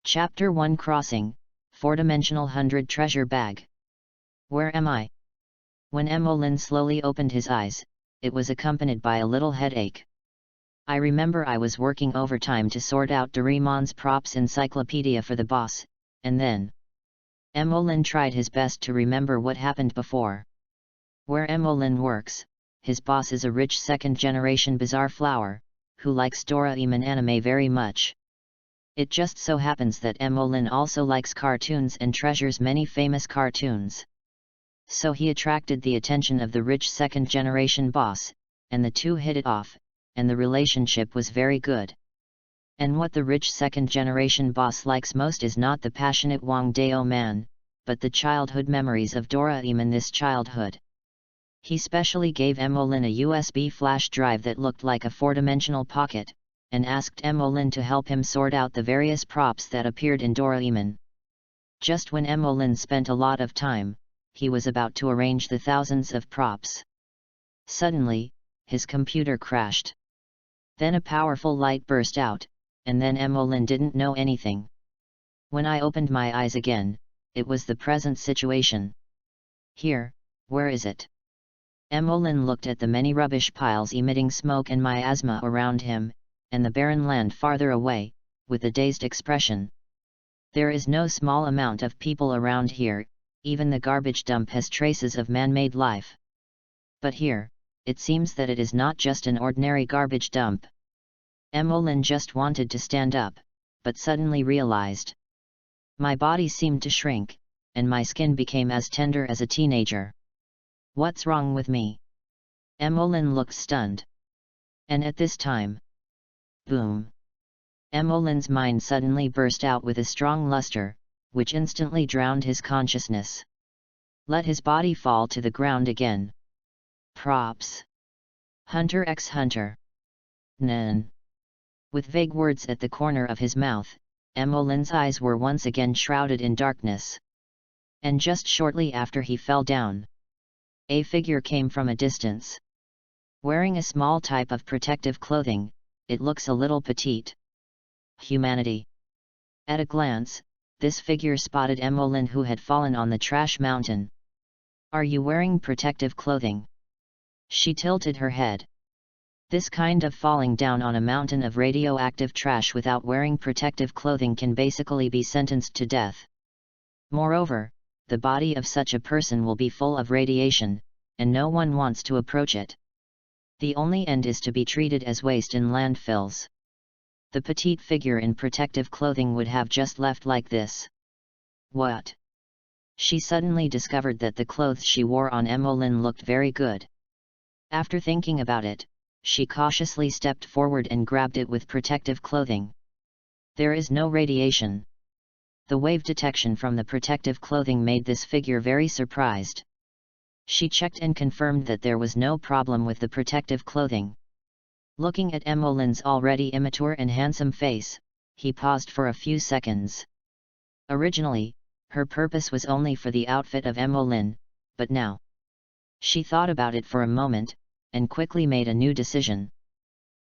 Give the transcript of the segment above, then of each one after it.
Chapter 1 Crossing, 4-dimensional 100 treasure bag. Where am I? When Emolyn slowly opened his eyes, it was accompanied by a little headache. I remember I was working overtime to sort out Doraemon's props encyclopedia for the boss, and then Emolyn tried his best to remember what happened before. Where Emolyn works, his boss is a rich second-generation bizarre flower, who likes Doraemon anime very much. It just so happens that Emolyn also likes cartoons and treasures many famous cartoons. So he attracted the attention of the rich second-generation boss, and the two hit it off, and the relationship was very good. And what the rich second-generation boss likes most is not the passionate Wangdao man, but the childhood memories of Doraemon this childhood. He specially gave Emolyn a USB flash drive that looked like a 4-dimensional pocket, and asked Emolyn to help him sort out the various props that appeared in Doraemon. Just when Emolyn spent a lot of time, he was about to arrange the thousands of props. Suddenly, his computer crashed. Then a powerful light burst out, and then Emolyn didn't know anything. When I opened my eyes again, it was the present situation. Here, where is it? Emolyn looked at the many rubbish piles emitting smoke and miasma around him, and the barren land farther away, with a dazed expression. There is no small amount of people around here, even the garbage dump has traces of man-made life. But here, it seems that it is not just an ordinary garbage dump. Emolyn just wanted to stand up, but suddenly realized. My body seemed to shrink, and my skin became as tender as a teenager. What's wrong with me? Emolyn looked stunned. And at this time, boom! Emolyn's mind suddenly burst out with a strong luster, which instantly drowned his consciousness. Let his body fall to the ground again. Props. Hunter x Hunter. Nan. With vague words at the corner of his mouth, Emolyn's eyes were once again shrouded in darkness. And just shortly after he fell down, a figure came from a distance. Wearing a small type of protective clothing, it looks a little petite. Humanity. At a glance, this figure spotted Emolyn, who had fallen on the trash mountain. Are you wearing protective clothing? She tilted her head. This kind of falling down on a mountain of radioactive trash without wearing protective clothing can basically be sentenced to death. Moreover, the body of such a person will be full of radiation, and no one wants to approach it. The only end is to be treated as waste in landfills. The petite figure in protective clothing would have just left like this. What? She suddenly discovered that the clothes she wore on Emolyn looked very good. After thinking about it, she cautiously stepped forward and grabbed it with protective clothing. There is no radiation. The wave detection from the protective clothing made this figure very surprised. She checked and confirmed that there was no problem with the protective clothing. Looking at Emolyn's already immature and handsome face, he paused for a few seconds. Originally, her purpose was only for the outfit of Emolyn, but now. She thought about it for a moment, and quickly made a new decision.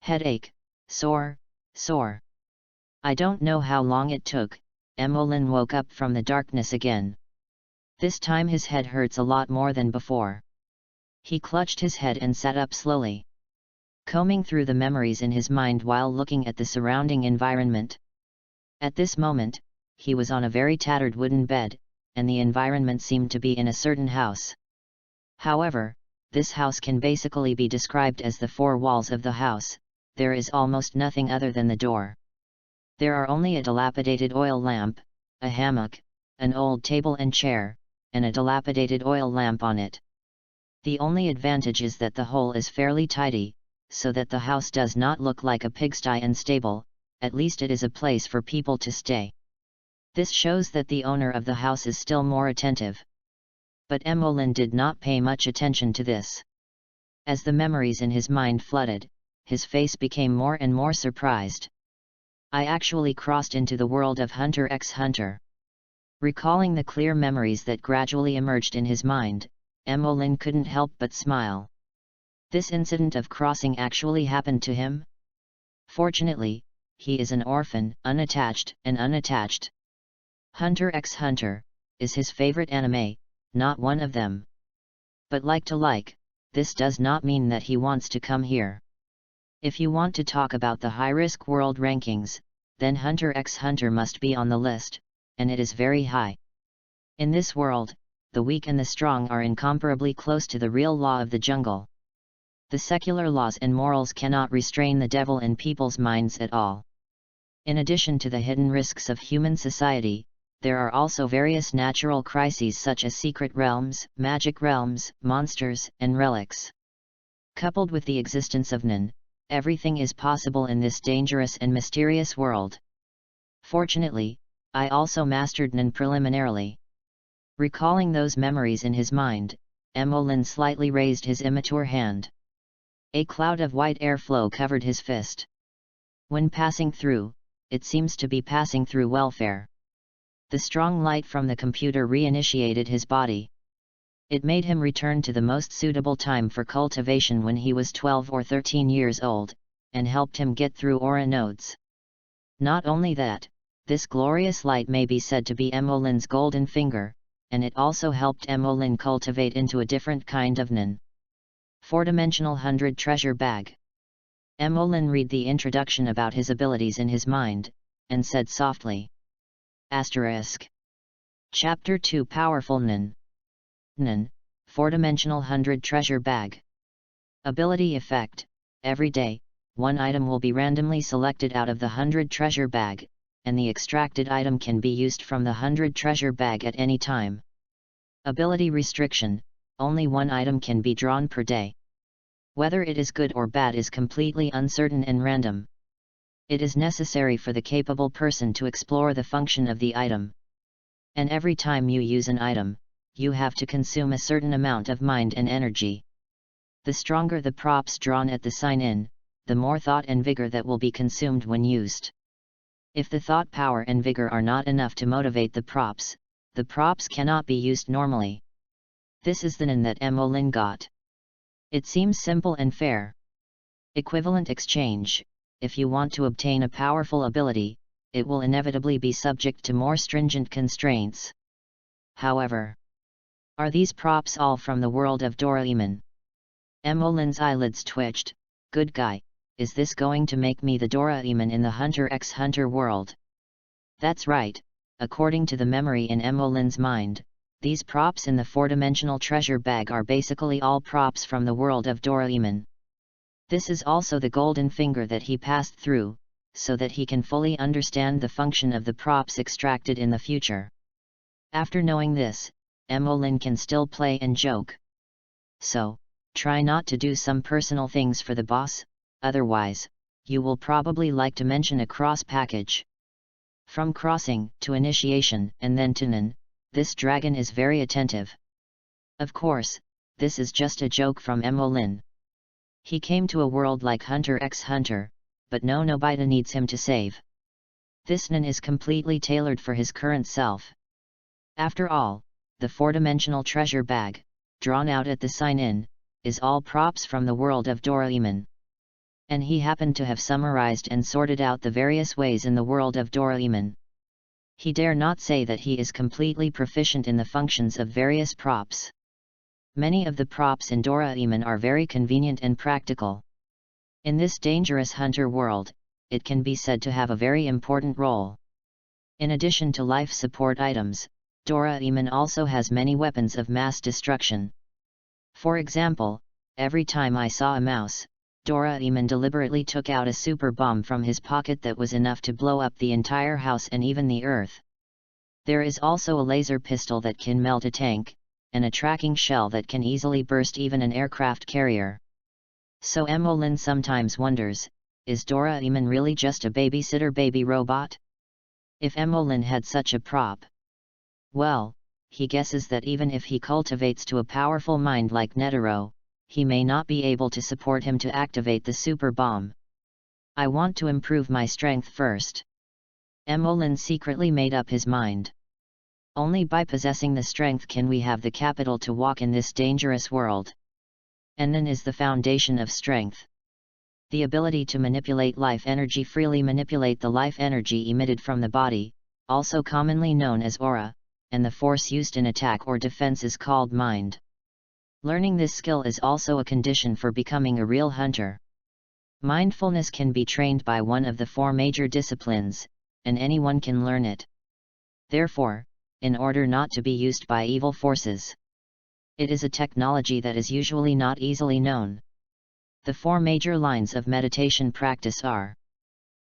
Headache, sore. I don't know how long it took, Emolyn woke up from the darkness again. This time his head hurts a lot more than before. He clutched his head and sat up slowly, combing through the memories in his mind while looking at the surrounding environment. At this moment, he was on a very tattered wooden bed, and the environment seemed to be in a certain house. However, this house can basically be described as the four walls of the house. There is almost nothing other than the door. There are only a dilapidated oil lamp, a hammock, an old table and chair, and a dilapidated oil lamp on it. The only advantage is that the whole is fairly tidy, so that the house does not look like a pigsty and stable, at least it is a place for people to stay. This shows that the owner of the house is still more attentive. But Emolyn did not pay much attention to this. As the memories in his mind flooded, his face became more and more surprised. I actually crossed into the world of Hunter x Hunter. Recalling the clear memories that gradually emerged in his mind, Emolyn couldn't help but smile. This incident of crossing actually happened to him? Fortunately, he is an orphan, unattached, and unattached. Hunter x Hunter is his favorite anime, not one of them. But like, this does not mean that he wants to come here. If you want to talk about the high-risk world rankings, then Hunter x Hunter must be on the list, and it is very high. In this world, the weak and the strong are incomparably close to the real law of the jungle. The secular laws and morals cannot restrain the devil in people's minds at all. In addition to the hidden risks of human society, there are also various natural crises such as secret realms, magic realms, monsters, and relics. Coupled with the existence of Nin, everything is possible in this dangerous and mysterious world. Fortunately, I also mastered Nin preliminarily. Recalling those memories in his mind, Emolyn slightly raised his immature hand. A cloud of white airflow covered his fist. When passing through, it seems to be passing through welfare. The strong light from the computer reinitiated his body. It made him return to the most suitable time for cultivation when he was 12 or 13 years old, and helped him get through aura nodes. Not only that, this glorious light may be said to be Emolyn's golden finger, and it also helped Emolyn cultivate into a different kind of Nin. 4-dimensional 100 treasure bag. Emolyn read the introduction about his abilities in his mind, and said softly. Chapter 2 Powerful Nin. Nin, 4-dimensional 100 treasure bag. Ability effect: every day, one item will be randomly selected out of the 100 treasure bag, and the extracted item can be used from the 100 treasure bag at any time. Ability restriction: only one item can be drawn per day. Whether it is good or bad is completely uncertain and random. It is necessary for the capable person to explore the function of the item. And every time you use an item, you have to consume a certain amount of mind and energy. The stronger the props drawn at the sign-in, the more thought and vigor that will be consumed when used. If the thought power and vigor are not enough to motivate the props cannot be used normally. This is the Nin that Emolyn got. It seems simple and fair. Equivalent exchange: if you want to obtain a powerful ability, it will inevitably be subject to more stringent constraints. However, are these props all from the world of Doraemon? Emolyn's eyelids twitched. Good guy, is this going to make me the Doraemon in the Hunter x Hunter world? That's right, according to the memory in Emolyn's mind, these props in the 4-dimensional treasure bag are basically all props from the world of Doraemon. This is also the golden finger that he passed through, so that he can fully understand the function of the props extracted in the future. After knowing this, Emolyn can still play and joke. So, try not to do some personal things for the boss, otherwise, you will probably like to mention a cross package. From crossing, to initiation, and then to Nin, this dragon is very attentive. Of course, this is just a joke from Emolyn. He came to a world like Hunter x Hunter, but no Nobita needs him to save. This Nin is completely tailored for his current self. After all, the 4-dimensional treasure bag, drawn out at the sign-in, is all props from the world of Doraemon. And he happened to have summarized and sorted out the various ways in the world of Doraemon. He dare not say that he is completely proficient in the functions of various props. Many of the props in Doraemon are very convenient and practical. In this dangerous hunter world, it can be said to have a very important role. In addition to life support items, Doraemon also has many weapons of mass destruction. For example, every time I saw a mouse, Doraemon deliberately took out a super bomb from his pocket that was enough to blow up the entire house and even the earth. There is also a laser pistol that can melt a tank, and a tracking shell that can easily burst even an aircraft carrier. So Emolyn sometimes wonders, is Doraemon really just a babysitter baby robot? If Emolyn had such a prop, well, he guesses that even if he cultivates to a powerful mind like Netero, he may not be able to support him to activate the super bomb. I want to improve my strength first. Emolyn secretly made up his mind. Only by possessing the strength can we have the capital to walk in this dangerous world. And Nin is the foundation of strength. The ability to manipulate life energy, freely manipulate the life energy emitted from the body, also commonly known as aura, and the force used in attack or defense is called mind. Learning this skill is also a condition for becoming a real hunter. Mindfulness can be trained by one of the 4 major disciplines, and anyone can learn it. Therefore, in order not to be used by evil forces, it is a technology that is usually not easily known. The 4 major lines of meditation practice are: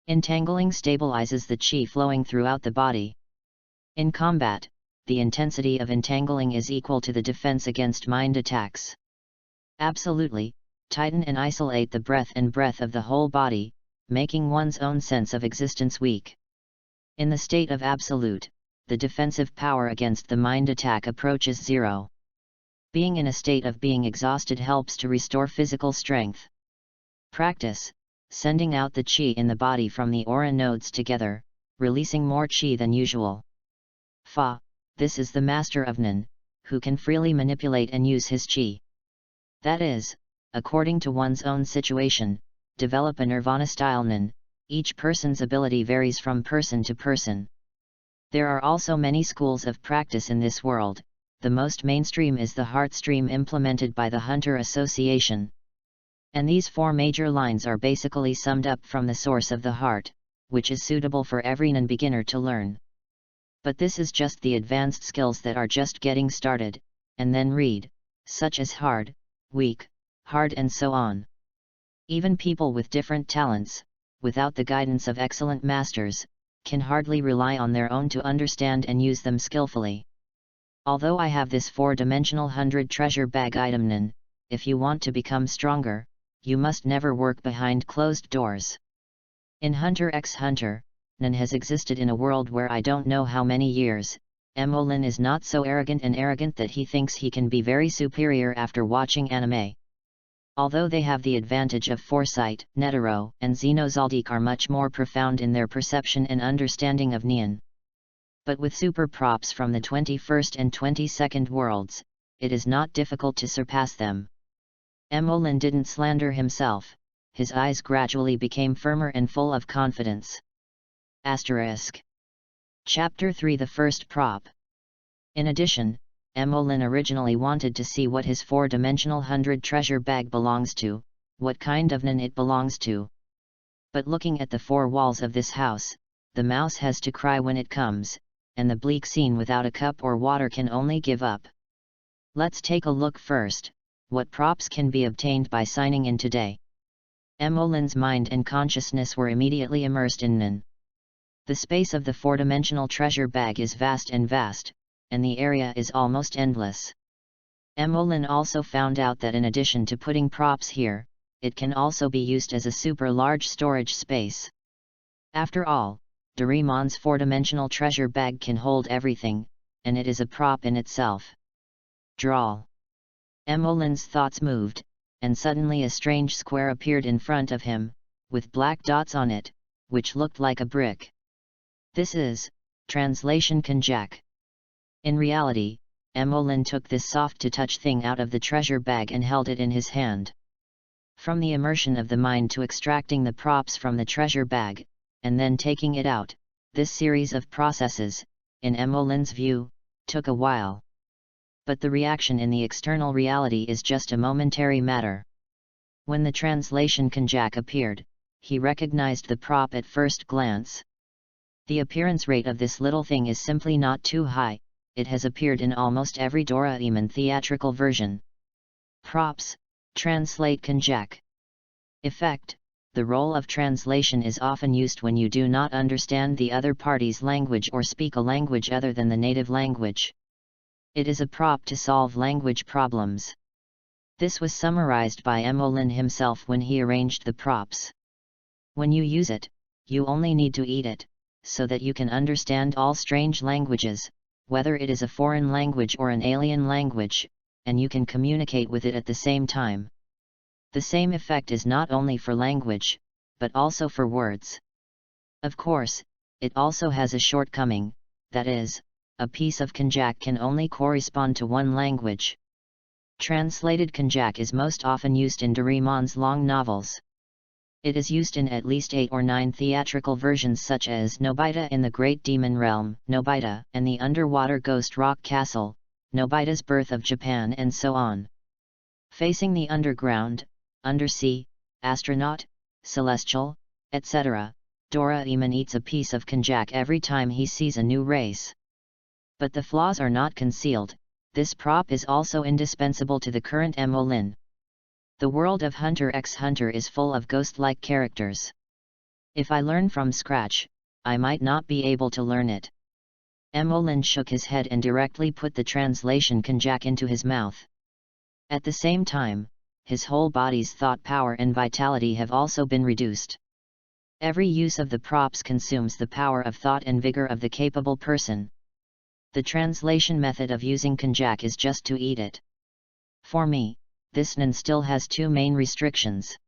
entangling stabilizes the chi flowing throughout the body. In combat, the intensity of entangling is equal to the defense against mind attacks. Absolutely, tighten and isolate the breath of the whole body, making one's own sense of existence weak. In the state of absolute, the defensive power against the mind attack approaches 0. Being in a state of being exhausted helps to restore physical strength. Practice, sending out the chi in the body from the aura nodes together, releasing more chi than usual. Fa, this is the master of Nen, who can freely manipulate and use his chi. That is, according to one's own situation, develop a nirvana-style Nen. Each person's ability varies from person to person. There are also many schools of practice in this world. The most mainstream is the heart stream implemented by the Hunter Association. And these 4 major lines are basically summed up from the source of the heart, which is suitable for every non-beginner to learn. But this is just the advanced skills that are just getting started, and then read, such as hard, weak, hard and so on. Even people with different talents, without the guidance of excellent masters, can hardly rely on their own to understand and use them skillfully. Although I have this 4-dimensional 100 treasure bag item Nen, if you want to become stronger, you must never work behind closed doors. In Hunter x Hunter, Nen has existed in a world where I don't know how many years. Emolin is not so arrogant that he thinks he can be very superior after watching anime. Although they have the advantage of foresight, Netero and Xenozaldik are much more profound in their perception and understanding of Neon. But with super props from the 21st and 22nd worlds, it is not difficult to surpass them. Emolin didn't slander himself, his eyes gradually became firmer and full of confidence. Asterisk. Chapter 3 The First Prop. In addition, Emolin originally wanted to see what his 4-dimensional 100 treasure bag belongs to, what kind of Nen it belongs to. But looking at the 4 walls of this house, the mouse has to cry when it comes, and the bleak scene without a cup or water can only give up. Let's take a look first, what props can be obtained by signing in today. Emolin's mind and consciousness were immediately immersed in Nen. The space of the 4-dimensional treasure bag is vast, and the area is almost endless. Emolin also found out that in addition to putting props here, it can also be used as a super large storage space. After all, Doraemon's 4-dimensional treasure bag can hold everything, and it is a prop in itself. Drawl. Emolin's thoughts moved, and suddenly a strange square appeared in front of him, with black dots on it, which looked like a brick. This is, translation Kanjak. In reality, Emolin took this soft-to-touch thing out of the treasure bag and held it in his hand. From the immersion of the mind to extracting the props from the treasure bag, and then taking it out, this series of processes, in Emolin's view, took a while. But the reaction in the external reality is just a momentary matter. When the translation Kanjak appeared, he recognized the prop at first glance. The appearance rate of this little thing is simply not too high. It has appeared in almost every Doraemon theatrical version. Props, translate Kanjak. Effect. The role of translation is often used when you do not understand the other party's language or speak a language other than the native language. It is a prop to solve language problems. This was summarized by Emolin himself when he arranged the props. When you use it, you only need to eat it, so that you can understand all strange languages, whether it is a foreign language or an alien language, and you can communicate with it at the same time. The same effect is not only for language, but also for words. Of course, it also has a shortcoming, that is, a piece of Kanjak can only correspond to one language. Translated Kanjak is most often used in Doraemon's long novels. It is used in at least 8 or 9 theatrical versions such as Nobita in the Great Demon Realm, Nobita and the Underwater Ghost Rock Castle, Nobita's Birth of Japan and so on. Facing the underground, undersea, astronaut, celestial, etc., Doraemon eats a piece of konjac every time he sees a new race. But the flaws are not concealed, this prop is also indispensable to the current MOLIN. The world of Hunter x Hunter is full of ghost-like characters. If I learn from scratch, I might not be able to learn it. Emolin shook his head and directly put the translation konjac into his mouth. At the same time, his whole body's thought power and vitality have also been reduced. Every use of the props consumes the power of thought and vigor of the capable person. The translation method of using konjac is just to eat it. For me, this NAN still has 2 main restrictions.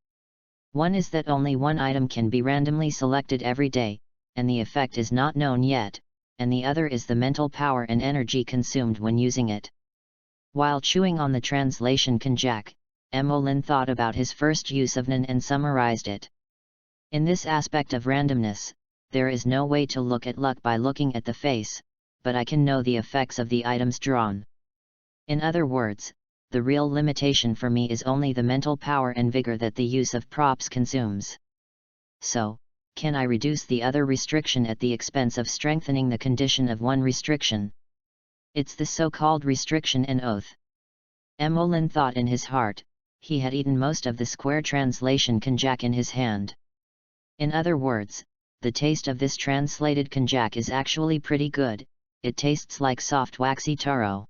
One is that only one item can be randomly selected every day, and the effect is not known yet, and the other is the mental power and energy consumed when using it. While chewing on the translation konjac, Emolin thought about his first use of NAN and summarized it. In this aspect of randomness, there is no way to look at luck by looking at the face, but I can know the effects of the items drawn. In other words, the real limitation for me is only the mental power and vigor that the use of props consumes. So, can I reduce the other restriction at the expense of strengthening the condition of one restriction? It's the so-called restriction and oath. Emolin thought in his heart, he had eaten most of the square translation konjac in his hand. In other words, the taste of this translated konjac is actually pretty good, it tastes like soft waxy taro.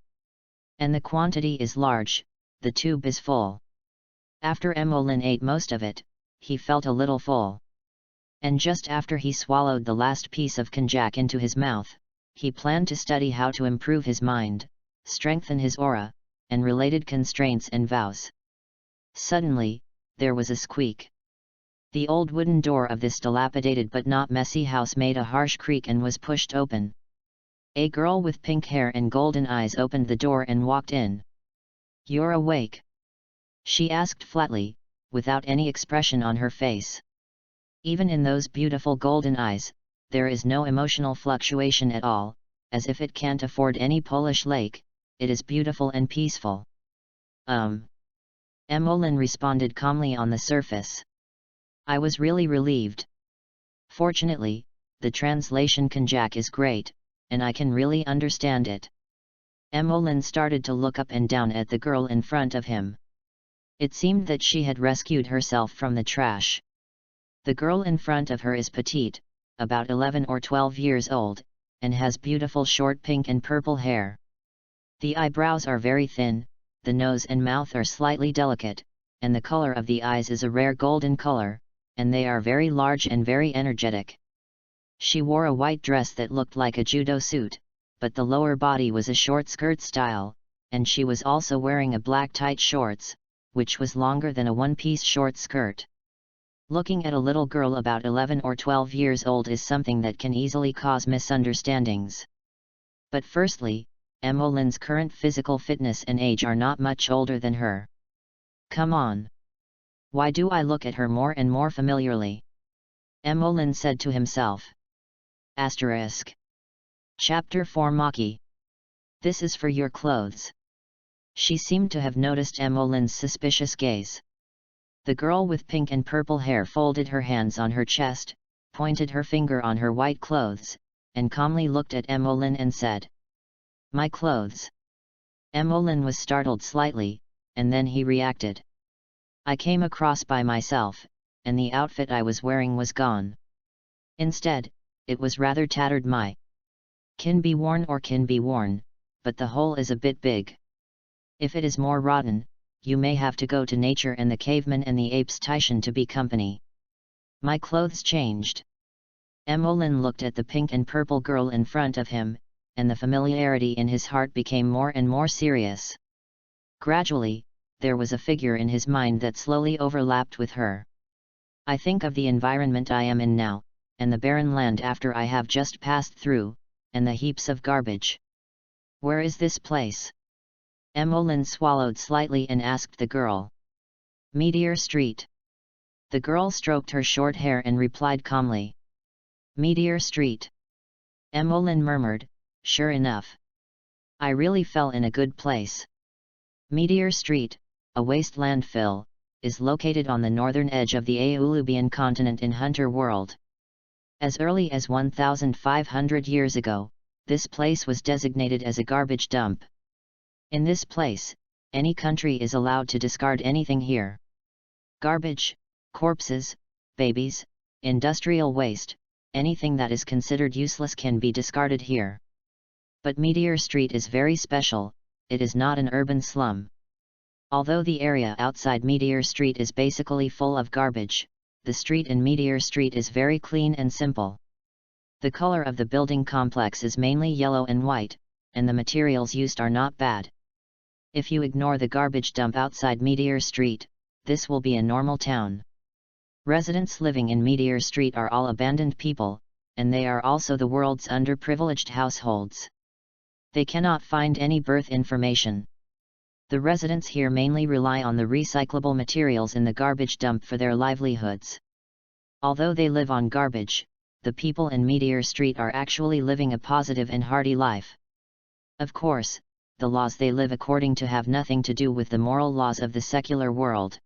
And the quantity is large, the tube is full. After Emolin ate most of it, he felt a little full. And just after he swallowed the last piece of konjac into his mouth, he planned to study how to improve his mind, strengthen his aura, and related constraints and vows. Suddenly, there was a squeak. The old wooden door of this dilapidated but not messy house made a harsh creak and was pushed open. A girl with pink hair and golden eyes opened the door and walked in. "You're awake?" she asked flatly, without any expression on her face. Even in those beautiful golden eyes, there is no emotional fluctuation at all, as if it can't afford any Polish lake, it is beautiful and peaceful. Emolin responded calmly on the surface. I was really relieved. Fortunately, the translation konjac is great, and I can really understand it. Emolin started to look up and down at the girl in front of him. It seemed that she had rescued herself from the trash. The girl in front of her is petite, about 11 or 12 years old, and has beautiful short pink and purple hair. The eyebrows are very thin, the nose and mouth are slightly delicate, and the color of the eyes is a rare golden color, and they are very large and very energetic. She wore a white dress that looked like a judo suit, but the lower body was a short skirt style, and she was also wearing a black tight shorts, which was longer than a one-piece short skirt. Looking at a little girl about 11 or 12 years old is something that can easily cause misunderstandings. But firstly, Emolin's current physical fitness and age are not much older than her. Come on. Why do I look at her more and more familiarly? Emolin said to himself. Asterisk. Chapter 4 Maki. This is for your clothes. She seemed to have noticed Emolin's suspicious gaze. The girl with pink and purple hair folded her hands on her chest, pointed her finger on her white clothes, and calmly looked at Emolin and said, "My clothes." Emolin was startled slightly, and then he reacted. "I came across by myself, and the outfit I was wearing was gone. Instead, it was rather tattered. My can be worn or can be worn, but the hole is a bit big. If it is more rotten, you may have to go to nature and the caveman and the apes Titian to be company." My clothes changed. Emolin looked at the pink and purple girl in front of him, and the familiarity in his heart became more and more serious. Gradually, there was a figure in his mind that slowly overlapped with her. I think of the environment I am in now, and the barren land after I have just passed through, and the heaps of garbage. Where is this place? Emolin swallowed slightly and asked the girl. Meteor Street. The girl stroked her short hair and replied calmly. Meteor Street. Emmeline murmured, sure enough. I really fell in a good place. Meteor Street, a waste landfill, is located on the northern edge of the Aulubian continent in Hunter World. As early as 1,500 years ago, this place was designated as a garbage dump. In this place, any country is allowed to discard anything here. Garbage, corpses, babies, industrial waste, anything that is considered useless can be discarded here. But Meteor Street is very special, it is not an urban slum. Although the area outside Meteor Street is basically full of garbage, the street in Meteor Street is very clean and simple. The color of the building complex is mainly yellow and white, and the materials used are not bad. If you ignore the garbage dump outside Meteor Street, this will be a normal town. Residents living in Meteor Street are all abandoned people, and they are also the world's underprivileged households. They cannot find any birth information. The residents here mainly rely on the recyclable materials in the garbage dump for their livelihoods. Although they live on garbage, the people in Meteor Street are actually living a positive and hearty life. Of course, the laws they live according to have nothing to do with the moral laws of the secular world.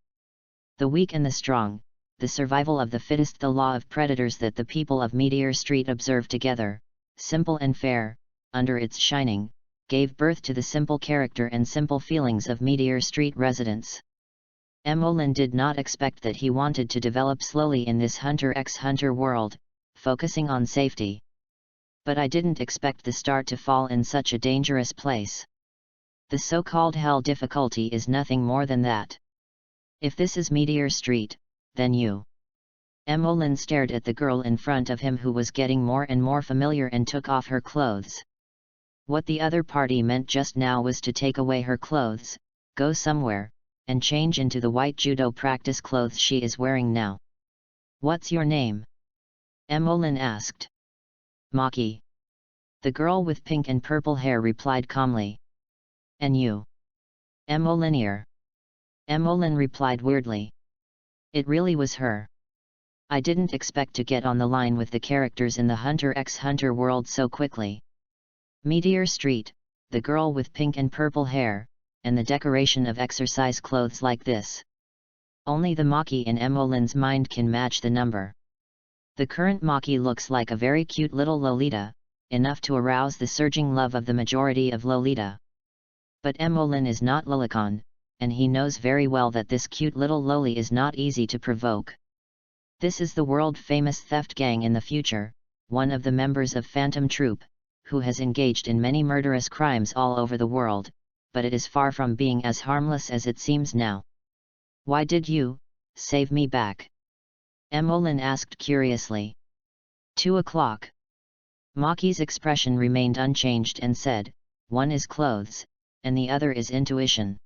The weak and the strong, the survival of the fittest, the law of predators that the people of Meteor Street observe together, simple and fair, under its shining, gave birth to the simple character and simple feelings of Meteor Street residents. Emmeline did not expect that he wanted to develop slowly in this Hunter x Hunter world, focusing on safety. But I didn't expect the star to fall in such a dangerous place. The so-called hell difficulty is nothing more than that. If this is Meteor Street, then you. Emmeline stared at the girl in front of him who was getting more and more familiar and took off her clothes. What the other party meant just now was to take away her clothes, go somewhere, and change into the white judo practice clothes she is wearing now. What's your name? Emmeline asked. Maki. The girl with pink and purple hair replied calmly. And you? Emmeline. Emmeline replied weirdly. It really was her. I didn't expect to get on the line with the characters in the Hunter x Hunter world so quickly. Meteor Street, the girl with pink and purple hair, and the decoration of exercise clothes like this. Only the Maki in Emmeline's mind can match the number. The current Maki looks like a very cute little Lolita, enough to arouse the surging love of the majority of Lolita. But Emmeline is not Lolicon, and he knows very well that this cute little Loli is not easy to provoke. This is the world-famous theft gang in the future, one of the members of Phantom Troop, who has engaged in many murderous crimes all over the world, but it is far from being as harmless as it seems now. Why did you save me back? Emmeline asked curiously. 2 o'clock. Maki's expression remained unchanged and said, one is clothes, and the other is intuition.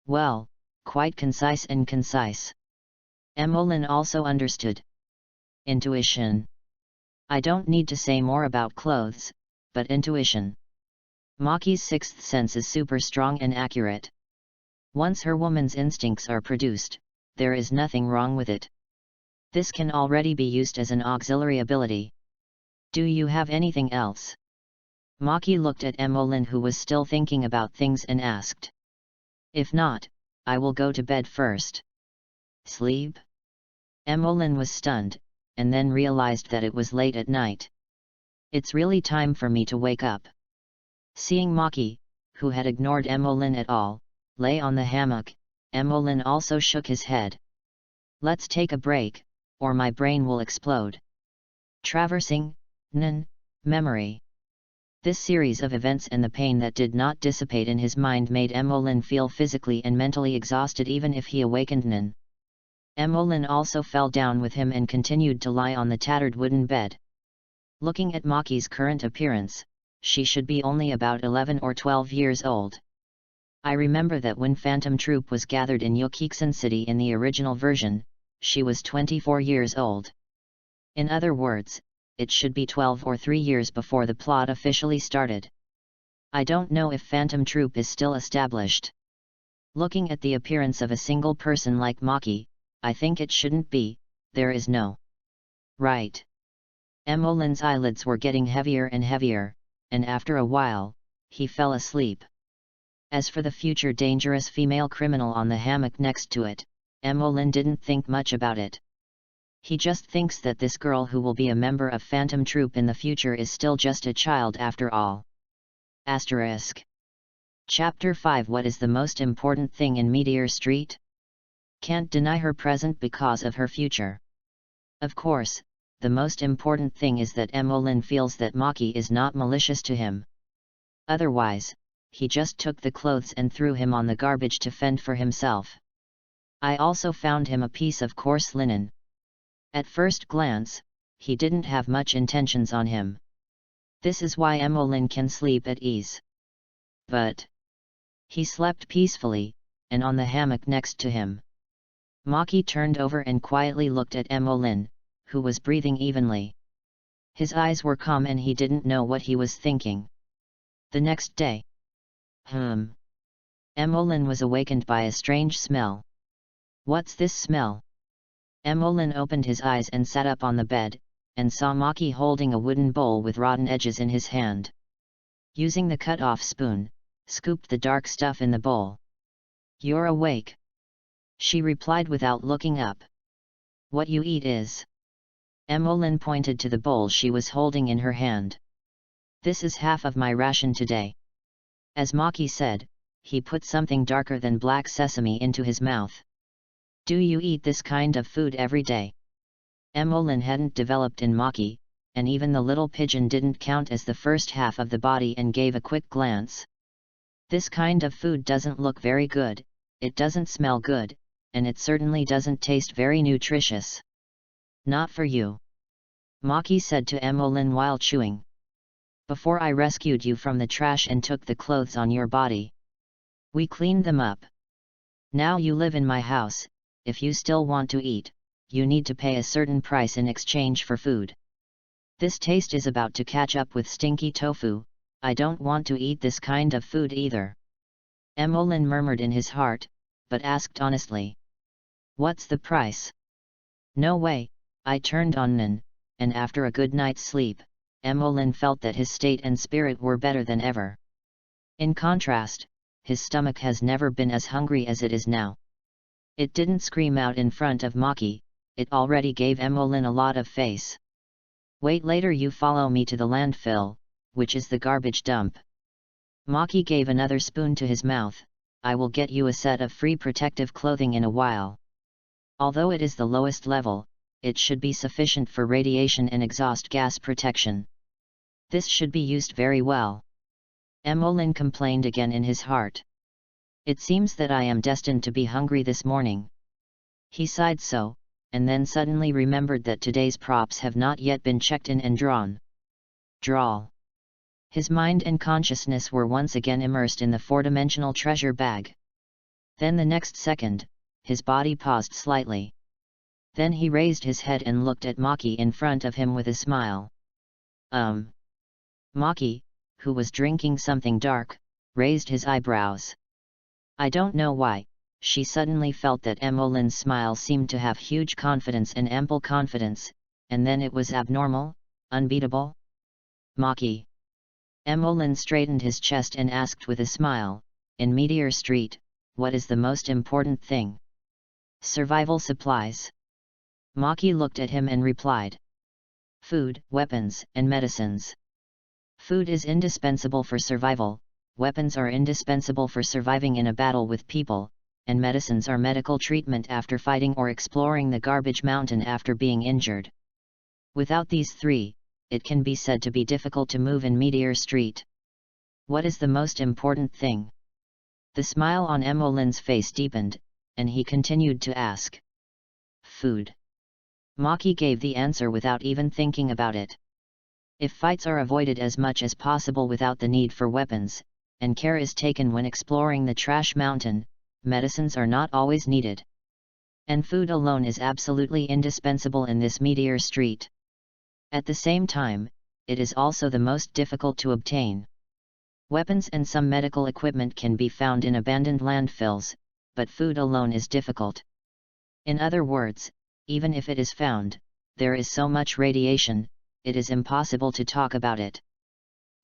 Well, quite concise and concise. Emmeline also understood. Intuition. I don't need to say more about clothes, but intuition. Maki's sixth sense is super strong and accurate. Once her woman's instincts are produced, there is nothing wrong with it. This can already be used as an auxiliary ability. Do you have anything else? Maki looked at Emmeline, who was still thinking about things, and asked. If not, I will go to bed first. Sleep? Emmeline was stunned, and then realized that it was late at night. It's really time for me to wake up. Seeing Maki, who had ignored Emmeline at all, lay on the hammock, Emmeline also shook his head. Let's take a break, or my brain will explode. Traversing memory. This series of events and the pain that did not dissipate in his mind made Emmeline feel physically and mentally exhausted even if he awakened Emmeline also fell down with him and continued to lie on the tattered wooden bed. Looking at Maki's current appearance, she should be only about 11 or 12 years old. I remember that when Phantom Troop was gathered in Yokiksen City in the original version, she was 24 years old. In other words, it should be 12 or 3 years before the plot officially started. I don't know if Phantom Troop is still established. Looking at the appearance of a single person like Maki, I think it shouldn't be, there is no right. Emolin's eyelids were getting heavier and heavier, and after a while, he fell asleep. As for the future dangerous female criminal on the hammock next to it, Emolin didn't think much about it. He just thinks that this girl who will be a member of Phantom Troop in the future is still just a child after all. Asterisk. Chapter 5. What is the most important thing in Meteor Street? Can't deny her present because of her future. Of course, the most important thing is that Emolin feels that Maki is not malicious to him. Otherwise, he just took the clothes and threw him on the garbage to fend for himself. I also found him a piece of coarse linen. At first glance, he didn't have much intentions on him. This is why Emolin can sleep at ease. But he slept peacefully, and on the hammock next to him. Maki turned over and quietly looked at Emolin, who was breathing evenly. His eyes were calm and he didn't know what he was thinking. The next day. Emolin was awakened by a strange smell. What's this smell? Emolin opened his eyes and sat up on the bed, and saw Maki holding a wooden bowl with rotten edges in his hand. Using the cut-off spoon, scooped the dark stuff in the bowl. You're awake? She replied without looking up. What you eat is. Emolin pointed to the bowl she was holding in her hand. This is half of my ration today. As Maki said, he put something darker than black sesame into his mouth. Do you eat this kind of food every day? Emolin hadn't developed in Maki, and even the little pigeon didn't count as the first half of the body and gave a quick glance. This kind of food doesn't look very good, it doesn't smell good, and it certainly doesn't taste very nutritious. Not for you. Maki said to Emolin while chewing. Before I rescued you from the trash and took the clothes on your body. We cleaned them up. Now you live in my house, if you still want to eat, you need to pay a certain price in exchange for food. This taste is about to catch up with stinky tofu, I don't want to eat this kind of food either. Emolin murmured in his heart, but asked honestly. What's the price? No way, I turned on Nan, and after a good night's sleep, Emolin felt that his state and spirit were better than ever. In contrast, his stomach has never been as hungry as it is now. It didn't scream out in front of Maki, it already gave Emolin a lot of face. Wait, later you follow me to the landfill, which is the garbage dump. Maki gave another spoon to his mouth. I will get you a set of free protective clothing in a while. Although it is the lowest level, it should be sufficient for radiation and exhaust gas protection. This should be used very well. Emolin complained again in his heart. It seems that I am destined to be hungry this morning. He sighed so, and then suddenly remembered that today's props have not yet been checked in and drawn. Drawl. His mind and consciousness were once again immersed in the four-dimensional treasure bag. Then the next second, his body paused slightly. Then he raised his head and looked at Maki in front of him with a smile. Maki, who was drinking something dark, raised his eyebrows. I don't know why, she suddenly felt that Emolin's smile seemed to have huge confidence and ample confidence, and then it was abnormal, unbeatable. Maki. Emolin straightened his chest and asked with a smile, in Meteor Street, what is the most important thing? Survival supplies. Maki looked at him and replied. Food, weapons, and medicines. Food is indispensable for survival, weapons are indispensable for surviving in a battle with people, and medicines are medical treatment after fighting or exploring the garbage mountain after being injured. Without these three, it can be said to be difficult to move in Meteor Street. What is the most important thing? The smile on Emolin's face deepened, and he continued to ask. Food. Maki gave the answer without even thinking about it. If fights are avoided as much as possible without the need for weapons, and care is taken when exploring the trash mountain, medicines are not always needed. And food alone is absolutely indispensable in this Meteor Street. At the same time, it is also the most difficult to obtain. Weapons and some medical equipment can be found in abandoned landfills, but food alone is difficult. In other words, even if it is found, there is so much radiation, it is impossible to talk about it.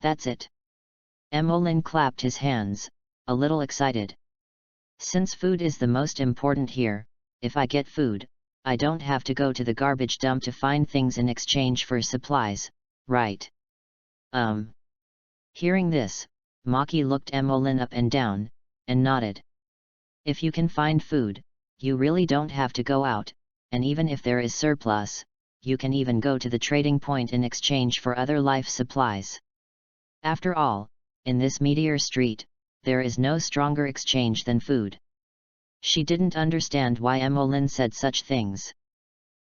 That's it. Emolin clapped his hands, a little excited. Since food is the most important here, if I get food, I don't have to go to the garbage dump to find things in exchange for supplies, right? Hearing this, Maki looked Emolin up and down, and nodded. If you can find food, you really don't have to go out, and even if there is surplus, you can even go to the trading point in exchange for other life supplies. After all, in this Meteor Street, there is no stronger exchange than food. She didn't understand why Emolin said such things.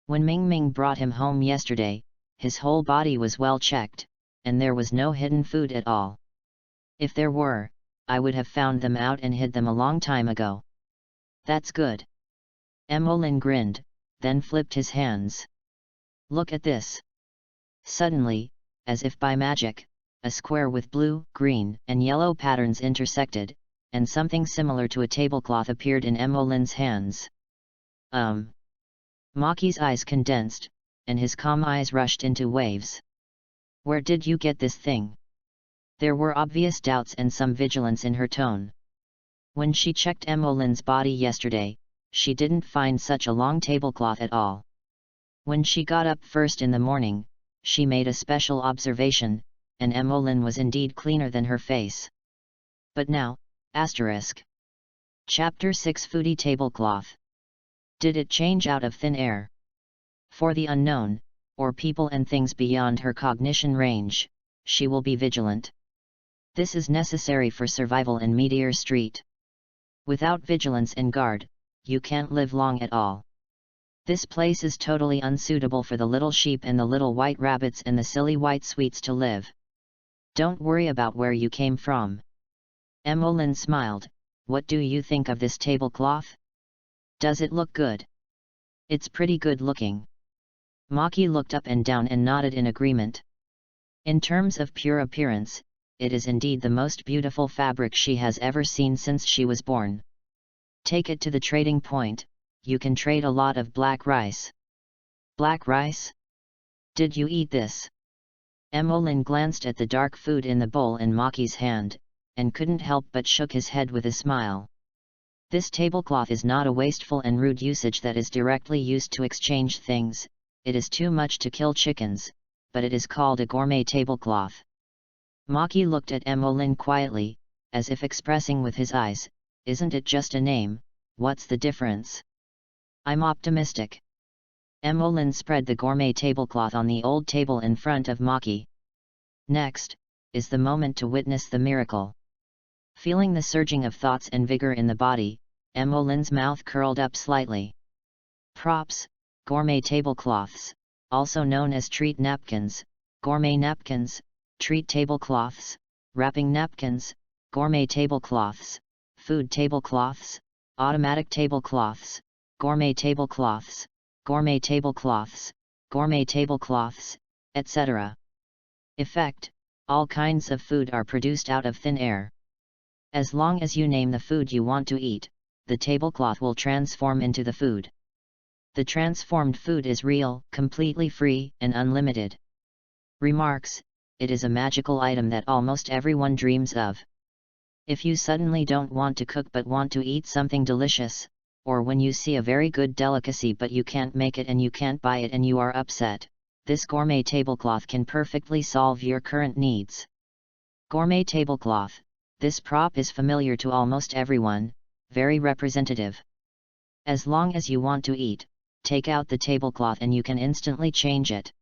When Ming Ming brought him home yesterday, his whole body was well checked, and there was no hidden food at all. If there were, I would have found them out and hid them a long time ago. That's good. Emolin grinned, then flipped his hands. Look at this. Suddenly, as if by magic, a square with blue, green, and yellow patterns intersected, and something similar to a tablecloth appeared in Emolin's hands. Maki's eyes condensed, and his calm eyes rushed into waves. Where did you get this thing? There were obvious doubts and some vigilance in her tone. When she checked Emolin's body yesterday, she didn't find such a long tablecloth at all. When she got up first in the morning, she made a special observation, and Emolin was indeed cleaner than her face. But now, Chapter 6 Foodie Tablecloth. Did it change out of thin air? For the unknown, or people and things beyond her cognition range, she will be vigilant. This is necessary for survival in Meteor Street. Without vigilance and guard, you can't live long at all. This place is totally unsuitable for the little sheep and the little white rabbits and the silly white sweets to live. Don't worry about where you came from. Emolin smiled. What do you think of this tablecloth? Does it look good? It's pretty good looking. Maki looked up and down and nodded in agreement. In terms of pure appearance, it is indeed the most beautiful fabric she has ever seen since she was born. Take it to the trading point, you can trade a lot of black rice. Black rice? Did you eat this? Emolin glanced at the dark food in the bowl in Maki's hand, and couldn't help but shook his head with a smile. This tablecloth is not a wasteful and rude usage that is directly used to exchange things, it is too much to kill chickens, but it is called a gourmet tablecloth. Maki looked at Emolin quietly, as if expressing with his eyes, isn't it just a name, what's the difference? I'm optimistic. Emolin spread the gourmet tablecloth on the old table in front of Maki. Next, is the moment to witness the miracle. Feeling the surging of thoughts and vigor in the body, Emolin's mouth curled up slightly. Props, gourmet tablecloths, also known as treat napkins, gourmet napkins, treat tablecloths, wrapping napkins, gourmet tablecloths, food tablecloths, automatic tablecloths, gourmet tablecloths, gourmet tablecloths, gourmet tablecloths, etc. Effect: all kinds of food are produced out of thin air. As long as you name the food you want to eat, the tablecloth will transform into the food. The transformed food is real, completely free, and unlimited. Remarks: it is a magical item that almost everyone dreams of. If you suddenly don't want to cook but want to eat something delicious, or when you see a very good delicacy but you can't make it and you can't buy it and you are upset, this gourmet tablecloth can perfectly solve your current needs. Gourmet tablecloth. This prop is familiar to almost everyone, very representative. As long as you want to eat, take out the tablecloth and you can instantly change it.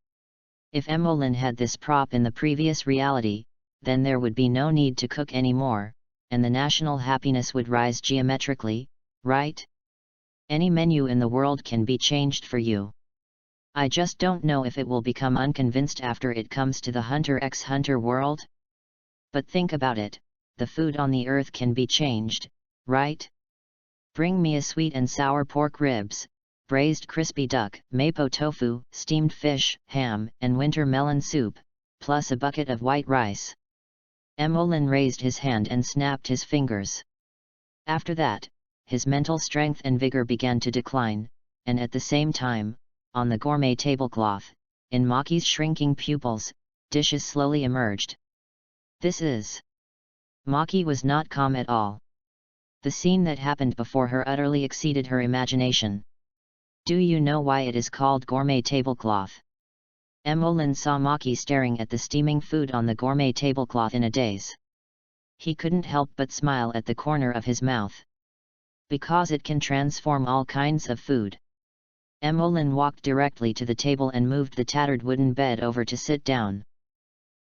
If Emolin had this prop in the previous reality, then there would be no need to cook anymore, and the national happiness would rise geometrically, right? Any menu in the world can be changed for you. I just don't know if it will become unconvinced after it comes to the Hunter x Hunter world. But think about it, the food on the earth can be changed, right? Bring me a sweet and sour pork ribs, braised crispy duck, mapo tofu, steamed fish, ham, and winter melon soup, plus a bucket of white rice. Emolin raised his hand and snapped his fingers. After that, his mental strength and vigor began to decline, and at the same time, on the gourmet tablecloth, in Maki's shrinking pupils, dishes slowly emerged. This is... Maki was not calm at all. The scene that happened before her utterly exceeded her imagination. Do you know why it is called gourmet tablecloth? Emolin saw Maki staring at the steaming food on the gourmet tablecloth in a daze. He couldn't help but smile at the corner of his mouth. Because it can transform all kinds of food. Emolin walked directly to the table and moved the tattered wooden bed over to sit down.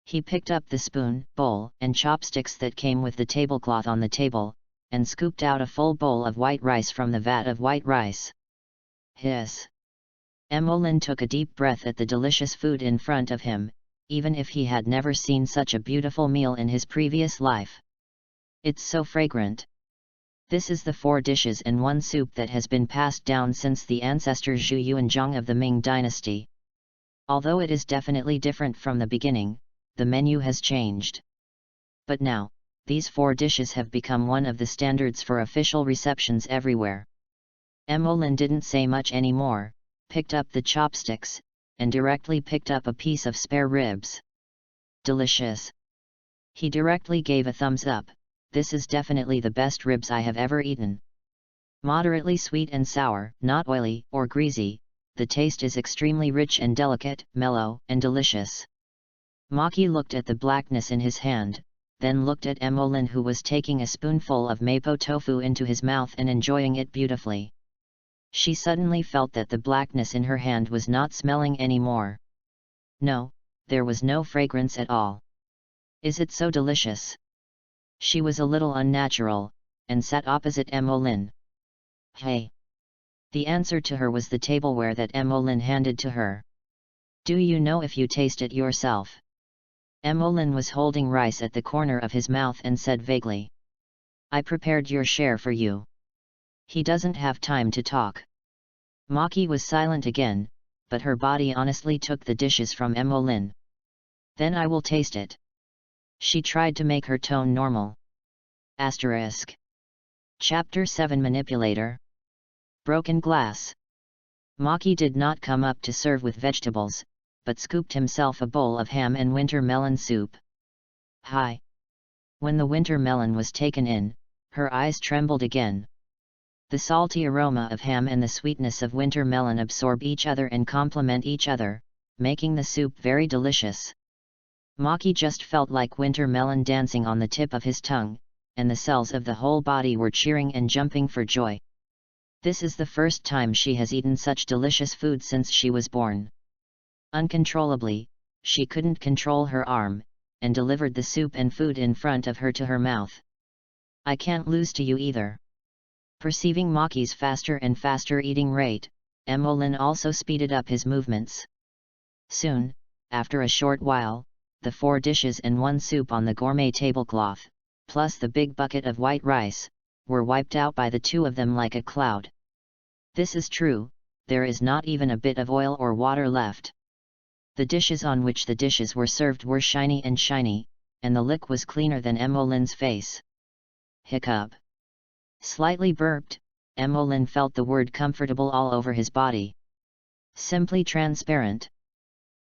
He picked up the spoon, bowl, and chopsticks that came with the tablecloth on the table, and scooped out a full bowl of white rice from the vat of white rice. Hiss! Emolin took a deep breath at the delicious food in front of him, even if he had never seen such a beautiful meal in his previous life. It's so fragrant. This is the 4 dishes and 1 soup that has been passed down since the ancestor Zhu Yuanzhang of the Ming dynasty. Although it is definitely different from the beginning, the menu has changed. But now, these 4 dishes have become one of the standards for official receptions everywhere. Emolin didn't say much anymore, picked up the chopsticks, and directly picked up a piece of spare ribs. Delicious! He directly gave a thumbs up. This is definitely the best ribs I have ever eaten. Moderately sweet and sour, not oily or greasy, the taste is extremely rich and delicate, mellow and delicious. Maki looked at the blackness in his hand, then looked at Emolin, who was taking a spoonful of mapo tofu into his mouth and enjoying it beautifully. She suddenly felt that the blackness in her hand was not smelling anymore. No, there was no fragrance at all. Is it so delicious? She was a little unnatural, and sat opposite Emolin. Hey! The answer to her was the tableware that Emolin handed to her. Do you know if you taste it yourself? Emolin was holding rice at the corner of his mouth and said vaguely. I prepared your share for you. He doesn't have time to talk. Maki was silent again, but her body honestly took the dishes from Emolin. Then I will taste it. She tried to make her tone normal. Asterisk. Chapter 7 Manipulator. Broken glass. Maki did not come up to serve with vegetables, but scooped himself a bowl of ham and winter melon soup. Hi! When the winter melon was taken in, her eyes trembled again. The salty aroma of ham and the sweetness of winter melon absorb each other and complement each other, making the soup very delicious. Maki just felt like winter melon dancing on the tip of his tongue, and the cells of the whole body were cheering and jumping for joy. This is the first time she has eaten such delicious food since she was born. Uncontrollably, she couldn't control her arm, and delivered the soup and food in front of her to her mouth. I can't lose to you either. Perceiving Maki's faster and faster eating rate, Emolin also speeded up his movements. Soon, after a short while, the 4 dishes and 1 soup on the gourmet tablecloth, plus the big bucket of white rice, were wiped out by the 2 of them like a cloud. This is true, there is not even a bit of oil or water left. The dishes on which the dishes were served were shiny, and the lick was cleaner than Emolin's face. Hiccup. Slightly burped, Emolin felt the word comfortable all over his body. Simply transparent.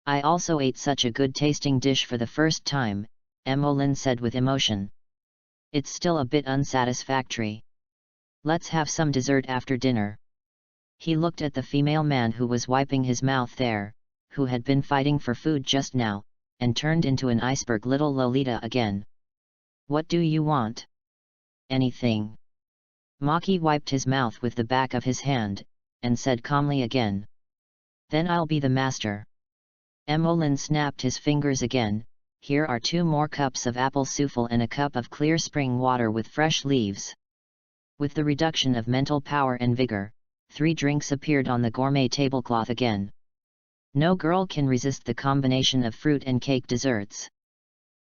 I also ate such a good tasting dish for the first time, Emolin said with emotion. It's still a bit unsatisfactory. Let's have some dessert after dinner. He looked at the female man who was wiping his mouth there, who had been fighting for food just now, and turned into an iceberg little Lolita again. What do you want? Anything. Maki wiped his mouth with the back of his hand, and said calmly again. Then I'll be the master. Emolin snapped his fingers again. Here are 2 more cups of apple souffle and a cup of clear spring water with fresh leaves. With the reduction of mental power and vigor, 3 drinks appeared on the gourmet tablecloth again. No girl can resist the combination of fruit and cake desserts.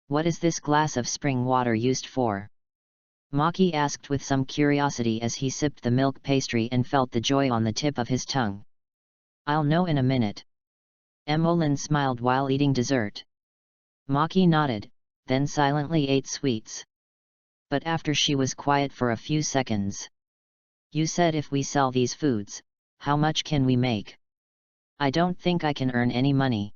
What is this glass of spring water used for? Maki asked with some curiosity as he sipped the milk pastry and felt the joy on the tip of his tongue. I'll know in a minute. Emolin smiled while eating dessert. Maki nodded, then silently ate sweets. But after she was quiet for a few seconds. You said if we sell these foods, How much can we make? I don't think I can earn any money.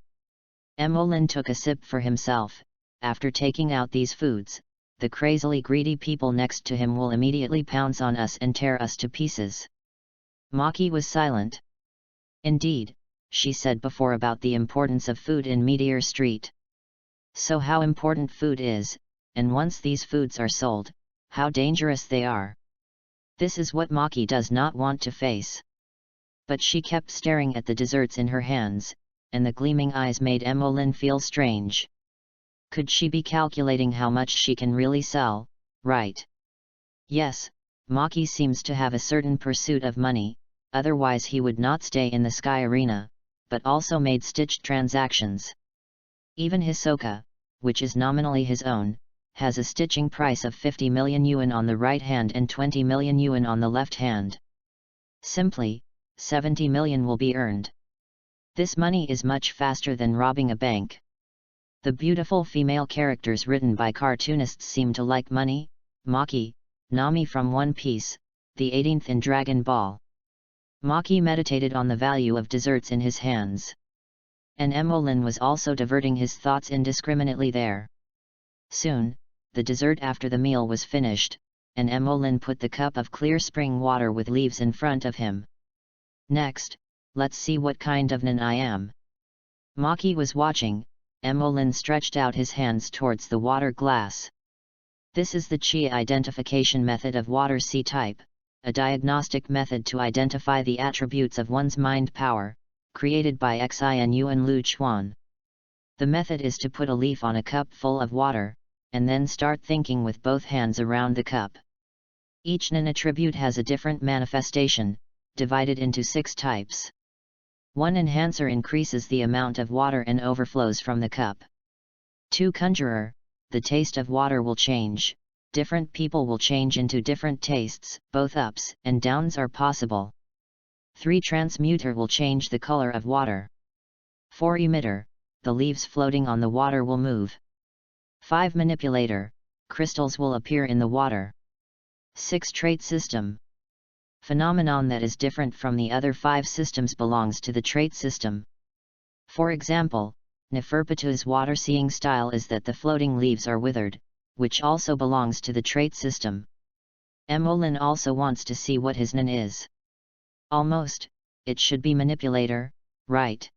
Emolin took a sip for himself. After taking out these foods, the crazily greedy people next to him will immediately pounce on us and tear us to pieces. Maki was silent. Indeed, she said before about the importance of food in Meteor Street. So how important food is, and once these foods are sold, how dangerous they are. This is what Maki does not want to face. But she kept staring at the desserts in her hands, and the gleaming eyes made Emolin feel strange. Could she be calculating how much she can really sell, right? Yes, Maki seems to have a certain pursuit of money, otherwise he would not stay in the Sky Arena, but also made stitched transactions. Even Hisoka, which is nominally his own, has a stitching price of 50 million yuan on the right hand and 20 million yuan on the left hand. Simply, 70 million will be earned. This money is much faster than robbing a bank. The beautiful female characters written by cartoonists seem to like money. Maki, Nami from One Piece, the 18th in Dragon Ball. Maki meditated on the value of desserts in his hands. And Emolin was also diverting his thoughts indiscriminately there. Soon, the dessert after the meal was finished, and Emolin put the cup of clear spring water with leaves in front of him. Next, let's see what kind of nan I am. Maki was watching. Emolin stretched out his hands towards the water glass. This is the Qi identification method of water C-type, a diagnostic method to identify the attributes of one's mind power, created by Xin Yuan Lu Chuan. The method is to put a leaf on a cup full of water, and then start thinking with both hands around the cup. Each nan attribute has a different manifestation, divided into 6 types. 1 Enhancer increases the amount of water and overflows from the cup. 2 Conjurer, the taste of water will change, different people will change into different tastes, both ups and downs are possible. 3 Transmuter will change the color of water. 4 Emitter, the leaves floating on the water will move. 5 Manipulator, crystals will appear in the water. 6 Trait System. Phenomenon that is different from the other 5 systems belongs to the trait system. For example, Neferpitu's water-seeing style is that the floating leaves are withered, which also belongs to the trait system. Emolin also wants to see what his nan is. Almost, it should be manipulator, right?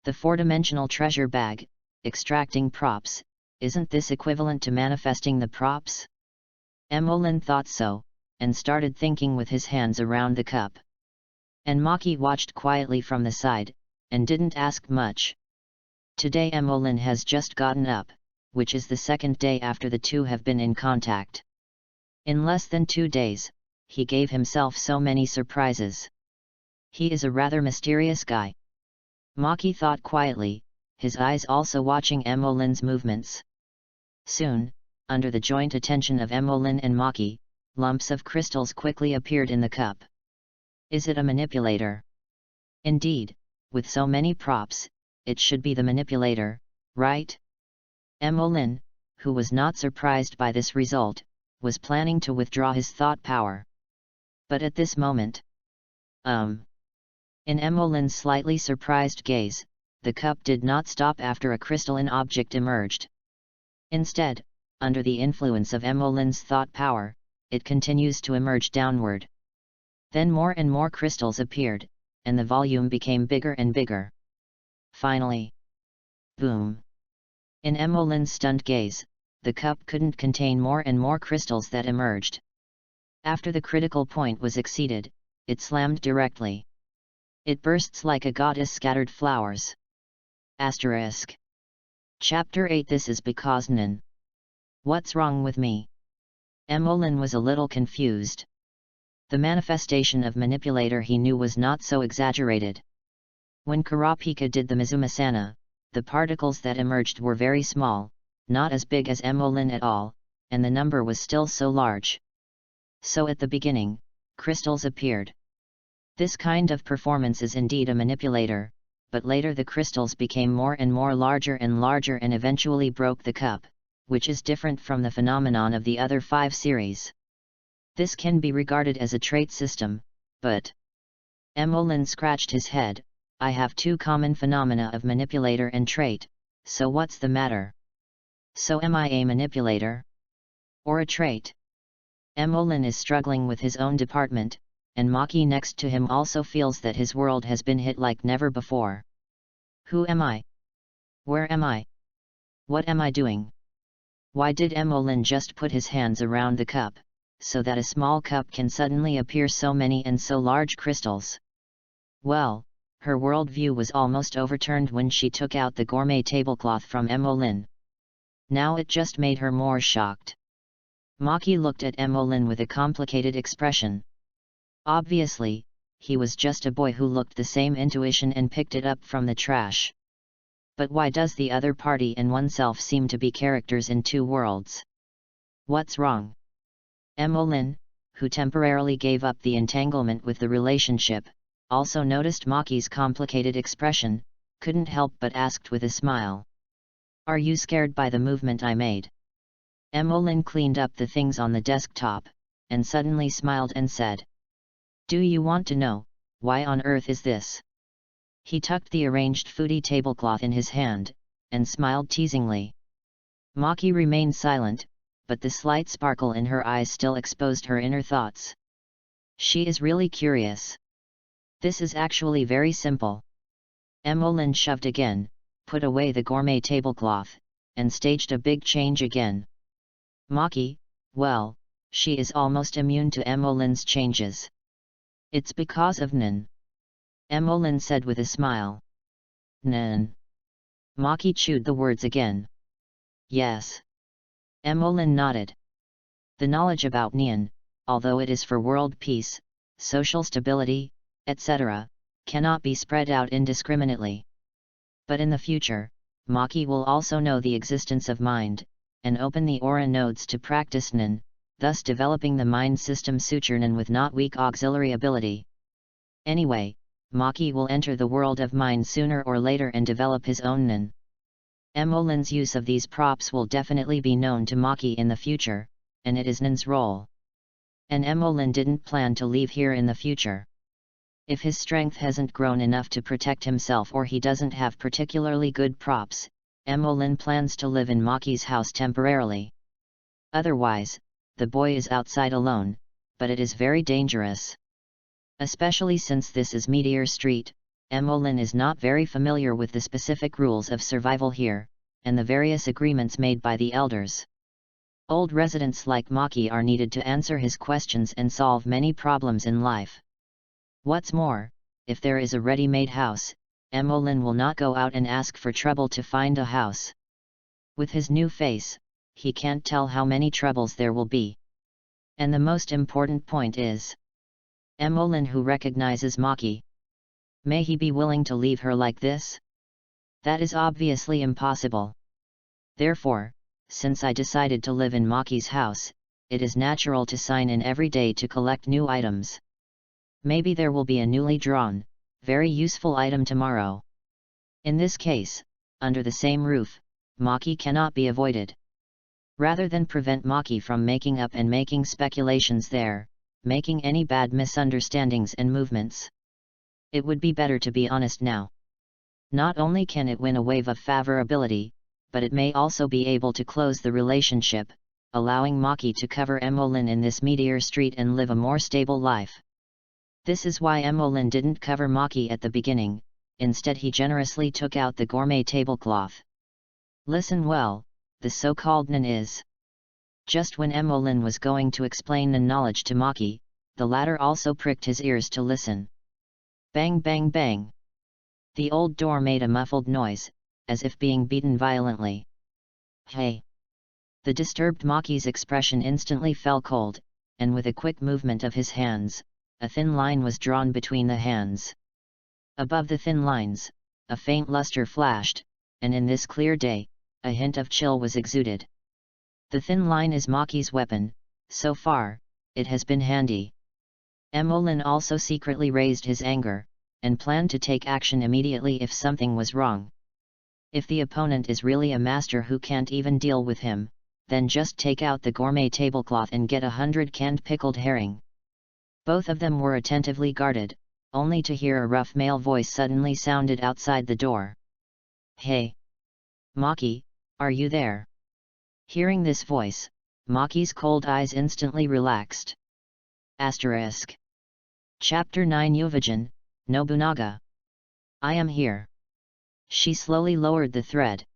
The 4-dimensional treasure bag, extracting props, isn't this equivalent to manifesting the props? Emolin thought so, and started thinking with his hands around the cup. And Maki watched quietly from the side, and didn't ask much. Today Emolin has just gotten up, which is the 2nd day after the two have been in contact. In less than 2 days, he gave himself so many surprises. He is a rather mysterious guy. Maki thought quietly, his eyes also watching Emolin's movements. Soon, under the joint attention of Emolin and Maki, lumps of crystals quickly appeared in the cup. Is it a manipulator? Indeed, with so many props, it should be the manipulator, right? Emolin, who was not surprised by this result, was planning to withdraw his thought power. But at this moment, in Emolin's slightly surprised gaze, the cup did not stop after a crystalline object emerged. Instead, under the influence of Emolin's thought power, it continues to emerge downward. Then more and more crystals appeared, and the volume became bigger and bigger. Finally, boom! In Emolin's stunned gaze, the cup couldn't contain more and more crystals that emerged. After the critical point was exceeded, it slammed directly. It bursts like a goddess scattered flowers. Asterisk. Chapter 8 This is because nan. What's wrong with me? Emolin was a little confused. The manifestation of manipulator he knew was not so exaggerated. When Kurapika did the Mizumasana, the particles that emerged were very small, not as big as Emolin at all, and the number was still so large. So at the beginning, crystals appeared. This kind of performance is indeed a manipulator, but later the crystals became more and more larger and eventually broke the cup, which is different from the phenomenon of the other 5 series. This can be regarded as a trait system, but Emolin scratched his head. I have two common phenomena of manipulator and trait, so what's the matter? So am I a manipulator? Or a trait? Emolin is struggling with his own department, and Maki next to him also feels that his world has been hit like never before. Who am I? Where am I? What am I doing? Why did Emolin just put his hands around the cup, so that a small cup can suddenly appear so many and so large crystals? Well, her worldview was almost overturned when she took out the gourmet tablecloth from Emolin. Now it just made her more shocked. Maki looked at Emolin with a complicated expression. Obviously, he was just a boy who looked the same intuition and picked it up from the trash. But why does the other party and oneself seem to be characters in two worlds? What's wrong? Emolin, who temporarily gave up the entanglement with the relationship, also noticed Maki's complicated expression, couldn't help but asked with a smile. Are you scared by the movement I made? Emolin cleaned up the things on the desktop, and suddenly smiled and said, Do you want to know, why on earth is this? He tucked the arranged foodie tablecloth in his hand, and smiled teasingly. Maki remained silent, but the slight sparkle in her eyes still exposed her inner thoughts. She is really curious. This is actually very simple. Emolin shoved again, put away the gourmet tablecloth, and staged a big change again. Maki, well, she is almost immune to Emolin's changes. It's because of Nin. Emolin said with a smile. Nin. Maki chewed the words again. Yes. Emolin nodded. The knowledge about Nian, although it is for world peace, social stability, etc., cannot be spread out indiscriminately. But in the future, Maki will also know the existence of mind, and open the aura nodes to practice Nin, thus developing the mind system suture Nin with not weak auxiliary ability. Anyway, Maki will enter the world of mind sooner or later and develop his own Nin. Emolin's use of these props will definitely be known to Maki in the future, and it is Nin's role. And Emolin didn't plan to leave here in the future. If his strength hasn't grown enough to protect himself or he doesn't have particularly good props, Emolin plans to live in Maki's house temporarily. Otherwise, the boy is outside alone, but it is very dangerous. Especially since this is Meteor Street, Emolin is not very familiar with the specific rules of survival here, and the various agreements made by the elders. Old residents like Maki are needed to answer his questions and solve many problems in life. What's more, if there is a ready-made house, Emolin will not go out and ask for trouble to find a house. With his new face, he can't tell how many troubles there will be. And the most important point is Emolin who recognizes Maki. May he be willing to leave her like this? That is obviously impossible. Therefore, since I decided to live in Maki's house, it is natural to sign in every day to collect new items. Maybe there will be a newly drawn, very useful item tomorrow. In this case, under the same roof, Maki cannot be avoided. Rather than prevent Maki from making up and making speculations there, making any bad misunderstandings and movements, it would be better to be honest now. Not only can it win a wave of favorability, but it may also be able to close the relationship, allowing Maki to cover Emolin in this Meteor Street and live a more stable life. This is why Emolin didn't cover Maki at the beginning, instead he generously took out the gourmet tablecloth. Listen well, the so-called Nin is. Just when Emolin was going to explain Nin knowledge to Maki, the latter also pricked his ears to listen. Bang bang bang. The old door made a muffled noise, as if being beaten violently. Hey! The disturbed Maki's expression instantly fell cold, and with a quick movement of his hands, a thin line was drawn between the hands. Above the thin lines, a faint luster flashed, and in this clear day, a hint of chill was exuded. The thin line is Maki's weapon, so far, it has been handy. Emolin also secretly raised his anger, and planned to take action immediately if something was wrong. If the opponent is really a master who can't even deal with him, then just take out the gourmet tablecloth and get 100 canned pickled herring. Both of them were attentively guarded, only to hear a rough male voice suddenly sounded outside the door. "Hey! Maki, are you there?" Hearing this voice, Maki's cold eyes instantly relaxed. Asterisk. Chapter 9 Yuvajin, Nobunaga. "I am here." She slowly lowered the thread.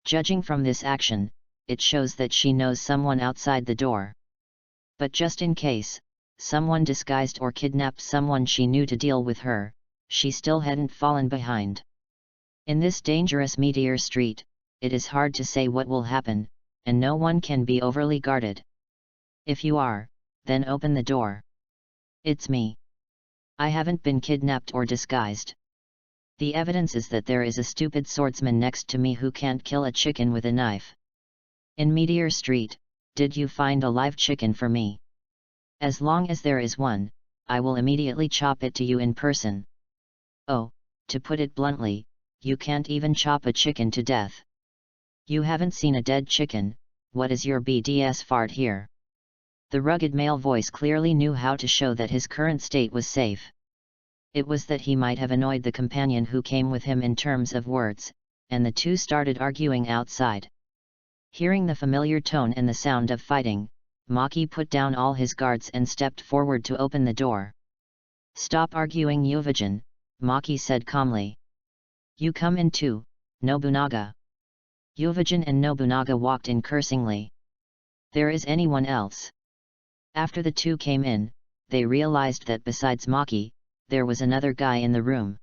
Judging from this action, it shows that she knows someone outside the door. But just in case, someone disguised or kidnapped someone she knew to deal with her, she still hadn't fallen behind. In this dangerous meteor street, it is hard to say what will happen, and no one can be overly guarded. If you are, then open the door. "It's me. I haven't been kidnapped or disguised. The evidence is that there is a stupid swordsman next to me who can't kill a chicken with a knife. In Meteor Street, did you find a live chicken for me? As long as there is one, I will immediately chop it to you in person." Oh, to put it bluntly, you can't even chop a chicken to death. You haven't seen a dead chicken. What is your BDS fart here? The rugged male voice clearly knew how to show that his current state was safe. It was that he might have annoyed the companion who came with him in terms of words, and the two started arguing outside. Hearing the familiar tone and the sound of fighting, Maki put down all his guards and stepped forward to open the door. "Stop arguing, Yuvajin," Maki said calmly. "You come in too, Nobunaga." Yuvajin and Nobunaga walked in cursingly. "There is anyone else?" After the two came in, they realized that besides Maki, there was another guy in the room.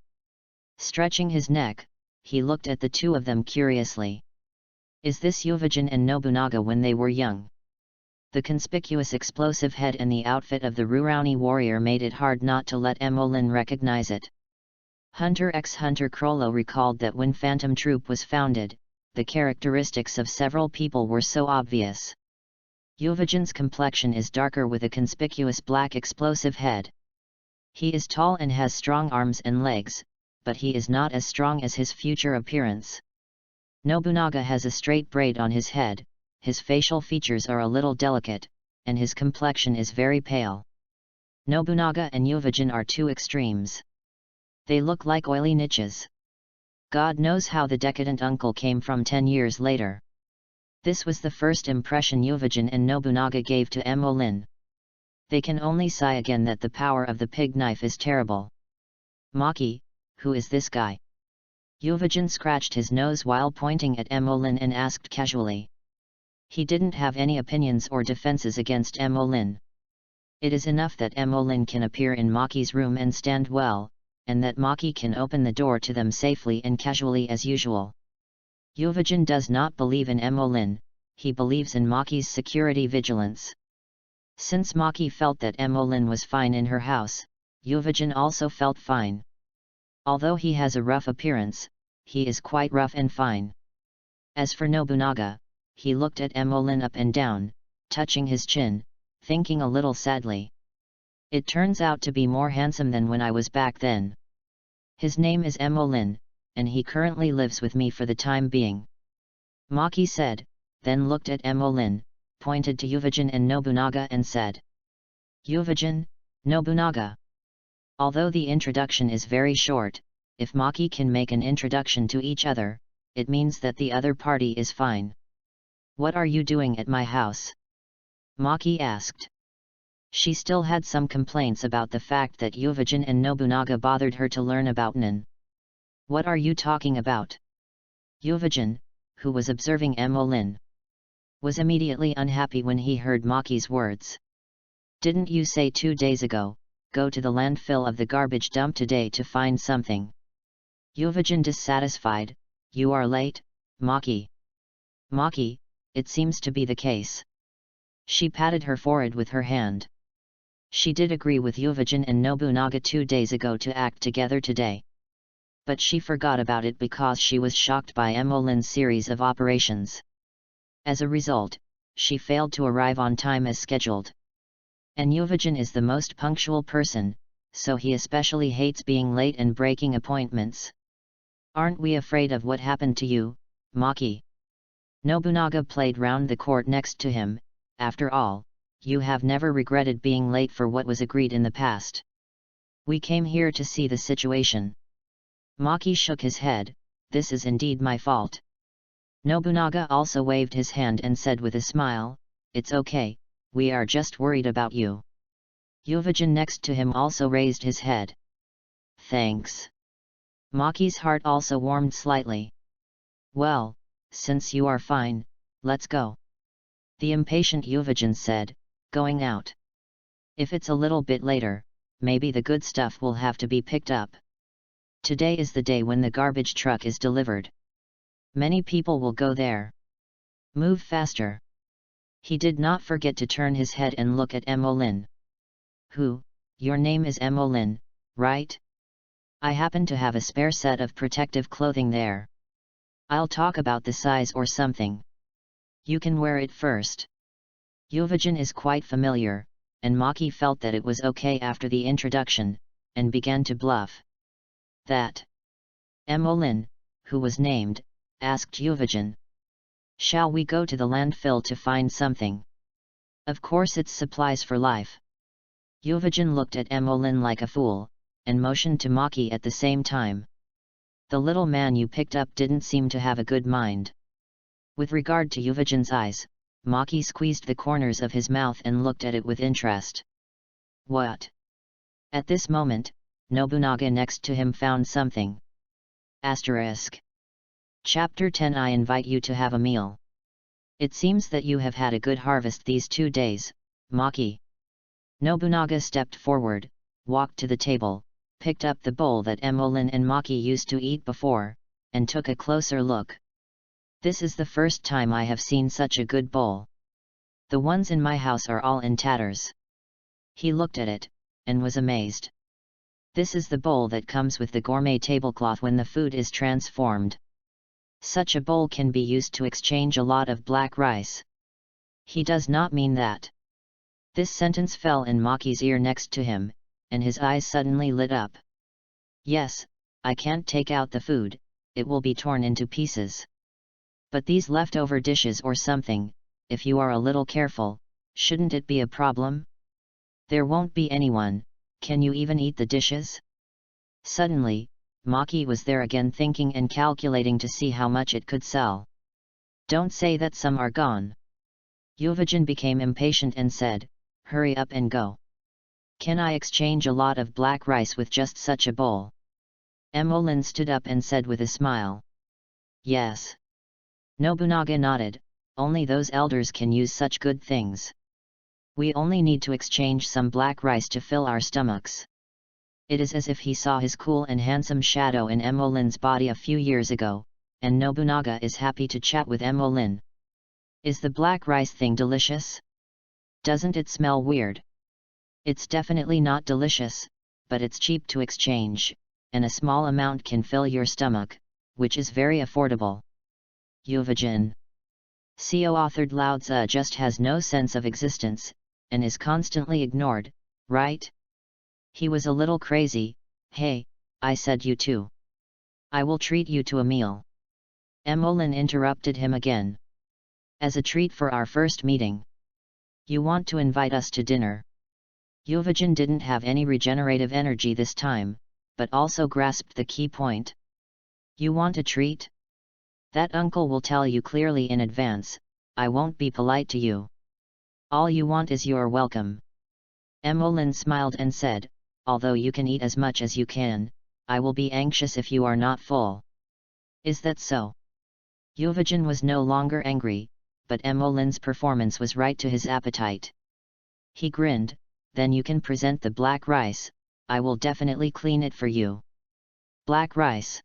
Stretching his neck, he looked at the two of them curiously. Is this Yuvajin and Nobunaga when they were young? The conspicuous explosive head and the outfit of the Rurouni warrior made it hard not to let Emolyn recognize it. Hunter x Hunter Crollo recalled that when Phantom Troop was founded, the characteristics of several people were so obvious. Yuvajin's complexion is darker with a conspicuous black explosive head. He is tall and has strong arms and legs, but he is not as strong as his future appearance. Nobunaga has a straight braid on his head, his facial features are a little delicate, and his complexion is very pale. Nobunaga and Yuvajin are two extremes. They look like oily niches. God knows how the decadent uncle came from 10 years later. This was the first impression Yuvajin and Nobunaga gave to Emolyn. They can only sigh again that the power of the pig knife is terrible. "Maki, who is this guy?" Yuvajin scratched his nose while pointing at Emolyn and asked casually. He didn't have any opinions or defenses against Emolyn. It is enough that Emolyn can appear in Maki's room and stand well, and that Maki can open the door to them safely and casually as usual. Yuvajin does not believe in Emolyn, he believes in Maki's security vigilance. Since Maki felt that Emolyn was fine in her house, Yuvajin also felt fine. Although he has a rough appearance, he is quite rough and fine. As for Nobunaga, he looked at Emolyn up and down, touching his chin, thinking a little sadly. It turns out to be more handsome than when I was back then. His name is Emolyn, and he currently lives with me for the time being. Maki said, then looked at Emolyn, pointed to Yuvajin and Nobunaga and said. Yuvajin, Nobunaga. Although the introduction is very short, if Maki can make an introduction to each other, it means that the other party is fine. What are you doing at my house? Maki asked. She still had some complaints about the fact that Yuvajin and Nobunaga bothered her to learn about Nin. What are you talking about? Yuvajin, who was observing Emolyn, was immediately unhappy when he heard Maki's words. Didn't you say 2 days ago, go to the landfill of the garbage dump today to find something? Yuvajin dissatisfied, you are late, Maki. Maki, it seems to be the case. She patted her forehead with her hand. She did agree with Yuvajin and Nobunaga 2 days ago to act together today. But she forgot about it because she was shocked by Emolyn's series of operations. As a result, she failed to arrive on time as scheduled. And Yuvajin is the most punctual person, so he especially hates being late and breaking appointments. Aren't we afraid of what happened to you, Maki? Nobunaga played round the court next to him. After all, you have never regretted being late for what was agreed in the past. We came here to see the situation. Maki shook his head, this is indeed my fault. Nobunaga also waved his hand and said with a smile, it's okay, we are just worried about you. Yuvajin next to him also raised his head. Thanks. Maki's heart also warmed slightly. Well, since you are fine, let's go. The impatient Yuvajin said, going out. If it's a little bit later, maybe the good stuff will have to be picked up. Today is the day when the garbage truck is delivered. Many people will go there. Move faster. He did not forget to turn his head and look at Emolin. Who, your name is Emolin, right? I happen to have a spare set of protective clothing there. I'll talk about the size or something. You can wear it first. Yuvajin is quite familiar, and Maki felt that it was okay after the introduction, and began to bluff. That. Emolin, who was named, asked Yuvajin. Shall we go to the landfill to find something? Of course it's supplies for life. Yuvajin looked at Emolin like a fool, and motioned to Maki at the same time. The little man you picked up didn't seem to have a good mind. With regard to Yuvajin's eyes, Maki squeezed the corners of his mouth and looked at it with interest. What? At this moment, Nobunaga next to him found something. Asterisk. Chapter 10 I invite you to have a meal. It seems that you have had a good harvest these 2 days, Maki. Nobunaga stepped forward, walked to the table, picked up the bowl that Emolin and Maki used to eat before, and took a closer look. This is the first time I have seen such a good bowl. The ones in my house are all in tatters. He looked at it, and was amazed. This is the bowl that comes with the gourmet tablecloth when the food is transformed. Such a bowl can be used to exchange a lot of black rice. He does not mean that. This sentence fell in Maki's ear next to him, and his eyes suddenly lit up. Yes, I can't take out the food, it will be torn into pieces. But these leftover dishes or something, if you are a little careful, shouldn't it be a problem? There won't be anyone, can you even eat the dishes? Suddenly, Maki was there again thinking and calculating to see how much it could sell. Don't say that some are gone. Yuvajin became impatient and said, hurry up and go. Can I exchange a lot of black rice with just such a bowl? Emolin stood up and said with a smile. Yes. Nobunaga nodded, only those elders can use such good things. We only need to exchange some black rice to fill our stomachs. It is as if he saw his cool and handsome shadow in Emolin's body a few years ago, and Nobunaga is happy to chat with Emolin. Is the black rice thing delicious? Doesn't it smell weird? It's definitely not delicious, but it's cheap to exchange, and a small amount can fill your stomach, which is very affordable. Yuvajin. Co-authored Lao Tzu just has no sense of existence, and is constantly ignored, right? He was a little crazy. Hey, I said you too. I will treat you to a meal. Emolin interrupted him again. As a treat for our first meeting. You want to invite us to dinner. Yuvajin didn't have any regenerative energy this time, but also grasped the key point. You want a treat? That uncle will tell you clearly in advance, I won't be polite to you. All you want is your welcome. Emolin smiled and said, although you can eat as much as you can, I will be anxious if you are not full. Is that so? Yuvajin was no longer angry, but Emolin's performance was right to his appetite. He grinned, then you can present the black rice, I will definitely clean it for you. Black rice.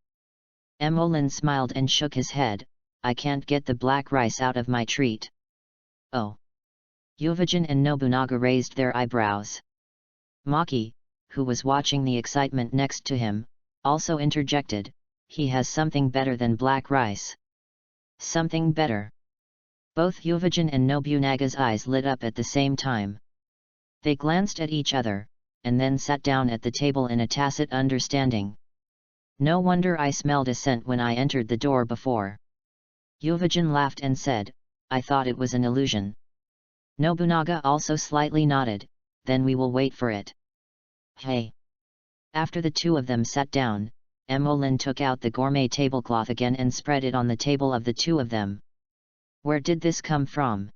Emolin smiled and shook his head, I can't get the black rice out of my treat. Oh. Yuvajin and Nobunaga raised their eyebrows. Maki, who was watching the excitement next to him, also interjected, he has something better than black rice. Something better. Both Yuvajin and Nobunaga's eyes lit up at the same time. They glanced at each other, and then sat down at the table in a tacit understanding. No wonder I smelled a scent when I entered the door before. Yuvajin laughed and said, I thought it was an illusion. Nobunaga also slightly nodded, then we will wait for it. Hey! After the two of them sat down, Emolyn took out the gourmet tablecloth again and spread it on the table of the two of them. Where did this come from?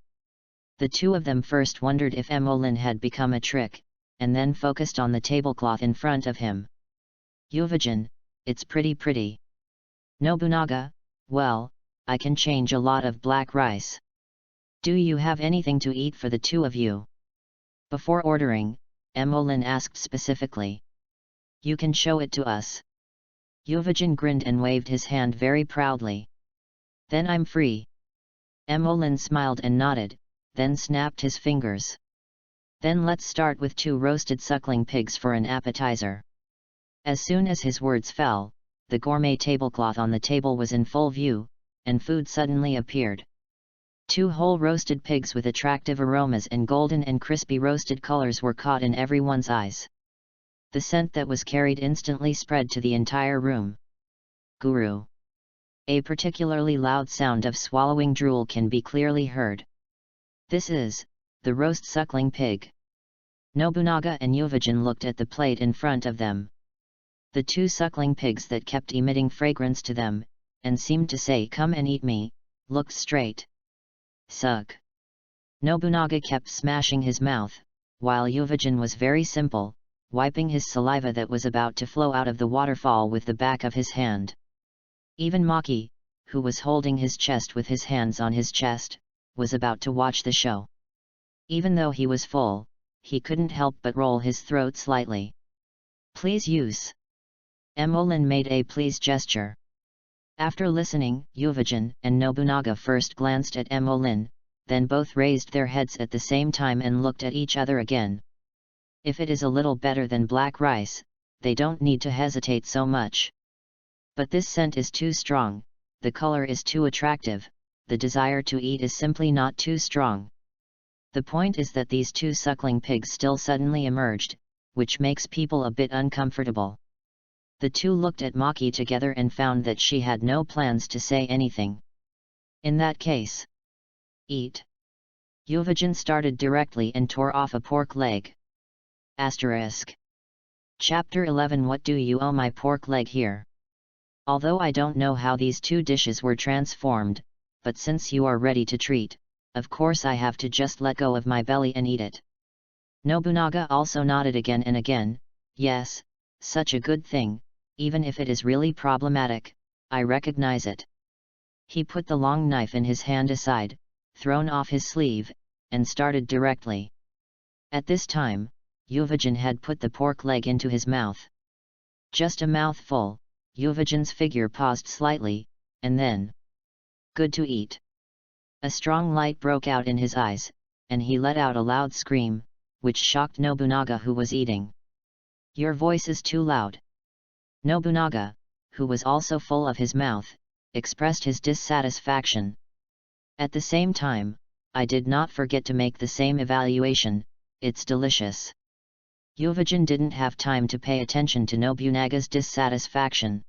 The two of them first wondered if Emolyn had become a trick, and then focused on the tablecloth in front of him. Yuvajin, it's pretty. Nobunaga, well, I can change a lot of black rice. Do you have anything to eat for the two of you? Before ordering, Emolyn asked specifically. You can show it to us. Yuvajin grinned and waved his hand very proudly. Then I'm free. Emolyn smiled and nodded, then snapped his fingers. Then let's start with 2 roasted suckling pigs for an appetizer. As soon as his words fell, the gourmet tablecloth on the table was in full view, and food suddenly appeared. 2 whole roasted pigs with attractive aromas and golden and crispy roasted colors were caught in everyone's eyes. The scent that was carried instantly spread to the entire room. Guru. A particularly loud sound of swallowing drool can be clearly heard. This is the roast suckling pig. Nobunaga and Yuvajin looked at the plate in front of them. The 2 suckling pigs that kept emitting fragrance to them, and seemed to say come and eat me, looked straight. Suck. Nobunaga kept smashing his mouth, while Yuvajin was very simple, wiping his saliva that was about to flow out of the waterfall with the back of his hand. Even Maki, who was holding his chest with his hands on his chest, was about to watch the show. Even though he was full, he couldn't help but roll his throat slightly. Please use. Emolyn made a please gesture. After listening, Yuvajin and Nobunaga first glanced at Emolyn, then both raised their heads at the same time and looked at each other again. If it is a little better than black rice, they don't need to hesitate so much. But this scent is too strong, the color is too attractive, the desire to eat is simply not too strong. The point is that these 2 suckling pigs still suddenly emerged, which makes people a bit uncomfortable. The 2 looked at Maki together and found that she had no plans to say anything. In that case, eat. Yuvajin started directly and tore off a pork leg. Asterisk. Chapter 11. What do you owe my pork leg here? Although I don't know how these 2 dishes were transformed, but since you are ready to treat, of course I have to just let go of my belly and eat it. Nobunaga also nodded again and again. Yes, such a good thing, even if it is really problematic, I recognize it. He put the long knife in his hand aside, thrown off his sleeve, and started directly. At this time, Yuvajin had put the pork leg into his mouth. Just a mouthful, Yuvajin's figure paused slightly, and then, good to eat. A strong light broke out in his eyes, and he let out a loud scream, which shocked Nobunaga who was eating. Your voice is too loud. Nobunaga, who was also full of his mouth, expressed his dissatisfaction. At the same time, I did not forget to make the same evaluation, it's delicious. Yuvajin didn't have time to pay attention to Nobunaga's dissatisfaction.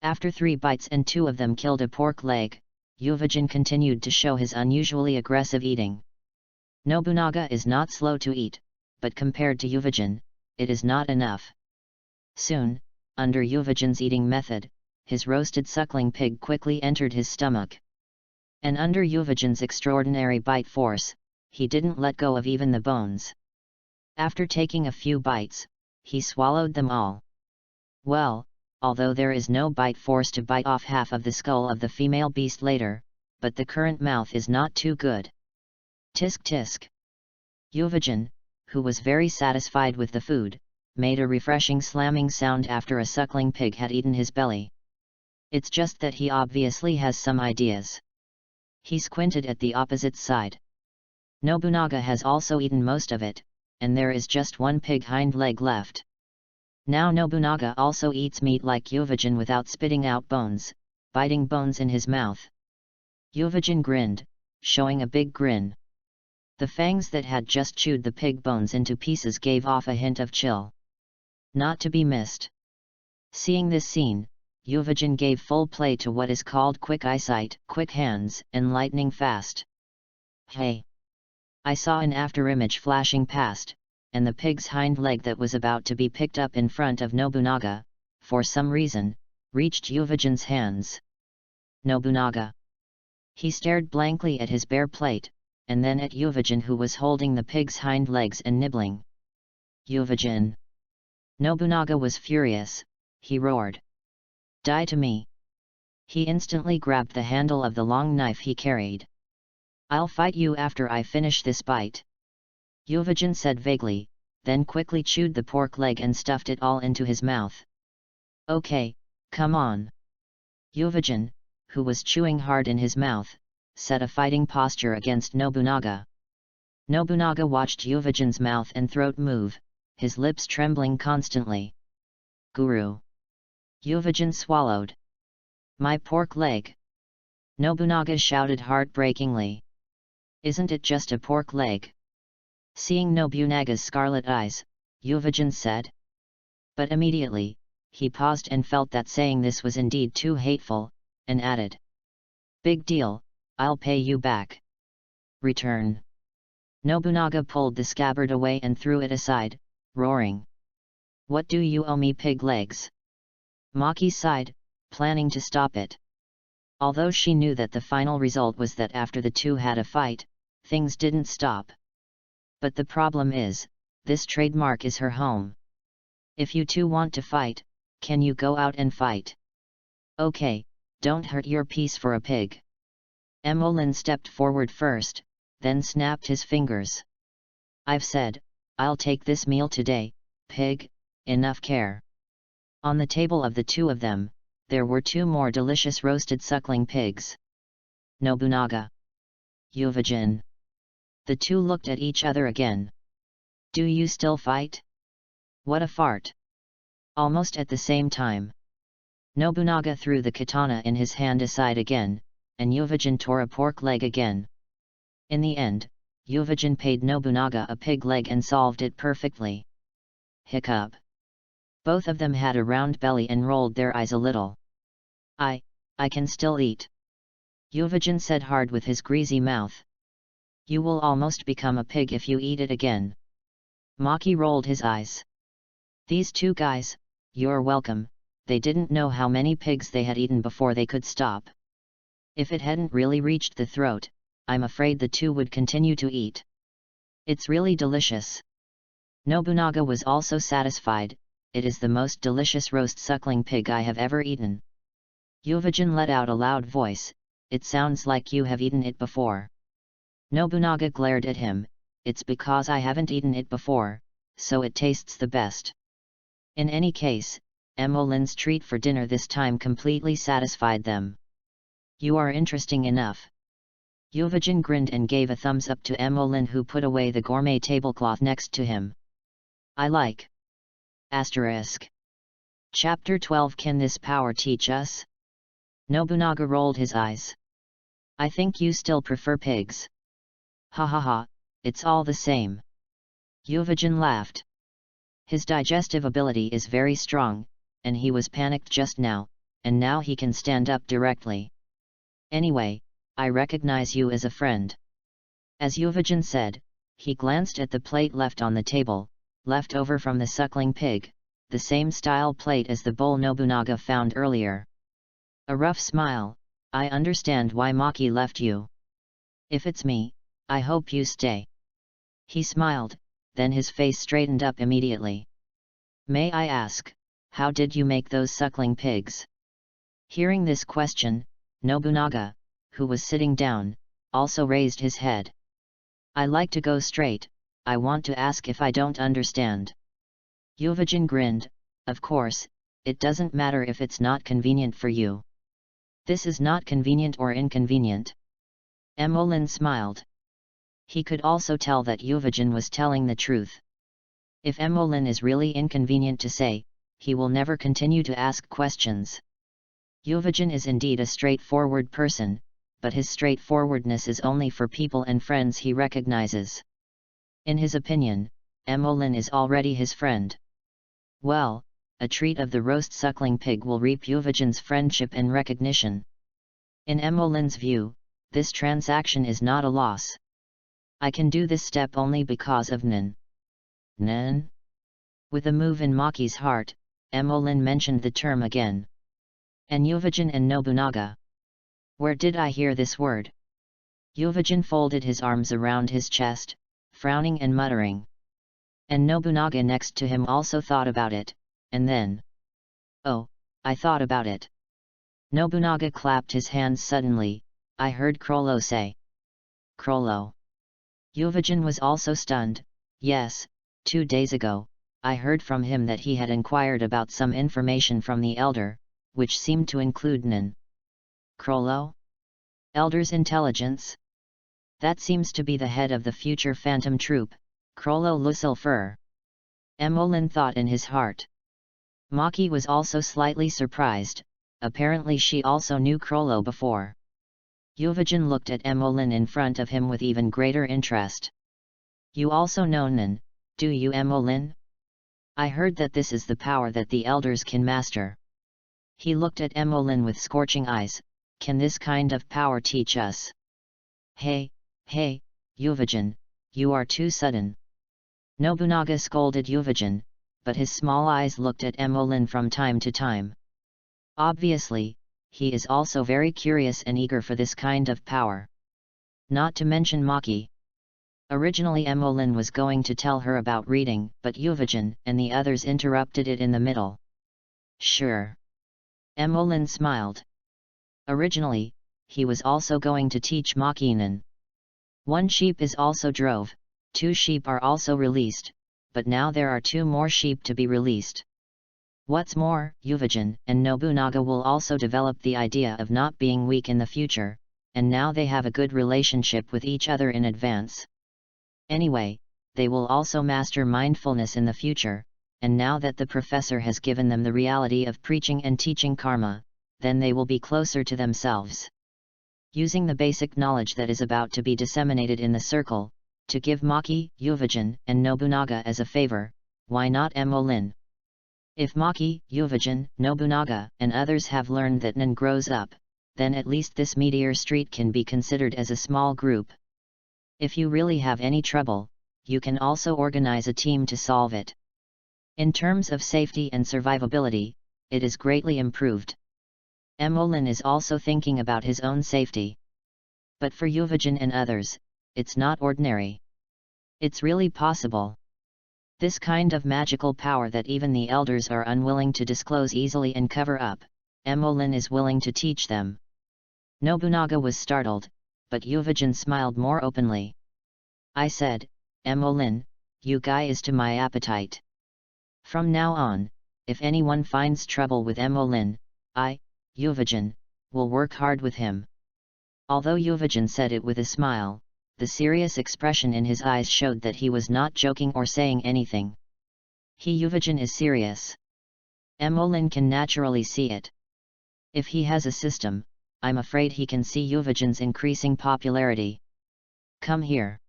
After 3 bites and 2 of them killed a pork leg, Yuvajin continued to show his unusually aggressive eating. Nobunaga is not slow to eat, but compared to Yuvajin, it is not enough. Soon, under Yuvajin's eating method, his roasted suckling pig quickly entered his stomach. And under Yuvajin's extraordinary bite force, he didn't let go of even the bones. After taking a few bites, he swallowed them all. Well, although there is no bite force to bite off half of the skull of the female beast later, but the current mouth is not too good. Tisk tisk. Yuvajin, who was very satisfied with the food, made a refreshing slamming sound after a suckling pig had eaten his belly. It's just that he obviously has some ideas. He squinted at the opposite side. Nobunaga has also eaten most of it, and there is just 1 pig hind leg left. Now Nobunaga also eats meat like Yuvajin without spitting out bones, biting bones in his mouth. Yuvajin grinned, showing a big grin. The fangs that had just chewed the pig bones into pieces gave off a hint of chill. Not to be missed. Seeing this scene, Yuvajin gave full play to what is called quick eyesight, quick hands, and lightning fast. Hey! I saw an afterimage flashing past, and the pig's hind leg that was about to be picked up in front of Nobunaga, for some reason, reached Yuvajin's hands. Nobunaga. He stared blankly at his bare plate, and then at Yuvajin, who was holding the pig's hind legs and nibbling. Yuvajin. Nobunaga was furious. He roared. Die to me. He instantly grabbed the handle of the long knife he carried. I'll fight you after I finish this bite. Yuvajin said vaguely, then quickly chewed the pork leg and stuffed it all into his mouth. Okay, come on. Yuvajin, who was chewing hard in his mouth, set a fighting posture against Nobunaga. Nobunaga watched Yuvajin's mouth and throat move, his lips trembling constantly. Guru. Yuvajin swallowed. My pork leg. Nobunaga shouted heartbreakingly. Isn't it just a pork leg? Seeing Nobunaga's scarlet eyes, Yuvajin said. But immediately, he paused and felt that saying this was indeed too hateful, and added. Big deal, I'll pay you back. Return. Nobunaga pulled the scabbard away and threw it aside, roaring. What do you owe me, pig legs? Maki sighed, planning to stop it. Although she knew that the final result was that after the two had a fight, things didn't stop. But the problem is, this trademark is her home. If you two want to fight, can you go out and fight? Okay, don't hurt your piece for a pig. Emolin stepped forward first, then snapped his fingers. I've said, I'll take this meal today, pig, enough care. On the table of the two of them, there were two more delicious roasted suckling pigs. Nobunaga. Yuvajin. The two looked at each other again. Do you still fight? What a fart! Almost at the same time, Nobunaga threw the katana in his hand aside again, and Yuvajin tore a pork leg again. In the end, Yuvajin paid Nobunaga a pig leg and solved it perfectly. Hiccup. Both of them had a round belly and rolled their eyes a little. I can still eat. Yuvajin said hard with his greasy mouth. You will almost become a pig if you eat it again. Maki rolled his eyes. These two guys, you're welcome, they didn't know how many pigs they had eaten before they could stop. If it hadn't really reached the throat, I'm afraid the two would continue to eat. It's really delicious. Nobunaga was also satisfied. It is the most delicious roast suckling pig I have ever eaten. Yuvajin let out a loud voice. It sounds like you have eaten it before. Nobunaga glared at him. It's because I haven't eaten it before, so it tastes the best. In any case, Emolin's treat for dinner this time completely satisfied them. You are interesting enough. Yuvajin grinned and gave a thumbs up to Emolin, who put away the gourmet tablecloth next to him. I like. Asterisk. Chapter 12. Can this power teach us? Nobunaga rolled his eyes. I think you still prefer pigs. Ha ha ha, it's all the same. Yuvajin laughed. His digestive ability is very strong, and he was panicked just now, and now he can stand up directly. Anyway, I recognize you as a friend. As Yuvajin said, he glanced at the plate left on the table, left over from the suckling pig, the same style plate as the bowl Nobunaga found earlier. A rough smile. I understand why Maki left you. If it's me, I hope you stay. He smiled, then his face straightened up immediately. May I ask, how did you make those suckling pigs? Hearing this question, Nobunaga, who was sitting down, also raised his head. I like to go straight. I want to ask if I don't understand. Yuvajin grinned. Of course, it doesn't matter if it's not convenient for you. This is not convenient or inconvenient. Emolin smiled. He could also tell that Yuvajin was telling the truth. If Emolin is really inconvenient to say, he will never continue to ask questions. Yuvajin is indeed a straightforward person, but his straightforwardness is only for people and friends he recognizes. In his opinion, Emolin is already his friend. Well, a treat of the roast suckling pig will reap Yuvajin's friendship and recognition. In Emolin's view, this transaction is not a loss. I can do this step only because of Nin. Nen? With a move in Maki's heart, Emolin mentioned the term again. And Yuvajin and Nobunaga. Where did I hear this word? Yuvajin folded his arms around his chest, frowning and muttering. And Nobunaga next to him also thought about it, and then... Oh, I thought about it. Nobunaga clapped his hands suddenly. I heard Krollo say. Krollo. Yuvajin was also stunned. Yes, 2 days ago, I heard from him that he had inquired about some information from the elder, which seemed to include Nin. Krollo? Elder's intelligence? That seems to be the head of the future phantom troop, Krollo Lusilfur. Emolin thought in his heart. Maki was also slightly surprised, apparently she also knew Krollo before. Yuvajin looked at Emolin in front of him with even greater interest. You also know Nin, do you, Emolin? I heard that this is the power that the elders can master. He looked at Emolin with scorching eyes. Can this kind of power teach us? Hey, Yuvajin, you are too sudden. Nobunaga scolded Yuvajin, but his small eyes looked at Emolin from time to time. Obviously, he is also very curious and eager for this kind of power. Not to mention Maki. Originally Emolin was going to tell her about reading, but Yuvajin and the others interrupted it in the middle. Sure. Emolin smiled. Originally, he was also going to teach Maki Nin. 1 sheep is also drove, 2 sheep are also released, but now there are 2 more sheep to be released. What's more, Yuvajin and Nobunaga will also develop the idea of not being weak in the future, and now they have a good relationship with each other in advance. Anyway, they will also master mindfulness in the future, and now that the professor has given them the reality of preaching and teaching karma, then they will be closer to themselves. Using the basic knowledge that is about to be disseminated in the circle, to give Maki, Yuvajin, and Nobunaga as a favor, why not Emolin? If Maki, Yuvajin, Nobunaga, and others have learned that Nin grows up, then at least this Meteor Street can be considered as a small group. If you really have any trouble, you can also organize a team to solve it. In terms of safety and survivability, it is greatly improved. Emolin is also thinking about his own safety. But for Yuvajin and others, it's not ordinary. It's really possible. This kind of magical power that even the elders are unwilling to disclose easily and cover up, Emolin is willing to teach them. Nobunaga was startled, but Yuvajin smiled more openly. I said, Emolin, you guy is to my appetite. From now on, if anyone finds trouble with Emolin, I, Yuvajin, will work hard with him. Although Yuvajin said it with a smile, the serious expression in his eyes showed that he was not joking or saying anything. Yuvajin is serious. Emolin can naturally see it. If he has a system, I'm afraid he can see Yuvajin's increasing popularity. Come here.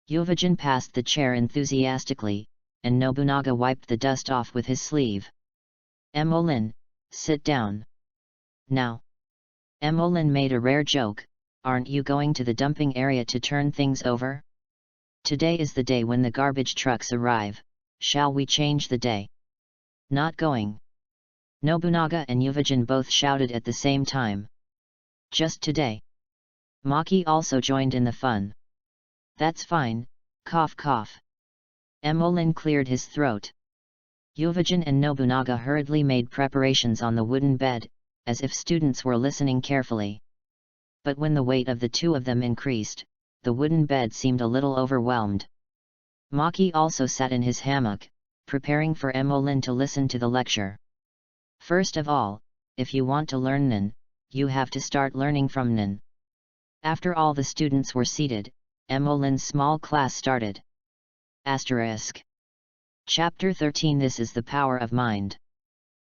Yuvajin passed the chair enthusiastically, and Nobunaga wiped the dust off with his sleeve. Emolin, sit down. Now. Emolin made a rare joke. Aren't you going to the dumping area to turn things over? Today is the day when the garbage trucks arrive. Shall we change the day? Not going. Nobunaga and Yuvajin both shouted at the same time. Just today. Maki also joined in the fun. That's fine, cough cough. Emolin cleared his throat. Yuvajin and Nobunaga hurriedly made preparations on the wooden bed, as if students were listening carefully. But when the weight of the 2 of them increased, the wooden bed seemed a little overwhelmed. Maki also sat in his hammock, preparing for Emolin to listen to the lecture. First of all, if you want to learn Nin, you have to start learning from Nin. After all the students were seated, Emolin's small class started. Asterisk. Chapter 13. This is the power of mind.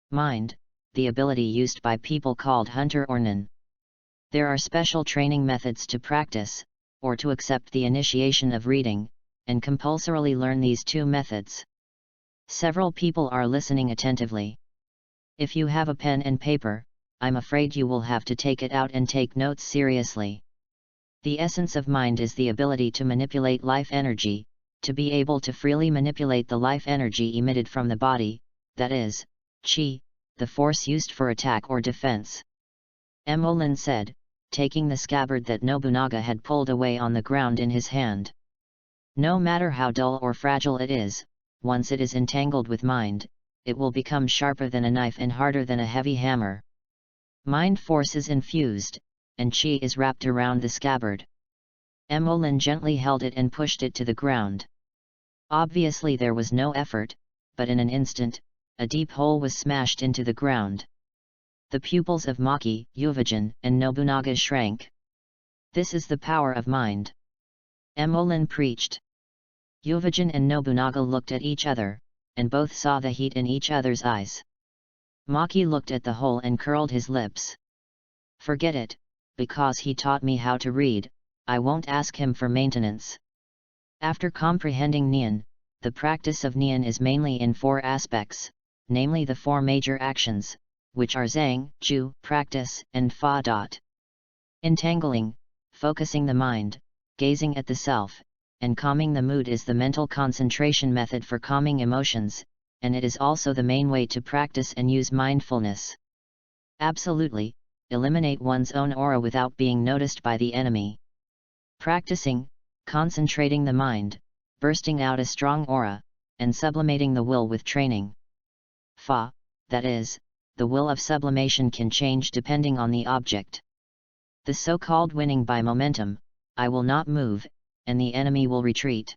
Mind, the ability used by people called hunter or Nin. There are special training methods to practice, or to accept the initiation of reading, and compulsorily learn these 2 methods. Several people are listening attentively. If you have a pen and paper, I'm afraid you will have to take it out and take notes seriously. The essence of mind is the ability to manipulate life energy, to be able to freely manipulate the life energy emitted from the body, that is, chi, the force used for attack or defense. Emolin said, taking the scabbard that Nobunaga had pulled away on the ground in his hand. No matter how dull or fragile it is, once it is entangled with mind, it will become sharper than a knife and harder than a heavy hammer. Mind force is infused, and chi is wrapped around the scabbard. Emolin gently held it and pushed it to the ground. Obviously there was no effort, but in an instant, a deep hole was smashed into the ground. The pupils of Maki, Yuvajin, and Nobunaga shrank. This is the power of mind. Emolin preached. Yuvajin and Nobunaga looked at each other, and both saw the heat in each other's eyes. Maki looked at the hole and curled his lips. Forget it, because he taught me how to read, I won't ask him for maintenance. After comprehending Nian, the practice of Nian is mainly in 4 aspects, namely the 4 major actions, which are Zhang, Ju, practice, and Fa. Entangling, focusing the mind, gazing at the self, and calming the mood is the mental concentration method for calming emotions, and it is also the main way to practice and use mindfulness. Absolutely, eliminate one's own aura without being noticed by the enemy. Practicing, concentrating the mind, bursting out a strong aura, and sublimating the will with training. Fa, that is, the will of sublimation can change depending on the object. The so-called winning by momentum, I will not move, and the enemy will retreat.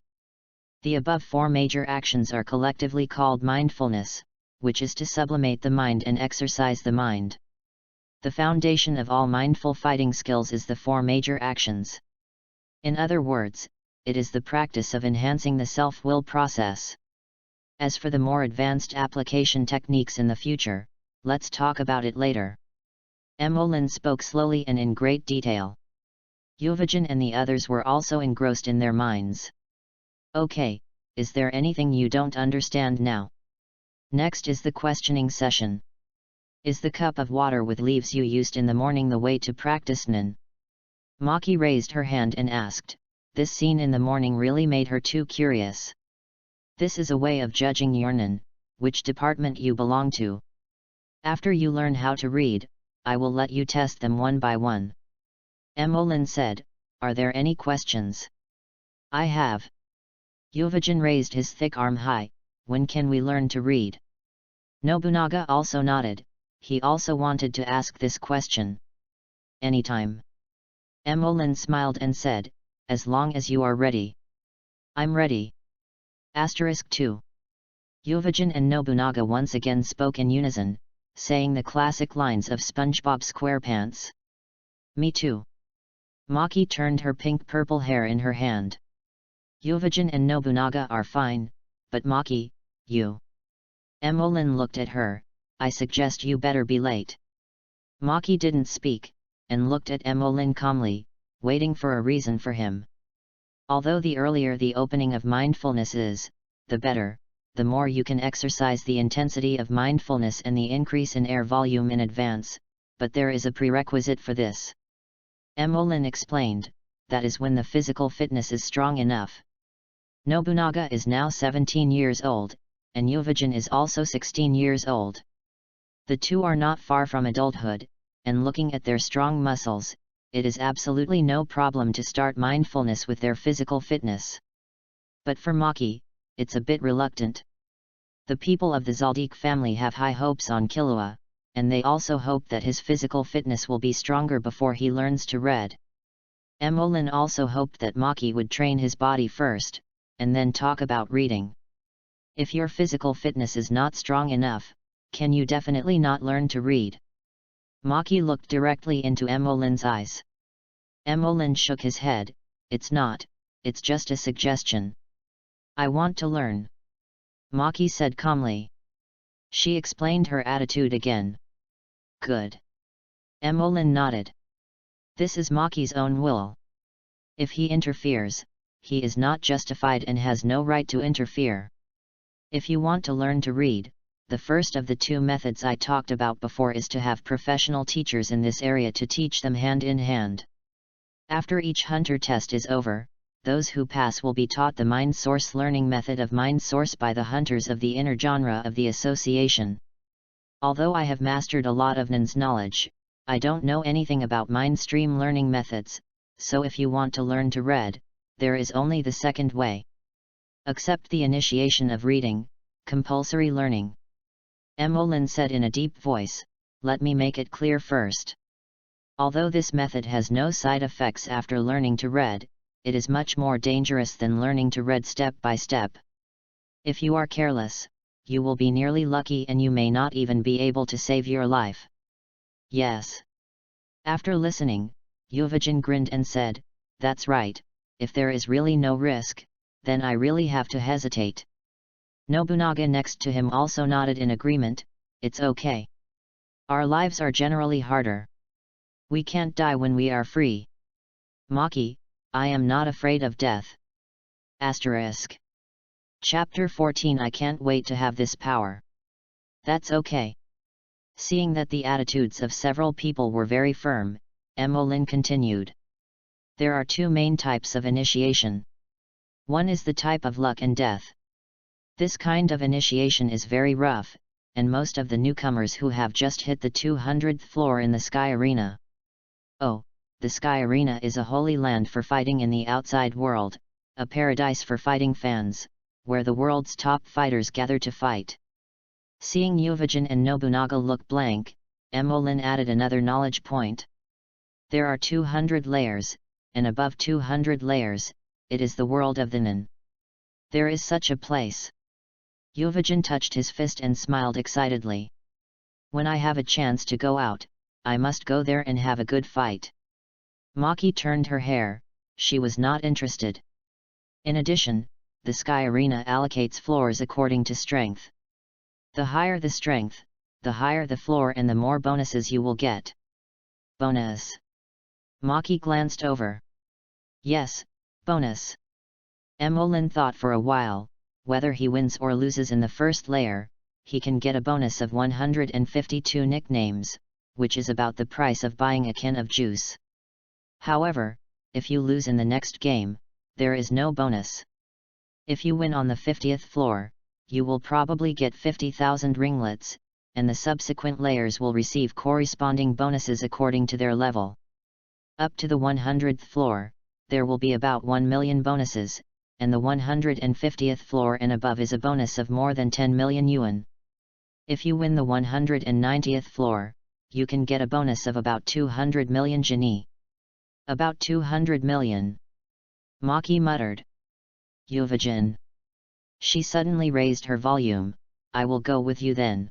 The above 4 major actions are collectively called mindfulness, which is to sublimate the mind and exercise the mind. The foundation of all mindful fighting skills is the 4 major actions. In other words, it is the practice of enhancing the self-will process. As for the more advanced application techniques in the future, let's talk about it later. Emolin spoke slowly and in great detail. Yuvajin and the others were also engrossed in their minds. Okay, is there anything you don't understand now? Next is the questioning session. Is the cup of water with leaves you used in the morning the way to practice Nen? Maki raised her hand and asked. This scene in the morning really made her too curious. This is a way of judging your Nen, which department you belong to. After you learn how to read, I will let you test them one by one. Emolin said, are there any questions? I have. Yuvajin raised his thick arm high, when can we learn to read? Nobunaga also nodded, he also wanted to ask this question. Anytime. Emolin smiled and said, as long as you are ready. I'm ready. *2. Yuvajin and Nobunaga once again spoke in unison, saying the classic lines of SpongeBob SquarePants. Me too. Maki turned her pink-purple hair in her hand. Yuvajin and Nobunaga are fine, but Maki, you. Emolin looked at her, I suggest you better be late. Maki didn't speak, and looked at Emolin calmly, waiting for a reason for him. Although the earlier the opening of mindfulness is, the better, the more you can exercise the intensity of mindfulness and the increase in air volume in advance, but there is a prerequisite for this. Emolin explained, that is when the physical fitness is strong enough. Nobunaga is now 17 years old, and Yuvajin is also 16 years old. The two are not far from adulthood, and looking at their strong muscles, it is absolutely no problem to start mindfulness with their physical fitness. But for Maki, it's a bit reluctant. The people of the Zaldik family have high hopes on Killua, and they also hope that his physical fitness will be stronger before he learns to read. Emolin also hoped that Maki would train his body first, and then talk about reading. If your physical fitness is not strong enough, can you definitely not learn to read? Maki looked directly into Emolin's eyes. Emolin shook his head, it's not, it's just a suggestion. I want to learn. Maki said calmly. She explained her attitude again. Good. Emolin nodded. This is Maki's own will. If he interferes, he is not justified and has no right to interfere. If you want to learn to read, the first of the 2 methods I talked about before is to have professional teachers in this area to teach them hand in hand. After each hunter test is over, those who pass will be taught the mind source learning method of mind source by the hunters of the inner genre of the association. Although I have mastered a lot of NN's knowledge, I don't know anything about mind stream learning methods, so if you want to learn to read, there is only the second way. Accept the initiation of reading, compulsory learning. Emolyn said in a deep voice, let me make it clear first. Although this method has no side effects after learning to read, it is much more dangerous than learning to read step by step. If you are careless, you will be nearly lucky and you may not even be able to save your life. Yes. After listening, Yuvajin grinned and said, that's right, if there is really no risk, then I really have to hesitate. Nobunaga next to him also nodded in agreement, it's okay. Our lives are generally harder. We can't die when we are free. Maki, I am not afraid of death. Asterisk. Chapter 14 I can't wait to have this power. That's okay. Seeing that the attitudes of several people were very firm, Emolyn continued. There are two main types of initiation. One is the type of luck and death. This kind of initiation is very rough, and most of the newcomers who have just hit the 200th floor in the Sky Arena. Oh, the Sky Arena is a holy land for fighting in the outside world, a paradise for fighting fans, where the world's top fighters gather to fight. Seeing Yuvajin and Nobunaga look blank, Emolyn added another knowledge point. There are 200 layers, and above 200 layers, it is the world of the Nin. There is such a place. Yuvajin touched his fist and smiled excitedly. When I have a chance to go out, I must go there and have a good fight. Maki turned her hair, she was not interested. In addition, the Sky Arena allocates floors according to strength. The higher the strength, the higher the floor and the more bonuses you will get. Bonus. Maki glanced over. Yes, bonus. Emolyn thought for a while, whether he wins or loses in the first layer, he can get a bonus of 152 nicknames, which is about the price of buying a can of juice. However, if you lose in the next game, there is no bonus. If you win on the 50th floor, you will probably get 50,000 ringlets, and the subsequent layers will receive corresponding bonuses according to their level. Up to the 100th floor, there will be about 1 million bonuses, and the 150th floor and above is a bonus of more than 10 million yuan. If you win the 190th floor, you can get a bonus of about 200 million genie. About 200 million. Maki muttered. Yuvajin. She suddenly raised her volume, I will go with you then.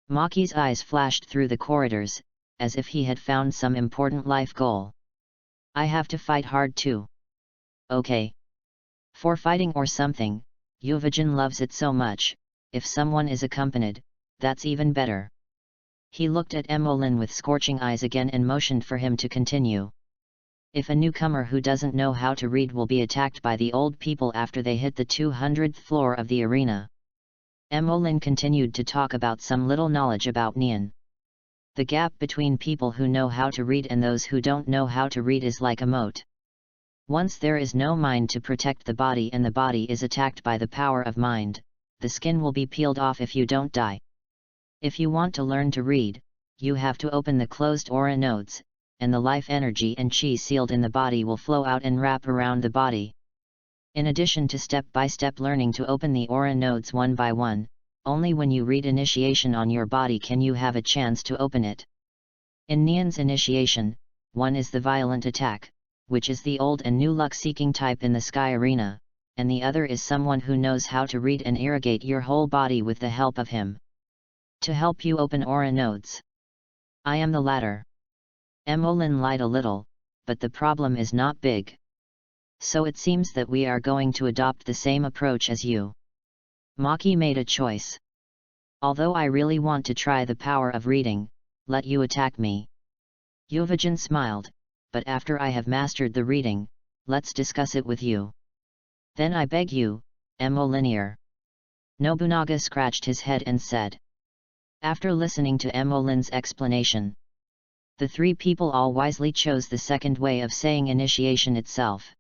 Maki's eyes flashed through the corridors, as if he had found some important life goal. I have to fight hard too. Okay. For fighting or something, Yuvajin loves it so much, if someone is accompanied, that's even better. He looked at Emolyn with scorching eyes again and motioned for him to continue. If a newcomer who doesn't know how to read will be attacked by the old people after they hit the 200th floor of the arena. Emolyn continued to talk about some little knowledge about Nian. The gap between people who know how to read and those who don't know how to read is like a moat. Once there is no mind to protect the body and the body is attacked by the power of mind, the skin will be peeled off if you don't die. If you want to learn to read, you have to open the closed aura nodes, and the life energy and chi sealed in the body will flow out and wrap around the body. In addition to step-by-step learning to open the aura nodes one by one, only when you read initiation on your body can you have a chance to open it. In Nian's initiation, one is the violent attack, which is the old and new luck-seeking type in the Sky Arena, and the other is someone who knows how to read and irrigate your whole body with the help of him. To help you open aura nodes. I am the latter. Emolyn lied a little, but the problem is not big. So it seems that we are going to adopt the same approach as you. Maki made a choice. Although I really want to try the power of reading, let you attack me. Yuvajin smiled, but after I have mastered the reading, let's discuss it with you. Then I beg you, Emolyn. Nobunaga scratched his head and said. After listening to Emolyn's explanation, the three people all wisely chose the second way of saying initiation itself.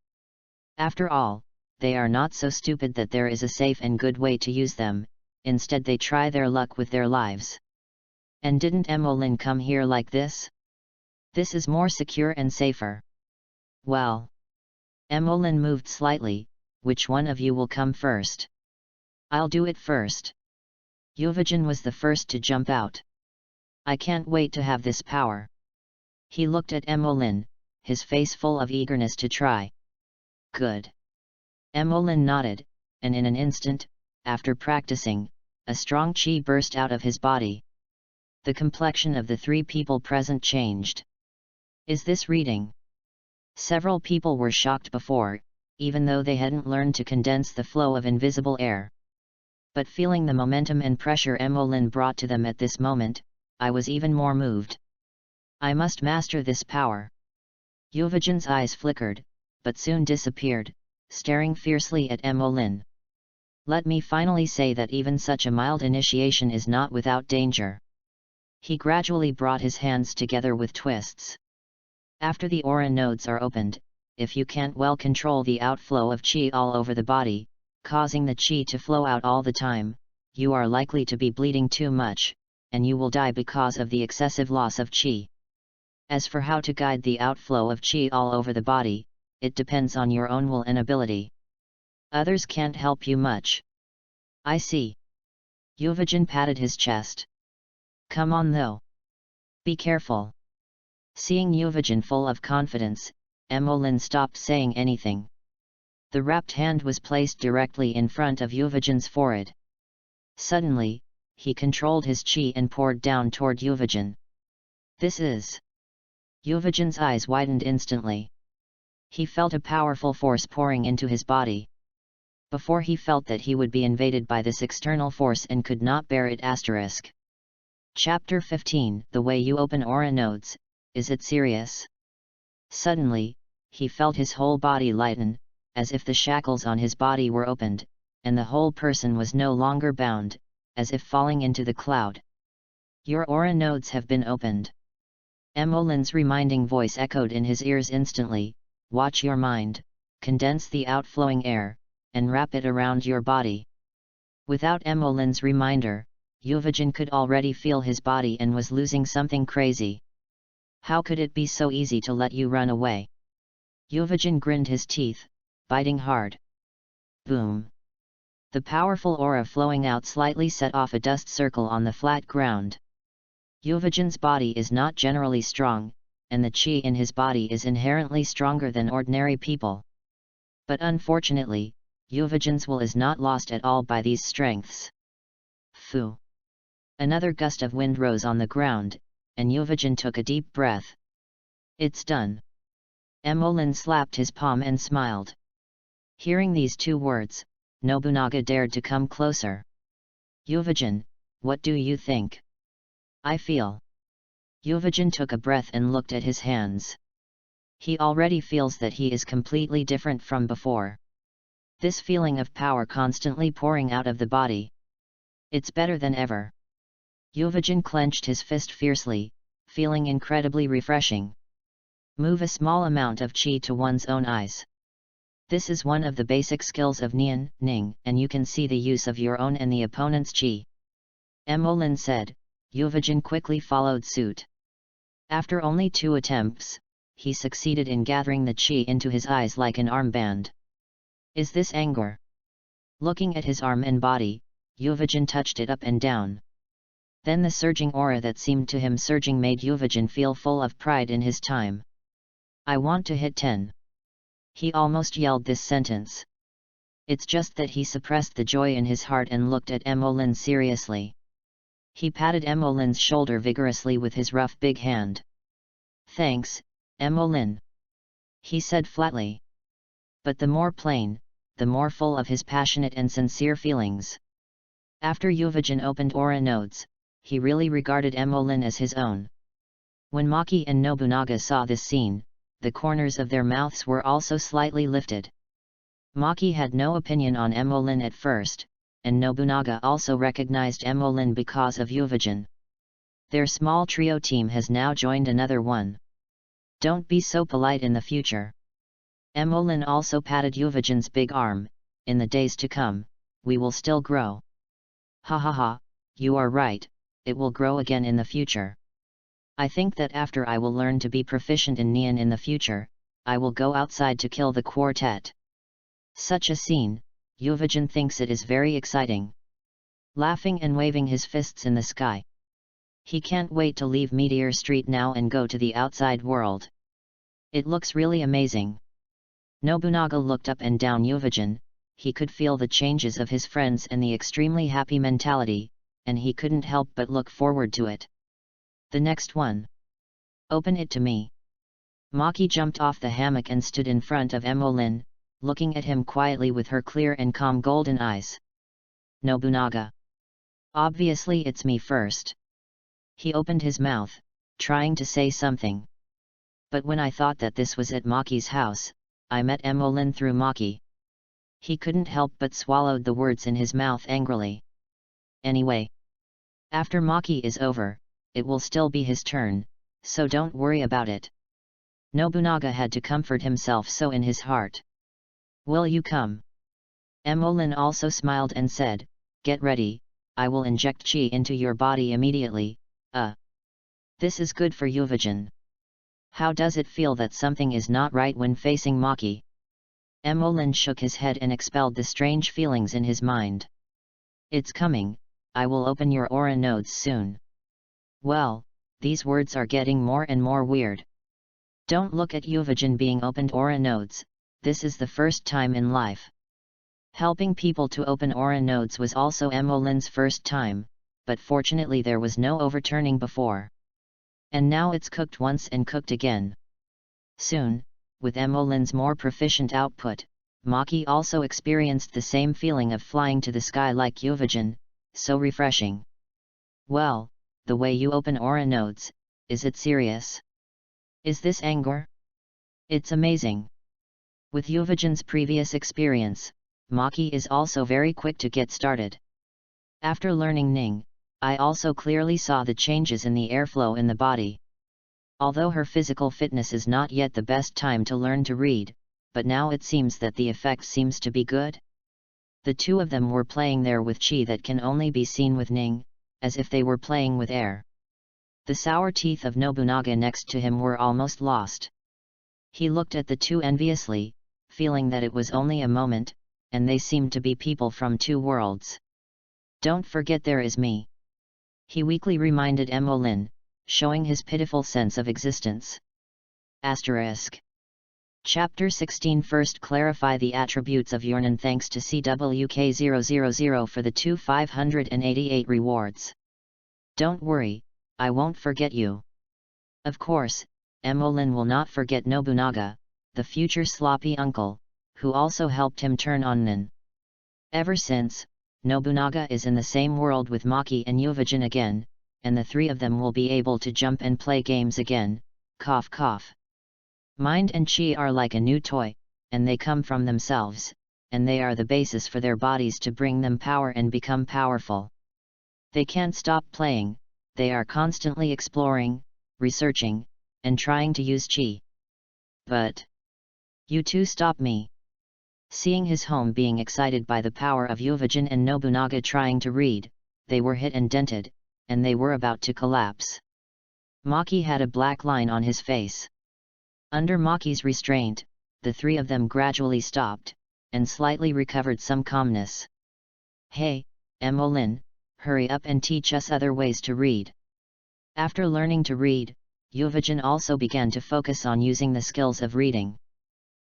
After all, they are not so stupid that there is a safe and good way to use them, instead they try their luck with their lives. And didn't Emolyn come here like this? This is more secure and safer. Well. Emolyn moved slightly. Which one of you will come first? I'll do it first. Euvagen was the first to jump out. I can't wait to have this power. He looked at Emolyn, his face full of eagerness to try. Good. Emolyn nodded, and in an instant, after practicing, a strong chi burst out of his body. The complexion of the three people present changed. Is this reading? Several people were shocked before, even though they hadn't learned to condense the flow of invisible air. But feeling the momentum and pressure Emolyn brought to them at this moment, I was even more moved. I must master this power. Euvagen's eyes flickered, but soon disappeared, staring fiercely at Emolyn. Let me finally say that even such a mild initiation is not without danger. He gradually brought his hands together with twists. After the aura nodes are opened, if you can't well control the outflow of chi all over the body, causing the chi to flow out all the time, you are likely to be bleeding too much, and you will die because of the excessive loss of chi. As for how to guide the outflow of chi all over the body, it depends on your own will and ability. Others can't help you much. I see. Euvagen patted his chest. Come on though. Be careful. Seeing Euvagen full of confidence, Emolyn stopped saying anything. The wrapped hand was placed directly in front of Euvagen's forehead. Suddenly, he controlled his chi and poured down toward Euvagen. This is... Euvagen's eyes widened instantly. He felt a powerful force pouring into his body. Before he felt that he would be invaded by this external force and could not bear it. Chapter 15, The Way You Open Aura Nodes. Is it serious? Suddenly, he felt his whole body lighten, as if the shackles on his body were opened, and the whole person was no longer bound, as if falling into the cloud. Your aura nodes have been opened. Emolyn's reminding voice echoed in his ears instantly. Watch your mind, condense the outflowing air, and wrap it around your body. Without Emolyn's reminder, Euvagen could already feel his body and was losing something crazy. How could it be so easy to let you run away? Euvagen grinned his teeth, biting hard. Boom! The powerful aura flowing out slightly set off a dust circle on the flat ground. Euvagen's body is not generally strong, and the chi in his body is inherently stronger than ordinary people. But unfortunately, Euvagen's will is not lost at all by these strengths. Phew! Another gust of wind rose on the ground, and Euvagen took a deep breath. It's done. Emolyn slapped his palm and smiled. Hearing these two words, Nobunaga dared to come closer. Euvagen, what do you think? I feel. Euvagen took a breath and looked at his hands. He already feels that he is completely different from before. This feeling of power constantly pouring out of the body. It's better than ever. Euvagen clenched his fist fiercely, feeling incredibly refreshing. Move a small amount of chi to one's own eyes. This is one of the basic skills of Nian, Ning, and you can see the use of your own and the opponent's chi. Emolyn said. Euvagen quickly followed suit. After only 2 attempts, he succeeded in gathering the chi into his eyes like an armband. Is this anger? Looking at his arm and body, Euvagen touched it up and down. Then the surging aura that seemed to him surging made Euvagen feel full of pride in his time. I want to hit 10. He almost yelled this sentence. It's just that he suppressed the joy in his heart and looked at Emolyn seriously. He patted Emolyn's shoulder vigorously with his rough big hand. Thanks, Emolyn, he said flatly. But the more plain, the more full of his passionate and sincere feelings. After Euvagen opened aura nodes, he really regarded Emolyn as his own. When Maki and Nobunaga saw this scene, the corners of their mouths were also slightly lifted. Maki had no opinion on Emolyn at first, and Nobunaga also recognized Emolyn because of Euvagen. Their small trio team has now joined another one. Don't be so polite in the future. Emolin also patted Yuvajan's big arm. In the days to come, we will still grow. Ha ha ha, you are right, it will grow again in the future. I think that after I will learn to be proficient in Neon in the future, I will go outside to kill the quartet. Such a scene, Yuvajan thinks it is very exciting. Laughing and waving his fists in the sky. He can't wait to leave Meteor Street now and go to the outside world. It looks really amazing. Nobunaga looked up and down Yuvajan. He could feel the changes of his friends and the extremely happy mentality, and he couldn't help but look forward to it. The next one. Open it to me. Maki jumped off the hammock and stood in front of Emolin, looking at him quietly with her clear and calm golden eyes. Nobunaga. Obviously it's me first. He opened his mouth, trying to say something. But when I thought that this was at Maki's house, I met Emolin through Maki. He couldn't help but swallowed the words in his mouth angrily. Anyway. After Maki is over, it will still be his turn, so don't worry about it. Nobunaga had to comfort himself so in his heart. Will you come? Emolin also smiled and said, get ready, I will inject chi into your body immediately. This is good for Yuvajan. How does it feel that something is not right when facing Maki? Emolin shook his head and expelled the strange feelings in his mind. It's coming, I will open your aura nodes soon. Well, these words are getting more and more weird. Don't look at Yuvajan being opened aura nodes, this is the first time in life. Helping people to open aura nodes was also Emolin's first time, but fortunately there was no overturning before. And now it's cooked once and cooked again. Soon, with Emolin's more proficient output, Maki also experienced the same feeling of flying to the sky like Yuvajan, so refreshing. Well, the way you open aura nodes, is it serious? Is this anger? It's amazing. With Yuvajan's previous experience, Maki is also very quick to get started. After learning Ning, I also clearly saw the changes in the airflow in the body. Although her physical fitness is not yet the best time to learn to read, but now it seems that the effect seems to be good. The two of them were playing there with chi that can only be seen with Ning, as if they were playing with air. The sour teeth of Nobunaga next to him were almost lost. He looked at the two enviously, feeling that it was only a moment, and they seemed to be people from two worlds. Don't forget there is me. He weakly reminded Emolin, showing his pitiful sense of existence. Asterisk. Chapter 16 First clarify the attributes of Yurnan thanks to CWK000 for the 588 rewards. Don't worry, I won't forget you. Of course, Emolin will not forget Nobunaga, the future sloppy uncle, who also helped him turn on Nin. Ever since, Nobunaga is in the same world with Maki and Yuvajan again, and the three of them will be able to jump and play games again, cough cough. Mind and chi are like a new toy, and they come from themselves, and they are the basis for their bodies to bring them power and become powerful. They can't stop playing, they are constantly exploring, researching, and trying to use chi. But you two stop me. Seeing his home being excited by the power of Yuvajan and Nobunaga trying to read, they were hit and dented, and they were about to collapse. Maki had a black line on his face. Under Maki's restraint, the three of them gradually stopped, and slightly recovered some calmness. Hey, Emolin, hurry up and teach us other ways to read. After learning to read, Yuvajan also began to focus on using the skills of reading.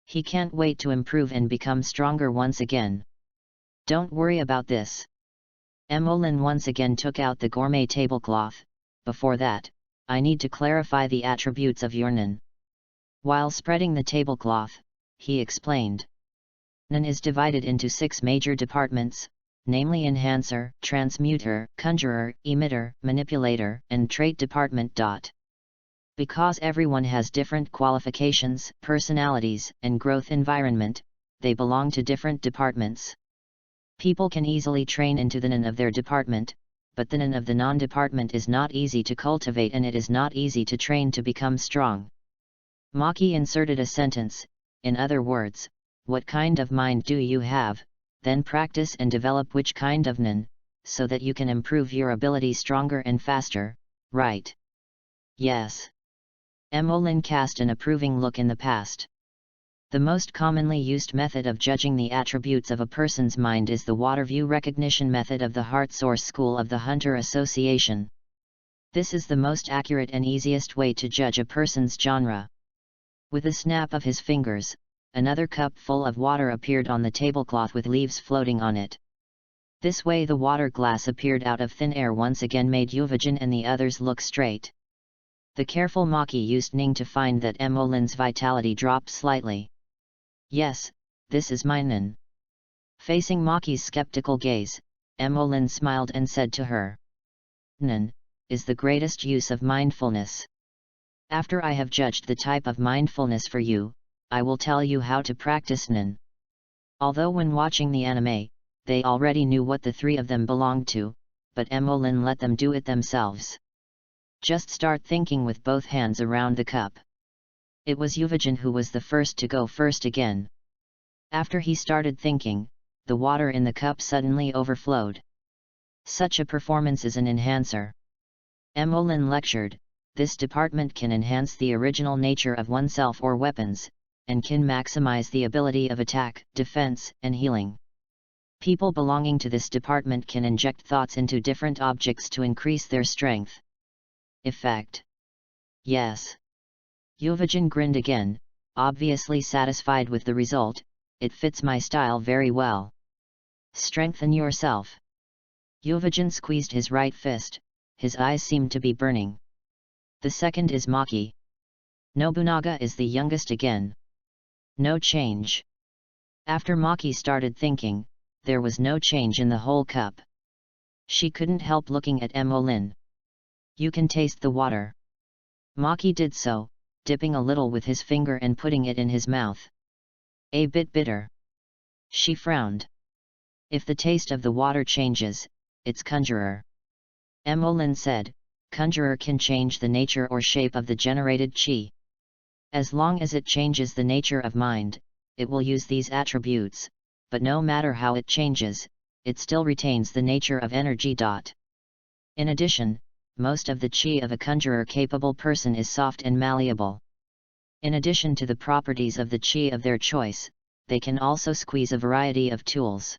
He can't wait to improve and become stronger once again. Don't worry about this. Emolin once again took out the gourmet tablecloth. Before that, I need to clarify the attributes of Yurnan. While spreading the tablecloth, he explained. Nin is divided into 6 major departments, namely Enhancer, Transmuter, Conjurer, Emitter, Manipulator, and Trait Department. Because everyone has different qualifications, personalities, and growth environment, they belong to different departments. People can easily train into the Nin of their department, but the Nin of the non-department is not easy to cultivate and it is not easy to train to become strong. Maki inserted a sentence, in other words, what kind of mind do you have, then practice and develop which kind of Nen, so that you can improve your ability stronger and faster, right? Yes. Emolin cast an approving look in the past. The most commonly used method of judging the attributes of a person's mind is the water view recognition method of the Heart Source School of the Hunter Association. This is the most accurate and easiest way to judge a person's genre. With a snap of his fingers, another cup full of water appeared on the tablecloth with leaves floating on it. This way the water glass appeared out of thin air once again made Yuvajin and the others look straight. The careful Maki used Ning to find that Emolin's vitality dropped slightly. Yes, this is my Nen. Facing Maki's skeptical gaze, Emolin smiled and said to her, Nen is the greatest use of mindfulness. After I have judged the type of mindfulness for you, I will tell you how to practice Nen. Although when watching the anime, they already knew what the three of them belonged to, but Emolin let them do it themselves. Just start thinking with both hands around the cup. It was Yuvajin who was the first to go first again. After he started thinking, the water in the cup suddenly overflowed. Such a performance is an enhancer. Emolin lectured, this department can enhance the original nature of oneself or weapons, and can maximize the ability of attack, defense, and healing. People belonging to this department can inject thoughts into different objects to increase their strength. Effect. Yes. Yuvajin grinned again, obviously satisfied with the result. It fits my style very well. Strengthen yourself. Yuvajin squeezed his right fist, his eyes seemed to be burning. The second is Maki. Nobunaga is the youngest again. No change. After Maki started thinking, there was no change in the whole cup. She couldn't help looking at Emolin. You can taste the water. Maki did so, dipping a little with his finger and putting it in his mouth. A bit bitter. She frowned. If the taste of the water changes, it's conjurer. Emolin said, conjurer can change the nature or shape of the generated chi. As long as it changes the nature of mind, it will use these attributes, but no matter how it changes, it still retains the nature of energy. In addition, most of the chi of a conjurer-capable person is soft and malleable. In addition to the properties of the chi of their choice, they can also squeeze a variety of tools.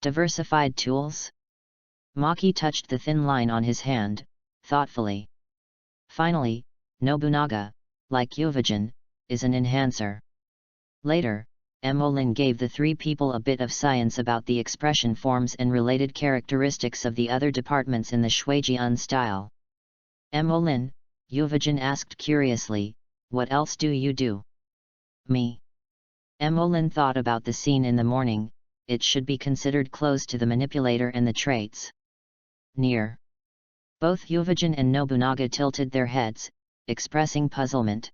Diversified tools? Maki touched the thin line on his hand, thoughtfully. Finally, Nobunaga, like Yuvajin, is an enhancer. Later, Emolin gave the three people a bit of science about the expression forms and related characteristics of the other departments in the Shuijian style. Emolin, Yuvajin asked curiously, what else do you do? Me. Emolin thought about the scene in the morning, it should be considered close to the manipulator and the traits. Near. Both Yuvajin and Nobunaga tilted their heads, expressing puzzlement.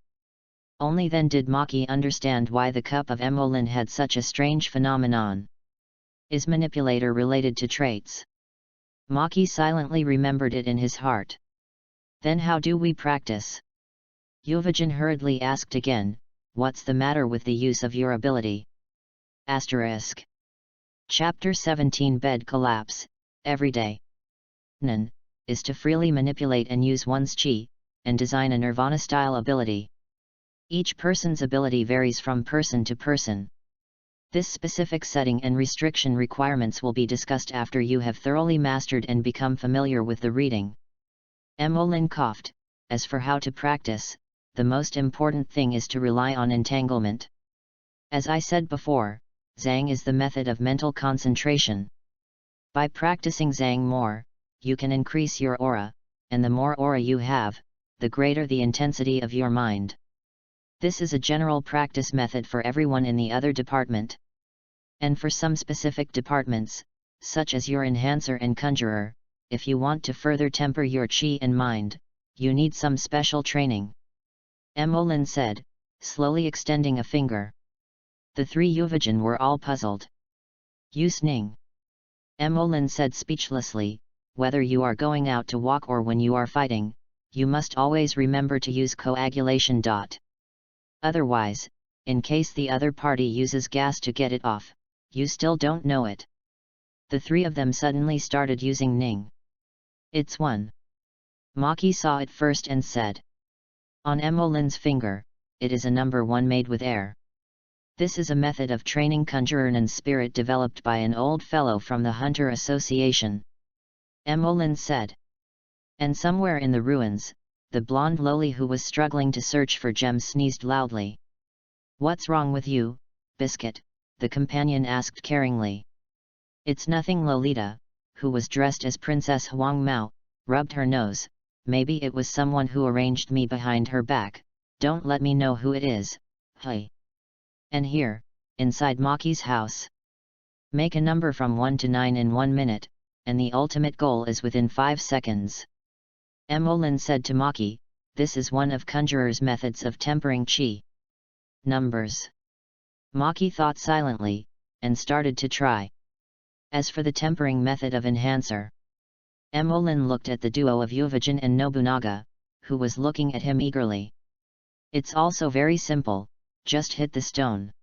Only then did Maki understand why the cup of Emolin had such a strange phenomenon. Is manipulator related to traits? Maki silently remembered it in his heart. Then how do we practice? Yuvajin hurriedly asked again, what's the matter with the use of your ability? Asterisk. Chapter 17 Bed Collapse, Every Day. Nen is to freely manipulate and use one's chi, and design a nirvana-style ability. Each person's ability varies from person to person. This specific setting and restriction requirements will be discussed after you have thoroughly mastered and become familiar with the reading. Emolin coughed. As for how to practice, the most important thing is to rely on entanglement. As I said before, Zhang is the method of mental concentration. By practicing Zhang more, you can increase your aura, and the more aura you have, the greater the intensity of your mind. This is a general practice method for everyone in the other department. And for some specific departments, such as your enhancer and conjurer, if you want to further temper your chi and mind, you need some special training. Emolin said, slowly extending a finger. The three Yuvajin were all puzzled. Use Ning. Emolin said speechlessly, whether you are going out to walk or when you are fighting, you must always remember to use coagulation. Otherwise, in case the other party uses gas to get it off, you still don't know it. The three of them suddenly started using Ning. It's one. Maki saw it first and said. On Emolin's finger, it is a number 1 made with air. This is a method of training Conjurer's spirit developed by an old fellow from the Hunter Association. Emolin said. And somewhere in the ruins, the blonde Loli who was struggling to search for gems sneezed loudly. What's wrong with you, Biscuit? The companion asked caringly. It's nothing. Lolita, who was dressed as Princess Huang Mao, rubbed her nose. Maybe it was someone who arranged me behind her back. Don't let me know who it is. Hey. And here, inside Maki's house. Make a number from 1 to 9 in 1 minute, and the ultimate goal is within 5 seconds. Emolin said to Maki, this is one of Conjurer's methods of tempering chi. Numbers. Maki thought silently, and started to try. As for the tempering method of Enhancer, Emolin looked at the duo of Yuvajin and Nobunaga, who was looking at him eagerly. It's also very simple, just hit the stone.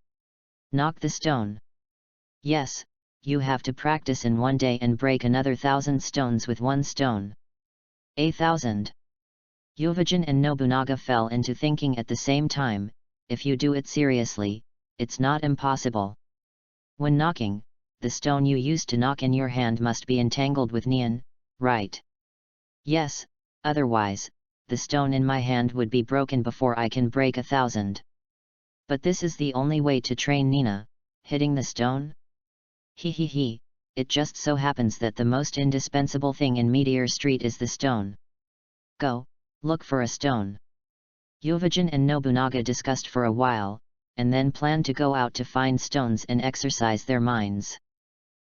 Knock the stone. Yes, you have to practice in 1 day and break another 1,000 stones with 1 stone. 1,000. Yuvajin and Nobunaga fell into thinking at the same time, if you do it seriously, it's not impossible. When knocking, the stone you use to knock in your hand must be entangled with neon, right? Yes, otherwise, the stone in my hand would be broken before I can break 1,000. But this is the only way to train Nina, hitting the stone? He, it just so happens that the most indispensable thing in Meteor Street is the stone. Go, look for a stone. Yuvajin and Nobunaga discussed for a while, and then planned to go out to find stones and exercise their minds.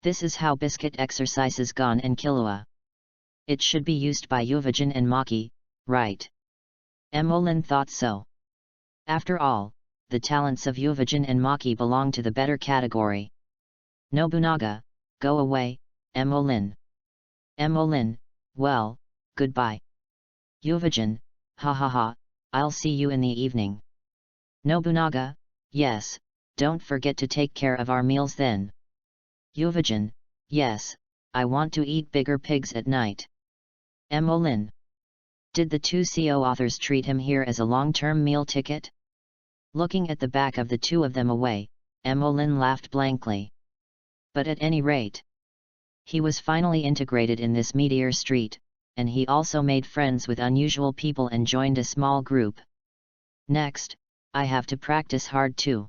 This is how Biscuit exercises Gon and Killua. It should be used by Yuvajin and Maki, right? Emolin thought so. After all, the talents of Yuvajin and Maki belong to the better category. Nobunaga, go away, Emolin. Emolin, well, goodbye. Yuvajin, ha, I'll see you in the evening. Nobunaga, yes, don't forget to take care of our meals then. Yuvajin, yes, I want to eat bigger pigs at night. Emolin. Did the two CO authors treat him here as a long-term meal ticket? Looking at the back of the two of them away, Emolin laughed blankly. But at any rate, he was finally integrated in this Meteor Street, and he also made friends with unusual people and joined a small group. Next, I have to practice hard too.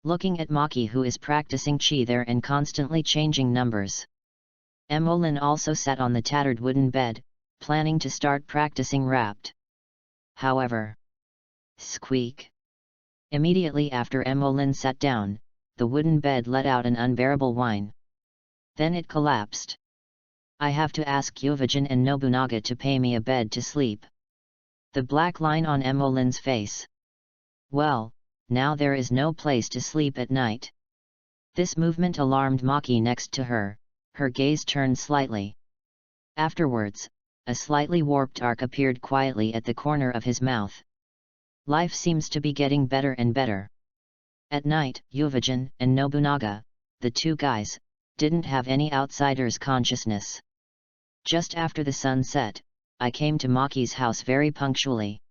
Looking at Maki who is practicing chi there and constantly changing numbers. Emolin also sat on the tattered wooden bed, planning to start practicing rapped. However, squeak. Immediately after Emolin sat down, the wooden bed let out an unbearable whine. Then it collapsed. I have to ask Yuvajin and Nobunaga to pay me a bed to sleep. The black line on Emolin's face. Well, now there is no place to sleep at night. This movement alarmed Maki next to her, her gaze turned slightly. Afterwards, a slightly warped arc appeared quietly at the corner of his mouth. Life seems to be getting better and better. At night, Yuvajin and Nobunaga, the two guys, didn't have any outsider's consciousness. Just after the sun set, I came to Maki's house very punctually.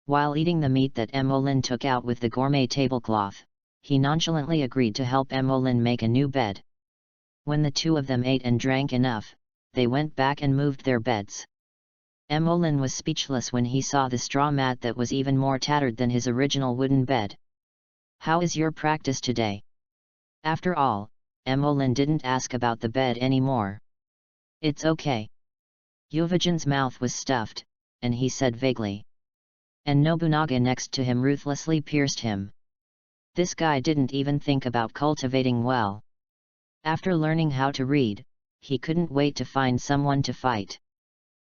While eating the meat that Emolin took out with the gourmet tablecloth, he nonchalantly agreed to help Emolin make a new bed. When the two of them ate and drank enough, they went back and moved their beds. Emolin was speechless when he saw the straw mat that was even more tattered than his original wooden bed. How is your practice today? After all, Emolin didn't ask about the bed anymore. It's okay. Yuvajin's mouth was stuffed, and he said vaguely. And Nobunaga next to him ruthlessly pierced him. This guy didn't even think about cultivating well. After learning how to read, he couldn't wait to find someone to fight.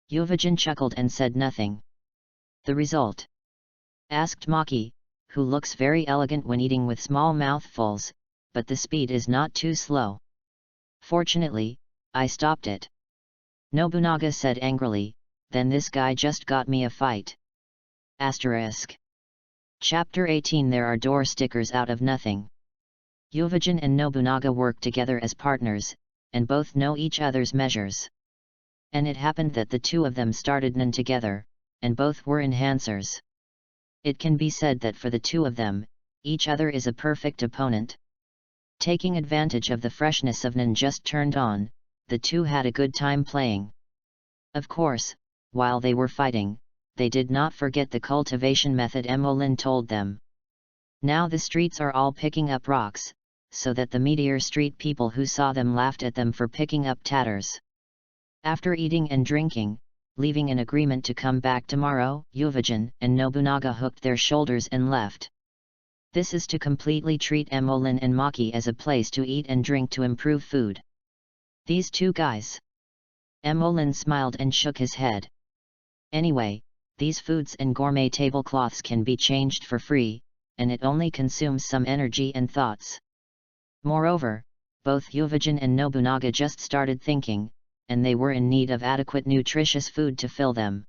Yuvajin chuckled and said nothing. The result? Asked Maki, who looks very elegant when eating with small mouthfuls, but the speed is not too slow. Fortunately, I stopped it. Nobunaga said angrily, then this guy just got me a fight. Asterisk. Chapter 18. There are door stickers out of nothing. Yuvajin and Nobunaga work together as partners, and both know each other's measures. And it happened that the two of them started nin together, and both were enhancers. It can be said that for the two of them, each other is a perfect opponent. Taking advantage of the freshness of nin just turned on, the two had a good time playing. Of course, while they were fighting, they did not forget the cultivation method Emolyn told them. Now the streets are all picking up rocks, so that the Meteor Street people who saw them laughed at them for picking up tatters. After eating and drinking, leaving an agreement to come back tomorrow, Yuvajin and Nobunaga hooked their shoulders and left. This is to completely treat Emolyn and Maki as a place to eat and drink to improve food. These two guys. Emolyn smiled and shook his head. Anyway, these foods and gourmet tablecloths can be changed for free, and it only consumes some energy and thoughts. Moreover, both Yuvajin and Nobunaga just started thinking, and they were in need of adequate nutritious food to fill them.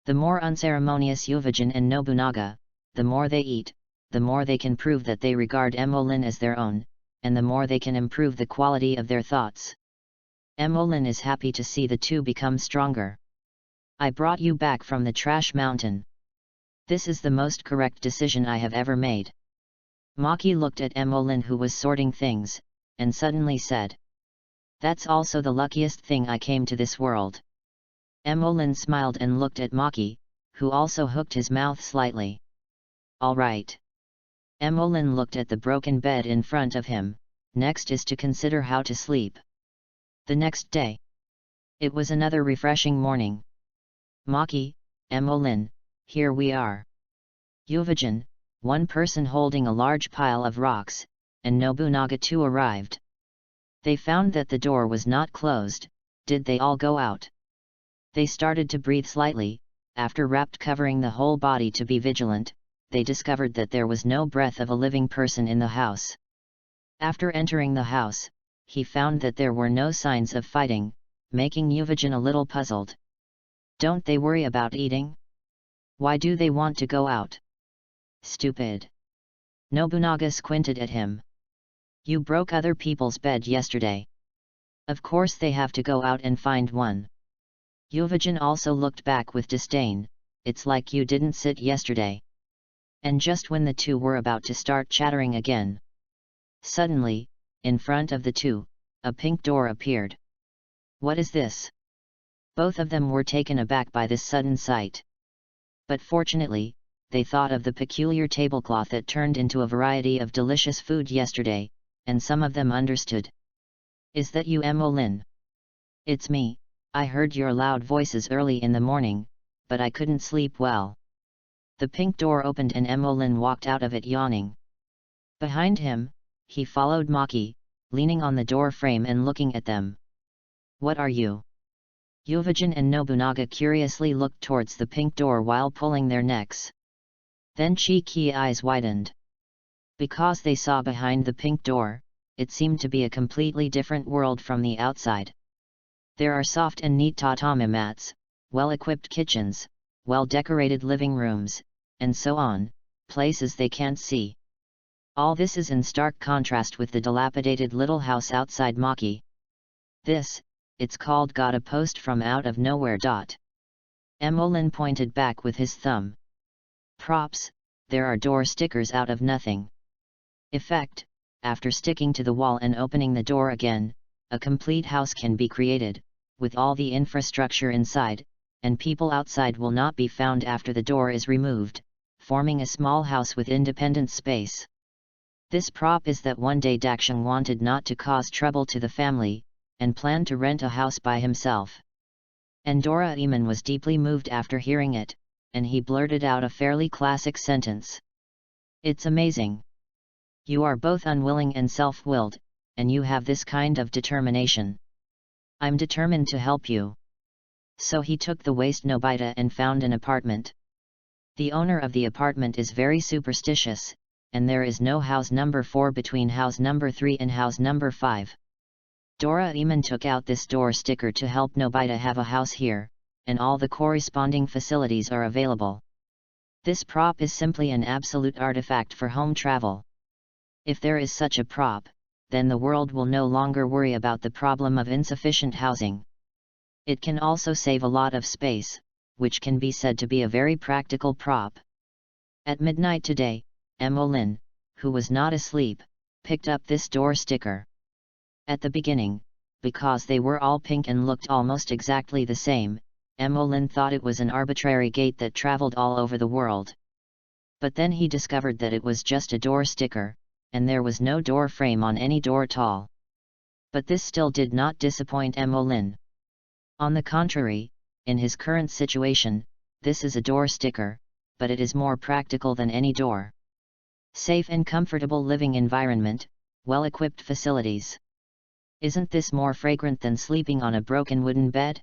The more unceremonious Yuvajin and Nobunaga, the more they eat, the more they can prove that they regard Emolyn as their own, and the more they can improve the quality of their thoughts. Emolyn is happy to see the two become stronger. I brought you back from the trash mountain. This is the most correct decision I have ever made. Maki looked at Emolyn, who was sorting things, and suddenly said, "That's also the luckiest thing I came to this world." Emolyn smiled and looked at Maki, who also hooked his mouth slightly. "All right." Emolyn looked at the broken bed in front of him. Next is to consider how to sleep. The next day. It was another refreshing morning. Maki, Emolyn, here we are. Yuvajin, one person holding a large pile of rocks, and Nobunaga too arrived. They found that the door was not closed. Did they all go out? They started to breathe slightly. After wrapped covering the whole body to be vigilant, they discovered that there was no breath of a living person in the house. After entering the house, he found that there were no signs of fighting, making Yuvajin a little puzzled. Don't they worry about eating? Why do they want to go out? Stupid. Nobunaga squinted at him. You broke other people's bed yesterday. Of course they have to go out and find one. Yuvajin also looked back with disdain. It's like you didn't sit yesterday. And just when the two were about to start chattering again, suddenly, in front of the two, a pink door appeared. What is this? Both of them were taken aback by this sudden sight. But fortunately, they thought of the peculiar tablecloth that turned into a variety of delicious food yesterday, and some of them understood. Is that you, Emolyn? It's me. I heard your loud voices early in the morning, but I couldn't sleep well. The pink door opened and Emolyn walked out of it yawning. Behind him, he followed Maki, leaning on the door frame and looking at them. What are you? Yuvajin and Nobunaga curiously looked towards the pink door while pulling their necks. Then Chi-Ki eyes widened. Because they saw behind the pink door, it seemed to be a completely different world from the outside. There are soft and neat tatami mats, well-equipped kitchens, well-decorated living rooms, and so on, places they can't see. All this is in stark contrast with the dilapidated little house outside Maki. This, it's called got a post from out of nowhere. Emolyn pointed back with his thumb. Props, there are door stickers out of nothing. Effect, after sticking to the wall and opening the door again, a complete house can be created, with all the infrastructure inside, and people outside will not be found after the door is removed, forming a small house with independent space. This prop is that one day Dakshang wanted not to cause trouble to the family, and planned to rent a house by himself. And Doraemon was deeply moved after hearing it, and he blurted out a fairly classic sentence. It's amazing. You are both unwilling and self-willed, and you have this kind of determination. I'm determined to help you. So he took the waste Nobita and found an apartment. The owner of the apartment is very superstitious, and there is no house number 4 between house number 3 and house number 5. Doraemon took out this door sticker to help Nobita have a house here, and all the corresponding facilities are available. This prop is simply an absolute artifact for home travel. If there is such a prop, then the world will no longer worry about the problem of insufficient housing. It can also save a lot of space, which can be said to be a very practical prop. At midnight today, Emmeline, who was not asleep, picked up this door sticker. At the beginning, because they were all pink and looked almost exactly the same, Emmeline thought it was an arbitrary gate that traveled all over the world. But then he discovered that it was just a door sticker, and there was no door frame on any door at all. But this still did not disappoint Emmeline. On the contrary, in his current situation, this is a door sticker, but it is more practical than any door. Safe and comfortable living environment, well-equipped facilities. Isn't this more fragrant than sleeping on a broken wooden bed?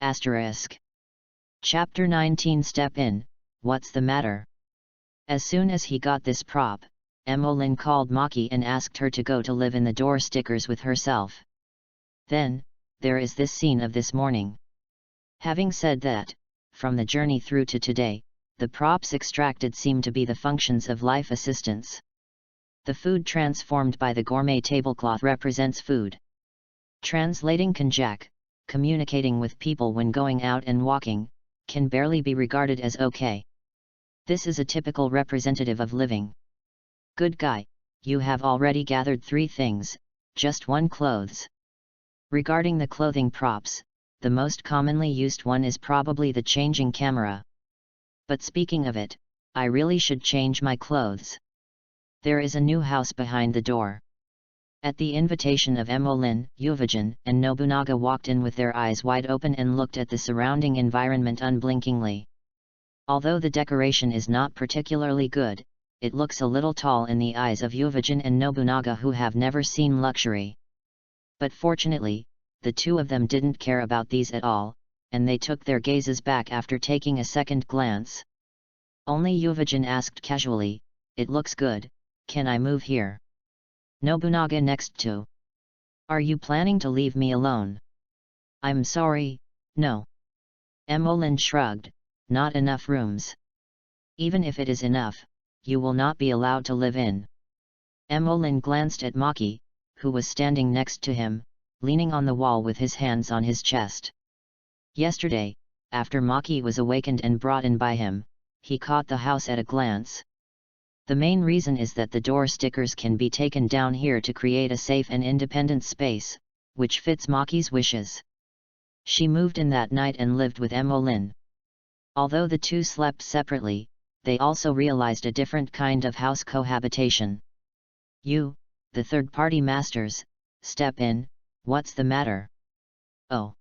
Asterisk. Chapter 19 Step in, what's the matter? As soon as he got this prop, Emmeline called Maki and asked her to go to live in the door stickers with herself. Then, there is this scene of this morning. Having said that, from the journey through to today, the props extracted seem to be the functions of life assistants. The food transformed by the gourmet tablecloth represents food. Translating kanjak, communicating with people when going out and walking, can barely be regarded as okay. This is a typical representative of living. Good guy, you have already gathered 3 things, just 1 clothes. Regarding the clothing props, the most commonly used one is probably the changing camera. But speaking of it, I really should change my clothes. There is a new house behind the door. At the invitation of Emmeline, Yuvajin and Nobunaga walked in with their eyes wide open and looked at the surrounding environment unblinkingly. Although the decoration is not particularly good, it looks a little tall in the eyes of Yuvajin and Nobunaga, who have never seen luxury. But fortunately, the two of them didn't care about these at all, and they took their gazes back after taking a second glance. Only Yuvajin asked casually, "It looks good, can I move here?" Nobunaga next to. "Are you planning to leave me alone?" "I'm sorry, no." Emmeline shrugged, "Not enough rooms. Even if it is enough, you will not be allowed to live in." Emmeline glanced at Maki, who was standing next to him, leaning on the wall with his hands on his chest. Yesterday, after Maki was awakened and brought in by him, he caught the house at a glance. The main reason is that the door stickers can be taken down here to create a safe and independent space, which fits Maki's wishes. She moved in that night and lived with Emmeline. Although the two slept separately, they also realized a different kind of house cohabitation. "You, the third-party masters, step in, what's the matter?" "Oh."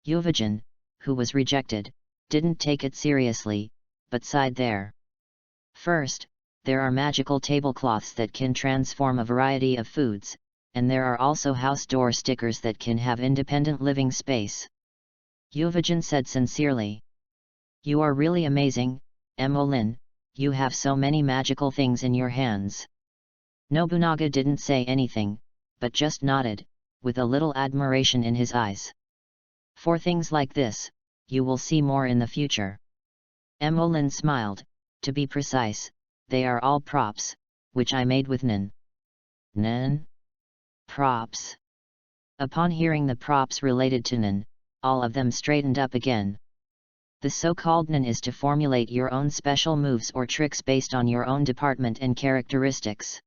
Yuvajin, who was rejected, didn't take it seriously, but sighed there. "First, there are magical tablecloths that can transform a variety of foods, and there are also house door stickers that can have independent living space." Yuvajin said sincerely. "You are really amazing, Emmeline, you have so many magical things in your hands." Nobunaga didn't say anything, but just nodded, with a little admiration in his eyes. "For things like this, you will see more in the future." Emmeline smiled. "To be precise, they are all props, which I made with Nen." "Nen? Props?" Upon hearing the props related to Nen, all of them straightened up again. The so-called Nen is to formulate your own special moves or tricks based on your own department and characteristics.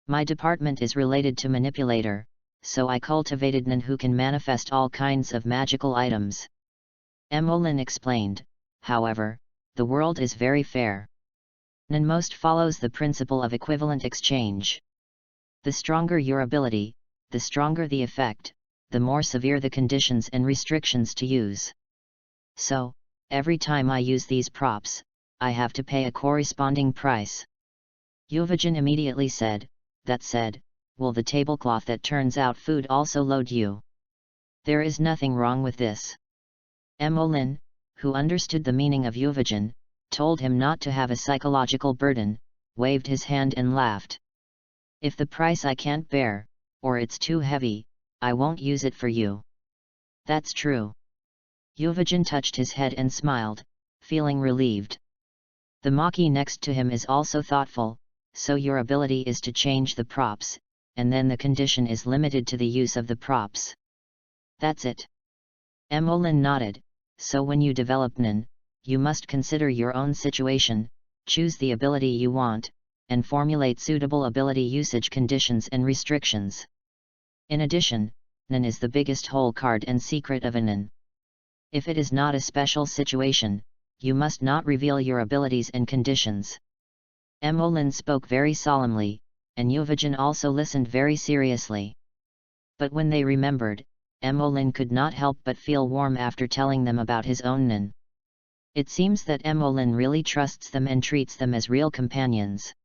My department is related to manipulator, so I cultivated Nen who can manifest all kinds of magical items. Emmeline explained. However, the world is very fair. Nen most follows the principle of equivalent exchange. The stronger your ability, the stronger the effect, the more severe the conditions and restrictions to use. So, every time I use these props, I have to pay a corresponding price. Yuvajin immediately said, "That said, will the tablecloth that turns out food also load you?" "There is nothing wrong with this." Emmeline, who understood the meaning of Yuvajin, told him not to have a psychological burden, waved his hand and laughed. "If the price I can't bear, or it's too heavy, I won't use it for you." "That's true." Yuvajin touched his head and smiled, feeling relieved. The Maki next to him is also thoughtful, so your ability is to change the props, and then the condition is limited to the use of the props. That's it. Emolin nodded. So when you develop Nin, you must consider your own situation, choose the ability you want, and formulate suitable ability usage conditions and restrictions. In addition, Nin is the biggest hole card and secret of a Nin. If it is not a special situation, you must not reveal your abilities and conditions. Emolin spoke very solemnly, and Yuvajin also listened very seriously. But when they remembered, Emolin could not help but feel warm after telling them about his own Nin. It seems that Emolin really trusts them and treats them as real companions.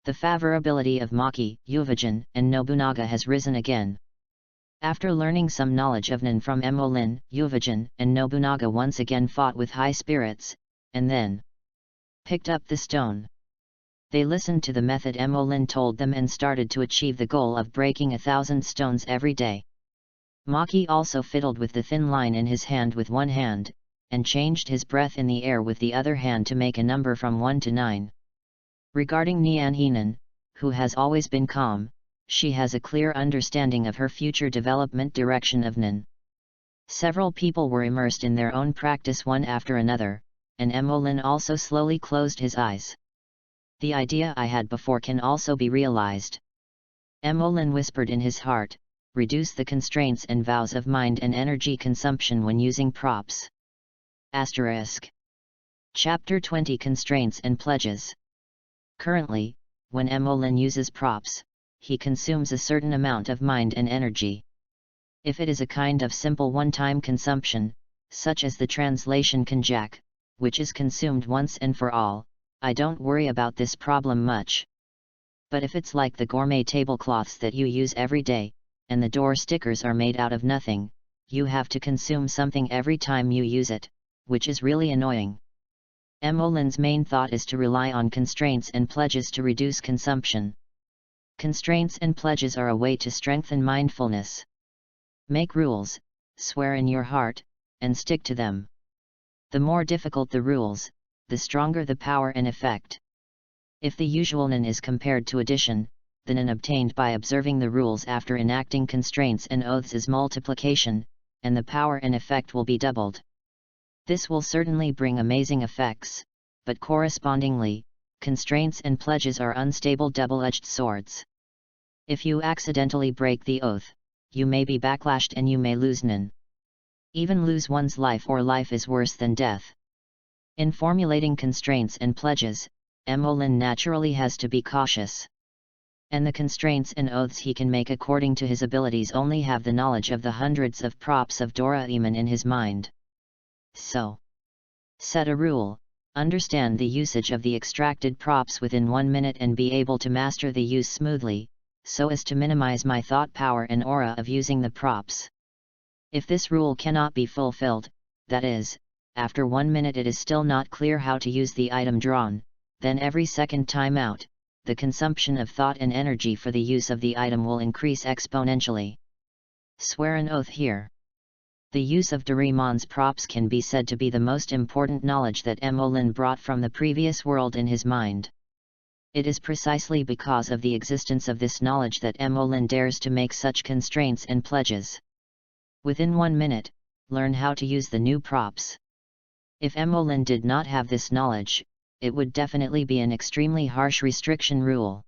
The favorability of Maki, Yuvajin, and Nobunaga has risen again. After learning some knowledge of Nin from Emolin, Yuvajin, and Nobunaga once again fought with high spirits, and then picked up the stone. They listened to the method Emolin told them and started to achieve the goal of breaking 1,000 stones every day. Maki also fiddled with the thin line in his hand with one hand, and changed his breath in the air with the other hand to make a number from 1 to 9. Regarding Nian Henan, who has always been calm, she has a clear understanding of her future development direction of Nin. Several people were immersed in their own practice one after another, and Emolin also slowly closed his eyes. The idea I had before can also be realized. Emolin whispered in his heart, reduce the constraints and vows of mind and energy consumption when using props. Asterisk. Chapter 20 Constraints and Pledges. Currently, when Emolin uses props, he consumes a certain amount of mind and energy. If it is a kind of simple one-time consumption, such as the translation kanjak, which is consumed once and for all, I don't worry about this problem much. But if it's like the gourmet tablecloths that you use every day, and the door stickers are made out of nothing, you have to consume something every time you use it, which is really annoying. Emolin's main thought is to rely on constraints and pledges to reduce consumption. Constraints and pledges are a way to strengthen mindfulness. Make rules, swear in your heart, and stick to them. The more difficult the rules, the stronger the power and effect. If the usual Nin is compared to addition, the Nin obtained by observing the rules after enacting constraints and oaths is multiplication, and the power and effect will be doubled. This will certainly bring amazing effects, but correspondingly, constraints and pledges are unstable double-edged swords. If you accidentally break the oath, you may be backlashed and you may lose Nin. Even lose one's life or life is worse than death. In formulating constraints and pledges, Emolin naturally has to be cautious. And the constraints and oaths he can make according to his abilities only have the knowledge of the hundreds of props of Doraemon in his mind. So, set a rule, understand the usage of the extracted props within 1 minute and be able to master the use smoothly, so as to minimize my thought power and aura of using the props. If this rule cannot be fulfilled, that is, after 1 minute it is still not clear how to use the item drawn, then every second time out, the consumption of thought and energy for the use of the item will increase exponentially. Swear an oath here. The use of Doraemon's props can be said to be the most important knowledge that Emolin brought from the previous world in his mind. It is precisely because of the existence of this knowledge that Emolin dares to make such constraints and pledges. Within 1 minute, learn how to use the new props. If Emolin did not have this knowledge, it would definitely be an extremely harsh restriction rule.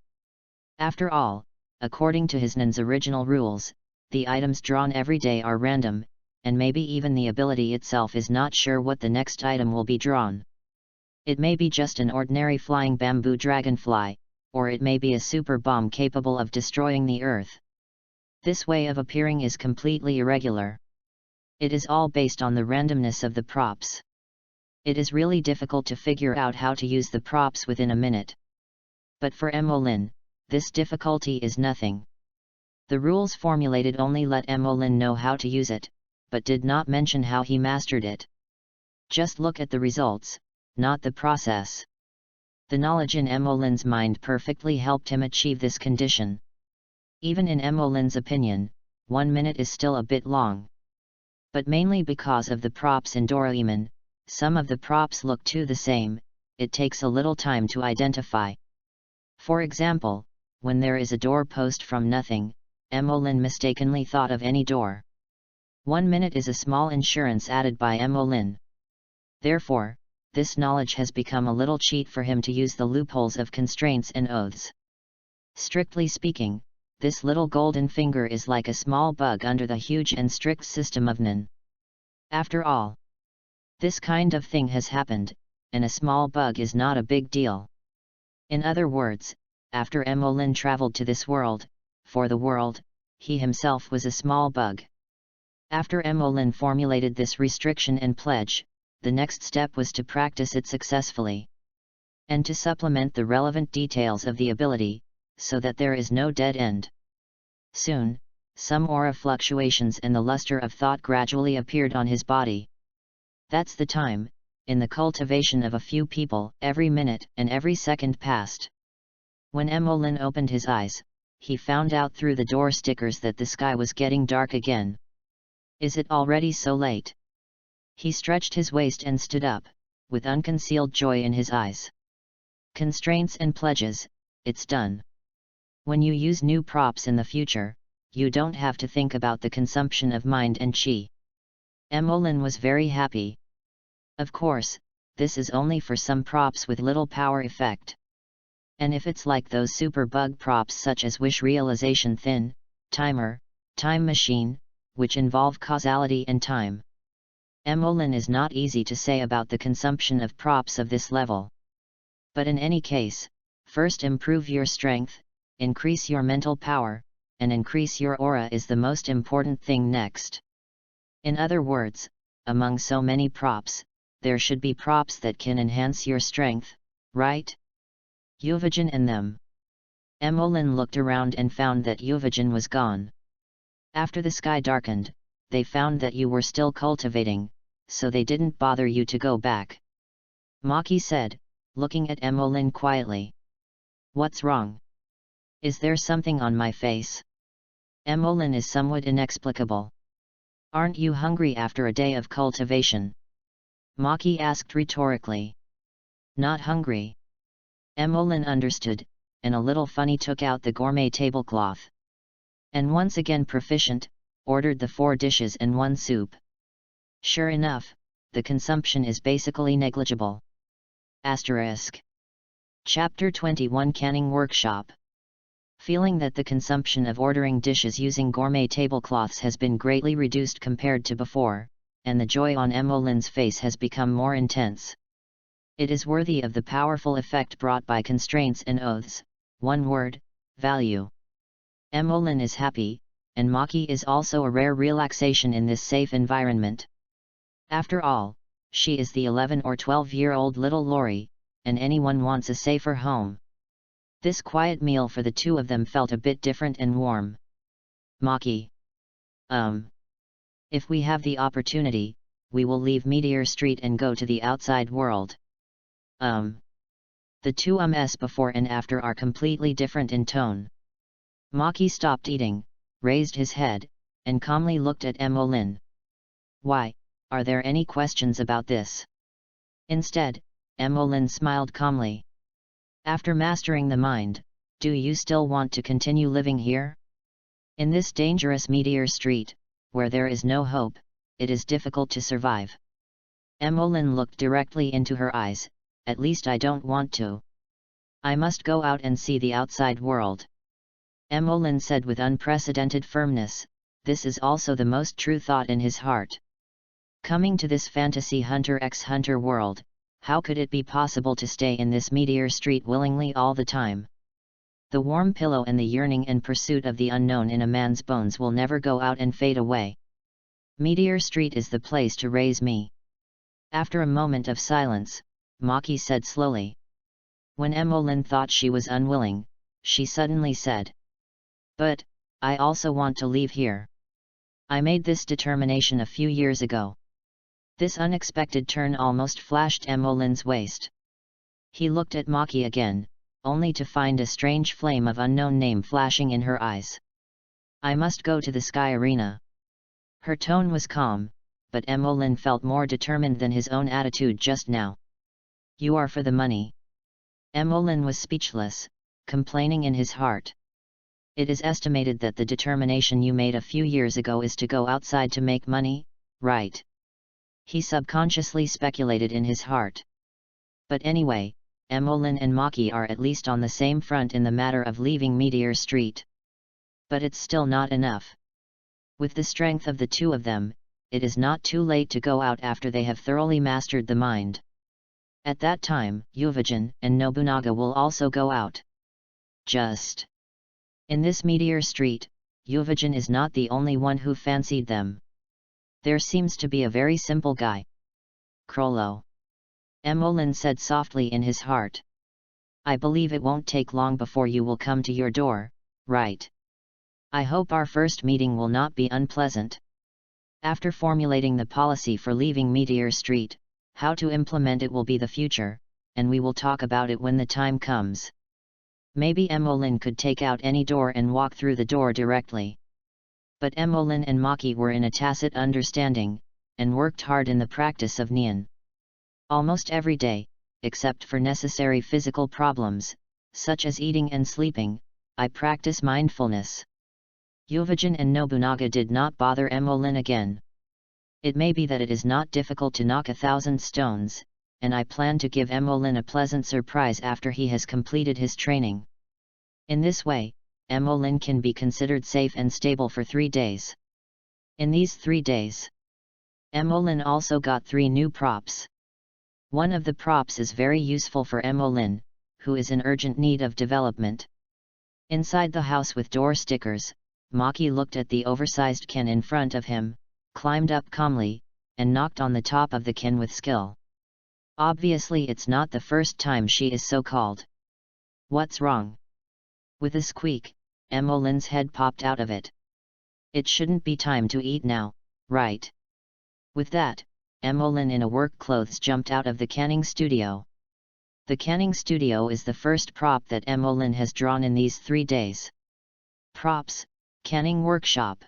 After all, according to his Nin's original rules, the items drawn every day are random, and maybe even the ability itself is not sure what the next item will be drawn. It may be just an ordinary flying bamboo dragonfly, or it may be a super bomb capable of destroying the Earth. This way of appearing is completely irregular. It is all based on the randomness of the props. It is really difficult to figure out how to use the props within a minute. But for Emolin, this difficulty is nothing. The rules formulated only let Emolin know how to use it, but did not mention how he mastered it. Just look at the results, not the process. The knowledge in Emolin's mind perfectly helped him achieve this condition. Even in Emolin's opinion, 1 minute is still a bit long. But mainly because of the props in Doraemon, some of the props look too the same, it takes a little time to identify. For example, when there is a door post from nothing, Emolyn mistakenly thought of any door. 1 minute is a small insurance added by Emolyn. Therefore, this knowledge has become a little cheat for him to use the loopholes of constraints and oaths. Strictly speaking, this little golden finger is like a small bug under the huge and strict system of NaN. After all, this kind of thing has happened, and a small bug is not a big deal. In other words, after Emolyn traveled to this world, for the world, he himself was a small bug. After Emolyn formulated this restriction and pledge, the next step was to practice it successfully, and to supplement the relevant details of the ability, so that there is no dead end. Soon, some aura fluctuations and the luster of thought gradually appeared on his body. That's the time, in the cultivation of a few people, every minute and every second passed. When Emolyn opened his eyes, he found out through the door stickers that the sky was getting dark again. Is it already so late? He stretched his waist and stood up, with unconcealed joy in his eyes. Constraints and pledges, it's done. When you use new props in the future, you don't have to think about the consumption of mind and chi. Emolyn was very happy. Of course, this is only for some props with little power effect. And if it's like those super bug props such as wish realization thin, timer, time machine, which involve causality and time. Emolyn is not easy to say about the consumption of props of this level. But in any case, first improve your strength, increase your mental power, and increase your aura is the most important thing next. In other words, among so many props, there should be props that can enhance your strength, right? Euvagen and them. Emolyn looked around and found that Euvagen was gone. After the sky darkened, they found that you were still cultivating, so they didn't bother you to go back. Maki said, looking at Emolyn quietly. What's wrong? Is there something on my face? Emolyn is somewhat inexplicable. Aren't you hungry after a day of cultivation? Maki asked rhetorically. Not hungry. Emolyn understood, and a little funny took out the gourmet tablecloth. And once again proficient, ordered the 4 dishes and 1 soup. Sure enough, the consumption is basically negligible. Asterisk. Chapter 21 Canning Workshop. Feeling that the consumption of ordering dishes using gourmet tablecloths has been greatly reduced compared to before, and the joy on Emolyn's face has become more intense. It is worthy of the powerful effect brought by constraints and oaths. One word, value. Emolyn is happy, and Maki is also a rare relaxation in this safe environment. After all, she is the 11 or 12-year-old little Lori, and anyone wants a safer home. This quiet meal for the two of them felt a bit different and warm. Maki. If we have the opportunity, we will leave Meteor Street and go to the outside world. The two before and after are completely different in tone. Maki stopped eating, raised his head, and calmly looked at Emolyn. Why, are there any questions about this? Instead, Emolyn smiled calmly. After mastering the mind, do you still want to continue living here? In this dangerous Meteor Street, where there is no hope, it is difficult to survive. Emolyn looked directly into her eyes. At least I don't want to. I must go out and see the outside world. Emolyn said with unprecedented firmness. This is also the most true thought in his heart. Coming to this fantasy Hunter x Hunter world, how could it be possible to stay in this Meteor Street willingly all the time? The warm pillow and the yearning and pursuit of the unknown in a man's bones will never go out and fade away. Meteor Street is the place to raise me. After a moment of silence, Maki said slowly. When Emolyn thought she was unwilling, she suddenly said. But, I also want to leave here. I made this determination a few years ago. This unexpected turn almost flashed Emolyn's waist. He looked at Maki again, only to find a strange flame of unknown name flashing in her eyes. I must go to the Sky Arena. Her tone was calm, but Emolyn felt more determined than his own attitude just now. You are for the money. Emolin was speechless, complaining in his heart. It is estimated that the determination you made a few years ago is to go outside to make money, right? He subconsciously speculated in his heart. But anyway, Emolin and Maki are at least on the same front in the matter of leaving Meteor Street. But it's still not enough. With the strength of the two of them, it is not too late to go out after they have thoroughly mastered the mind. At that time, Uvajin and Nobunaga will also go out. Just in this Meteor Street, Uvajin is not the only one who fancied them. There seems to be a very simple guy. Crollo. Emolin said softly in his heart. I believe it won't take long before you will come to your door, right? I hope our first meeting will not be unpleasant. After formulating the policy for leaving Meteor Street, how to implement it will be the future, and we will talk about it when the time comes. Maybe Emolin could take out any door and walk through the door directly. But Emolin and Maki were in a tacit understanding, and worked hard in the practice of Nian. Almost every day, except for necessary physical problems, such as eating and sleeping, I practice mindfulness. Uvajin and Nobunaga did not bother Emolin again. It may be that it is not difficult to knock 1,000 stones, and I plan to give Emolin a pleasant surprise after he has completed his training. In this way, Emolin can be considered safe and stable for 3 days. In these 3 days, Emolin also got 3 new props. One of the props is very useful for Emolin, who is in urgent need of development. Inside the house with door stickers, Maki looked at the oversized ken in front of him, climbed up calmly, and knocked on the top of the ken with skill. Obviously it's not the first time she is so called. What's wrong? With a squeak, Emolin's head popped out of it. It shouldn't be time to eat now, right? With that, Emolin in a work clothes jumped out of the canning studio. The canning studio is the first prop that Emolin has drawn in these 3 days. Props, canning workshop.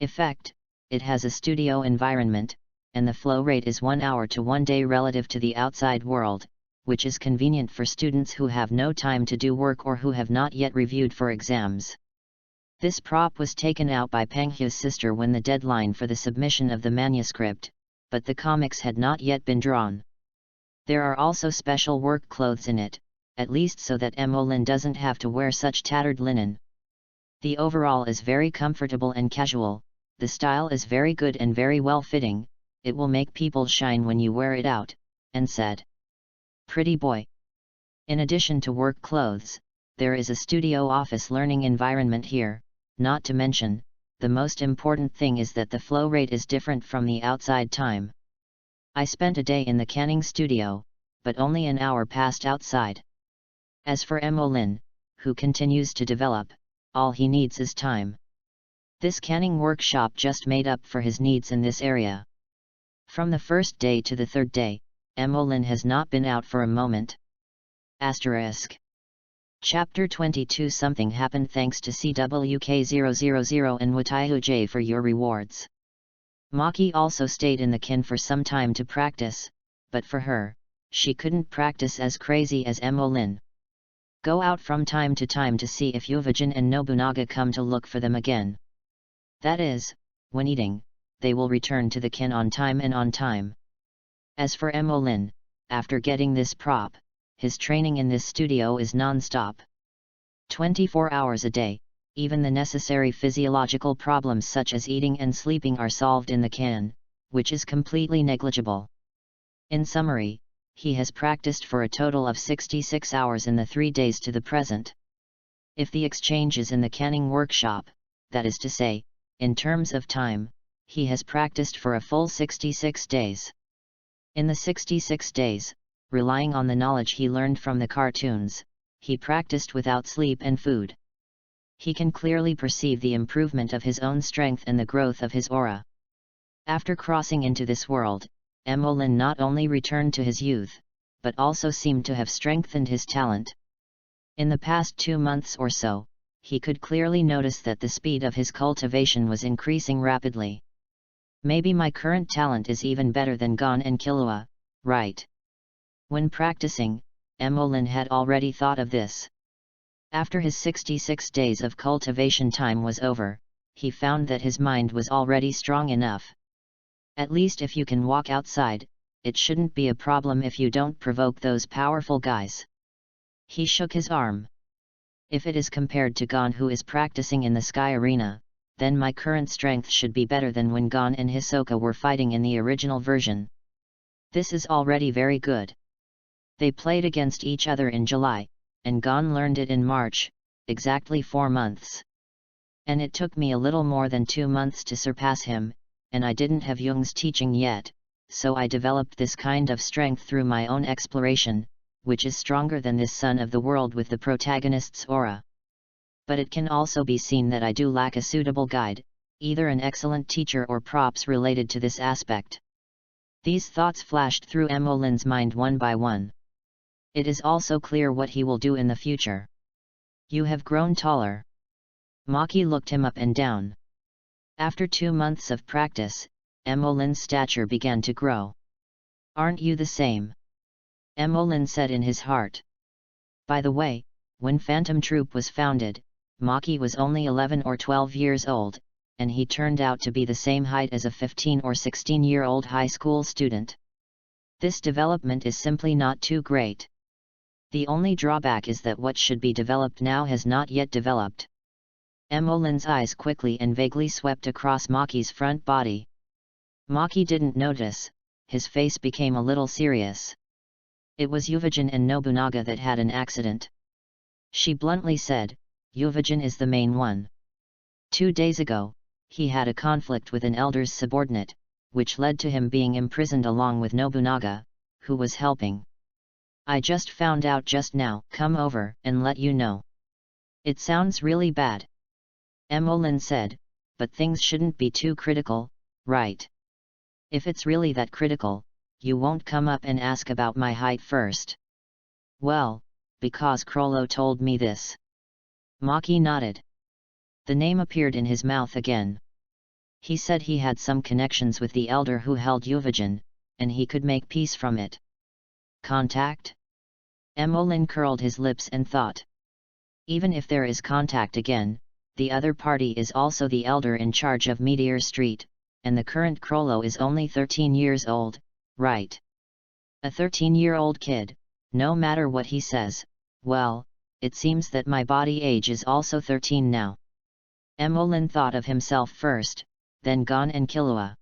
Effect, it has a studio environment, and the flow rate is 1 hour to 1 day relative to the outside world, which is convenient for students who have no time to do work or who have not yet reviewed for exams. This prop was taken out by Panghyu's sister when the deadline for the submission of the manuscript, but the comics had not yet been drawn. There are also special work clothes in it, at least so that Emolin doesn't have to wear such tattered linen. The overall is very comfortable and casual, the style is very good and very well fitting, it will make people shine when you wear it out, and said. Pretty boy. In addition to work clothes, there is a studio office learning environment here, not to mention, the most important thing is that the flow rate is different from the outside time. I spent a day in the canning studio, but only an hour passed outside. As for Emolin, who continues to develop, all he needs is time. This canning workshop just made up for his needs in this area. From the first day to the 3rd day, Emolin has not been out for a moment. Asterisk. Chapter 22. Something happened. Thanks to CWK000 and Wataihu J for your rewards. Maki also stayed in the ken for some time to practice, but for her, she couldn't practice as crazy as Emolin. Go out from time to time to see if Uvajin and Nobunaga come to look for them again. That is, when eating, they will return to the ken on time and on time. As for Emolin, after getting this prop, his training in this studio is non-stop. 24 hours a day, even the necessary physiological problems such as eating and sleeping are solved in the ken, which is completely negligible. In summary, he has practiced for a total of 66 hours in the 3 days to the present. If the exchange is in the canning workshop, that is to say, in terms of time, he has practiced for a full 66 days. In the 66 days, relying on the knowledge he learned from the cartoons, he practiced without sleep and food. He can clearly perceive the improvement of his own strength and the growth of his aura. After crossing into this world, Emolin not only returned to his youth, but also seemed to have strengthened his talent. In the past 2 months or so, he could clearly notice that the speed of his cultivation was increasing rapidly. Maybe my current talent is even better than Gon and Killua, right? When practicing, Emolin had already thought of this. After his 66 days of cultivation time was over, he found that his mind was already strong enough. At least if you can walk outside, it shouldn't be a problem if you don't provoke those powerful guys. He shook his arm. If it is compared to Gon, who is practicing in the Sky Arena, then my current strength should be better than when Gon and Hisoka were fighting in the original version. This is already very good. They played against each other in July, and Gon learned it in March, exactly 4 months. And it took me a little more than 2 months to surpass him, and I didn't have Jung's teaching yet, so I developed this kind of strength through my own exploration, which is stronger than this son of the world with the protagonist's aura. But it can also be seen that I do lack a suitable guide, either an excellent teacher or props related to this aspect. These thoughts flashed through Emolin's mind one by one. It is also clear what he will do in the future. You have grown taller. Maki looked him up and down. After 2 months of practice, Emolin's stature began to grow. Aren't you the same? Emolin said in his heart. By the way, when Phantom Troop was founded, Maki was only 11 or 12 years old, and he turned out to be the same height as a 15 or 16-year-old high school student. This development is simply not too great. The only drawback is that what should be developed now has not yet developed. Emolin's eyes quickly and vaguely swept across Maki's front body. Maki didn't notice, his face became a little serious. It was Uvajin and Nobunaga that had an accident. She bluntly said, Uvajin is the main one. 2 days ago, he had a conflict with an elder's subordinate, which led to him being imprisoned along with Nobunaga, who was helping. I just found out just now, come over and let you know. It sounds really bad. Emolin said, but things shouldn't be too critical, right? If it's really that critical, you won't come up and ask about my height first. Well, because Krollo told me this. Maki nodded. The name appeared in his mouth again. He said he had some connections with the elder who held Uvajin, and he could make peace from it. Contact? Emolin curled his lips and thought. Even if there is contact again, the other party is also the elder in charge of Meteor Street, and the current Krollo is only 13 years old, right? A 13-year-old kid, no matter what he says, well, it seems that my body age is also 13 now. Emolin thought of himself first, then Gon and Killua.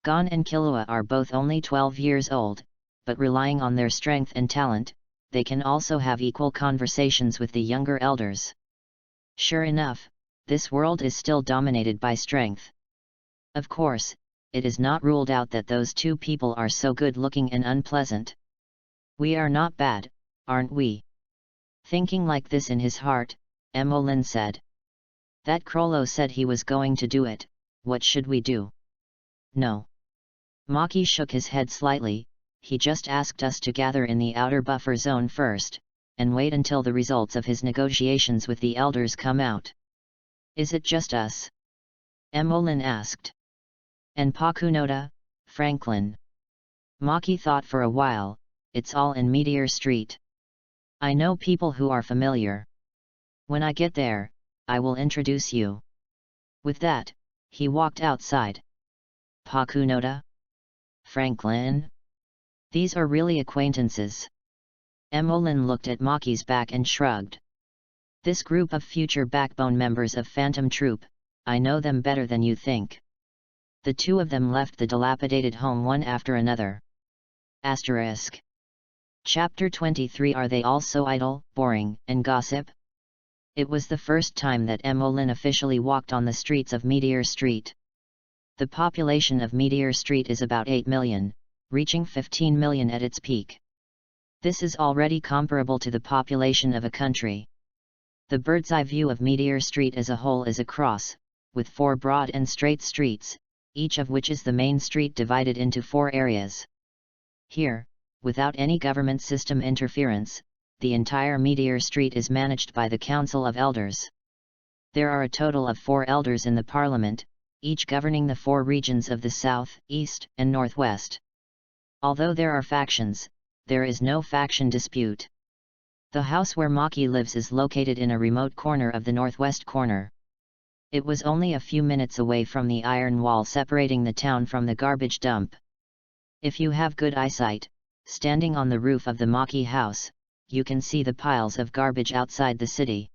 Gon and Killua are both only 12 years old, but relying on their strength and talent, they can also have equal conversations with the younger elders. Sure enough, this world is still dominated by strength. Of course, it is not ruled out that those two people are so good-looking and unpleasant. We are not bad, aren't we? Thinking like this in his heart, Emolin said. That Krollo said he was going to do it, what should we do? No. Maki shook his head slightly, he just asked us to gather in the outer buffer zone first, and wait until the results of his negotiations with the elders come out. Is it just us? Emolin asked. And Pakunoda, Franklin? Maki thought for a while, it's all in Meteor Street. I know people who are familiar. When I get there, I will introduce you. With that, he walked outside. Pakunoda? Franklin? These are really acquaintances. Emolin looked at Maki's back and shrugged. This group of future backbone members of Phantom Troop, I know them better than you think. The two of them left the dilapidated home one after another. Asterisk. Chapter 23. Are they all so idle, boring, and gossip? It was the first time that Emolin officially walked on the streets of Meteor Street. The population of Meteor Street is about 8 million, reaching 15 million at its peak. This is already comparable to the population of a country. The bird's-eye view of Meteor Street as a whole is a cross, with 4 broad and straight streets, each of which is the main street divided into 4 areas. Here, without any government system interference, the entire Meteor Street is managed by the Council of Elders. There are a total of 4 elders in the parliament, each governing the 4 regions of the south, east, and northwest. Although there are factions, there is no faction dispute. The house where Maki lives is located in a remote corner of the northwest corner. It was only a few minutes away from the iron wall separating the town from the garbage dump. If you have good eyesight, standing on the roof of the Maki house, you can see the piles of garbage outside the city.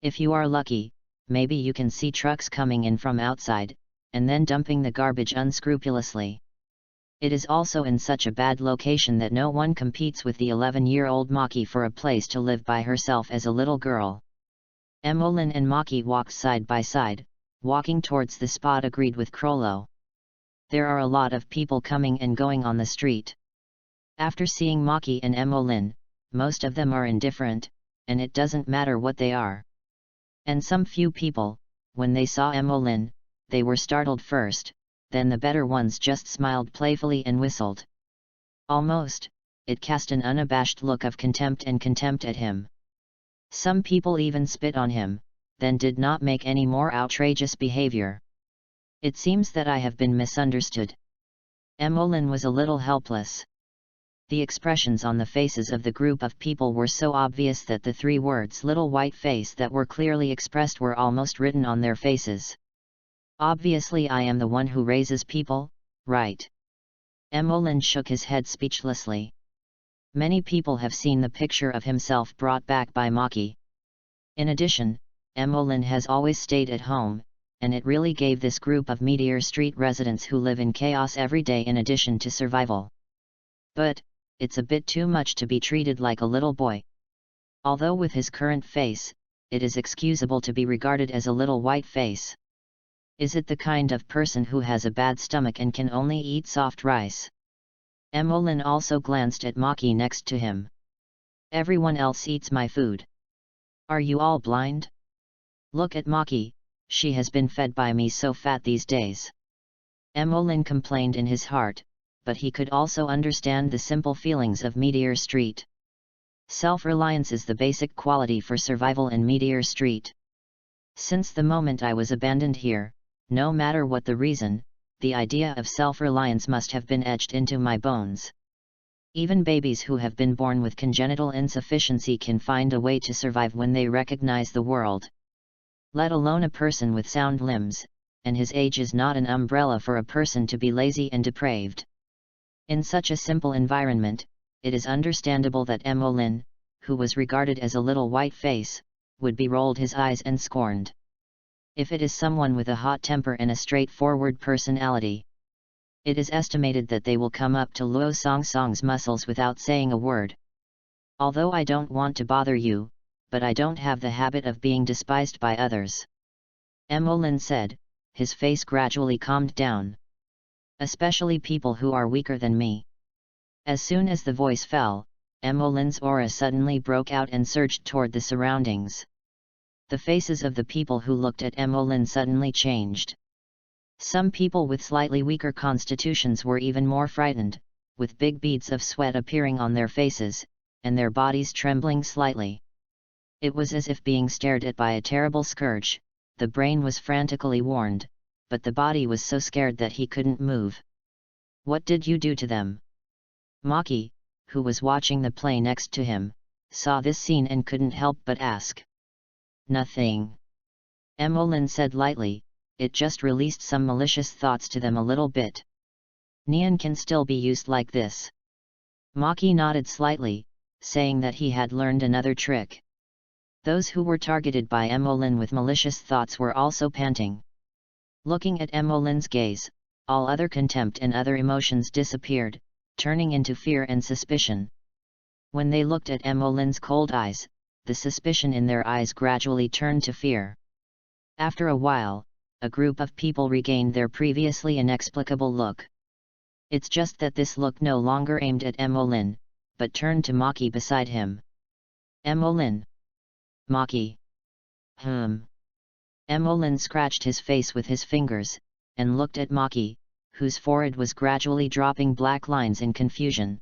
If you are lucky, maybe you can see trucks coming in from outside, and then dumping the garbage unscrupulously. It is also in such a bad location that no one competes with the 11-year-old Maki for a place to live by herself as a little girl. Emolyn and Maki walked side by side, walking towards the spot agreed with Crollo. There are a lot of people coming and going on the street. After seeing Maki and Emolyn, most of them are indifferent, and it doesn't matter what they are. And some few people, when they saw Emolyn, they were startled first, then the better ones just smiled playfully and whistled. Almost, it cast an unabashed look of contempt at him. Some people even spit on him, then did not make any more outrageous behavior. It seems that I have been misunderstood. Emolyn was a little helpless. The expressions on the faces of the group of people were so obvious that the 3 words "little white face" that were clearly expressed were almost written on their faces. Obviously I am the one who raises people, right? Emolyn shook his head speechlessly. Many people have seen the picture of himself brought back by Maki. In addition, Emolyn has always stayed at home, and it really gave this group of Meteor Street residents who live in chaos every day in addition to survival. But, it's a bit too much to be treated like a little boy. Although with his current face, it is excusable to be regarded as a little white face. Is it the kind of person who has a bad stomach and can only eat soft rice? Emolyn also glanced at Maki next to him. Everyone else eats my food. Are you all blind? Look at Maki, she has been fed by me so fat these days. Emolyn complained in his heart, but he could also understand the simple feelings of Meteor Street. Self-reliance is the basic quality for survival in Meteor Street. Since the moment I was abandoned here, no matter what the reason, the idea of self-reliance must have been etched into my bones. Even babies who have been born with congenital insufficiency can find a way to survive when they recognize the world. Let alone a person with sound limbs, and his age is not an umbrella for a person to be lazy and depraved. In such a simple environment, it is understandable that Emolyn, who was regarded as a little white face, would be rolled his eyes and scorned. If it is someone with a hot temper and a straightforward personality, it is estimated that they will come up to Luo Song's muscles without saying a word. Although I don't want to bother you, but I don't have the habit of being despised by others. Emolyn said, his face gradually calmed down. Especially people who are weaker than me. As soon as the voice fell, Emolyn's aura suddenly broke out and surged toward the surroundings. The faces of the people who looked at Emolyn suddenly changed. Some people with slightly weaker constitutions were even more frightened, with big beads of sweat appearing on their faces, and their bodies trembling slightly. It was as if being stared at by a terrible scourge. The brain was frantically warned, but the body was so scared that he couldn't move. What did you do to them? Maki, who was watching the play next to him, saw this scene and couldn't help but ask. Nothing. Emolyn said lightly, it just released some malicious thoughts to them a little bit. Neon can still be used like this. Maki nodded slightly, saying that he had learned another trick. Those who were targeted by Emolyn with malicious thoughts were also panting. Looking at Emolyn's gaze, all other contempt and other emotions disappeared, turning into fear and suspicion. When they looked at Emolyn's cold eyes, the suspicion in their eyes gradually turned to fear. After a while, a group of people regained their previously inexplicable look. It's just that this look no longer aimed at Emolyn, but turned to Maki beside him. Emolyn. Maki. Emolyn scratched his face with his fingers, and looked at Maki, whose forehead was gradually dropping black lines in confusion.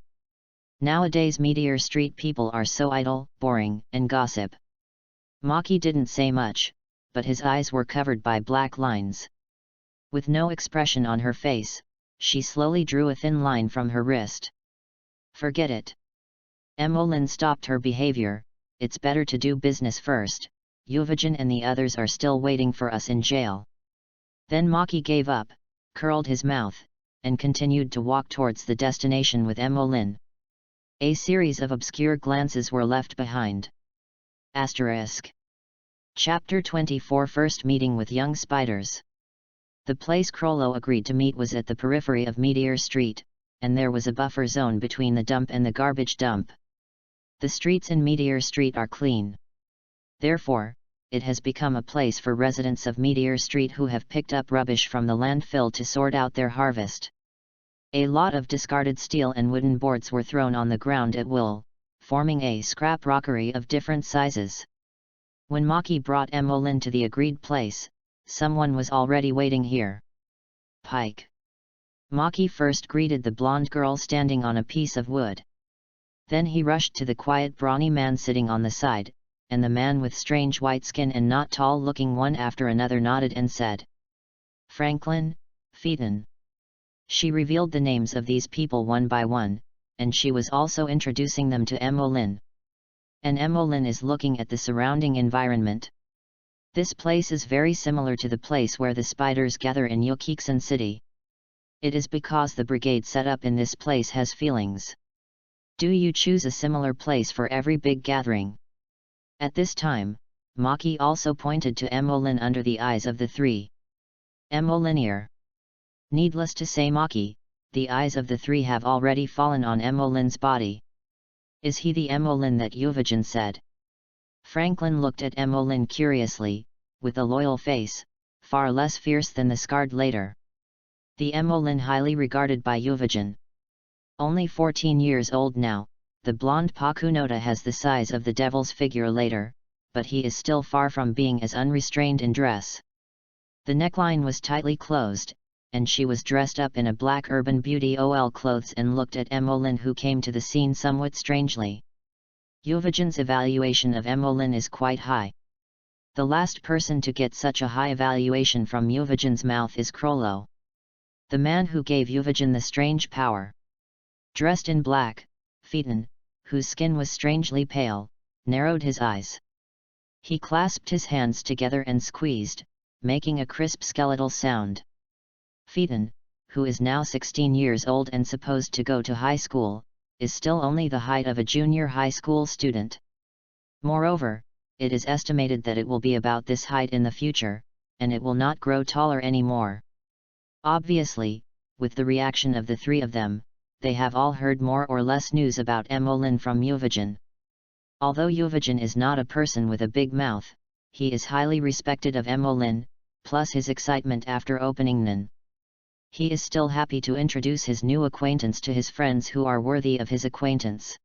Nowadays Meteor Street people are so idle, boring, and gossip. Maki didn't say much, but his eyes were covered by black lines. With no expression on her face, she slowly drew a thin line from her wrist. Forget it. Emolyn stopped her behavior. It's better to do business first. Euvagen and the others are still waiting for us in jail. Then Maki gave up, curled his mouth, and continued to walk towards the destination with Emolyn. A series of obscure glances were left behind. Asterisk. Chapter 24 First Meeting with Young Spiders. The place Crollo agreed to meet was at the periphery of Meteor Street, and there was a buffer zone between the dump and the garbage dump. The streets in Meteor Street are clean. Therefore, it has become a place for residents of Meteor Street who have picked up rubbish from the landfill to sort out their harvest. A lot of discarded steel and wooden boards were thrown on the ground at will, forming a scrap rockery of different sizes. When Maki brought Emolyn to the agreed place, someone was already waiting here. Pike. Maki first greeted the blonde girl standing on a piece of wood. Then he rushed to the quiet brawny man sitting on the side, and the man with strange white skin and not tall looking one after another nodded and said, "Franklin, Phaeton." She revealed the names of these people one by one, and she was also introducing them to Emolyn. And Emolyn is looking at the surrounding environment. This place is very similar to the place where the spiders gather in Yokiksen City. It is because the brigade set up in this place has feelings. Do you choose a similar place for every big gathering? At this time, Maki also pointed to Emolyn under the eyes of the three. Emolyn. Needless to say, Maki, the eyes of the three have already fallen on Emolyn's body. Is he the Emolyn that Euvagen said? Franklin looked at Emolyn curiously, with a loyal face, far less fierce than the scarred later. The Emolyn highly regarded by Euvagen. Only 14 years old now, the blonde Pakunoda has the size of the devil's figure later, but he is still far from being as unrestrained in dress. The neckline was tightly closed, and she was dressed up in a black Urban Beauty OL clothes and looked at Emolyn, who came to the scene somewhat strangely. Euvagen's evaluation of Emolyn is quite high. The last person to get such a high evaluation from Euvagen's mouth is Crollo, the man who gave Euvagen the strange power. Dressed in black, Phaeton, whose skin was strangely pale, narrowed his eyes. He clasped his hands together and squeezed, making a crisp skeletal sound. Phaeton, who is now 16 years old and supposed to go to high school, is still only the height of a junior high school student. Moreover, it is estimated that it will be about this height in the future, and it will not grow taller anymore. Obviously, with the reaction of the three of them, they have all heard more or less news about Emolyn from Euvagen. Although Euvagen is not a person with a big mouth, he is highly respected of Emolyn, plus his excitement after opening Nen. He is still happy to introduce his new acquaintance to his friends who are worthy of his acquaintance.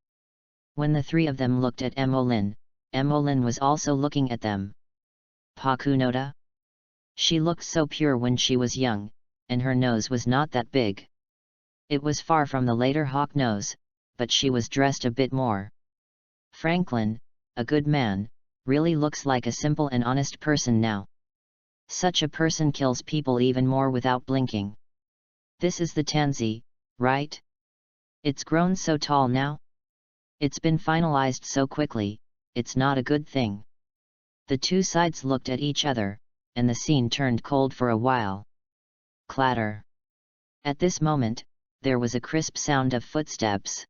When the three of them looked at Emolyn, Emolyn was also looking at them. Pakunoda? She looked so pure when she was young, and her nose was not that big. It was far from the later hawk nose, but she was dressed a bit more. Franklin, a good man, really looks like a simple and honest person now. Such a person kills people even more without blinking. This is the tansy, right? It's grown so tall now? It's been finalized so quickly, it's not a good thing. The two sides looked at each other, and the scene turned cold for a while. Clatter. At this moment, there was a crisp sound of footsteps.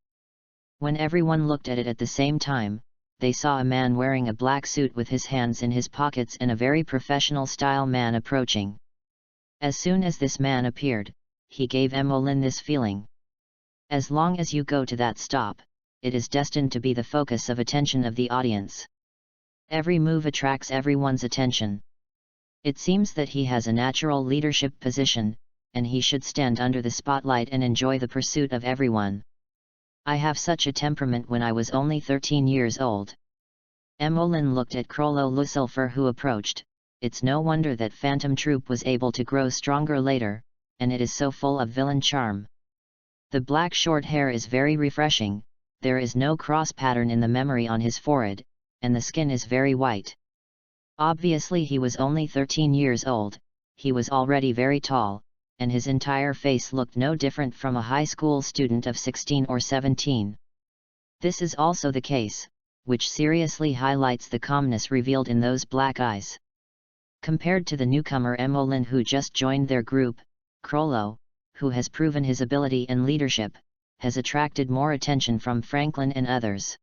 When everyone looked at it at the same time, they saw a man wearing a black suit with his hands in his pockets and a very professional style man approaching. As soon as this man appeared, he gave Emolyn this feeling. As long as you go to that stop, it is destined to be the focus of attention of the audience. Every move attracts everyone's attention. It seems that he has a natural leadership position, and he should stand under the spotlight and enjoy the pursuit of everyone. I have such a temperament when I was only 13 years old. Emolyn looked at Crollo Lucifer, who approached. It's no wonder that Phantom Troop was able to grow stronger later, and it is so full of villain charm. The black short hair is very refreshing, there is no cross pattern in the memory on his forehead, and the skin is very white. Obviously he was only 13 years old, he was already very tall, and his entire face looked no different from a high school student of 16 or 17. This is also the case, which seriously highlights the calmness revealed in those black eyes. Compared to the newcomer Emolyn who just joined their group, Krollo, who has proven his ability and leadership, has attracted more attention from Franklin and others.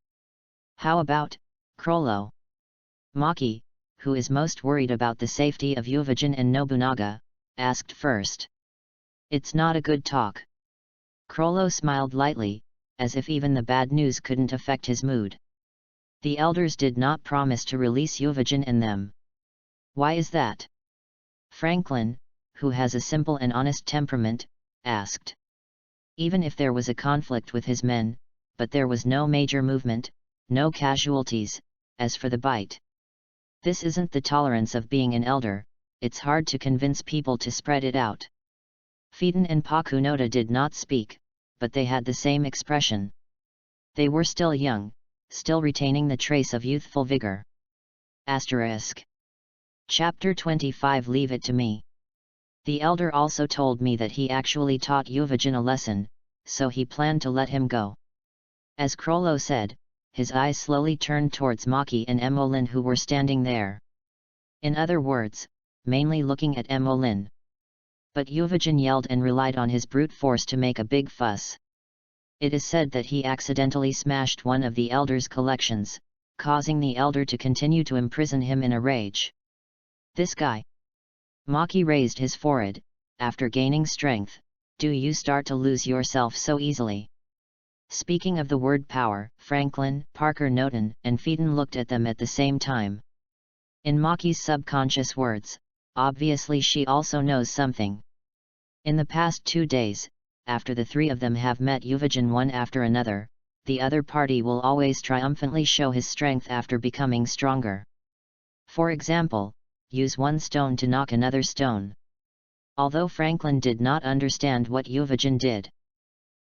How about Krollo? Maki, who is most worried about the safety of Yuvajin and Nobunaga, asked first. It's not a good talk. Krollo smiled lightly, as if even the bad news couldn't affect his mood. The elders did not promise to release Yuvajin and them. Why is that? Franklin, who has a simple and honest temperament, asked. Even if there was a conflict with his men, but there was no major movement, no casualties, as for the bite. This isn't the tolerance of being an elder, it's hard to convince people to spread it out. Phaeton and Pakunoda did not speak, but they had the same expression. They were still young, still retaining the trace of youthful vigor. Asterisk. Chapter 25 Leave it to me. The elder also told me that he actually taught Yuvajin a lesson, so he planned to let him go. As Krollo said, his eyes slowly turned towards Maki and Emolyn who were standing there. In other words, mainly looking at Emolyn. But Yuvajin yelled and relied on his brute force to make a big fuss. It is said that he accidentally smashed one of the elder's collections, causing the elder to continue to imprison him in a rage. This guy. Maki raised his forehead. After gaining strength, do you start to lose yourself so easily? Speaking of the word power, Franklin, Parker Noten, and Phaeton looked at them at the same time. In Maki's subconscious words, obviously she also knows something. In the past 2 days, after the three of them have met Yuvajin one after another, the other party will always triumphantly show his strength after becoming stronger. For example, use one stone to knock another stone. Although Franklin did not understand what Yuvajin did.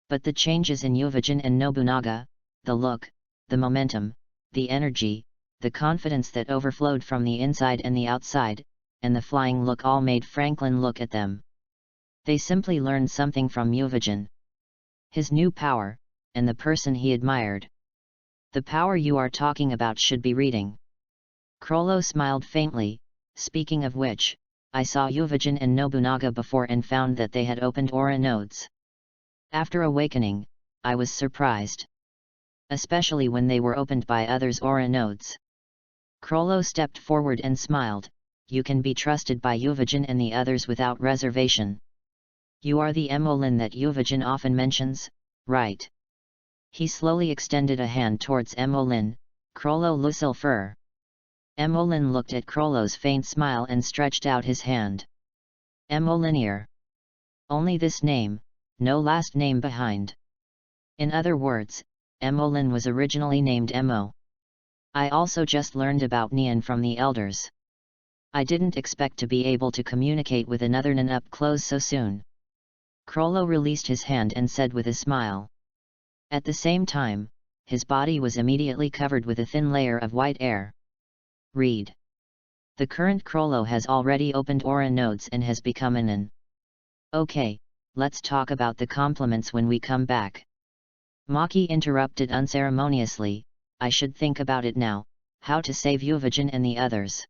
But the changes in Yuvajin and Nobunaga, the look, the momentum, the energy, the confidence that overflowed from the inside and the outside, and the flying look all made Franklin look at them. They simply learned something from Yuvajin. His new power, and the person he admired. The power you are talking about should be reading. Krollo smiled faintly, speaking of which, I saw Yuvajin and Nobunaga before and found that they had opened aura nodes. After awakening, I was surprised. Especially when they were opened by others' aura nodes. Krollo stepped forward and smiled. You can be trusted by Yuvajin and the others without reservation. You are the Emolyn that Yuvajin often mentions, right? He slowly extended a hand towards Emolyn, Krollo Lucilfer. Emolyn looked at Krollo's faint smile and stretched out his hand. Emolynir. Only this name, no last name behind. In other words, Emolyn was originally named Emo. I also just learned about Nian from the elders. I didn't expect to be able to communicate with another Nin up close so soon. Krollo released his hand and said with a smile. At the same time, his body was immediately covered with a thin layer of white air. Read. The current Krollo has already opened aura nodes and has become a Nin. Okay, let's talk about the compliments when we come back. Maki interrupted unceremoniously, I should think about it now, how to save Yuvajin and the others.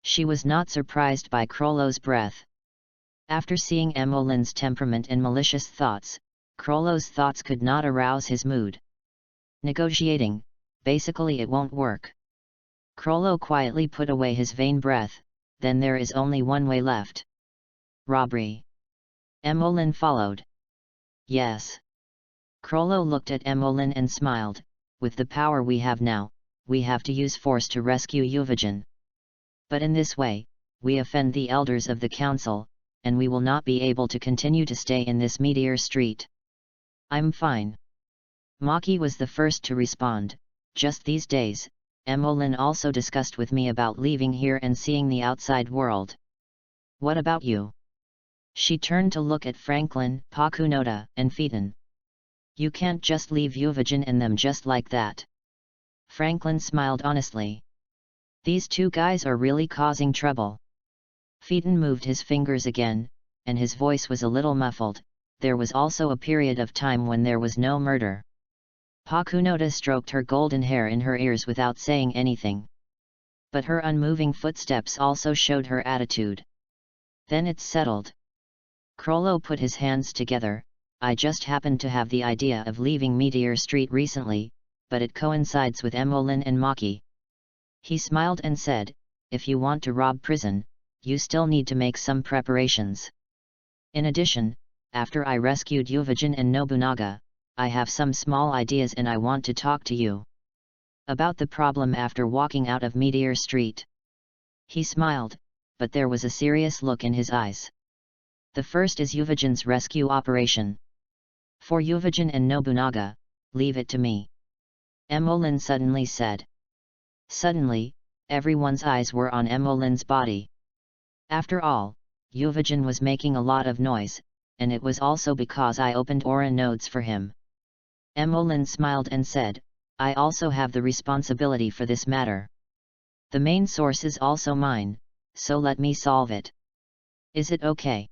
She was not surprised by Krollo's breath. After seeing Emolyn's temperament and malicious thoughts, Krollo's thoughts could not arouse his mood. Negotiating, basically it won't work. Krollo quietly put away his vain breath, then there is only one way left. Robbery. Emolyn followed. Yes. Krollo looked at Emolyn and smiled, with the power we have now, we have to use force to rescue Yuvajin. But in this way, we offend the elders of the council, and we will not be able to continue to stay in this meteor street. I'm fine. Maki was the first to respond, just these days, Emolyn also discussed with me about leaving here and seeing the outside world. What about you? She turned to look at Franklin, Pakunoda, and Phaeton. You can't just leave Yuvajin and them just like that. Franklin smiled honestly. These two guys are really causing trouble. Phaeton moved his fingers again, and his voice was a little muffled. There was also a period of time when there was no murder. Pakunoda stroked her golden hair in her ears without saying anything. But her unmoving footsteps also showed her attitude. Then it's settled. Crollo put his hands together. I just happened to have the idea of leaving Meteor Street recently, but it coincides with Emolyn and Maki. He smiled and said, if you want to rob prison, you still need to make some preparations. In addition, after I rescued Yuvajin and Nobunaga, I have some small ideas and I want to talk to you about the problem after walking out of Meteor Street. He smiled, but there was a serious look in his eyes. The first is Yuvajin's rescue operation. For Yuvajin and Nobunaga, leave it to me. Emolyn suddenly said. Suddenly, everyone's eyes were on Emolyn's body. After all, Yuvajin was making a lot of noise, and it was also because I opened aura nodes for him. Emolyn smiled and said, I also have the responsibility for this matter. The main source is also mine, so let me solve it. Is it okay?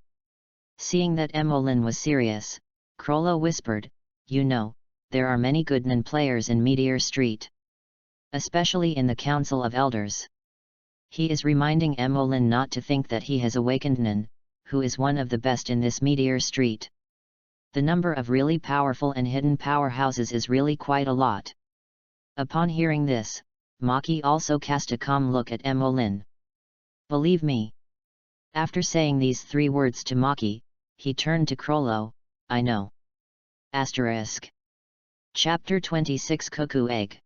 Seeing that Emolyn was serious, Crollo whispered, you know, there are many good Nen players in Meteor Street. Especially in the Council of Elders. He is reminding Emolyn not to think that he has awakened Nen, who is one of the best in this Meteor Street. The number of really powerful and hidden powerhouses is really quite a lot. Upon hearing this, Maki also cast a calm look at Emolyn. Believe me. After saying these 3 words to Maki, he turned to Crollo, I know. Asterisk. Chapter 26 Cuckoo Egg.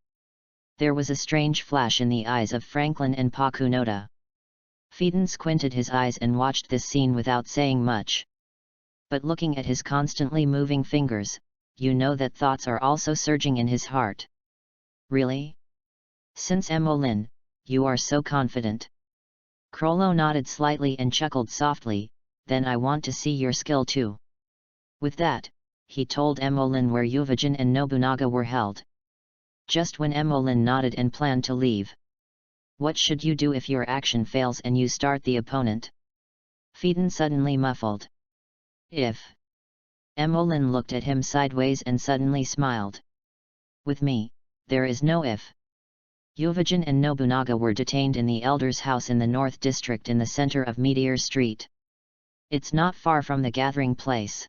There was a strange flash in the eyes of Franklin and Pakunoda. Phaeton squinted his eyes and watched this scene without saying much. But looking at his constantly moving fingers, you know that thoughts are also surging in his heart. Really? Since Emolyn, you are so confident. Crollo nodded slightly and chuckled softly, then I want to see your skill too. With that, he told Emolyn where Yuvajin and Nobunaga were held. Just when Emolyn nodded and planned to leave. What should you do if your action fails and you start the opponent? Phaeton suddenly muffled. If. Emolyn looked at him sideways and suddenly smiled. With me, there is no if. Yuvajin and Nobunaga were detained in the Elder's house in the North District in the center of Meteor Street. It's not far from the gathering place.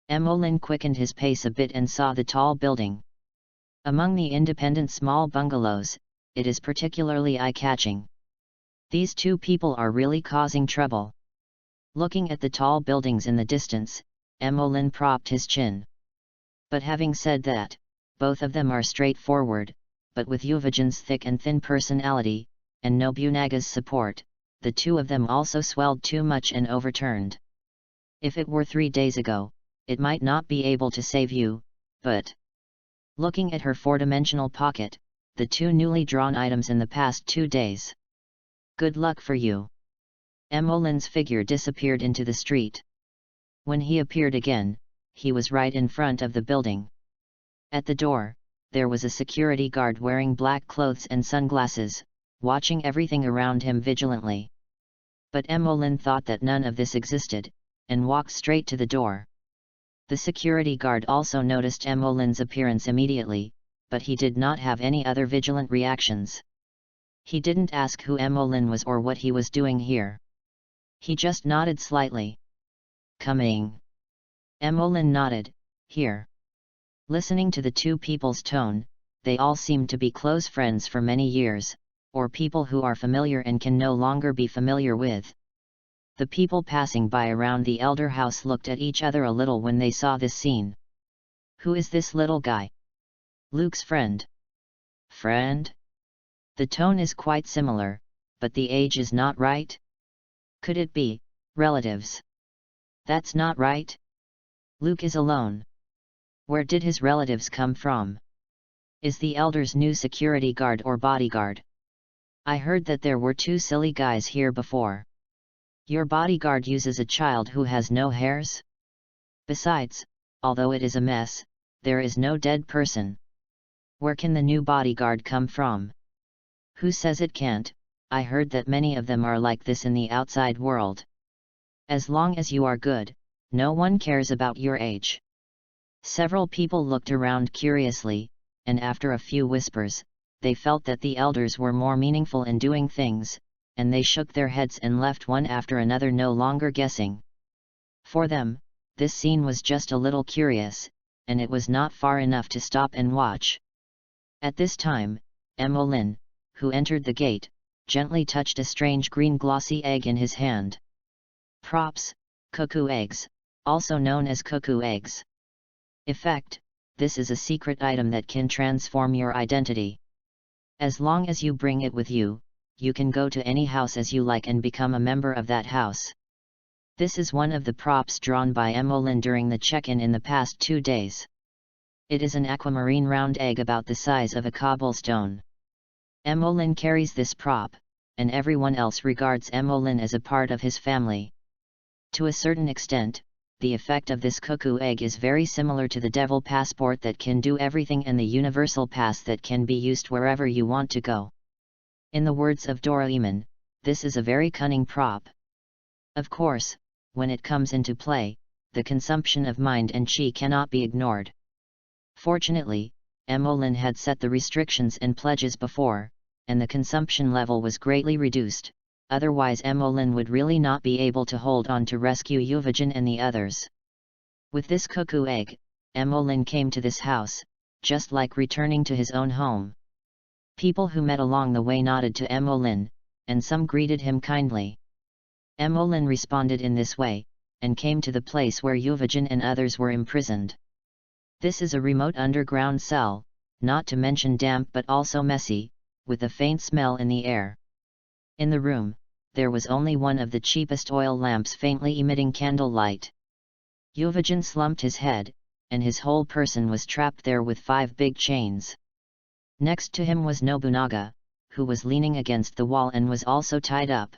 Emolyn quickened his pace a bit and saw the tall building. Among the independent small bungalows, it is particularly eye-catching. These 2 people are really causing trouble. Looking at the tall buildings in the distance, Emolyn propped his chin. But having said that, both of them are straightforward, but with Yuvajin's thick and thin personality, and Nobunaga's support, the 2 of them also swelled too much and overturned. If it were 3 days ago, it might not be able to save you, but... Looking at her 4-dimensional pocket, the 2 newly drawn items in the past 2 days. Good luck for you. Emolyn's figure disappeared into the street. When he appeared again, he was right in front of the building. At the door, there was a security guard wearing black clothes and sunglasses, watching everything around him vigilantly. But Emolyn thought that none of this existed, and walked straight to the door. The security guard also noticed Emolyn's appearance immediately, but he did not have any other vigilant reactions. He didn't ask who Emolyn was or what he was doing here. He just nodded slightly. Coming. Emolyn nodded, here. Listening to the 2 people's tone, they all seemed to be close friends for many years, or people who are familiar and can no longer be familiar with. The people passing by around the Elder house looked at each other a little when they saw this scene. Who is this little guy? Luke's friend. Friend? The tone is quite similar, but the age is not right? Could it be relatives? That's not right. Luke is alone. Where did his relatives come from? Is the Elder's new security guard or bodyguard? I heard that there were 2 silly guys here before. Your bodyguard uses a child who has no hairs? Besides, although it is a mess, there is no dead person. Where can the new bodyguard come from? Who says it can't? I heard that many of them are like this in the outside world. As long as you are good, no one cares about your age. Several people looked around curiously, and after a few whispers, they felt that the elders were more meaningful in doing things, and they shook their heads and left one after another, no longer guessing. For them, this scene was just a little curious, and it was not far enough to stop and watch. At this time, Emolyn, who entered the gate, gently touched a strange green glossy egg in his hand. Props, cuckoo eggs, also known as cuckoo eggs. Effect: this is a secret item that can transform your identity. As long as you bring it with you, you can go to any house as you like and become a member of that house. This is one of the props drawn by Emolyn during the check-in in the past 2 days. It is an aquamarine round egg about the size of a cobblestone. Emolyn carries this prop, and everyone else regards Emolyn as a part of his family. To a certain extent, the effect of this cuckoo egg is very similar to the devil passport that can do everything and the universal pass that can be used wherever you want to go. In the words of Doraemon, this is a very cunning prop. Of course, when it comes into play, the consumption of mind and chi cannot be ignored. Fortunately, Emolyn had set the restrictions and pledges before, and the consumption level was greatly reduced, otherwise Emolyn would really not be able to hold on to rescue Yuvajin and the others. With this cuckoo egg, Emolyn came to this house, just like returning to his own home. People who met along the way nodded to Emolyn, and some greeted him kindly. Emolyn responded in this way, and came to the place where Yuvajin and others were imprisoned. This is a remote underground cell, not to mention damp but also messy, with a faint smell in the air. In the room, there was only one of the cheapest oil lamps faintly emitting candle light. Yuvajin slumped his head, and his whole person was trapped there with 5 big chains. Next to him was Nobunaga, who was leaning against the wall and was also tied up.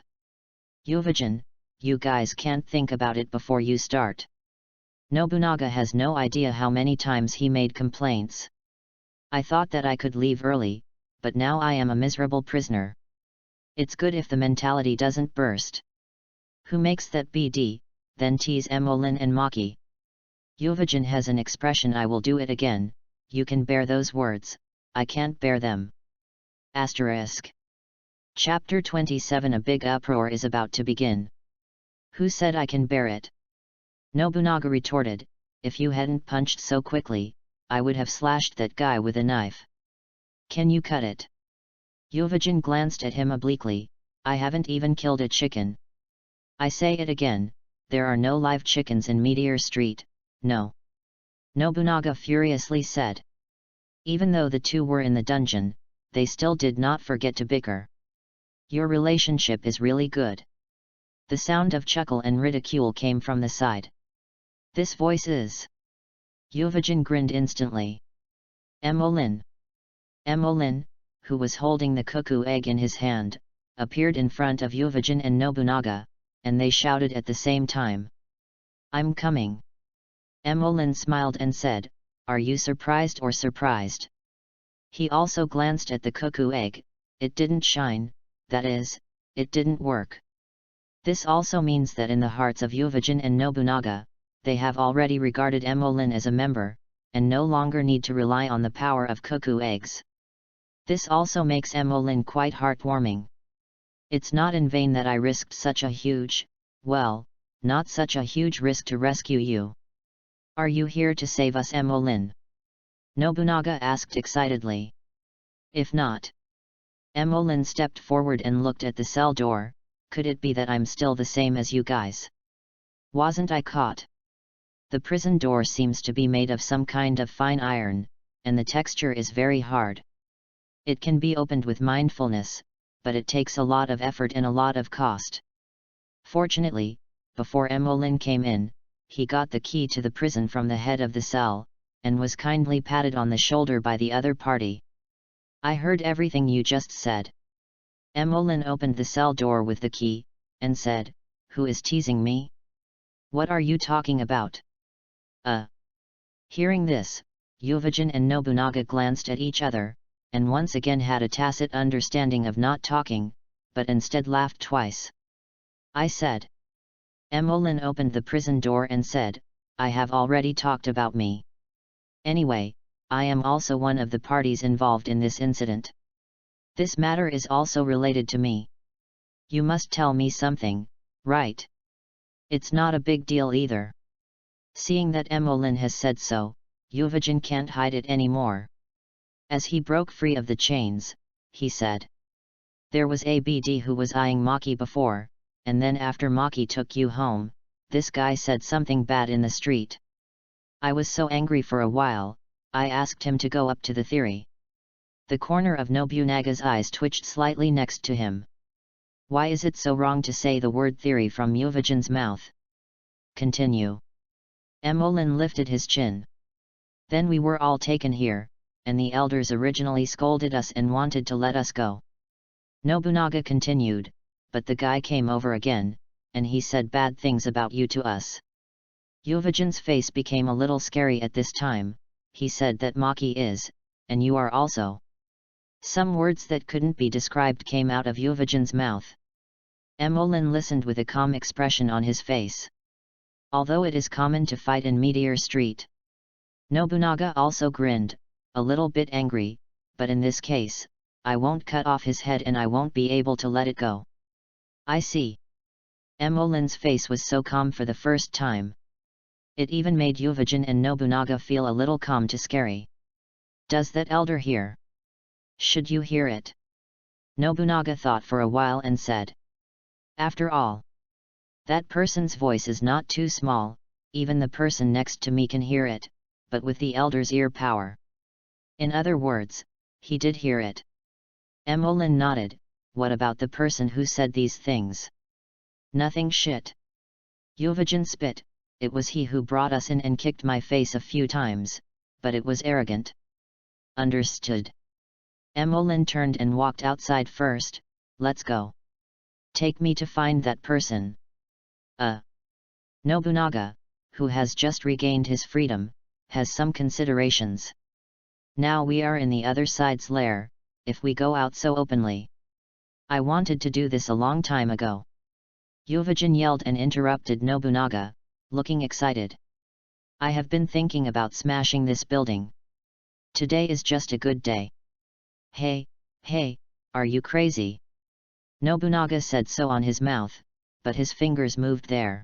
Yuvajin, you guys can't think about it before you start. Nobunaga has no idea how many times he made complaints. I thought that I could leave early, but now I am a miserable prisoner. It's good if the mentality doesn't burst. Who makes that BD, then tease Emolyn and Maki. Yuvajin has an expression, I will do it again, you can bear those words, I can't bear them. Asterisk. Chapter 27. A big uproar is about to begin. Who said I can bear it? Nobunaga retorted, if you hadn't punched so quickly, I would have slashed that guy with a knife. Can you cut it? Yuvajin glanced at him obliquely, I haven't even killed a chicken. I say it again, there are no live chickens in Meteor Street, no. Nobunaga furiously said. Even though the two were in the dungeon, they still did not forget to bicker. Your relationship is really good. The sound of chuckle and ridicule came from the side. This voice is... Yuvajin grinned instantly. Emolyn. Emolyn, who was holding the cuckoo egg in his hand, appeared in front of Yuvajin and Nobunaga, and they shouted at the same time. I'm coming. Emolyn smiled and said, are you surprised or surprised? He also glanced at the cuckoo egg, it didn't shine, that is, it didn't work. This also means that in the hearts of Yuvajin and Nobunaga, they have already regarded Emolyn as a member, and no longer need to rely on the power of cuckoo eggs. This also makes Emolyn quite heartwarming. It's not in vain that I risked such a huge, well, not such a huge risk to rescue you. Are you here to save us, Emolyn? Nobunaga asked excitedly. If not. Emolyn stepped forward and looked at the cell door, could it be that I'm still the same as you guys? Wasn't I caught? The prison door seems to be made of some kind of fine iron, and the texture is very hard. It can be opened with mindfulness, but it takes a lot of effort and a lot of cost. Fortunately, before Emolyn came in, he got the key to the prison from the head of the cell, and was kindly patted on the shoulder by the other party. I heard everything you just said. Emolyn opened the cell door with the key, and said, who is teasing me? What are you talking about? Hearing this, Yuvajin and Nobunaga glanced at each other, and once again had a tacit understanding of not talking, but instead laughed twice. I said. Emolyn opened the prison door and said, I have already talked about me. Anyway, I am also one of the parties involved in this incident. This matter is also related to me. You must tell me something, right? It's not a big deal either. Seeing that Emolin has said so, Yuvajin can't hide it anymore. As he broke free of the chains, he said. There was ABD who was eyeing Maki before, and then after Maki took you home, this guy said something bad in the street. I was so angry for a while, I asked him to go up to the theory. The corner of Nobunaga's eyes twitched slightly next to him. Why is it so wrong to say the word theory from Yuvajin's mouth? Continue. Emolin lifted his chin. Then we were all taken here, and the elders originally scolded us and wanted to let us go. Nobunaga continued, but the guy came over again, and he said bad things about you to us. Yuvajin's face became a little scary at this time. He said that Maki is, and you are also. Some words that couldn't be described came out of Yuvajin's mouth. Emolin listened with a calm expression on his face. Although it is common to fight in Meteor Street. Nobunaga also grinned, a little bit angry, but in this case, I won't cut off his head and I won't be able to let it go. I see. Emolin's face was so calm for the first time. It even made Yuvajin and Nobunaga feel a little calm to scary. Does that elder hear? Should you hear it? Nobunaga thought for a while and said. After all, that person's voice is not too small, even the person next to me can hear it, but with the elder's ear power. In other words, he did hear it. Emolin nodded. What about the person who said these things? Nothing shit. Yuvajin spit. It was he who brought us in and kicked my face a few times, but it was arrogant. Understood. Emolin turned and walked outside first. Let's go. Take me to find that person. Nobunaga, who has just regained his freedom, has some considerations. Now we are in the other side's lair, if we go out so openly. I wanted to do this a long time ago. Yuvajin yelled and interrupted Nobunaga, looking excited. I have been thinking about smashing this building. Today is just a good day. Hey, are you crazy? Nobunaga said so on his mouth, but his fingers moved there.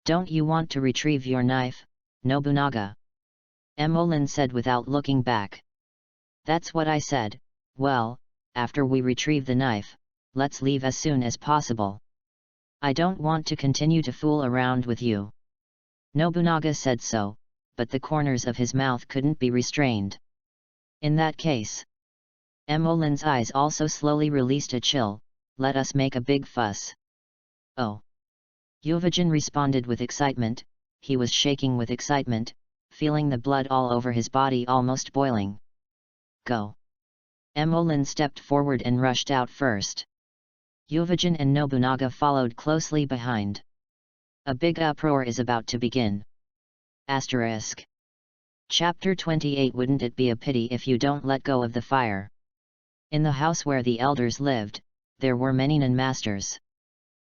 Don't you want to retrieve your knife, Nobunaga? Emolin said without looking back. That's what I said. Well, after we retrieve the knife, let's leave as soon as possible. I don't want to continue to fool around with you. Nobunaga said so, but the corners of his mouth couldn't be restrained. In that case. Emolin's eyes also slowly released a chill. Let us make a big fuss. Oh. Yuvajin responded with excitement. He was shaking with excitement, feeling the blood all over his body almost boiling. Go. Emolin stepped forward and rushed out first. Yuvajin and Nobunaga followed closely behind. A big uproar is about to begin. Asterisk. Chapter 28. Wouldn't it be a pity if you don't let go of the fire? In the house where the elders lived, there were many non-masters.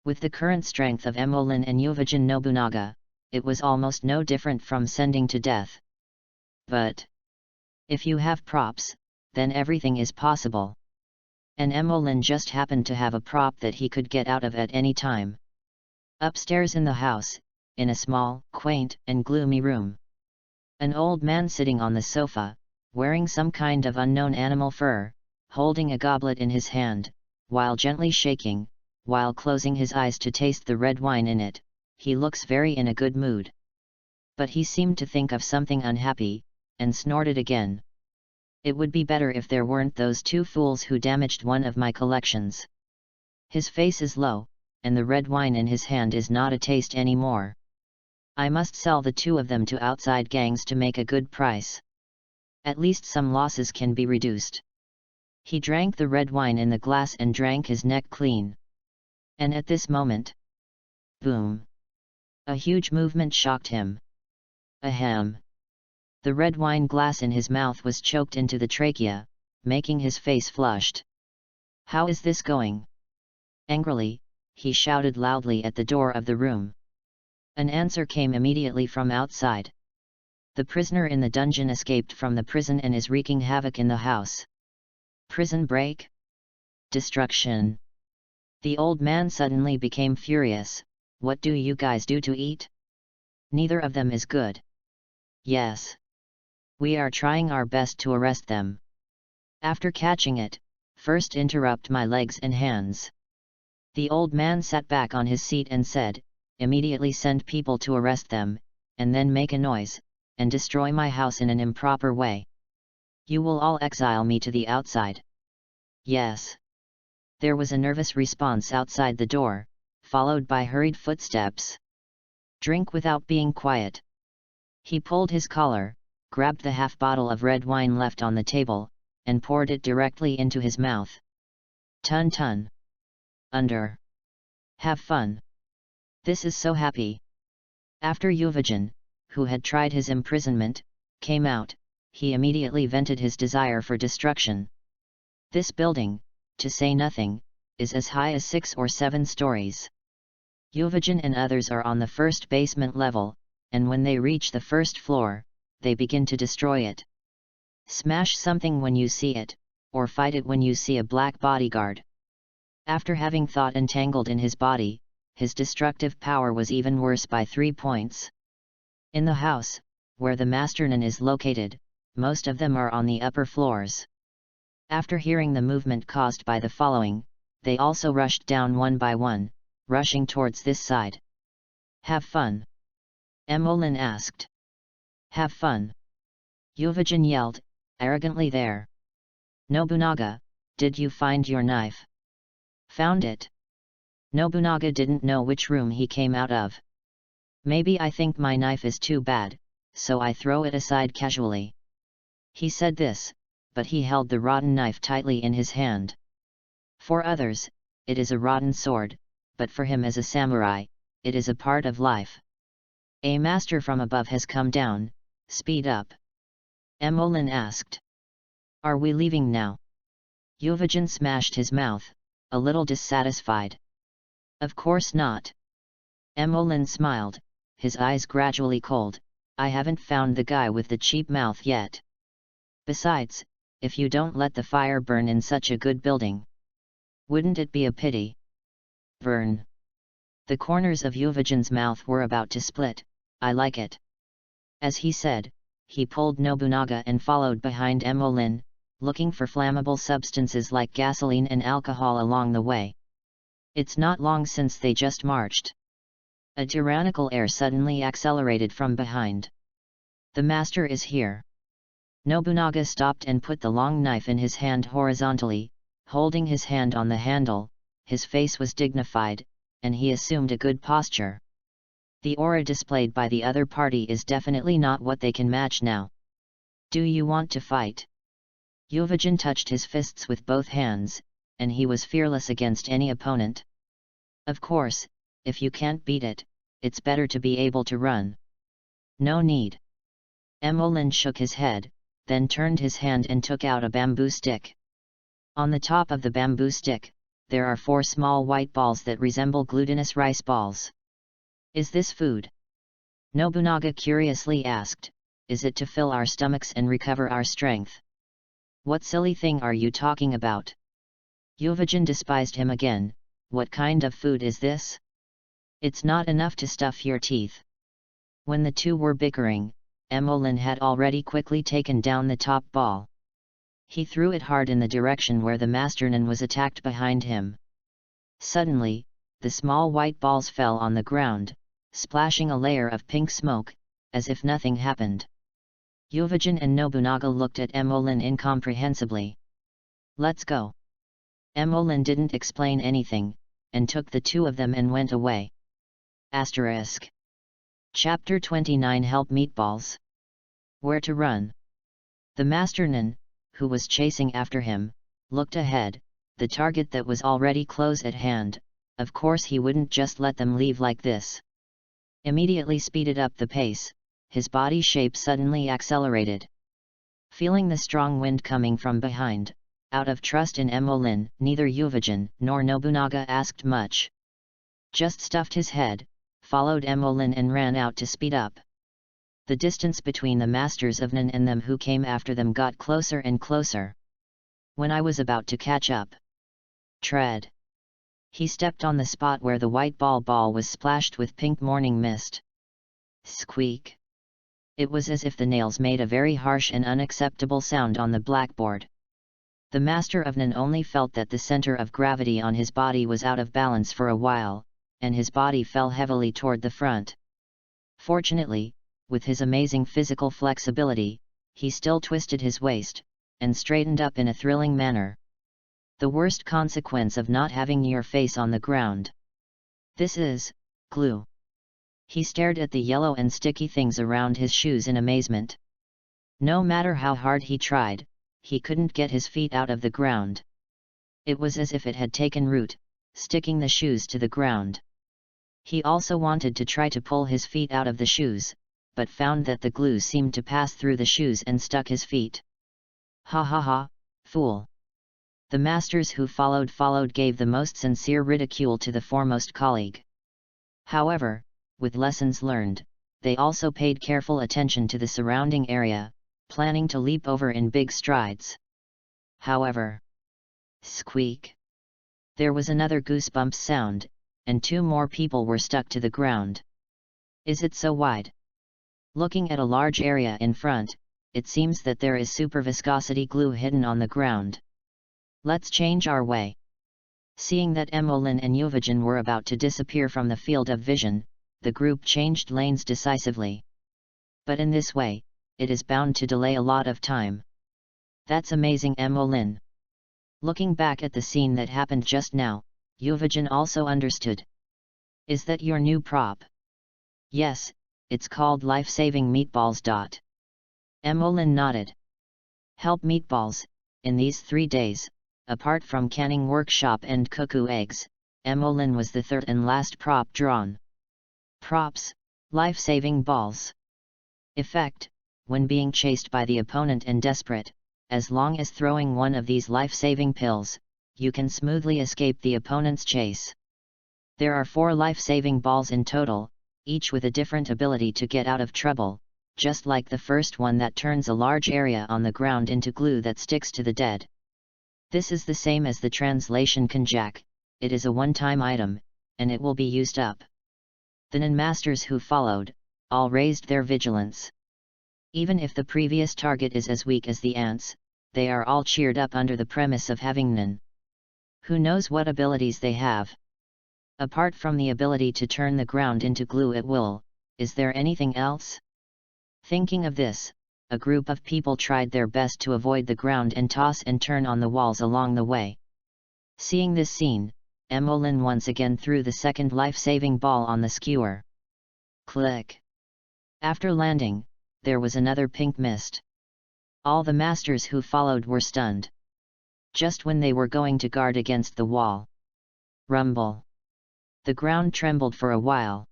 With the current strength of Emolin and Yuvajin Nobunaga, it was almost no different from sending to death. But if you have props, then everything is possible. And Emolin just happened to have a prop that he could get out of at any time. Upstairs in the house, in a small, quaint, and gloomy room. An old man sitting on the sofa, wearing some kind of unknown animal fur, holding a goblet in his hand, while gently shaking, while closing his eyes to taste the red wine in it, he looks very in a good mood. But he seemed to think of something unhappy, and snorted again. It would be better if there weren't those two fools who damaged one of my collections. His face is low, and the red wine in his hand is not a taste anymore. I must sell the two of them to outside gangs to make a good price. At least some losses can be reduced. He drank the red wine in the glass and drank his neck clean. And at this moment, boom! A huge movement shocked him. Ahem! The red wine glass in his mouth was choked into the trachea, making his face flushed. How is this going? Angrily, he shouted loudly at the door of the room. An answer came immediately from outside. The prisoner in the dungeon escaped from the prison and is wreaking havoc in the house. Prison break? Destruction. The old man suddenly became furious. What do you guys do to eat? Neither of them is good. Yes. We are trying our best to arrest them. After catching it, first interrupt my legs and hands. The old man sat back on his seat and said, immediately send people to arrest them, and then make a noise, and destroy my house in an improper way. You will all exile me to the outside. Yes. There was a nervous response outside the door, followed by hurried footsteps. Drink without being quiet. He pulled his collar, grabbed the half bottle of red wine left on the table, and poured it directly into his mouth. Tun tun. Under. Have fun. This is so happy. After Euvagen, who had tried his imprisonment, came out, he immediately vented his desire for destruction. This building, to say nothing, is as high as 6 or 7 stories. Euvagen and others are on the first basement level, and when they reach the first floor, they begin to destroy it. Smash something when you see it, or fight it when you see a black bodyguard. After having thought entangled in his body, his destructive power was even worse by 3 points. In the house, where the masternan is located, most of them are on the upper floors. After hearing the movement caused by the following, they also rushed down one by one, rushing towards this side. Have fun? Emolin asked. Have fun? Euvagen yelled, arrogantly there. Nobunaga, did you find your knife? Found it. Nobunaga didn't know which room he came out of. Maybe I think my knife is too bad, so I throw it aside casually. He said this, but he held the rotten knife tightly in his hand. For others, it is a rotten sword, but for him as a samurai, it is a part of life. A master from above has come down, speed up. Emolin asked. Are we leaving now? Euvagen smashed his mouth, a little dissatisfied. Of course not. Emolin smiled, his eyes gradually cold. I haven't found the guy with the cheap mouth yet. Besides, if you don't let the fire burn in such a good building, wouldn't it be a pity? Burn. The corners of Euvagen's mouth were about to split. I like it. As he said, he pulled Nobunaga and followed behind Emolin, looking for flammable substances like gasoline and alcohol along the way. It's not long since they just marched. A tyrannical air suddenly accelerated from behind. The master is here. Nobunaga stopped and put the long knife in his hand horizontally, holding his hand on the handle. His face was dignified, and he assumed a good posture. The aura displayed by the other party is definitely not what they can match now. Do you want to fight? Euvagen touched his fists with both hands, and he was fearless against any opponent. Of course, if you can't beat it, it's better to be able to run. No need. Emolin shook his head, then turned his hand and took out a bamboo stick. On the top of the bamboo stick, there are 4 small white balls that resemble glutinous rice balls. Is this food? Nobunaga curiously asked. Is it to fill our stomachs and recover our strength? What silly thing are you talking about? Euvagen despised him again. What kind of food is this? It's not enough to stuff your teeth. When the two were bickering, Emolin had already quickly taken down the top ball. He threw it hard in the direction where the masternan was attacked behind him. Suddenly, the small white balls fell on the ground, splashing a layer of pink smoke, as if nothing happened. Euvagen and Nobunaga looked at Emolin incomprehensibly. Let's go. Emolin didn't explain anything, and took the 2 of them and went away. Asterisk. Chapter 29 Help Meatballs. Where to run? The masternan, who was chasing after him, looked ahead, the target that was already close at hand. Of course he wouldn't just let them leave like this. Immediately speeded up the pace, his body shape suddenly accelerated. Feeling the strong wind coming from behind, out of trust in Emolin, neither Euvagen nor Nobunaga asked much. Just stuffed his head, followed Emolin and ran out to speed up. The distance between the masters of Nan and them who came after them got closer and closer. When I was about to catch up, tread. He stepped on the spot where the white ball was splashed with pink morning mist. Squeak. It was as if the nails made a very harsh and unacceptable sound on the blackboard. The master of Nan only felt that the center of gravity on his body was out of balance for a while, and his body fell heavily toward the front. Fortunately, with his amazing physical flexibility, he still twisted his waist, and straightened up in a thrilling manner. The worst consequence of not having your face on the ground. This is glue. He stared at the yellow and sticky things around his shoes in amazement. No matter how hard he tried, he couldn't get his feet out of the ground. It was as if it had taken root, sticking the shoes to the ground. He also wanted to try to pull his feet out of the shoes, but found that the glue seemed to pass through the shoes and stuck his feet. Ha ha ha, fool! The masters who followed gave the most sincere ridicule to the foremost colleague. However, with lessons learned, they also paid careful attention to the surrounding area, planning to leap over in big strides. However, squeak! There was another goosebumps sound, and 2 more people were stuck to the ground. Is it so wide? Looking at a large area in front, it seems that there is super viscosity glue hidden on the ground. Let's change our way. Seeing that Emolyn and Euvigen were about to disappear from the field of vision, the group changed lanes decisively. But in this way, it is bound to delay a lot of time. That's amazing, Emolyn. Looking back at the scene that happened just now, Euvigen also understood. Is that your new prop? Yes, it's called life-saving meatballs. Emolyn nodded. Help meatballs, in these 3 days. Apart from canning workshop and cuckoo eggs, Emolyn was the third and last prop drawn. Props, life-saving balls. Effect: when being chased by the opponent and desperate, as long as throwing one of these life-saving pills, you can smoothly escape the opponent's chase. There are 4 life-saving balls in total, each with a different ability to get out of trouble, just like the first one that turns a large area on the ground into glue that sticks to the dead. This is the same as the translation Kanjak, it is a one-time item, and it will be used up. The Nan masters who followed, all raised their vigilance. Even if the previous target is as weak as the ants, they are all cheered up under the premise of having Nan. Who knows what abilities they have? Apart from the ability to turn the ground into glue at will, is there anything else? Thinking of this, a group of people tried their best to avoid the ground and toss and turn on the walls along the way. Seeing this scene, Emolyn once again threw the second life-saving ball on the skewer. Click! After landing, there was another pink mist. All the masters who followed were stunned. Just when they were going to guard against the wall. Rumble! The ground trembled for a while.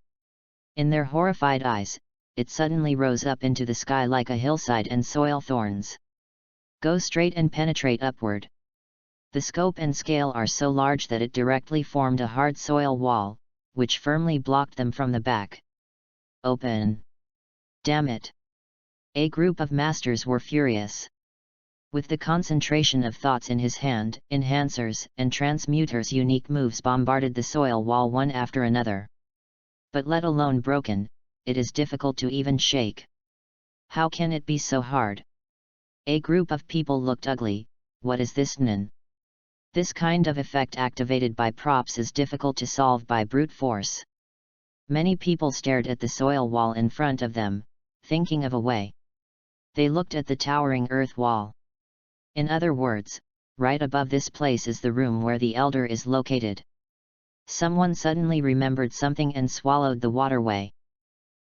In their horrified eyes, it suddenly rose up into the sky like a hillside and soil thorns. Go straight and penetrate upward. The scope and scale are so large that it directly formed a hard soil wall, which firmly blocked them from the back. Open! Damn it! A group of masters were furious. With the concentration of thoughts in his hand, enhancers and transmuters' unique moves bombarded the soil wall one after another. But let alone broken, it is difficult to even shake. How can it be so hard? A group of people looked ugly. What is this Nan? This kind of effect activated by props is difficult to solve by brute force. Many people stared at the soil wall in front of them, thinking of a way. They looked at the towering earth wall. In other words, right above this place is the room where the elder is located. Someone suddenly remembered something and swallowed the waterway.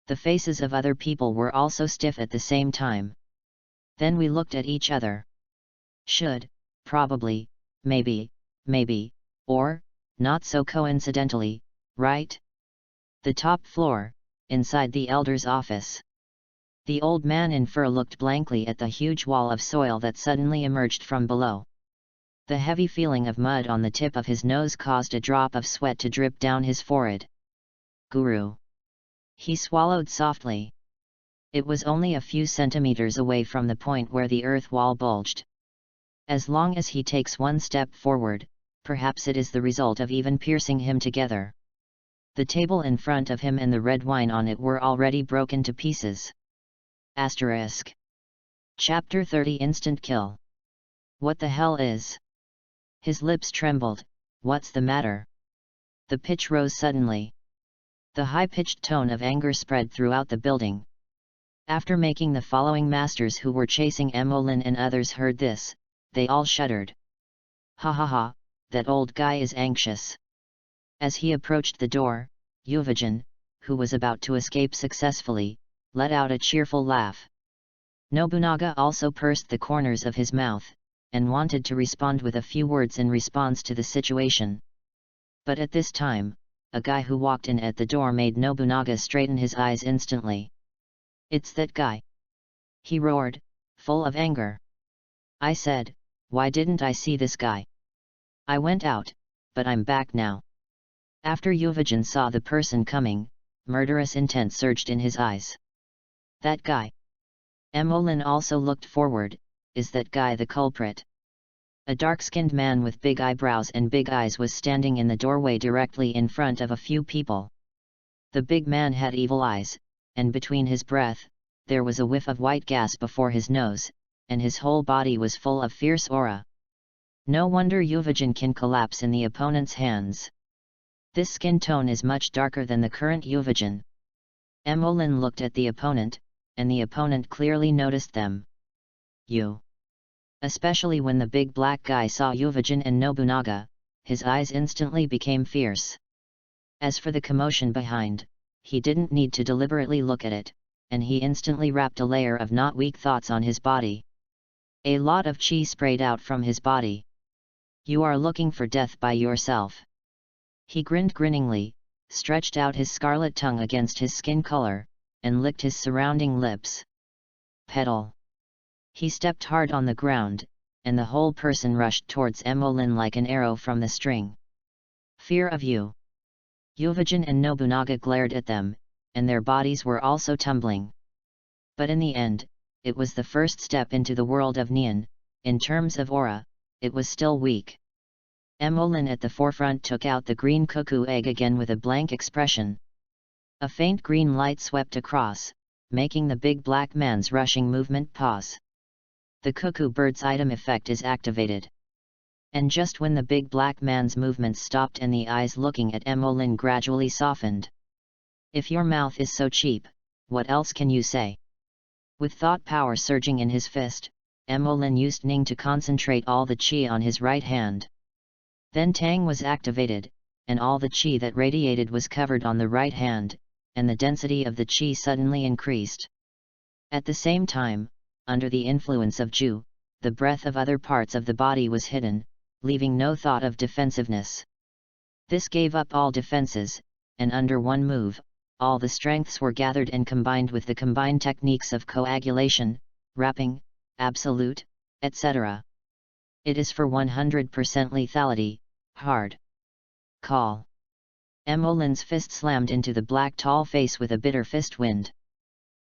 The faces of other people were also stiff at the same time. Then we looked at each other. Should, probably, maybe, or, not so coincidentally, right? The top floor, inside the elder's office. The old man in fur looked blankly at the huge wall of soil that suddenly emerged from below. The heavy feeling of mud on the tip of his nose caused a drop of sweat to drip down his forehead. Guru! He swallowed softly. It was only a few centimeters away from the point where the earth wall bulged. As long as he takes one step forward, perhaps it is the result of even piercing him together. The table in front of him and the red wine on it were already broken to pieces. Asterisk. Chapter 30 Instant Kill. What the hell is? His lips trembled. What's the matter? The pitch rose suddenly. The high-pitched tone of anger spread throughout the building. After making the following, masters who were chasing Emolyn and others heard this, they all shuddered. Ha ha ha, that old guy is anxious. As he approached the door, Uvajin, who was about to escape successfully, let out a cheerful laugh. Nobunaga also pursed the corners of his mouth, and wanted to respond with a few words in response to the situation. But at this time, a guy who walked in at the door made Nobunaga straighten his eyes instantly. "It's that guy!" he roared, full of anger. "I said, why didn't I see this guy? I went out, but I'm back now." After Uvajin saw the person coming, murderous intent surged in his eyes. "That guy!" Emolyn also looked forward. "Is that guy the culprit?" A dark-skinned man with big eyebrows and big eyes was standing in the doorway directly in front of a few people. The big man had evil eyes, and between his breath, there was a whiff of white gas before his nose, and his whole body was full of fierce aura. No wonder Uvajin can collapse in the opponent's hands. This skin tone is much darker than the current Uvajin. Emolyn looked at the opponent, and the opponent clearly noticed them. Especially when the big black guy saw Uvajin and Nobunaga, his eyes instantly became fierce. As for the commotion behind, he didn't need to deliberately look at it, and he instantly wrapped a layer of not weak thoughts on his body. A lot of chi sprayed out from his body. "You are looking for death by yourself." He grinned grinningly, stretched out his scarlet tongue against his skin color, and licked his surrounding lips. Pedal. He stepped hard on the ground, and the whole person rushed towards Emolyn like an arrow from the string. "Fear of you." Uvajin and Nobunaga glared at them, and their bodies were also tumbling. But in the end, it was the first step into the world of Neon. In terms of aura, it was still weak. Emolyn at the forefront took out the green cuckoo egg again with a blank expression. A faint green light swept across, making the big black man's rushing movement pause. The cuckoo bird's item effect is activated. And just when the big black man's movements stopped and the eyes looking at Emolyn gradually softened. "If your mouth is so cheap, what else can you say?" With thought power surging in his fist, Emolyn used Ning to concentrate all the chi on his right hand. Then Tang was activated, and all the chi that radiated was covered on the right hand, and the density of the chi suddenly increased. At the same time, under the influence of Ju, the breath of other parts of the body was hidden, leaving no thought of defensiveness. This gave up all defenses, and under one move, all the strengths were gathered and combined with the combined techniques of coagulation, wrapping, absolute, etc. It is for 100% lethality. Hard call. Emolyn's fist slammed into the black tall face with a bitter fist wind.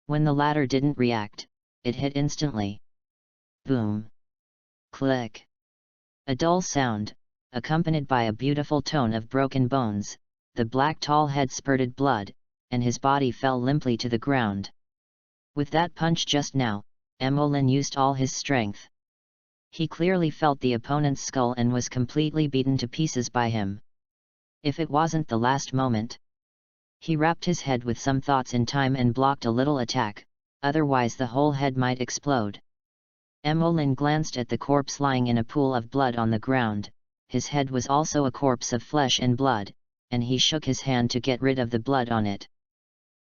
When the latter didn't react, it hit instantly. Boom. Click. A dull sound, accompanied by a beautiful tone of broken bones. The black tall head spurted blood, and his body fell limply to the ground. With that punch just now, Emolyn used all his strength. He clearly felt the opponent's skull and was completely beaten to pieces by him. If it wasn't the last moment. He wrapped his head with some thoughts in time and blocked a little attack, otherwise the whole head might explode. Emolyn glanced at the corpse lying in a pool of blood on the ground. His head was also a corpse of flesh and blood, and he shook his hand to get rid of the blood on it.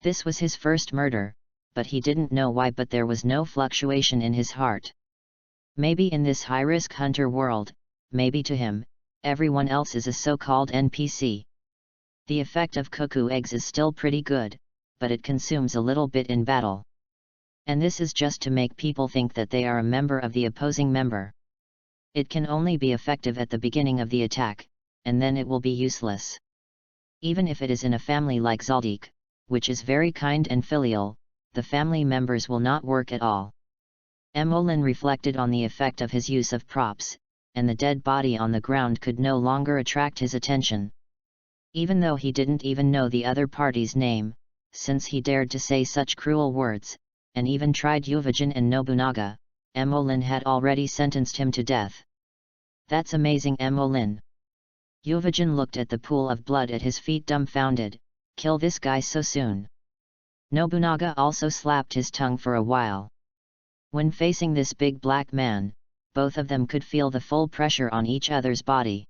This was his first murder, but he didn't know why, but there was no fluctuation in his heart. Maybe in this high-risk hunter world, maybe to him, everyone else is a so-called NPC. The effect of cuckoo eggs is still pretty good, but it consumes a little bit in battle. And this is just to make people think that they are a member of the opposing member. It can only be effective at the beginning of the attack, and then it will be useless. Even if it is in a family like Zaldik, which is very kind and filial, the family members will not work at all. Emolin reflected on the effect of his use of props, and the dead body on the ground could no longer attract his attention. Even though he didn't even know the other party's name, since he dared to say such cruel words, and even tried Yuvajin and Nobunaga, Emolin had already sentenced him to death. That's amazing, Emolin. Yuvajin looked at the pool of blood at his feet dumbfounded. Kill this guy so soon. Nobunaga also slapped his tongue for a while. When facing this big black man, both of them could feel the full pressure on each other's body.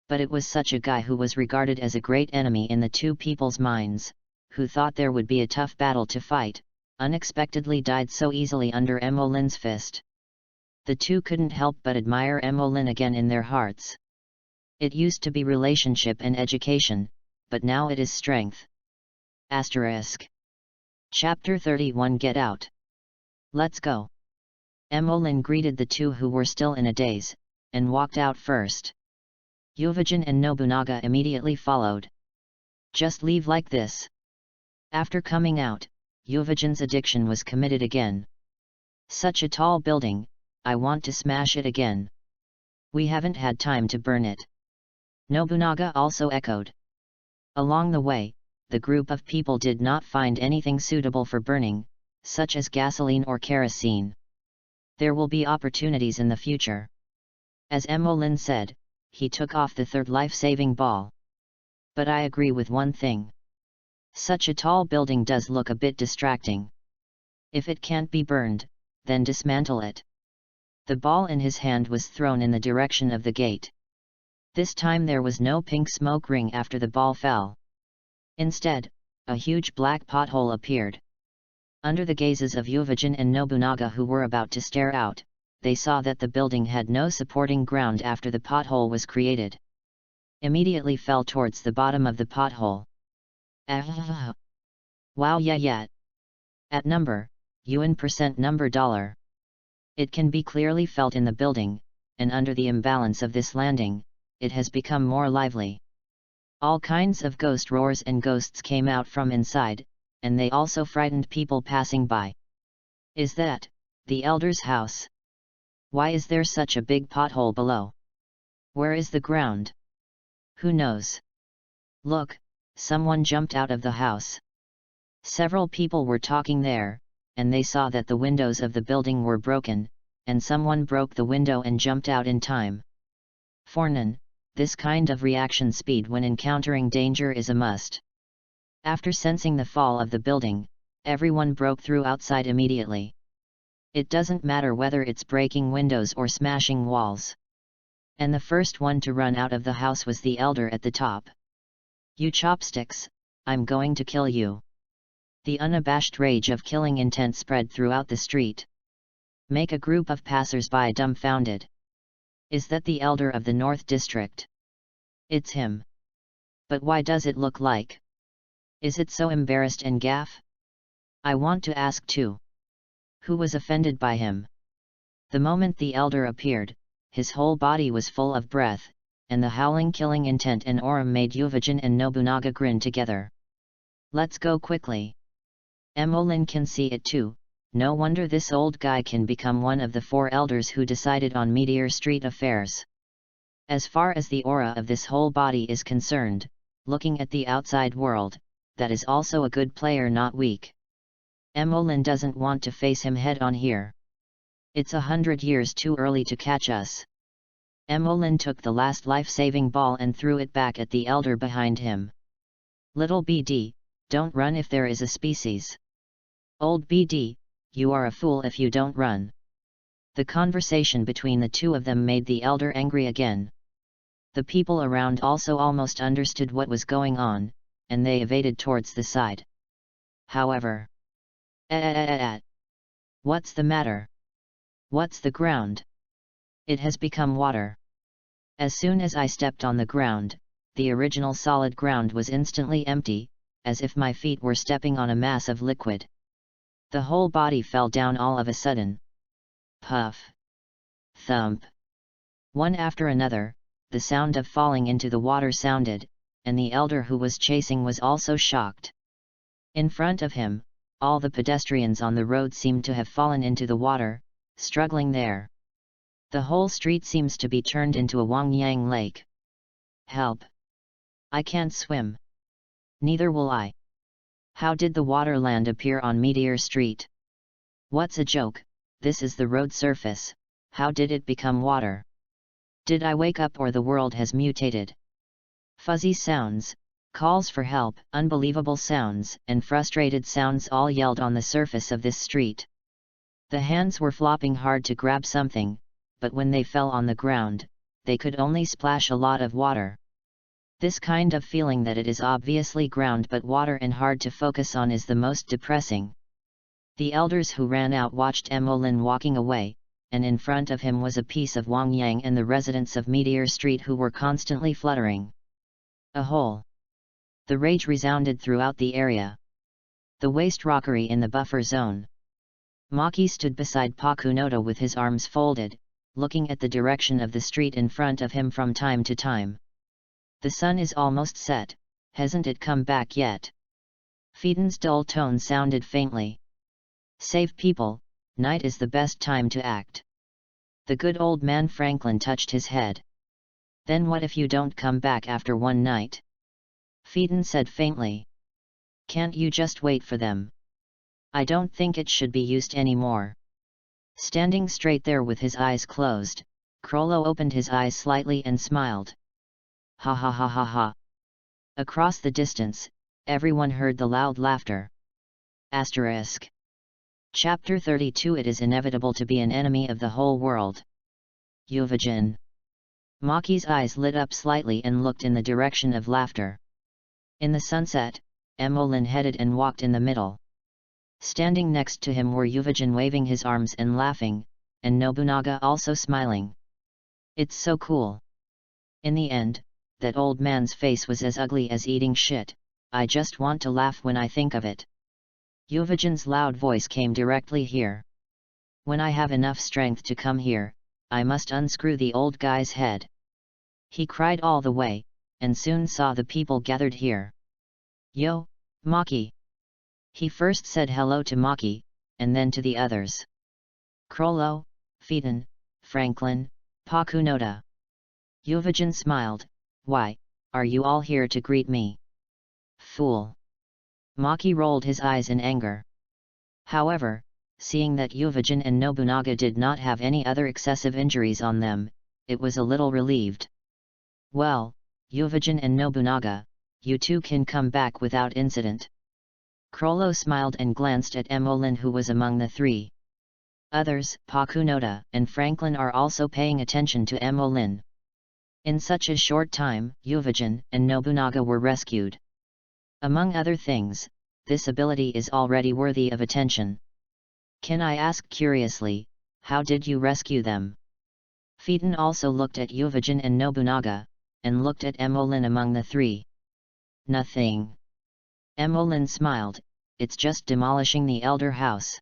But it was such a guy who was regarded as a great enemy in the two people's minds, who thought there would be a tough battle to fight, unexpectedly died so easily under Emolin's fist. The two couldn't help but admire Emolin again in their hearts. It used to be relationship and education, but now it is strength. Asterisk. Chapter 31 Get Out. Let's go. Emolin greeted the two who were still in a daze, and walked out first. Yuvajin and Nobunaga immediately followed. Just leave like this. After coming out, Yuvajin's addiction was committed again. Such a tall building, I want to smash it again. We haven't had time to burn it. Nobunaga also echoed. Along the way, the group of people did not find anything suitable for burning, such as gasoline or kerosene. There will be opportunities in the future. As Emolin said, he took off the third life-saving ball. But I agree with one thing. Such a tall building does look a bit distracting. If it can't be burned, then dismantle it. The ball in his hand was thrown in the direction of the gate. This time there was no pink smoke ring after the ball fell. Instead, a huge black pothole appeared. Under the gazes of Yuvajin and Nobunaga, who were about to stare out, they saw that the building had no supporting ground after the pothole was created. Immediately fell towards the bottom of the pothole. Wow, yeah. At number, yuan % number dollar. It can be clearly felt in the building, and under the imbalance of this landing, it has become more lively. All kinds of ghost roars and ghosts came out from inside, and they also frightened people passing by. Is that the elder's house? Why is there such a big pothole below? Where is the ground? Who knows? Look, someone jumped out of the house. Several people were talking there, and they saw that the windows of the building were broken, and someone broke the window and jumped out in time. Fornan, this kind of reaction speed when encountering danger is a must. After sensing the fall of the building, everyone broke through outside immediately. It doesn't matter whether it's breaking windows or smashing walls. And the first one to run out of the house was the elder at the top. You chopsticks, I'm going to kill you. The unabashed rage of killing intent spread throughout the street. Make a group of passers-by dumbfounded. Is that the elder of the North District? It's him. But why does it look like? Is it so embarrassed and gaff? I want to ask too. Who was offended by him? The moment the elder appeared, his whole body was full of breath, and the howling killing intent and aura made Yuvajin and Nobunaga grin together. Let's go quickly. Emolin can see it too. No wonder this old guy can become one of the four elders who decided on Meteor Street affairs. As far as the aura of this whole body is concerned, looking at the outside world, that is also a good player, not weak. Emolin doesn't want to face him head-on here. It's 100 years too early to catch us. Emolin took the last life-saving ball and threw it back at the elder behind him. Little BD, don't run if there is a species. Old BD, you are a fool if you don't run. The conversation between the two of them made the elder angry again. The people around also almost understood what was going on, and they evaded towards the side. However, what's the matter? What's the ground? It has become water. As soon as I stepped on the ground, the original solid ground was instantly empty, as if my feet were stepping on a mass of liquid. The whole body fell down all of a sudden. Puff. Thump. One after another, the sound of falling into the water sounded, and the elder who was chasing was also shocked. In front of him, all the pedestrians on the road seemed to have fallen into the water, struggling there. The whole street seems to be turned into a Wangyang lake. Help! I can't swim. Neither will I. How did the waterland appear on Meteor Street? What's a joke? This is the road surface. How did it become water? Did I wake up or the world has mutated? Fuzzy sounds, calls for help, unbelievable sounds, and frustrated sounds all yelled on the surface of this street. The hands were flopping hard to grab something, but when they fell on the ground, they could only splash a lot of water. This kind of feeling that it is obviously ground but water and hard to focus on is the most depressing. The elders who ran out watched Emolin walking away, and in front of him was a piece of Wangyang and the residents of Meteor Street who were constantly fluttering. A hole. The rage resounded throughout the area. The waste rockery in the buffer zone. Maki stood beside Pakunoda with his arms folded, looking at the direction of the street in front of him from time to time. The sun is almost set, hasn't it come back yet? Pheton's dull tone sounded faintly. Save people, night is the best time to act. The good old man Franklin touched his head. Then what if you don't come back after one night? Pheton said faintly. Can't you just wait for them? I don't think it should be used anymore. Standing straight there with his eyes closed, Krollo opened his eyes slightly and smiled. Ha ha ha ha ha. Across the distance, everyone heard the loud laughter. Asterisk. Chapter 32. It is inevitable to be an enemy of the whole world. Yuvajin. Maki's eyes lit up slightly and looked in the direction of laughter. In the sunset, Emolin headed and walked in the middle. Standing next to him were Yuvajin waving his arms and laughing, and Nobunaga also smiling. It's so cool. In the end, that old man's face was as ugly as eating shit. I just want to laugh when I think of it. Yuvajin's loud voice came directly here. When I have enough strength to come here, I must unscrew the old guy's head. He cried all the way, and soon saw the people gathered here. Yo, Maki! He first said hello to Maki, and then to the others. Krollo, Pheton, Franklin, Pakunoda. Yuvajin smiled. Why, are you all here to greet me? Fool! Maki rolled his eyes in anger. However, seeing that Yuvajin and Nobunaga did not have any other excessive injuries on them, it was a little relieved. Well, Yuvajin and Nobunaga, you two can come back without incident. Krollo smiled and glanced at Emolin who was among the three. Others, Pakunoda and Franklin, are also paying attention to Emolin. In such a short time, Yuvajin and Nobunaga were rescued. Among other things, this ability is already worthy of attention. Can I ask curiously, how did you rescue them? Pheton also looked at Yuvajin and Nobunaga, and looked at Emolin among the three. Nothing. Emolin smiled, it's just demolishing the elder house.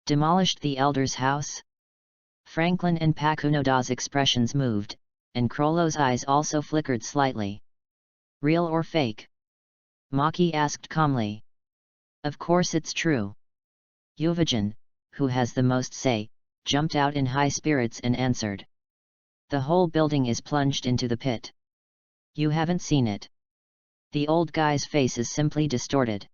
Demolished the elder's house? Franklin and Pakunoda's expressions moved, and Krollo's eyes also flickered slightly. Real or fake? Maki asked calmly. Of course it's true. Yuvajin, who has the most say, jumped out in high spirits and answered. The whole building is plunged into the pit. You haven't seen it. The old guy's face is simply distorted.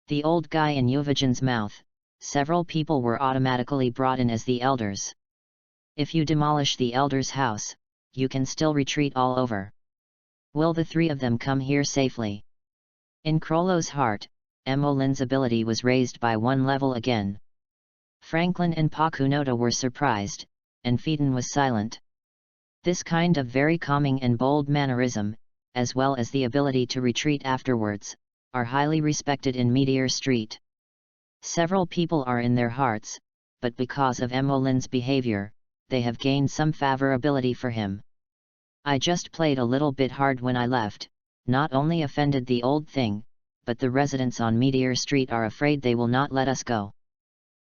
The old guy in Yuvajin's mouth, several people were automatically brought in as the elders. If you demolish the elder's house, you can still retreat all over. Will the three of them come here safely? In Krollo's heart, Emolin's ability was raised by one level again. Franklin and Pakunoda were surprised, and Pheton was silent. This kind of very calming and bold mannerism, as well as the ability to retreat afterwards, are highly respected in Meteor Street. Several people are in their hearts, but because of Emolin's behavior, they have gained some favorability for him. I just played a little bit hard when I left, not only offended the old thing, but the residents on Meteor Street are afraid they will not let us go.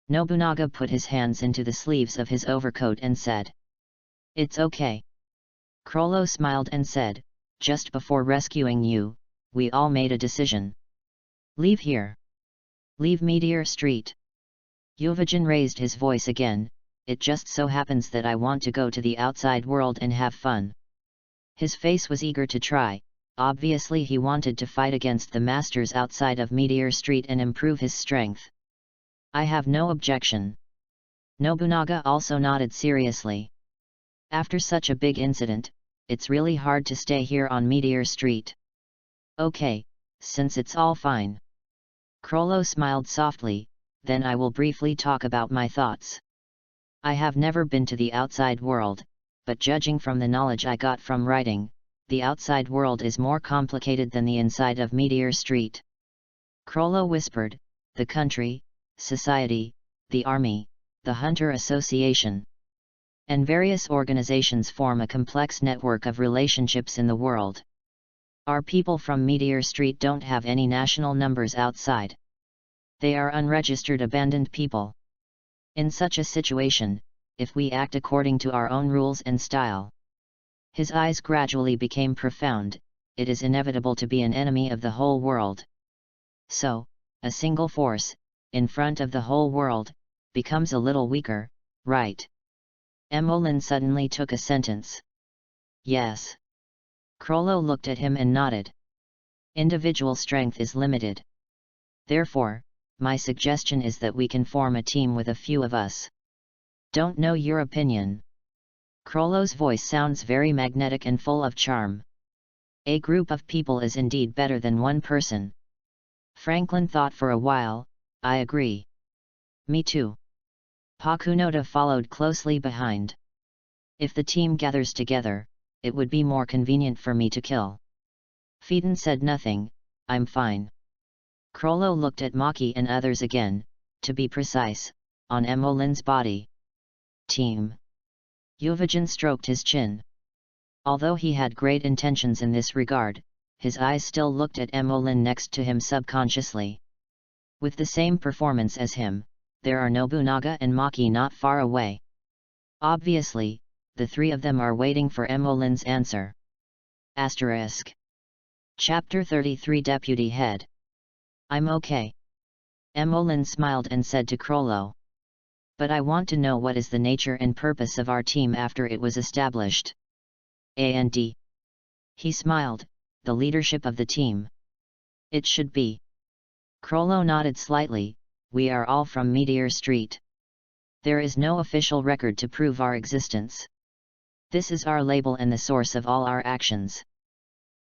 Nobunaga put his hands into the sleeves of his overcoat and said. It's okay. Krollo smiled and said, just before rescuing you, we all made a decision. Leave here. Leave Meteor Street. Yuvajin raised his voice again. It just so happens that I want to go to the outside world and have fun. His face was eager to try. Obviously he wanted to fight against the masters outside of Meteor Street and improve his strength. I have no objection. Nobunaga also nodded seriously. After such a big incident, it's really hard to stay here on Meteor Street. Okay, since it's all fine. Crollo smiled softly, then I will briefly talk about my thoughts. I have never been to the outside world, but judging from the knowledge I got from writing, the outside world is more complicated than the inside of Meteor Street. Crollo whispered, the country, society, the army, the Hunter Association, and various organizations form a complex network of relationships in the world. Our people from Meteor Street don't have any national numbers outside. They are unregistered abandoned people. In such a situation, if we act according to our own rules and style. His eyes gradually became profound. It is inevitable to be an enemy of the whole world. So, a single force, in front of the whole world, becomes a little weaker, right? Emolyn suddenly took a sentence. Yes. Crollo looked at him and nodded. Individual strength is limited. Therefore, my suggestion is that we can form a team with a few of us. Don't know your opinion. Crollo's voice sounds very magnetic and full of charm. A group of people is indeed better than one person. Franklin thought for a while. I agree. Me too. Pakunoda followed closely behind. If the team gathers together, it would be more convenient for me to kill. Phaeton said nothing. I'm fine. Crollo looked at Maki and others again, to be precise, on Emolyn's body. Team. Yuvajin stroked his chin. Although he had great intentions in this regard, his eyes still looked at Emolyn next to him subconsciously. With the same performance as him, there are Nobunaga and Maki not far away. Obviously, the three of them are waiting for Emolyn's answer. Asterisk. Chapter 33 Deputy Head. I'm okay. Emolyn smiled and said to Crollo. But I want to know what is the nature and purpose of our team after it was established. A&D. He smiled, the leadership of the team. It should be. Crollo nodded slightly, we are all from Meteor Street. There is no official record to prove our existence. This is our label and the source of all our actions.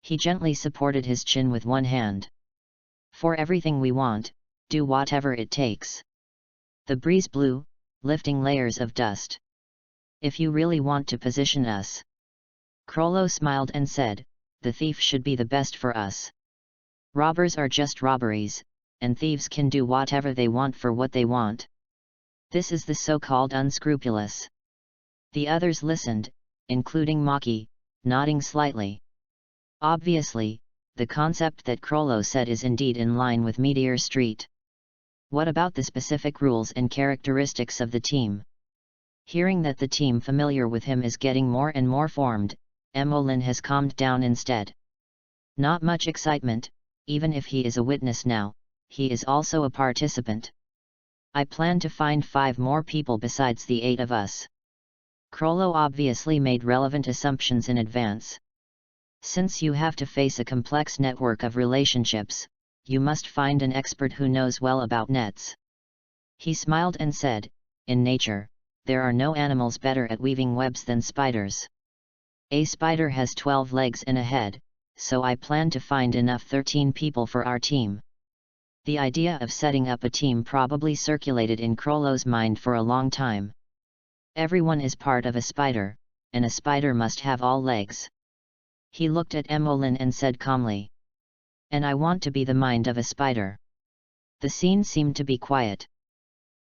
He gently supported his chin with one hand. For everything we want, do whatever it takes. The breeze blew, lifting layers of dust. If you really want to position us. Crollo smiled and said, the thief should be the best for us. Robbers are just robberies, and thieves can do whatever they want for what they want. This is the so-called unscrupulous. The others listened, including Maki, nodding slightly. Obviously, the concept that Crollo said is indeed in line with Meteor Street. What about the specific rules and characteristics of the team? Hearing that the team familiar with him is getting more and more formed, Emolyn has calmed down instead. Not much excitement, even if he is a witness now, he is also a participant. I plan to find 5 more people besides the 8 of us. Crollo obviously made relevant assumptions in advance. Since you have to face a complex network of relationships, you must find an expert who knows well about nets. He smiled and said, in nature, there are no animals better at weaving webs than spiders. A spider has 12 legs and a head, so I plan to find enough 13 people for our team. The idea of setting up a team probably circulated in Crollo's mind for a long time. Everyone is part of a spider, and a spider must have all legs. He looked at Emolyn and said calmly. And I want to be the mind of a spider. The scene seemed to be quiet.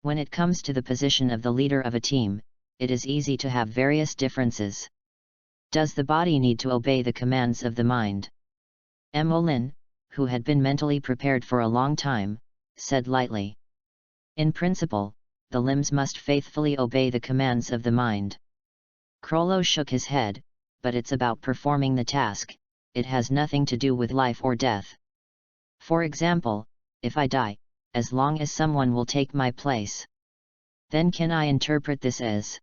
When it comes to the position of the leader of a team, it is easy to have various differences. Does the body need to obey the commands of the mind? Emolyn, who had been mentally prepared for a long time, said lightly. In principle, the limbs must faithfully obey the commands of the mind. Crollo shook his head, but it's about performing the task, it has nothing to do with life or death. For example, if I die, as long as someone will take my place. Then can I interpret this as?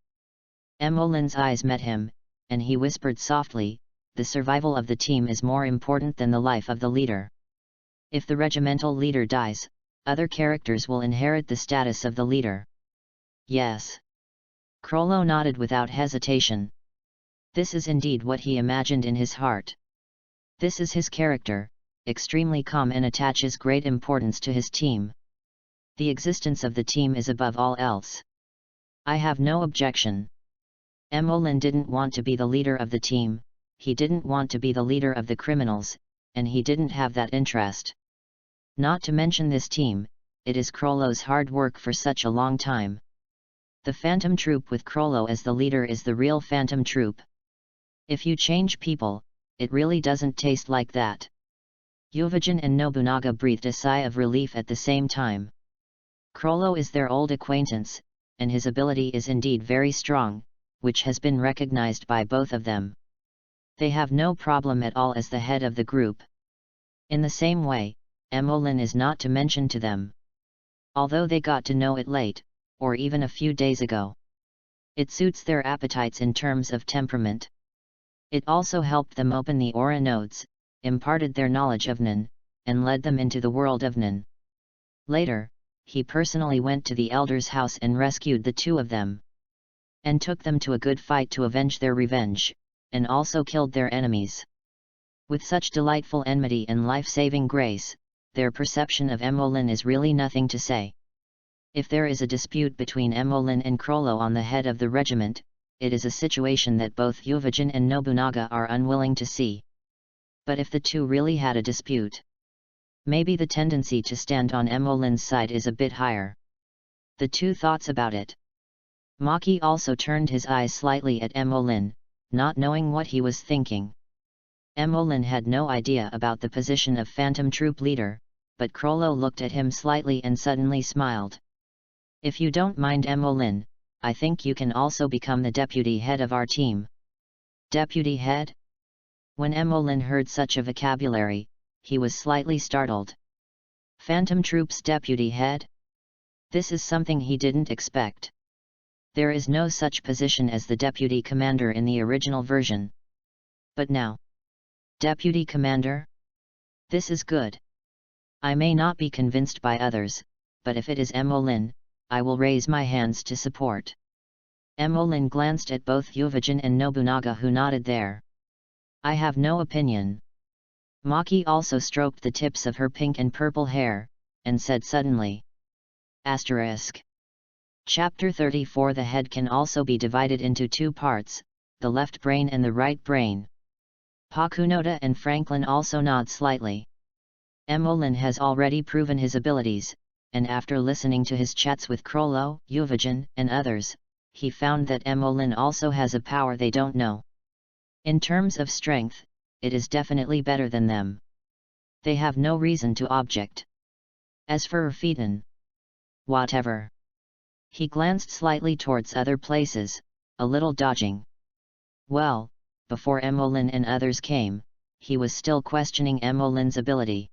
Emolin's eyes met him, and he whispered softly, the survival of the team is more important than the life of the leader. If the regimental leader dies, other characters will inherit the status of the leader. Yes. Krollo nodded without hesitation. This is indeed what he imagined in his heart. This is his character, extremely calm and attaches great importance to his team. The existence of the team is above all else. I have no objection. Emolin didn't want to be the leader of the team, he didn't want to be the leader of the criminals, and he didn't have that interest. Not to mention this team, it is Krollo's hard work for such a long time. The Phantom Troop with Krollo as the leader is the real Phantom Troop. If you change people, it really doesn't taste like that. Yuvajin and Nobunaga breathed a sigh of relief at the same time. Krollo is their old acquaintance, and his ability is indeed very strong, which has been recognized by both of them. They have no problem at all as the head of the group. In the same way, Emolin is not to mention to them. Although they got to know it late, or even a few days ago. It suits their appetites in terms of temperament. It also helped them open the aura nodes, imparted their knowledge of Nen, and led them into the world of Nen. Later, he personally went to the elder's house and rescued the two of them. And took them to a good fight to avenge their revenge, and also killed their enemies. With such delightful enmity and life-saving grace, their perception of Emolin is really nothing to say. If there is a dispute between Emolin and Krollo on the head of the regiment, it is a situation that both Yuvajin and Nobunaga are unwilling to see. But if the two really had a dispute, maybe the tendency to stand on Emolin's side is a bit higher. The two thoughts about it. Maki also turned his eyes slightly at Emolin, not knowing what he was thinking. Emolin had no idea about the position of Phantom Troop leader, but Krollo looked at him slightly and suddenly smiled. If you don't mind Emolin, I think you can also become the deputy head of our team. Deputy head? When Emolin heard such a vocabulary, he was slightly startled. Phantom Troop's deputy head? This is something he didn't expect. There is no such position as the deputy commander in the original version. But now, deputy commander? This is good. I may not be convinced by others, but if it is Emolin, I will raise my hands to support. Emolin glanced at both Yuvajin and Nobunaga who nodded there. I have no opinion. Maki also stroked the tips of her pink and purple hair, and said suddenly. Asterisk. Chapter 34. The head can also be divided into two parts, the left brain and the right brain. Pakunoda and Franklin also nod slightly. Emolin has already proven his abilities, and after listening to his chats with Krollo, Yuvajin, and others, he found that Emolin also has a power they don't know. In terms of strength, it is definitely better than them. They have no reason to object. As for Erfeton, whatever. He glanced slightly towards other places, a little dodging. Well, before Emolin and others came, he was still questioning Emolin's ability.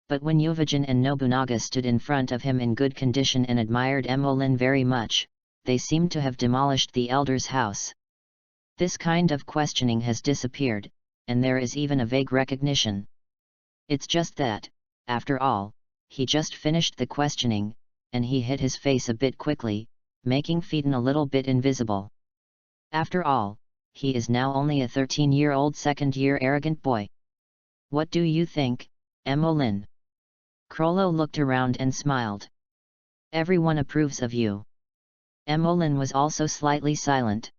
But when Yuvajin and Nobunaga stood in front of him in good condition and admired Emolin very much, they seemed to have demolished the elder's house. This kind of questioning has disappeared, and there is even a vague recognition. It's just that, after all, he just finished the questioning, and he hid his face a bit quickly, making Phaeton a little bit invisible. After all, he is now only a 13-year-old second-year arrogant boy. What do you think, Emolin? Krollo looked around and smiled. Everyone approves of you. Emolin was also slightly silent.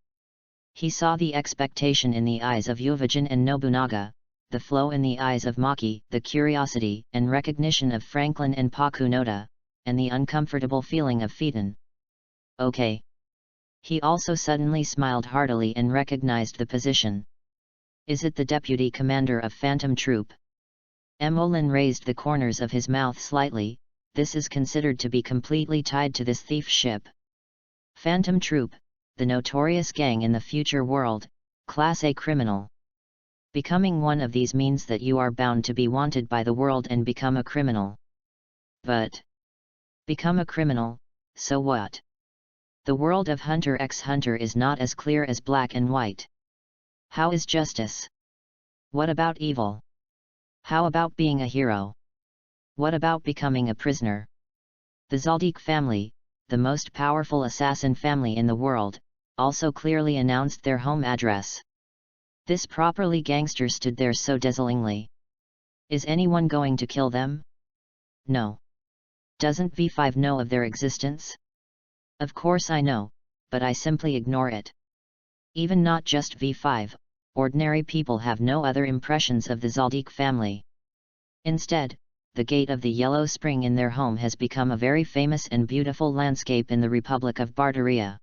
He saw the expectation in the eyes of Yuvajin and Nobunaga, the flow in the eyes of Maki, the curiosity and recognition of Franklin and Pakunoda, and the uncomfortable feeling of Phaeton. Okay. He also suddenly smiled heartily and recognized the position. Is it the deputy commander of Phantom Troop? Emolin raised the corners of his mouth slightly. This is considered to be completely tied to this thief ship. Phantom Troop, the notorious gang in the future world, Class A criminal. Becoming one of these means that you are bound to be wanted by the world and become a criminal. But Become a criminal, so what? The world of Hunter x Hunter is not as clear as black and white. How is justice? What about evil? How about being a hero? What about becoming a prisoner? The Zaldik family, the most powerful assassin family in the world, also clearly announced their home address. This properly gangster stood there so desolingly. Is anyone going to kill them? No. Doesn't V5 know of their existence? Of course I know, but I simply ignore it. Even not just V5, ordinary people have no other impressions of the Zaldik family. Instead, the gate of the Yellow Spring in their home has become a very famous and beautiful landscape in the Republic of Barteria.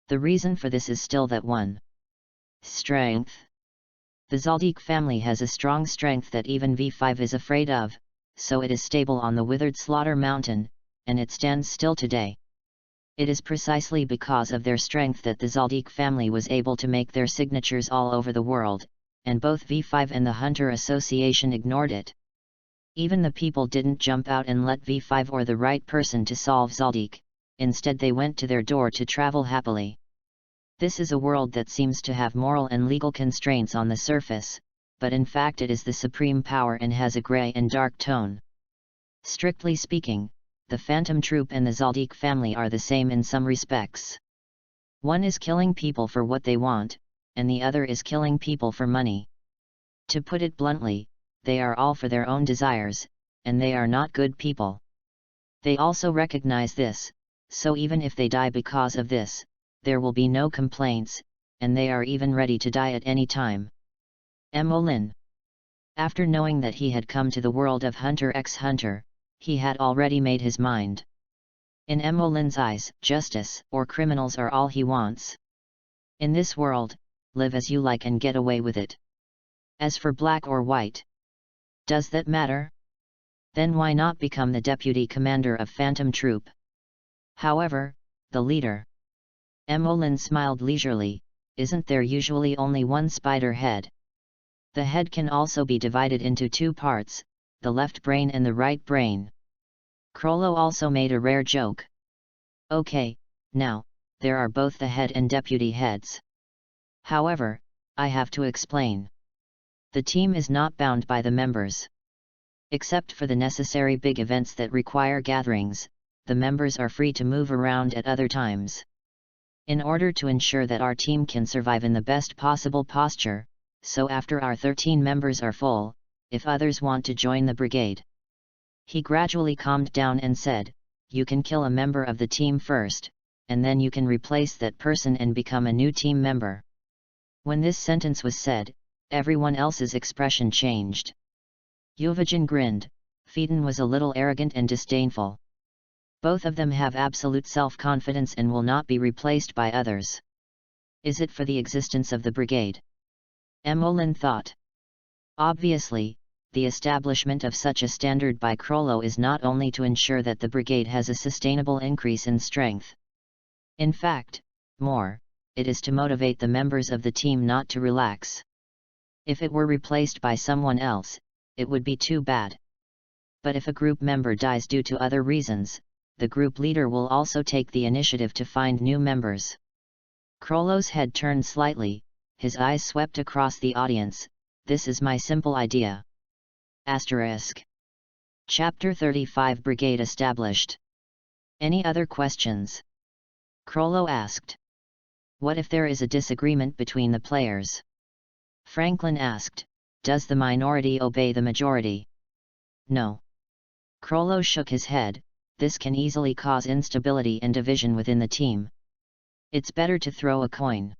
The reason for this is still that one. Strength. The Zaldik family has a strong strength that even V5 is afraid of, so it is stable on the withered Slaughter Mountain, and it stands still today. It is precisely because of their strength that the Zaldik family was able to make their signatures all over the world, and both V5 and the Hunter Association ignored it. Even the people didn't jump out and let V5 or the right person to solve Zaldik, instead they went to their door to travel happily. This is a world that seems to have moral and legal constraints on the surface, but in fact it is the supreme power and has a grey and dark tone. Strictly speaking, the Phantom Troop and the Zaldik family are the same in some respects. One is killing people for what they want, and the other is killing people for money. To put it bluntly, they are all for their own desires, and they are not good people. They also recognize this, so even if they die because of this, there will be no complaints, and they are even ready to die at any time. Emolin. After knowing that he had come to the world of Hunter x Hunter, he had already made his mind. In Emolin's eyes, justice or criminals are all he wants. In this world, live as you like and get away with it. As for black or white, does that matter? Then why not become the deputy commander of Phantom Troop? However, the leader. Emolin smiled leisurely. Isn't there usually only one spider head? The head can also be divided into two parts, the left brain and the right brain. Krollo also made a rare joke. Okay, now, there are both the head and deputy heads. However, I have to explain. The team is not bound by the members. Except for the necessary big events that require gatherings, the members are free to move around at other times. In order to ensure that our team can survive in the best possible posture, so after our 13 members are full, if others want to join the brigade. He gradually calmed down and said, you can kill a member of the team first, and then you can replace that person and become a new team member. When this sentence was said, everyone else's expression changed. Yuvajin grinned, Phaeton was a little arrogant and disdainful. Both of them have absolute self-confidence and will not be replaced by others. Is it for the existence of the brigade? Emolin thought. Obviously, the establishment of such a standard by Krollo is not only to ensure that the brigade has a sustainable increase in strength. In fact, more, it is to motivate the members of the team not to relax. If it were replaced by someone else, it would be too bad. But if a group member dies due to other reasons, the group leader will also take the initiative to find new members. Krollo's head turned slightly, his eyes swept across the audience. This is my simple idea. Asterisk. Chapter 35 Brigade established. Any other questions? Krollo asked. What if there is a disagreement between the players? Franklin asked, does the minority obey the majority? No. Krollo shook his head, this can easily cause instability and division within the team. It's better to throw a coin.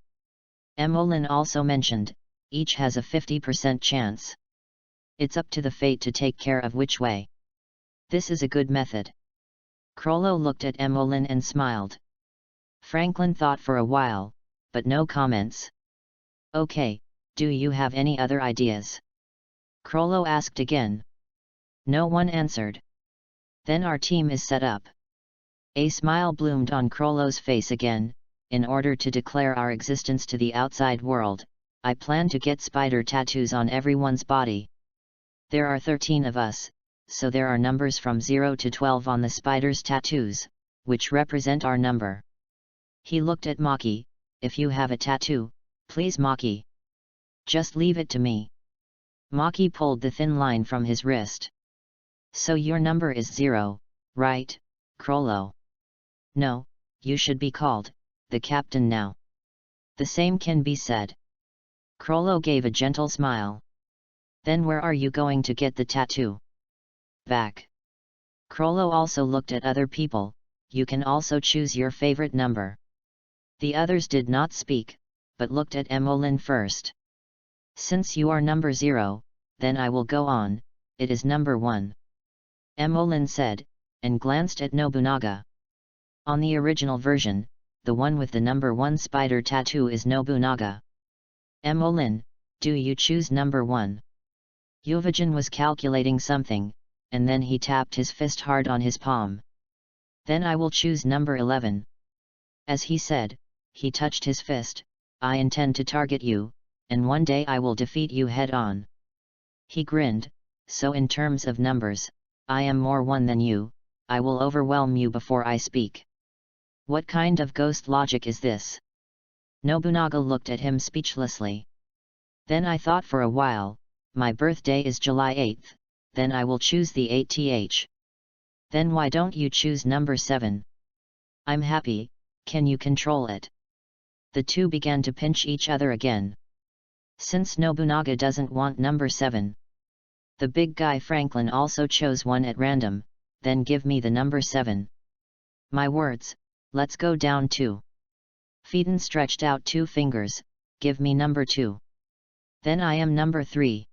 Emolin also mentioned, each has a 50% chance. It's up to the fate to take care of which way. This is a good method. Krollo looked at Emolin and smiled. Franklin thought for a while, but no comments. Okay, do you have any other ideas? Krollo asked again. No one answered. Then our team is set up. A smile bloomed on Krollo's face again. In order to declare our existence to the outside world, I plan to get spider tattoos on everyone's body. There are 13 of us, so there are numbers from 0 to 12 on the spider's tattoos, which represent our number. He looked at Maki. If you have a tattoo, please Maki. Just leave it to me. Maki pulled the thin line from his wrist. So your number is 0, right, Krollo? No, you should be called the captain now. The same can be said. Krollo gave a gentle smile. Then where are you going to get the tattoo? Back. Krollo also looked at other people. You can also choose your favorite number. The others did not speak, but looked at Emolyn first. Since you are number 0, then I will go on, it is number 1. Emolyn said, and glanced at Nobunaga. On the original version, the one with the number 1 spider tattoo is Nobunaga. Emolyn, do you choose number 1? Yuvajin was calculating something, and then he tapped his fist hard on his palm. Then I will choose number 11. As he said, he touched his fist. I intend to target you, and one day I will defeat you head-on. He grinned. So in terms of numbers, I am more 1 than you, I will overwhelm you before I speak. What kind of ghost logic is this? Nobunaga looked at him speechlessly. Then I thought for a while, my birthday is July 8th, then I will choose the 8th. Then why don't you choose number 7? I'm happy, can you control it? The two began to pinch each other again. Since Nobunaga doesn't want number 7. The big guy Franklin also chose one at random, then give me the number 7. My words, let's go down 2. Phaeton stretched out 2 fingers, give me number 2. Then I am number 3.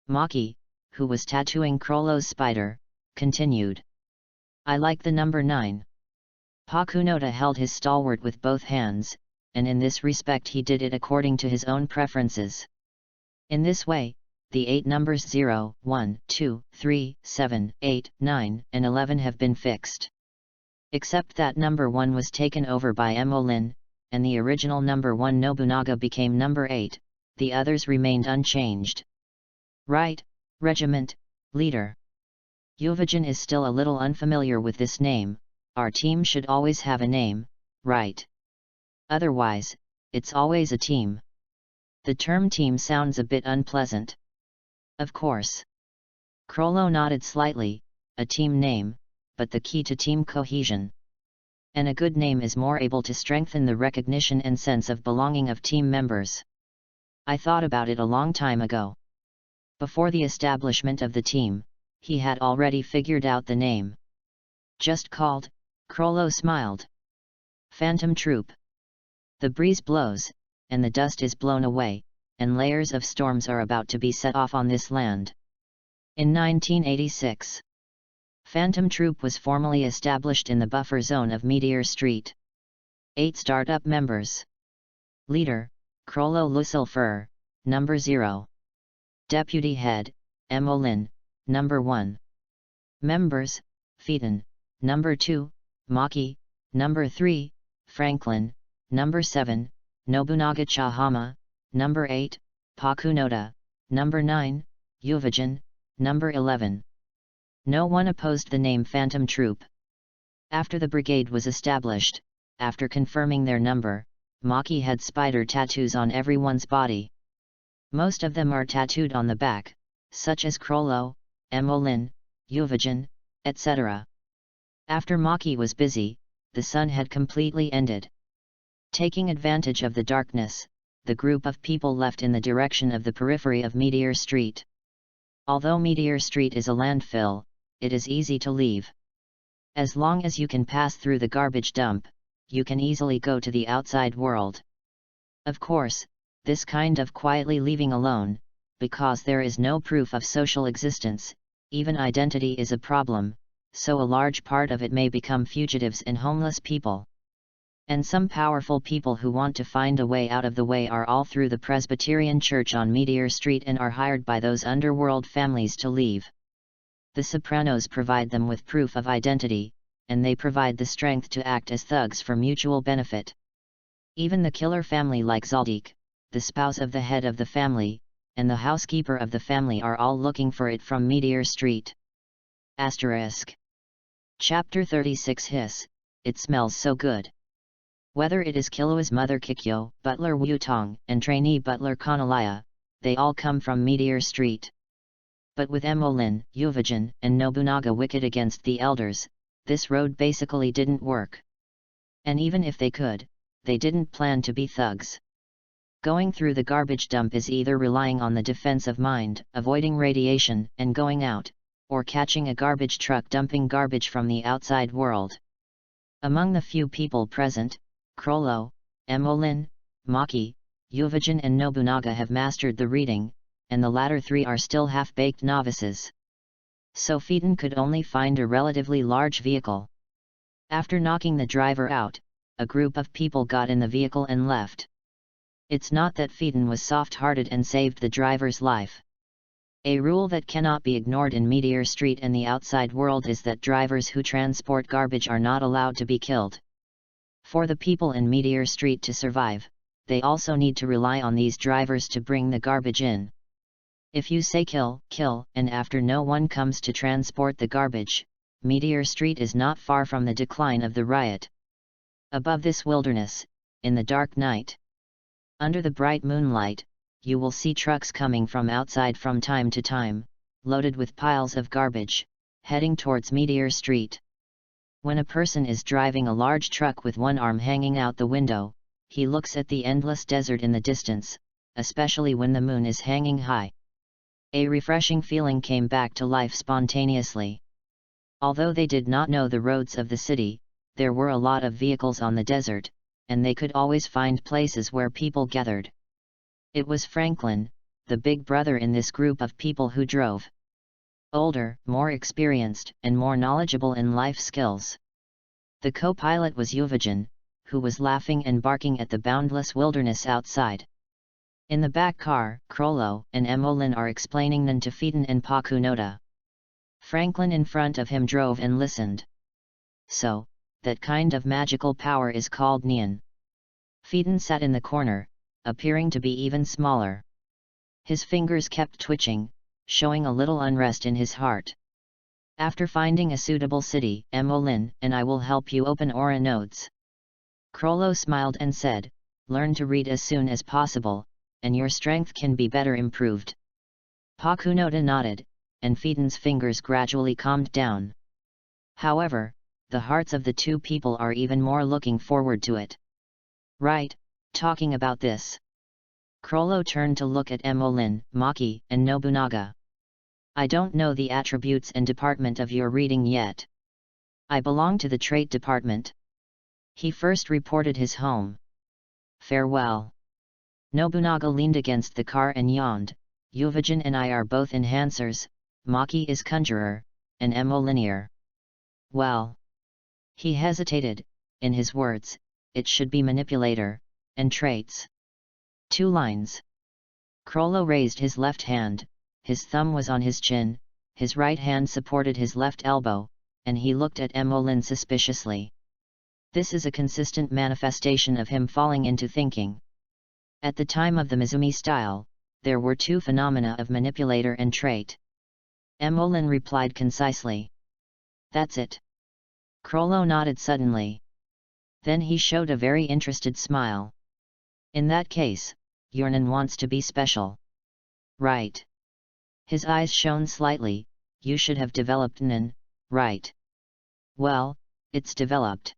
Maki, who was tattooing Krollo's spider, continued. I like the number 9. Pakunoda held his stalwart with both hands, and in this respect he did it according to his own preferences. In this way, the 8 numbers 0, 1, 2, 3, 7, 8, 9, and 11 have been fixed. Except that number 1 was taken over by Emolyn, and the original number 1 Nobunaga became number 8, the others remained unchanged. Right, Regiment, Leader. Yuvajin is still a little unfamiliar with this name. Our team should always have a name, right? Otherwise, it's always a team. The term team sounds a bit unpleasant. Of course. Krollo nodded slightly, a team name, but the key to team cohesion. And a good name is more able to strengthen the recognition and sense of belonging of team members. I thought about it a long time ago. Before the establishment of the team, he had already figured out the name. Just called, Krollo smiled. Phantom Troop. The breeze blows, and the dust is blown away, and layers of storms are about to be set off on this land. In 1986, Phantom Troop was formally established in the buffer zone of Meteor Street. 8 startup members. Leader, Krollo Lucifer, number 0. Deputy Head, Emolyn, number 1. Members, Phaeton, number 2, Maki, number 3, Franklin, number 7, Nobunaga Chahama, number 8, Pakunoda, number 9, Yuvajin, number 11. No one opposed the name Phantom Troop. After the brigade was established, after confirming their number, Maki had spider tattoos on everyone's body. Most of them are tattooed on the back, such as Krollo, Emolyn, Yuvajin, etc. After Maki was busy, the sun had completely ended. Taking advantage of the darkness, the group of people left in the direction of the periphery of Meteor Street. Although Meteor Street is a landfill, it is easy to leave. As long as you can pass through the garbage dump, you can easily go to the outside world. Of course, this kind of quietly leaving alone, because there is no proof of social existence, even identity is a problem, so a large part of it may become fugitives and homeless people. And some powerful people who want to find a way out of the way are all through the Presbyterian Church on Meteor Street and are hired by those underworld families to leave. The Sopranos provide them with proof of identity, and they provide the strength to act as thugs for mutual benefit. Even the killer family like Zaldik, the spouse of the head of the family, and the housekeeper of the family are all looking for it from Meteor Street. **. Chapter 36 Hiss, it smells so good. Whether it is Killua's mother Kikyo, butler Wutong, and trainee butler Kanalaya, they all come from Meteor Street. But with Emolin, Yuvajin, and Nobunaga wicked against the elders, this road basically didn't work. And even if they could, they didn't plan to be thugs. Going through the garbage dump is either relying on the defensive mind, avoiding radiation, and going out, or catching a garbage truck dumping garbage from the outside world. Among the few people present, Chrollo, Emolin, Maki, Yuvajin and Nobunaga have mastered the reading, and the latter three are still half-baked novices. So Phaeton could only find a relatively large vehicle. After knocking the driver out, a group of people got in the vehicle and left. It's not that Phaeton was soft-hearted and saved the driver's life. A rule that cannot be ignored in Meteor Street and the outside world is that drivers who transport garbage are not allowed to be killed. For the people in Meteor Street to survive, they also need to rely on these drivers to bring the garbage in. If you say kill, kill, and after no one comes to transport the garbage, Meteor Street is not far from the decline of the riot. Above this wilderness, in the dark night, under the bright moonlight, you will see trucks coming from outside from time to time, loaded with piles of garbage, heading towards Meteor Street. When a person is driving a large truck with one arm hanging out the window, he looks at the endless desert in the distance, especially when the moon is hanging high. A refreshing feeling came back to life spontaneously. Although they did not know the roads of the city, there were a lot of vehicles on the desert, and they could always find places where people gathered. It was Franklin, the big brother in this group of people who drove. Older, more experienced, and more knowledgeable in life skills. The co-pilot was Yuvajin, who was laughing and barking at the boundless wilderness outside. In the back car, Chrollo and Emolin are explaining Nan to Phaeton and Pakunoda. Franklin in front of him drove and listened. So, that kind of magical power is called Nian. Phaeton sat in the corner, appearing to be even smaller. His fingers kept twitching, showing a little unrest in his heart. After finding a suitable city, Emolin and I will help you open aura nodes. Chrollo smiled and said, learn to read as soon as possible, and your strength can be better improved. Pakunoda nodded, and Phaeton's fingers gradually calmed down. However, the hearts of the two people are even more looking forward to it. Right, talking about this. Chrollo turned to look at Emolin, Maki, and Nobunaga. I don't know the attributes and department of your reading yet. I belong to the trait department. He first reported his home. Farewell. Nobunaga leaned against the car and yawned. Yuvajin and I are both enhancers, Maki is conjurer, and Emolineer. Well. He hesitated, in his words, it should be manipulator, and traits. 2 lines. Chrollo raised his left hand, his thumb was on his chin, his right hand supported his left elbow, and he looked at Emolin suspiciously. This is a consistent manifestation of him falling into thinking. At the time of the Mizumi style, there were 2 phenomena of manipulator and trait. Emolin replied concisely. That's it. Chrollo nodded suddenly. Then he showed a very interested smile. In that case, Yernan wants to be special. Right. His eyes shone slightly, you should have developed Nen, right? Well, it's developed.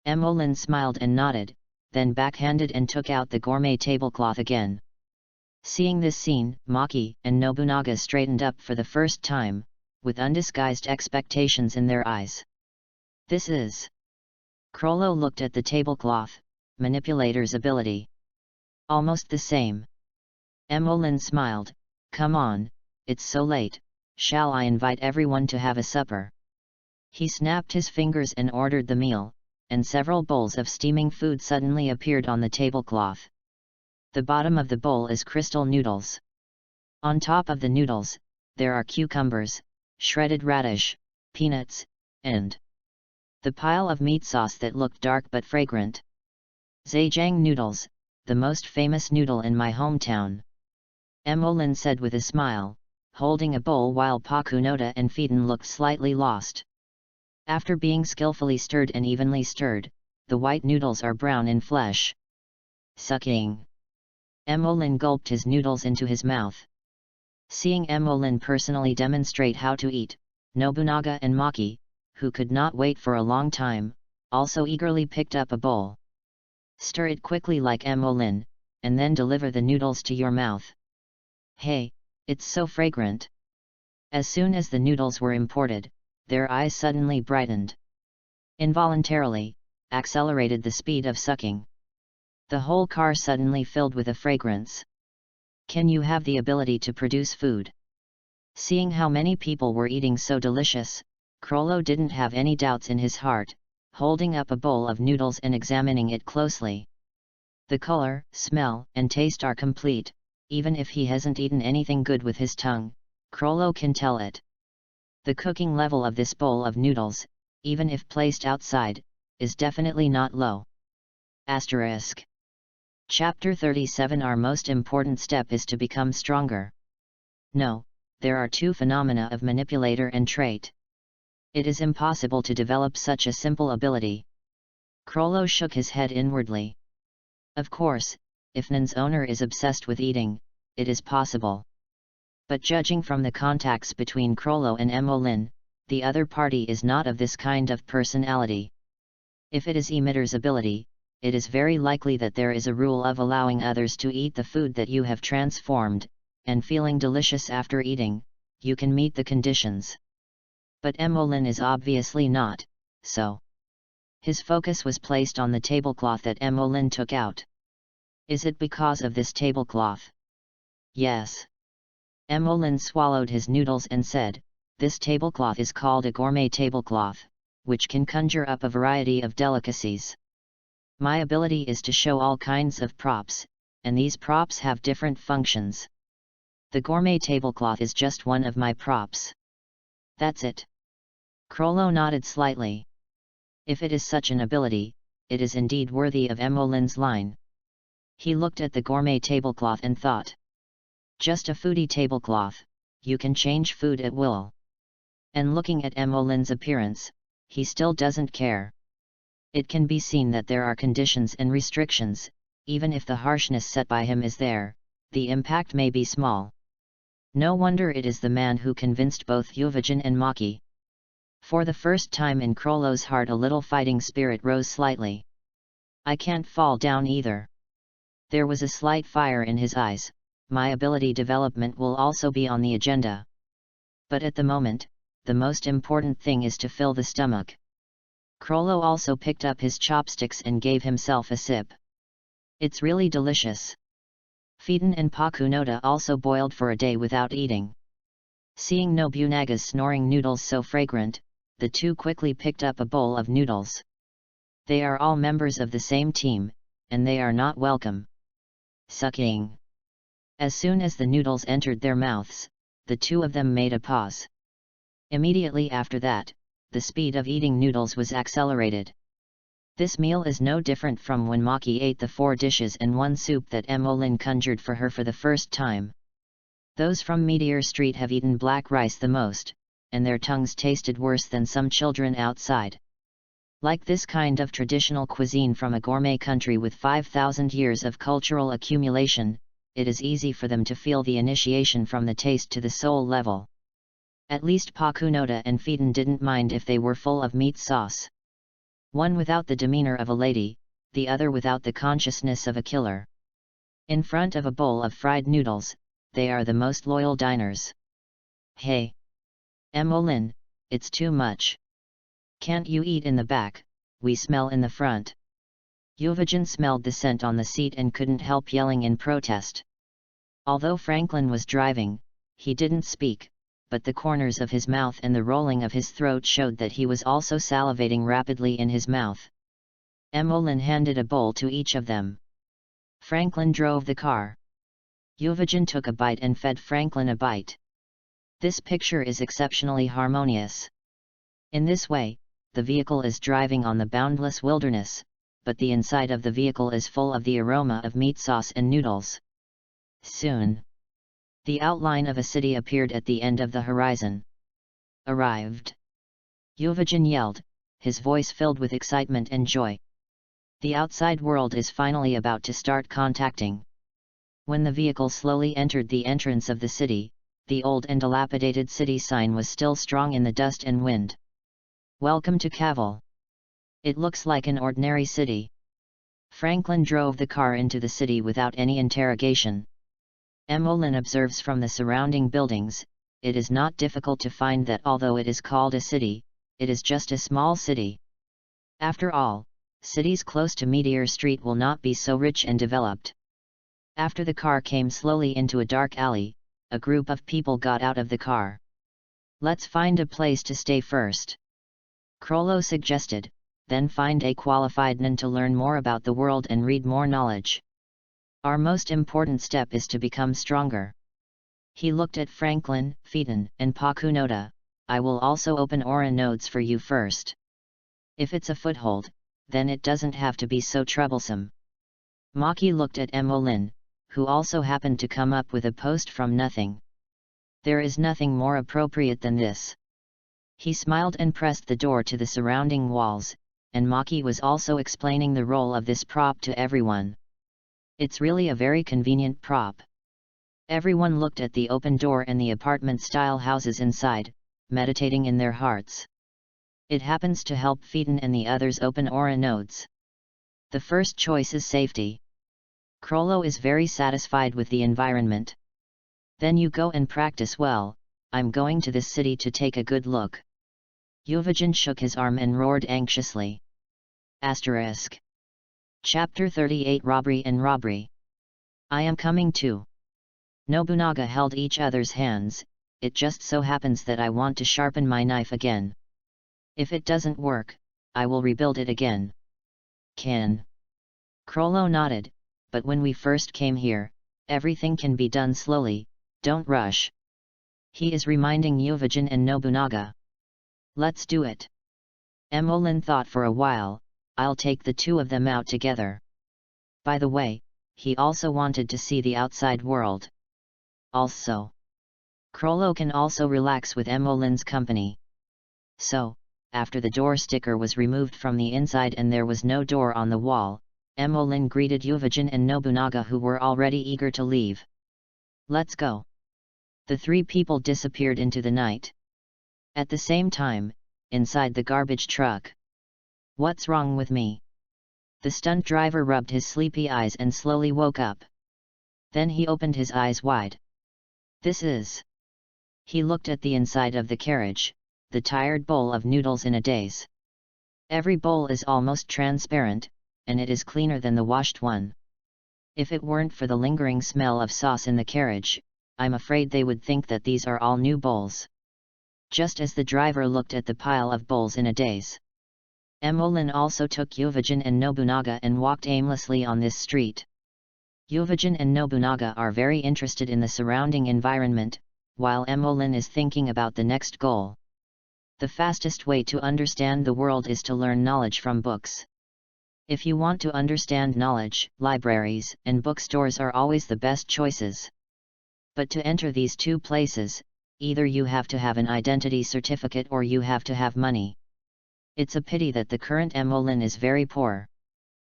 Emolin smiled and nodded, then backhanded and took out the gourmet tablecloth again. Seeing this scene, Maki and Nobunaga straightened up for the first time, with undisguised expectations in their eyes. This is... Chrollo looked at the tablecloth, manipulator's ability. Almost the same. Emolin smiled, come on, it's so late, shall I invite everyone to have a supper? He snapped his fingers and ordered the meal, and several bowls of steaming food suddenly appeared on the tablecloth. The bottom of the bowl is crystal noodles. On top of the noodles, there are cucumbers, shredded radish, peanuts, and the pile of meat sauce that looked dark but fragrant. Zhejiang noodles, the most famous noodle in my hometown. Emolin said with a smile, holding a bowl while Pakunoda and Phaeton looked slightly lost. After being skillfully stirred and evenly stirred, the white noodles are brown in flesh. Sucking. Emolin gulped his noodles into his mouth. Seeing Emolin personally demonstrate how to eat, Nobunaga and Maki, who could not wait for a long time, also eagerly picked up a bowl. Stir it quickly like Emolin, and then deliver the noodles to your mouth. Hey, it's so fragrant. As soon as the noodles were imported, their eyes suddenly brightened. Involuntarily, accelerated the speed of sucking. The whole car suddenly filled with a fragrance. Can you have the ability to produce food? Seeing how many people were eating so delicious, Crollo didn't have any doubts in his heart, holding up a bowl of noodles and examining it closely. The color, smell, and taste are complete, even if he hasn't eaten anything good with his tongue, Crollo can tell it. The cooking level of this bowl of noodles, even if placed outside, is definitely not low. Asterisk. Chapter 37. Our most important step is to become stronger. No, there are two phenomena of manipulator and trait. It is impossible to develop such a simple ability. Crollo shook his head inwardly. Of course, if Nan's owner is obsessed with eating, it is possible. But judging from the contacts between Crollo and Emolin, the other party is not of this kind of personality. If it is emitter's ability, it is very likely that there is a rule of allowing others to eat the food that you have transformed, and feeling delicious after eating, you can meet the conditions. But Emolin is obviously not, so. His focus was placed on the tablecloth that Emolin took out. Is it because of this tablecloth? Yes. Emolin swallowed his noodles and said, this tablecloth is called a gourmet tablecloth, which can conjure up a variety of delicacies. My ability is to show all kinds of props, and these props have different functions. The gourmet tablecloth is just one of my props. That's it. Crollo nodded slightly. If it is such an ability, it is indeed worthy of Emolin's line. He looked at the gourmet tablecloth and thought. Just a foodie tablecloth, you can change food at will. And looking at Emolin's appearance, he still doesn't care. It can be seen that there are conditions and restrictions, even if the harshness set by him is there, the impact may be small. No wonder it is the man who convinced both Yuvajin and Maki. For the first time in Crollo's heart a little fighting spirit rose slightly. I can't fall down either. There was a slight fire in his eyes. My ability development will also be on the agenda. But at the moment, the most important thing is to fill the stomach. Crollo also picked up his chopsticks and gave himself a sip. It's really delicious. Phaeton and Pakunoda also boiled for a day without eating. Seeing Nobunaga's snoring noodles so fragrant, the two quickly picked up a bowl of noodles. They are all members of the same team, and they are not welcome. Sucking. As soon as the noodles entered their mouths, the two of them made a pause. Immediately after that, the speed of eating noodles was accelerated. This meal is no different from when Maki ate the 4 dishes and 1 soup that Emolin conjured for her for the first time. Those from Meteor Street have eaten black rice the most, and their tongues tasted worse than some children outside. Like this kind of traditional cuisine from a gourmet country with 5,000 years of cultural accumulation, it is easy for them to feel the initiation from the taste to the soul level. At least Pakunoda and Phaeton didn't mind if they were full of meat sauce. One without the demeanor of a lady, the other without the consciousness of a killer. In front of a bowl of fried noodles, they are the most loyal diners. Hey! Emolin, it's too much. Can't you eat in the back? We smell in the front. Yuvajin smelled the scent on the seat and couldn't help yelling in protest. Although Franklin was driving, he didn't speak, but the corners of his mouth and the rolling of his throat showed that he was also salivating rapidly in his mouth. Emolin handed a bowl to each of them. Franklin drove the car. Yuvajin took a bite and fed Franklin a bite. This picture is exceptionally harmonious. In this way, the vehicle is driving on the boundless wilderness, but the inside of the vehicle is full of the aroma of meat sauce and noodles. Soon, The outline of a city appeared at the end of the horizon. Arrived! Yuvajin yelled, his voice filled with excitement and joy. The outside world is finally about to start contacting. When the vehicle slowly entered the entrance of the city, the old and dilapidated city sign was still strong in the dust and wind. Welcome to Caval. It looks like an ordinary city. Franklin drove the car into the city without any interrogation. Emolyn observes from the surrounding buildings, it is not difficult to find that although it is called a city, it is just a small city. After all, cities close to Meteor Street will not be so rich and developed. After the car came slowly into a dark alley, a group of people got out of the car. Let's find a place to stay first, Krollo suggested, then find a qualified nun to learn more about the world and read more knowledge. Our most important step is to become stronger. He looked at Franklin, Phaeton, and Pakunoda. I will also open aura nodes for you first. If it's a foothold, then it doesn't have to be so troublesome. Maki looked at Emolyn, who also happened to come up with a post from nothing. There is nothing more appropriate than this. He smiled and pressed the door to the surrounding walls, and Maki was also explaining the role of this prop to everyone. It's really a very convenient prop. Everyone looked at the open door and the apartment-style houses inside, meditating in their hearts. It happens to help Phaeton and the others open aura nodes. The first choice is safety. Krollo is very satisfied with the environment. Then you go and practice well. I'm going to this city to take a good look. Yuvajin shook his arm and roared anxiously. Asterisk. Chapter 38 Robbery and Robbery. I am coming too. Nobunaga held each other's hands. It just so happens that I want to sharpen my knife again. If it doesn't work, I will rebuild it again. Can. Krollo nodded, but when we first came here, everything can be done slowly, don't rush. He is reminding Yuvajin and Nobunaga. Let's do it. Emolyn thought for a while. I'll take the two of them out together. By the way, he also wanted to see the outside world. Also, Krollo can also relax with Emolyn's company. So, after the door sticker was removed from the inside and there was no door on the wall, Emolyn greeted Yuvajin and Nobunaga, who were already eager to leave. Let's go. The three people disappeared into the night. At the same time, inside the garbage truck. What's wrong with me? The stunt driver rubbed his sleepy eyes and slowly woke up. Then he opened his eyes wide. This is... He looked at the inside of the carriage, the tired bowl of noodles in a daze. Every bowl is almost transparent, and it is cleaner than the washed one. If it weren't for the lingering smell of sauce in the carriage, I'm afraid they would think that these are all new bowls. Just as the driver looked at the pile of bowls in a daze. Emolyn also took Yuvajin and Nobunaga and walked aimlessly on this street. Yuvajin and Nobunaga are very interested in the surrounding environment, while Emolyn is thinking about the next goal. The fastest way to understand the world is to learn knowledge from books. If you want to understand knowledge, libraries and bookstores are always the best choices. But to enter these two places, either you have to have an identity certificate or you have to have money. It's a pity that the current Emolyn is very poor.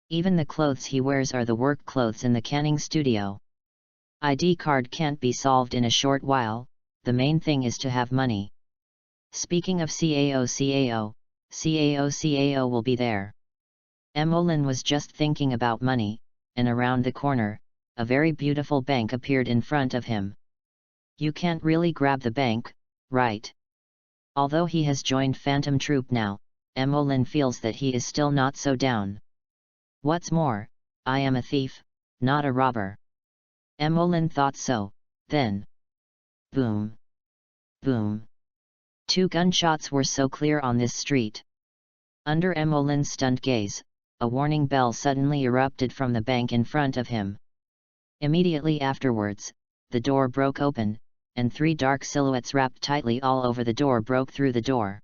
Even the clothes he wears are the work clothes in the canning studio. ID card can't be solved in a short while, the main thing is to have money. Speaking of CAO will be there. Emolyn was just thinking about money, and around the corner, a very beautiful bank appeared in front of him. You can't really grab the bank, right? Although he has joined Phantom Troop now, Emolyn feels that he is still not so down. What's more, I am a thief, not a robber. Emolyn thought so, then. Boom. Boom. Two gunshots were so clear on this street. Under Emolyn's stunned gaze, a warning bell suddenly erupted from the bank in front of him. Immediately afterwards, the door broke open, and three dark silhouettes wrapped tightly all over the door broke through the door.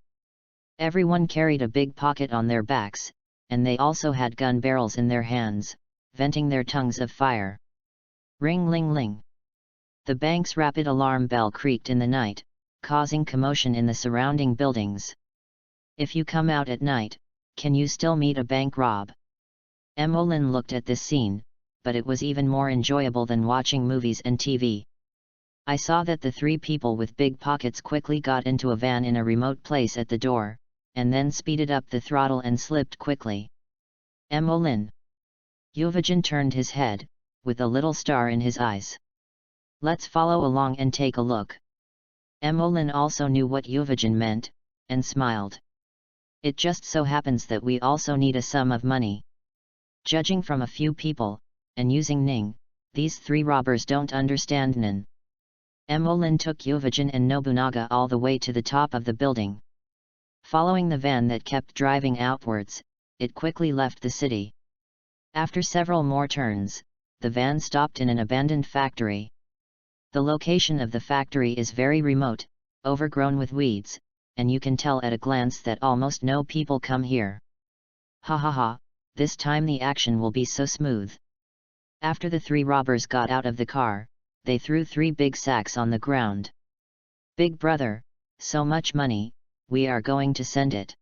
Everyone carried a big pocket on their backs, and they also had gun barrels in their hands, venting their tongues of fire. Ring ling ling. The bank's rapid alarm bell creaked in the night, causing commotion in the surrounding buildings. If you come out at night, can you still meet a bank rob? Emmeline looked at this scene, but it was even more enjoyable than watching movies and TV. I saw that the three people with big pockets quickly got into a van in a remote place at the door, and then speeded up the throttle and slipped quickly. Emmeline. Euvagen turned his head, with a little star in his eyes. Let's follow along and take a look. Emmeline also knew what Euvagen meant, and smiled. It just so happens that we also need a sum of money. Judging from a few people, and using Ning, these three robbers don't understand Nin. Emmeline took Euvagen and Nobunaga all the way to the top of the building. Following the van that kept driving outwards, it quickly left the city. After several more turns, the van stopped in an abandoned factory. The location of the factory is very remote, overgrown with weeds, and you can tell at a glance that almost no people come here. Ha ha ha, this time the action will be so smooth. After the three robbers got out of the car, they threw 3 big sacks on the ground. Big brother, so much money, we are going to send it.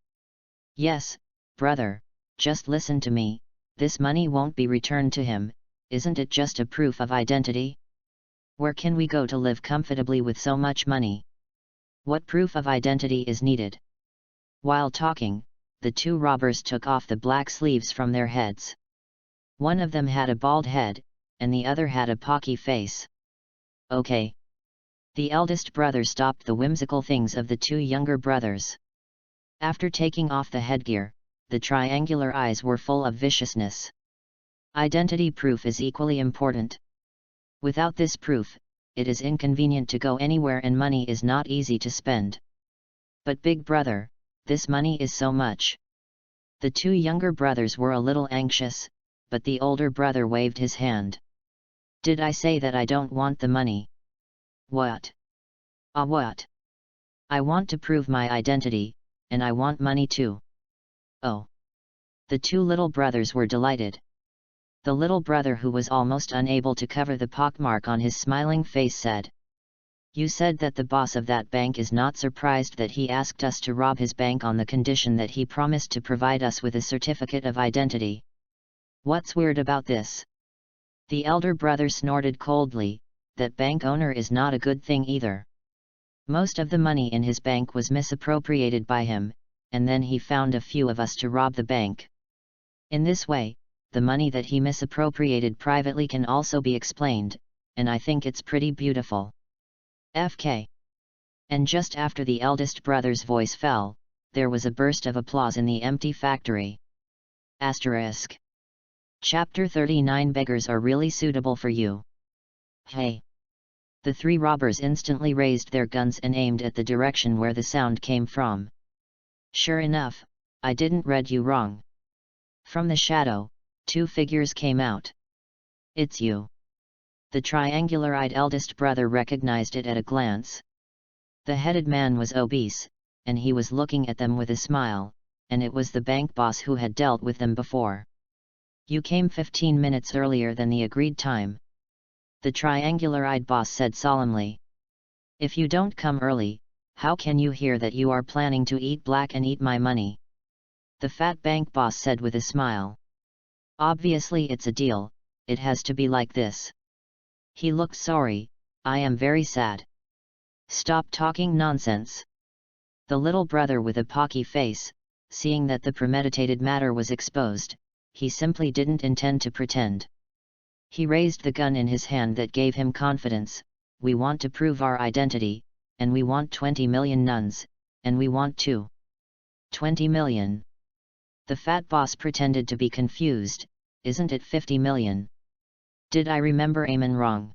Yes, brother, just listen to me, this money won't be returned to him, isn't it just a proof of identity? Where can we go to live comfortably with so much money? What proof of identity is needed? While talking, the 2 robbers took off the black sleeves from their heads. One of them had a bald head, and the other had a pocky face. Okay. The eldest brother stopped the whimsical things of the 2 younger brothers. After taking off the headgear, the triangular eyes were full of viciousness. Identity proof is equally important. Without this proof, it is inconvenient to go anywhere and money is not easy to spend. But big brother, this money is so much. The 2 younger brothers were a little anxious, but the older brother waved his hand. Did I say that I don't want the money? What? What? I want to prove my identity, and I want money too. Oh. The 2 little brothers were delighted. The little brother, who was almost unable to cover the pockmark on his smiling face, said, "You said that the boss of that bank is not surprised that he asked us to rob his bank on the condition that he promised to provide us with a certificate of identity. What's weird about this?" The elder brother snorted coldly, that bank owner is not a good thing either. Most of the money in his bank was misappropriated by him, and then he found a few of us to rob the bank. In this way, the money that he misappropriated privately can also be explained, and I think it's pretty beautiful. FK. And just after the eldest brother's voice fell, there was a burst of applause in the empty factory. Asterisk. Chapter 39. Beggars are really suitable for you. Hey! The 3 robbers instantly raised their guns and aimed at the direction where the sound came from. Sure enough, I didn't read you wrong. From the shadow, 2 figures came out. It's you. The triangular-eyed eldest brother recognized it at a glance. The headed man was obese, and he was looking at them with a smile, and it was the bank boss who had dealt with them before. You came 15 minutes earlier than the agreed time. The triangular-eyed boss said solemnly. If you don't come early, how can you hear that you are planning to eat black and eat my money? The fat bank boss said with a smile. Obviously it's a deal, it has to be like this. He looked sorry. I am very sad. Stop talking nonsense. The little brother with a pocky face, seeing that the premeditated matter was exposed, he simply didn't intend to pretend. He raised the gun in his hand that gave him confidence. We want to prove our identity, and we want 20 million nuns, and we want 20 million. The fat boss pretended to be confused. Isn't it 50 million? Did I remember Eamon wrong?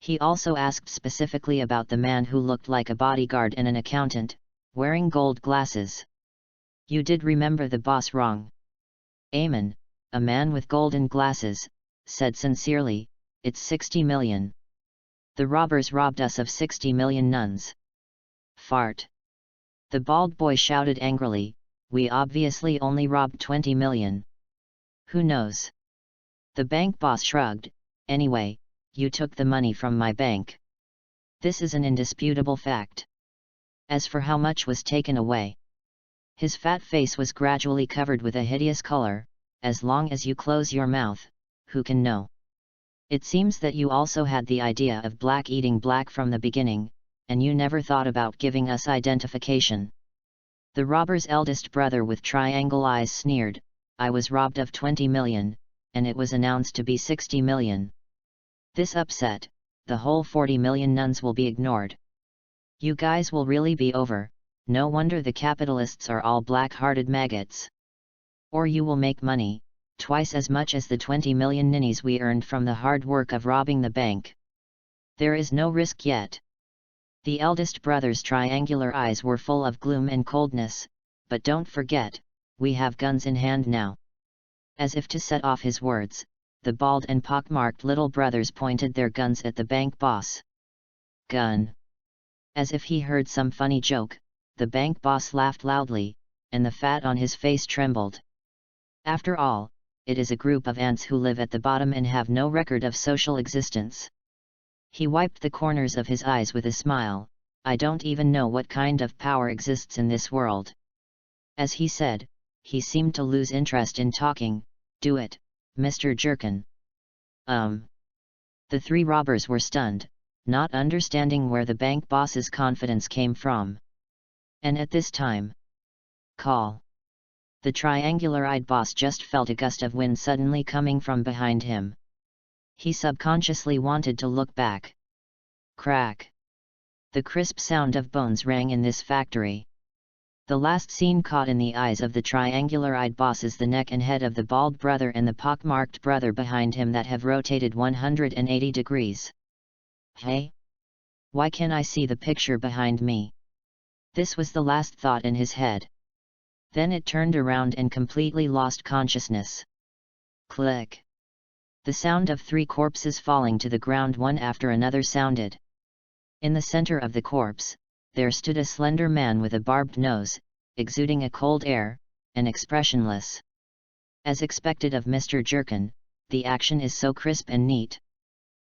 He also asked specifically about the man who looked like a bodyguard and an accountant, wearing gold glasses. You did remember the boss wrong. Eamon, a man with golden glasses, said sincerely, it's 60 million. The robbers robbed us of 60 million nuns. Fart. The bald boy shouted angrily, we obviously only robbed 20 million. Who knows? The bank boss shrugged, anyway, you took the money from my bank. This is an indisputable fact. As for how much was taken away, his fat face was gradually covered with a hideous color. As long as you close your mouth, who can know? It seems that you also had the idea of black eating black from the beginning, and you never thought about giving us identification. The robber's eldest brother with triangle eyes sneered, I was robbed of 20 million, and it was announced to be 60 million. This upset, the whole 40 million nuns will be ignored. You guys will really be over, no wonder the capitalists are all black-hearted maggots. Or you will make money, twice as much as the 20 million ninnies we earned from the hard work of robbing the bank. There is no risk yet. The eldest brother's triangular eyes were full of gloom and coldness, but don't forget, we have guns in hand now. As if to set off his words, the bald and pockmarked little brothers pointed their guns at the bank boss. Gun. As if he heard some funny joke, the bank boss laughed loudly, and the fat on his face trembled. After all, it is a group of ants who live at the bottom and have no record of social existence. He wiped the corners of his eyes with a smile, I don't even know what kind of power exists in this world. As he said, he seemed to lose interest in talking, do it, Mr. Jerkin. The three robbers were stunned, not understanding where the bank boss's confidence came from. And at this time, call. The triangular-eyed boss just felt a gust of wind suddenly coming from behind him. He subconsciously wanted to look back. Crack! The crisp sound of bones rang in this factory. The last scene caught in the eyes of the triangular-eyed boss is the neck and head of the bald brother and the pockmarked brother behind him that have rotated 180 degrees. Hey? Why can't I see the picture behind me? This was the last thought in his head. Then it turned around and completely lost consciousness. Click! The sound of 3 corpses falling to the ground one after another sounded. In the center of the corpse, there stood a slender man with a barbed nose, exuding a cold air, and expressionless. As expected of Mr. Jerkin, the action is so crisp and neat.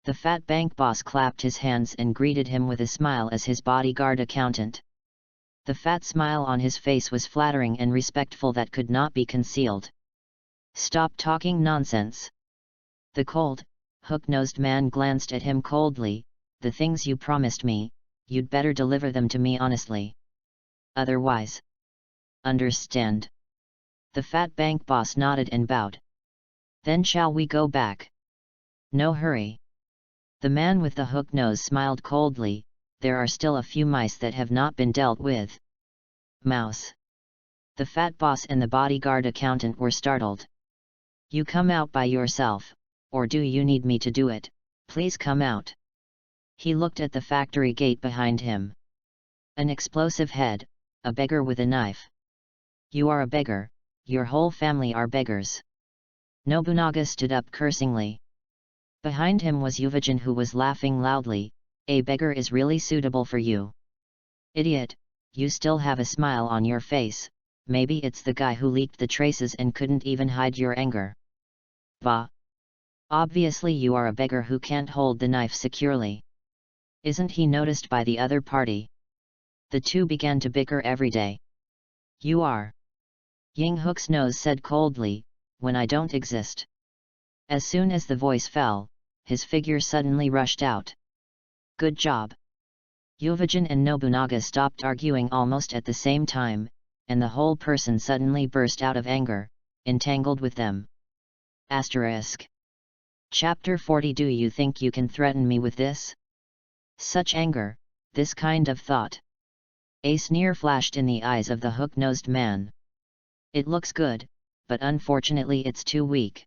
The fat bank boss clapped his hands and greeted him with a smile as his bodyguard accountant. The fat smile on his face was flattering and respectful that could not be concealed. Stop talking nonsense. The cold, hook-nosed man glanced at him coldly, the things you promised me, you'd better deliver them to me honestly. Otherwise. Understand? The fat bank boss nodded and bowed. Then shall we go back? No hurry. The man with the hook nose smiled coldly, there are still a few mice that have not been dealt with. Mouse. The fat boss and the bodyguard accountant were startled. You come out by yourself, or do you need me to do it? Please come out. He looked at the factory gate behind him. An explosive head, a beggar with a knife. You are a beggar, your whole family are beggars. Nobunaga stood up cursingly. Behind him was Yuvajin who was laughing loudly, a beggar is really suitable for you. Idiot, you still have a smile on your face, maybe it's the guy who leaked the traces and couldn't even hide your anger. Bah! Obviously you are a beggar who can't hold the knife securely. Isn't he noticed by the other party? The two began to bicker every day. You are. Ying Hook's nose said coldly, when I don't exist. As soon as the voice fell, his figure suddenly rushed out. Good job. Yuvajin and Nobunaga stopped arguing almost at the same time, and the whole person suddenly burst out of anger, entangled with them. Asterisk. Chapter 40. Do you think you can threaten me with this? Such anger, this kind of thought. A sneer flashed in the eyes of the hook-nosed man. It looks good, but unfortunately it's too weak.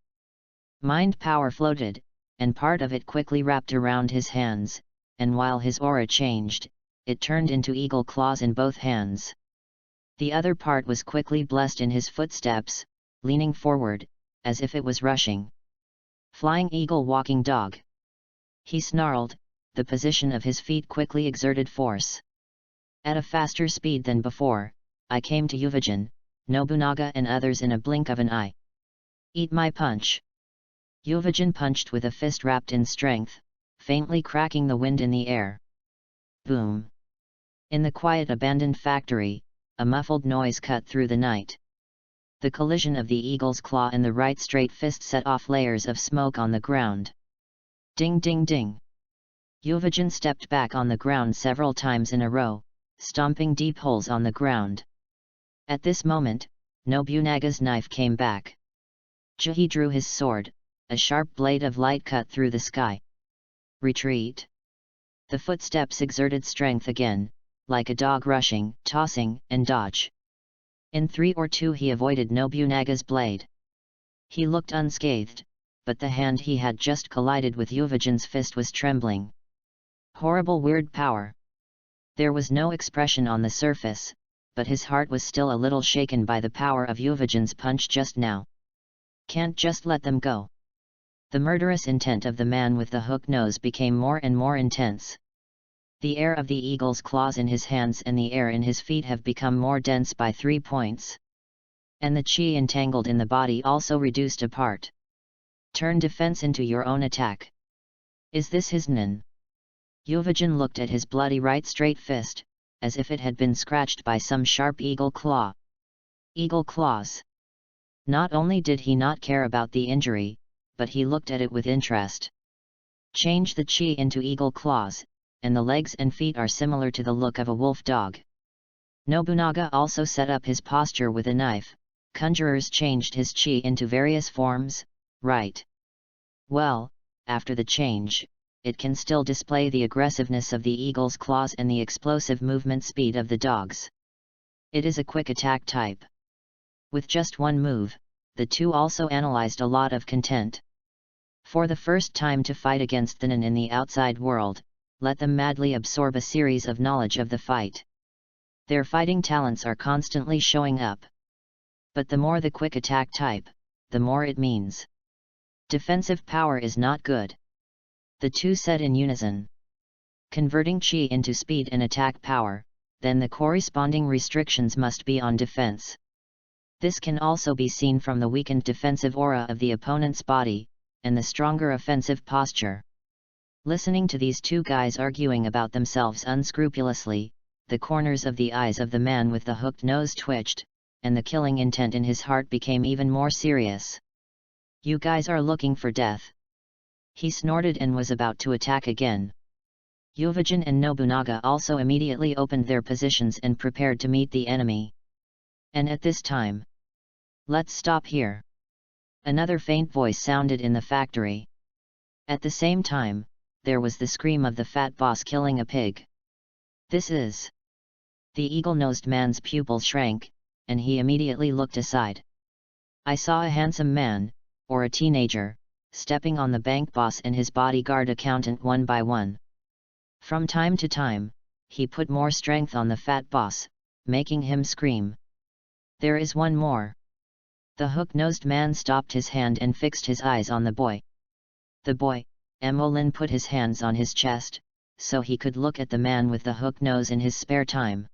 Mind power floated, and part of it quickly wrapped around his hands, and while his aura changed, it turned into eagle claws in both hands. The other part was quickly blessed in his footsteps, leaning forward, as if it was rushing. Flying eagle walking dog. He snarled, the position of his feet quickly exerted force. At a faster speed than before, I came to Yuvajin, Nobunaga and others in a blink of an eye. Eat my punch. Yuvajin punched with a fist wrapped in strength, faintly cracking the wind in the air. Boom! In the quiet abandoned factory, a muffled noise cut through the night. The collision of the eagle's claw and the right straight fist set off layers of smoke on the ground. Ding ding ding! Uvajin stepped back on the ground several times in a row, stomping deep holes on the ground. At this moment, Nobunaga's knife came back. He drew his sword, a sharp blade of light cut through the sky. Retreat! The footsteps exerted strength again, like a dog rushing, tossing, and dodge. In 3 or 2 he avoided Nobunaga's blade. He looked unscathed, but the hand he had just collided with Uvajin's fist was trembling. Horrible weird power. There was no expression on the surface, but his heart was still a little shaken by the power of Uvajin's punch just now. Can't just let them go. The murderous intent of the man with the hooked nose became more and more intense. The air of the eagle's claws in his hands and the air in his feet have become more dense by 3 points. And the chi entangled in the body also reduced apart. Turn defense into your own attack. Is this his nin? Uvajin looked at his bloody right straight fist, as if it had been scratched by some sharp eagle claw. Eagle claws. Not only did he not care about the injury, but he looked at it with interest. Change the chi into eagle claws, and the legs and feet are similar to the look of a wolf dog. Nobunaga also set up his posture with a knife. Conjurers changed his chi into various forms, right? Well, after the change, it can still display the aggressiveness of the eagle's claws and the explosive movement speed of the dog's. It is a quick attack type. With just one move, the two also analyzed a lot of content. For the first time to fight against the nin in the outside world, let them madly absorb a series of knowledge of the fight. Their fighting talents are constantly showing up. But the more the quick attack type, the more it means. Defensive power is not good. The two said in unison. Converting chi into speed and attack power, then the corresponding restrictions must be on defense. This can also be seen from the weakened defensive aura of the opponent's body, and the stronger offensive posture. Listening to these two guys arguing about themselves unscrupulously, the corners of the eyes of the man with the hooked nose twitched, and the killing intent in his heart became even more serious. You guys are looking for death. He snorted and was about to attack again. Uvajin and Nobunaga also immediately opened their positions and prepared to meet the enemy. And at this time, let's stop here. Another faint voice sounded in the factory. At the same time, there was the scream of the fat boss killing a pig. This is... The eagle-nosed man's pupil shrank, and he immediately looked aside. I saw a handsome man, or a teenager, stepping on the bank boss and his bodyguard accountant one by one. From time to time, he put more strength on the fat boss, making him scream. There is one more. The hook-nosed man stopped his hand and fixed his eyes on the boy. The boy, Emolin, put his hands on his chest, so he could look at the man with the hook nose in his spare time.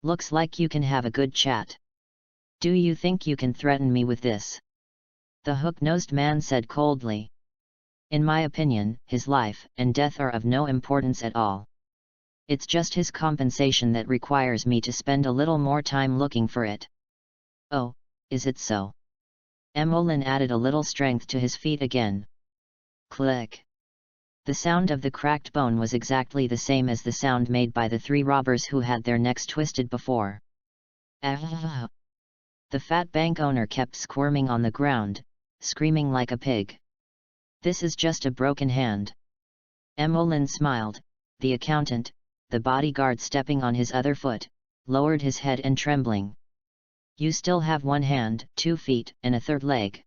Looks like you can have a good chat. Do you think you can threaten me with this? The hook-nosed man said coldly. In my opinion, his life and death are of no importance at all. It's just his compensation that requires me to spend a little more time looking for it. Oh, is it so? Emolin added a little strength to his feet again. Click. The sound of the cracked bone was exactly the same as the sound made by the 3 robbers who had their necks twisted before. Ah! The fat bank owner kept squirming on the ground, screaming like a pig. This is just a broken hand. Emolin smiled. The accountant, the bodyguard stepping on his other foot, lowered his head and trembling. You still have 1 hand, 2 feet, and a 3rd leg.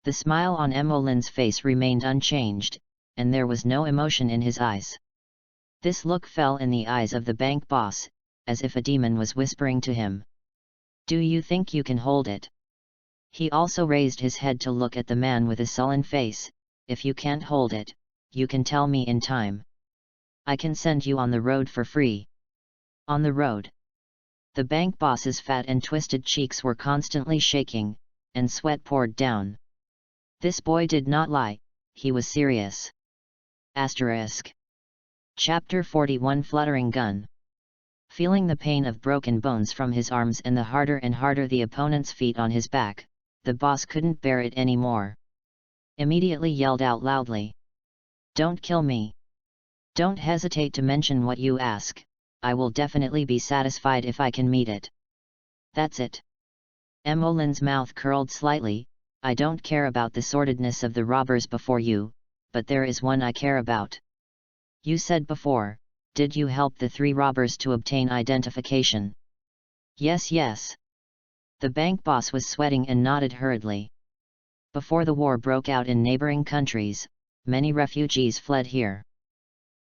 The smile on Emolin's face remained unchanged, and there was no emotion in his eyes. This look fell in the eyes of the bank boss, as if a demon was whispering to him. Do you think you can hold it? He also raised his head to look at the man with a sullen face. If you can't hold it, you can tell me in time. I can send you on the road for free. On the road. The bank boss's fat and twisted cheeks were constantly shaking, and sweat poured down. This boy did not lie, he was serious. Chapter 41 Fluttering Gun. Feeling the pain of broken bones from his arms and the harder and harder the opponent's feet on his back, the boss couldn't bear it anymore. Immediately yelled out loudly. "Don't kill me! Don't hesitate to mention what you ask, I will definitely be satisfied if I can meet it." "That's it." Emolin's mouth curled slightly. "I don't care about the sordidness of the robbers before you, but there is one I care about. You said before, did you help the 3 robbers to obtain identification?" "Yes, yes." The bank boss was sweating and nodded hurriedly. "Before the war broke out in neighboring countries, many refugees fled here.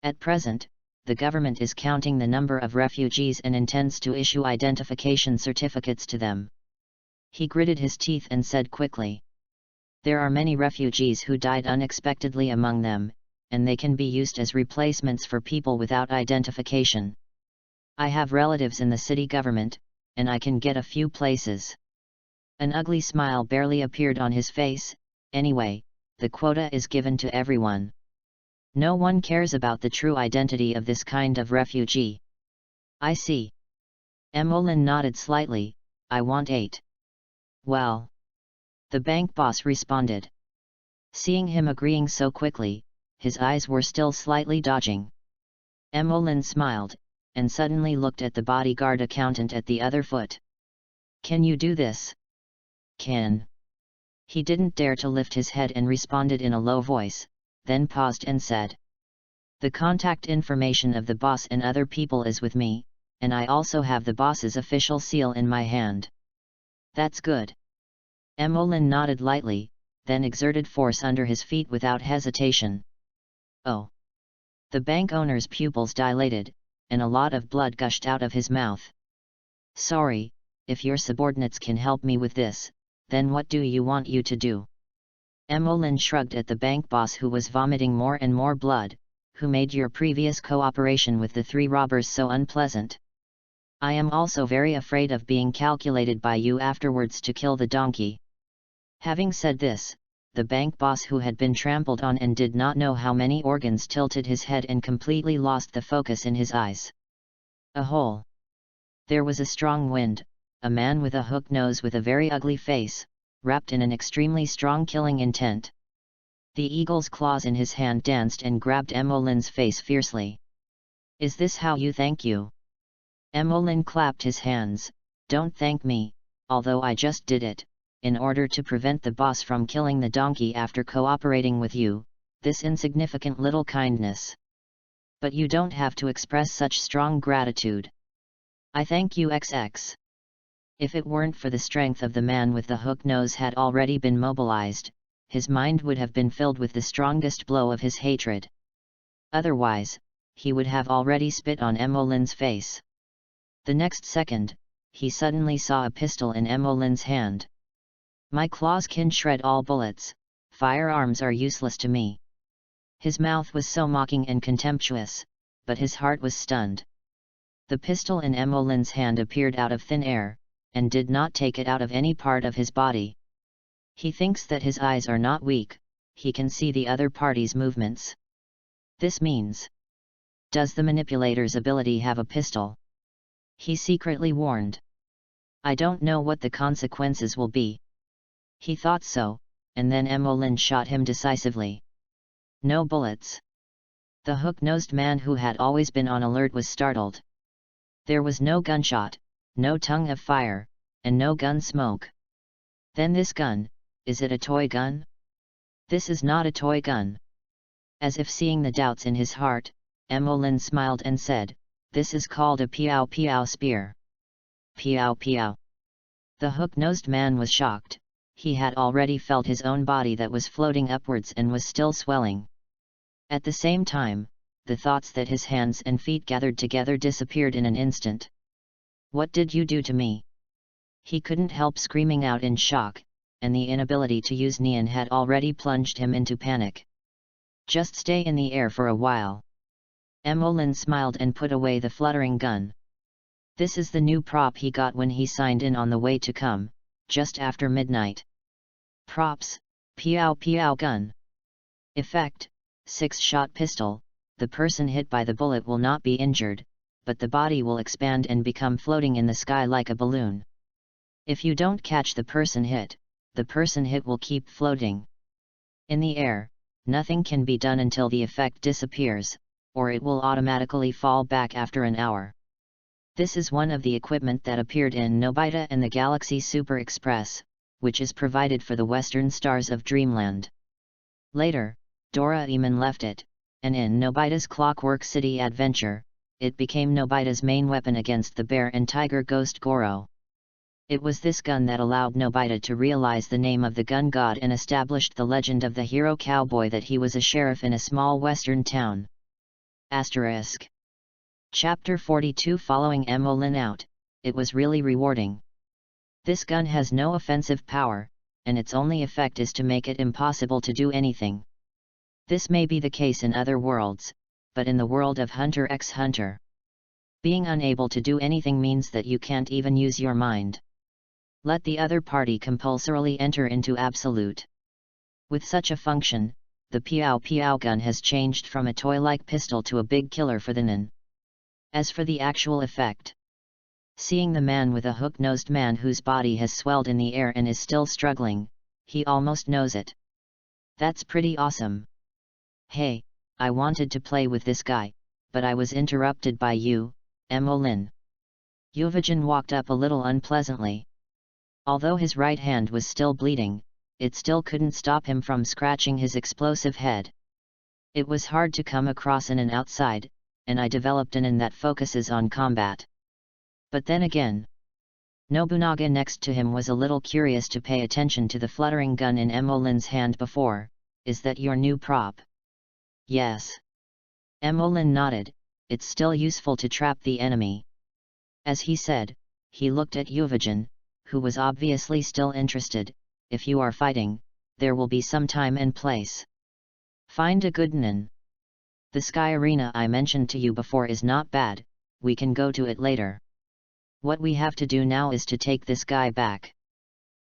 At present, the government is counting the number of refugees and intends to issue identification certificates to them." He gritted his teeth and said quickly. "There are many refugees who died unexpectedly among them, and they can be used as replacements for people without identification. I have relatives in the city government, and I can get a few places." An ugly smile barely appeared on his face. "Anyway, the quota is given to everyone. No one cares about the true identity of this kind of refugee." "I see." Emolin nodded slightly. "I want 8. "Well," the bank boss responded. Seeing him agreeing so quickly, his eyes were still slightly dodging. Emolin smiled, and suddenly looked at the bodyguard accountant at the other foot. "Can you do this?" "Can." He didn't dare to lift his head and responded in a low voice, then paused and said. "The contact information of the boss and other people is with me, and I also have the boss's official seal in my hand." "That's good." Emolin nodded lightly, then exerted force under his feet without hesitation. "Oh!" The bank owner's pupils dilated, and a lot of blood gushed out of his mouth. "Sorry, if your subordinates can help me with this, then what do you want you to do?" Emolin shrugged at the bank boss who was vomiting more and more blood. "Who made your previous cooperation with the 3 robbers so unpleasant? I am also very afraid of being calculated by you afterwards to kill the donkey." Having said this, the bank boss who had been trampled on and did not know how many organs tilted his head and completely lost the focus in his eyes. A hole. There was a strong wind, a man with a hook nose with a very ugly face, wrapped in an extremely strong killing intent. The eagle's claws in his hand danced and grabbed Emolin's face fiercely. "Is this how you thank you?" Emolin clapped his hands. "Don't thank me, although I just did it, in order to prevent the boss from killing the donkey after cooperating with you, this insignificant little kindness. But you don't have to express such strong gratitude. I thank you XX. If it weren't for the strength of the man with the hook nose had already been mobilized, his mind would have been filled with the strongest blow of his hatred. Otherwise, he would have already spit on Emolin's face. The next second, he suddenly saw a pistol in Emolin's hand. "My claws can shred all bullets, firearms are useless to me." His mouth was so mocking and contemptuous, but his heart was stunned. The pistol in Emolin's hand appeared out of thin air, and did not take it out of any part of his body. He thinks that his eyes are not weak, he can see the other party's movements. This means... Does the manipulator's ability have a pistol? He secretly warned. I don't know what the consequences will be. He thought so, and then Emolin shot him decisively. No bullets. The hook-nosed man who had always been on alert was startled. There was no gunshot, no tongue of fire, and no gun smoke. Then this gun, is it a toy gun? This is not a toy gun. As if seeing the doubts in his heart, Emolin smiled and said, "This is called a piao piao spear." Piao piao. The hook-nosed man was shocked. He had already felt his own body that was floating upwards and was still swelling. At the same time, the thoughts that his hands and feet gathered together disappeared in an instant. "What did you do to me?" He couldn't help screaming out in shock, and the inability to use Nian had already plunged him into panic. "Just stay in the air for a while." Emolin smiled and put away the fluttering gun. This is the new prop he got when he signed in on the way to come, just after midnight. Props, piao piao gun. Effect, 6-shot pistol, the person hit by the bullet will not be injured, but the body will expand and become floating in the sky like a balloon. If you don't catch the person hit will keep floating in the air. Nothing can be done until the effect disappears, or it will automatically fall back after an hour. This is one of the equipment that appeared in Nobita and the Galaxy Super Express, which is provided for the western stars of Dreamland. Later, Doraemon left it, and in Nobita's Clockwork City adventure, it became Nobita's main weapon against the bear and tiger ghost Goro. It was this gun that allowed Nobita to realize the name of the gun god and established the legend of the hero cowboy that he was a sheriff in a small western town. Asterisk. Chapter 42. Following Emolyn out, it was really rewarding. This gun has no offensive power, and its only effect is to make it impossible to do anything. This may be the case in other worlds, but in the world of Hunter x Hunter, being unable to do anything means that you can't even use your mind. Let the other party compulsorily enter into absolute. With such a function, the Piao Piao gun has changed from a toy-like pistol to a big killer for the nin. As for the actual effect, seeing the man with a hook-nosed man whose body has swelled in the air and is still struggling, he almost knows it. That's pretty awesome. Hey, I wanted to play with this guy, but I was interrupted by you, Emolyn. Yuvajin walked up a little unpleasantly. Although his right hand was still bleeding, it still couldn't stop him from scratching his explosive head. It was hard to come across in and outside, and I developed an in that focuses on combat. But then again, Nobunaga next to him was a little curious to pay attention to the fluttering gun in Emolyn's hand before. Is that your new prop? Yes. Emolyn nodded. It's still useful to trap the enemy. As he said, he looked at Yuvajin, who was obviously still interested. If you are fighting, there will be some time and place. Find a good nin. The sky arena I mentioned to you before is not bad, we can go to it later. What we have to do now is to take this guy back.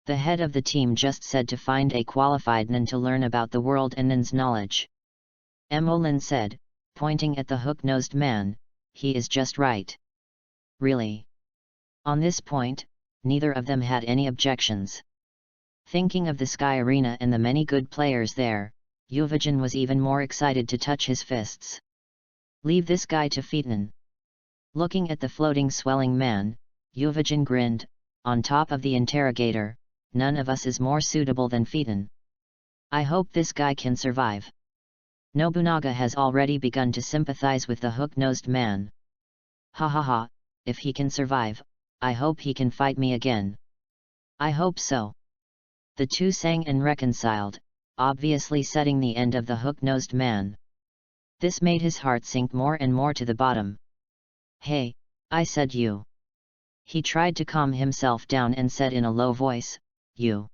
The head of the team just said to find a qualified nin to learn about the world and nin's knowledge. Emolyn said, pointing at the hook-nosed man, he is just right. Really? On this point, neither of them had any objections. Thinking of the sky arena and the many good players there, Yuvajin was even more excited to touch his fists. Leave this guy to Phaeton. Looking at the floating swelling man, Yuvajin grinned. On top of the interrogator, none of us is more suitable than Phaeton. I hope this guy can survive. Nobunaga has already begun to sympathize with the hook-nosed man. Ha ha ha, if he can survive, I hope he can fight me again. I hope so. The two sang and reconciled, obviously setting the end of the hook-nosed man. This made his heart sink more and more to the bottom. Hey, I said you. He tried to calm himself down and said in a low voice, you.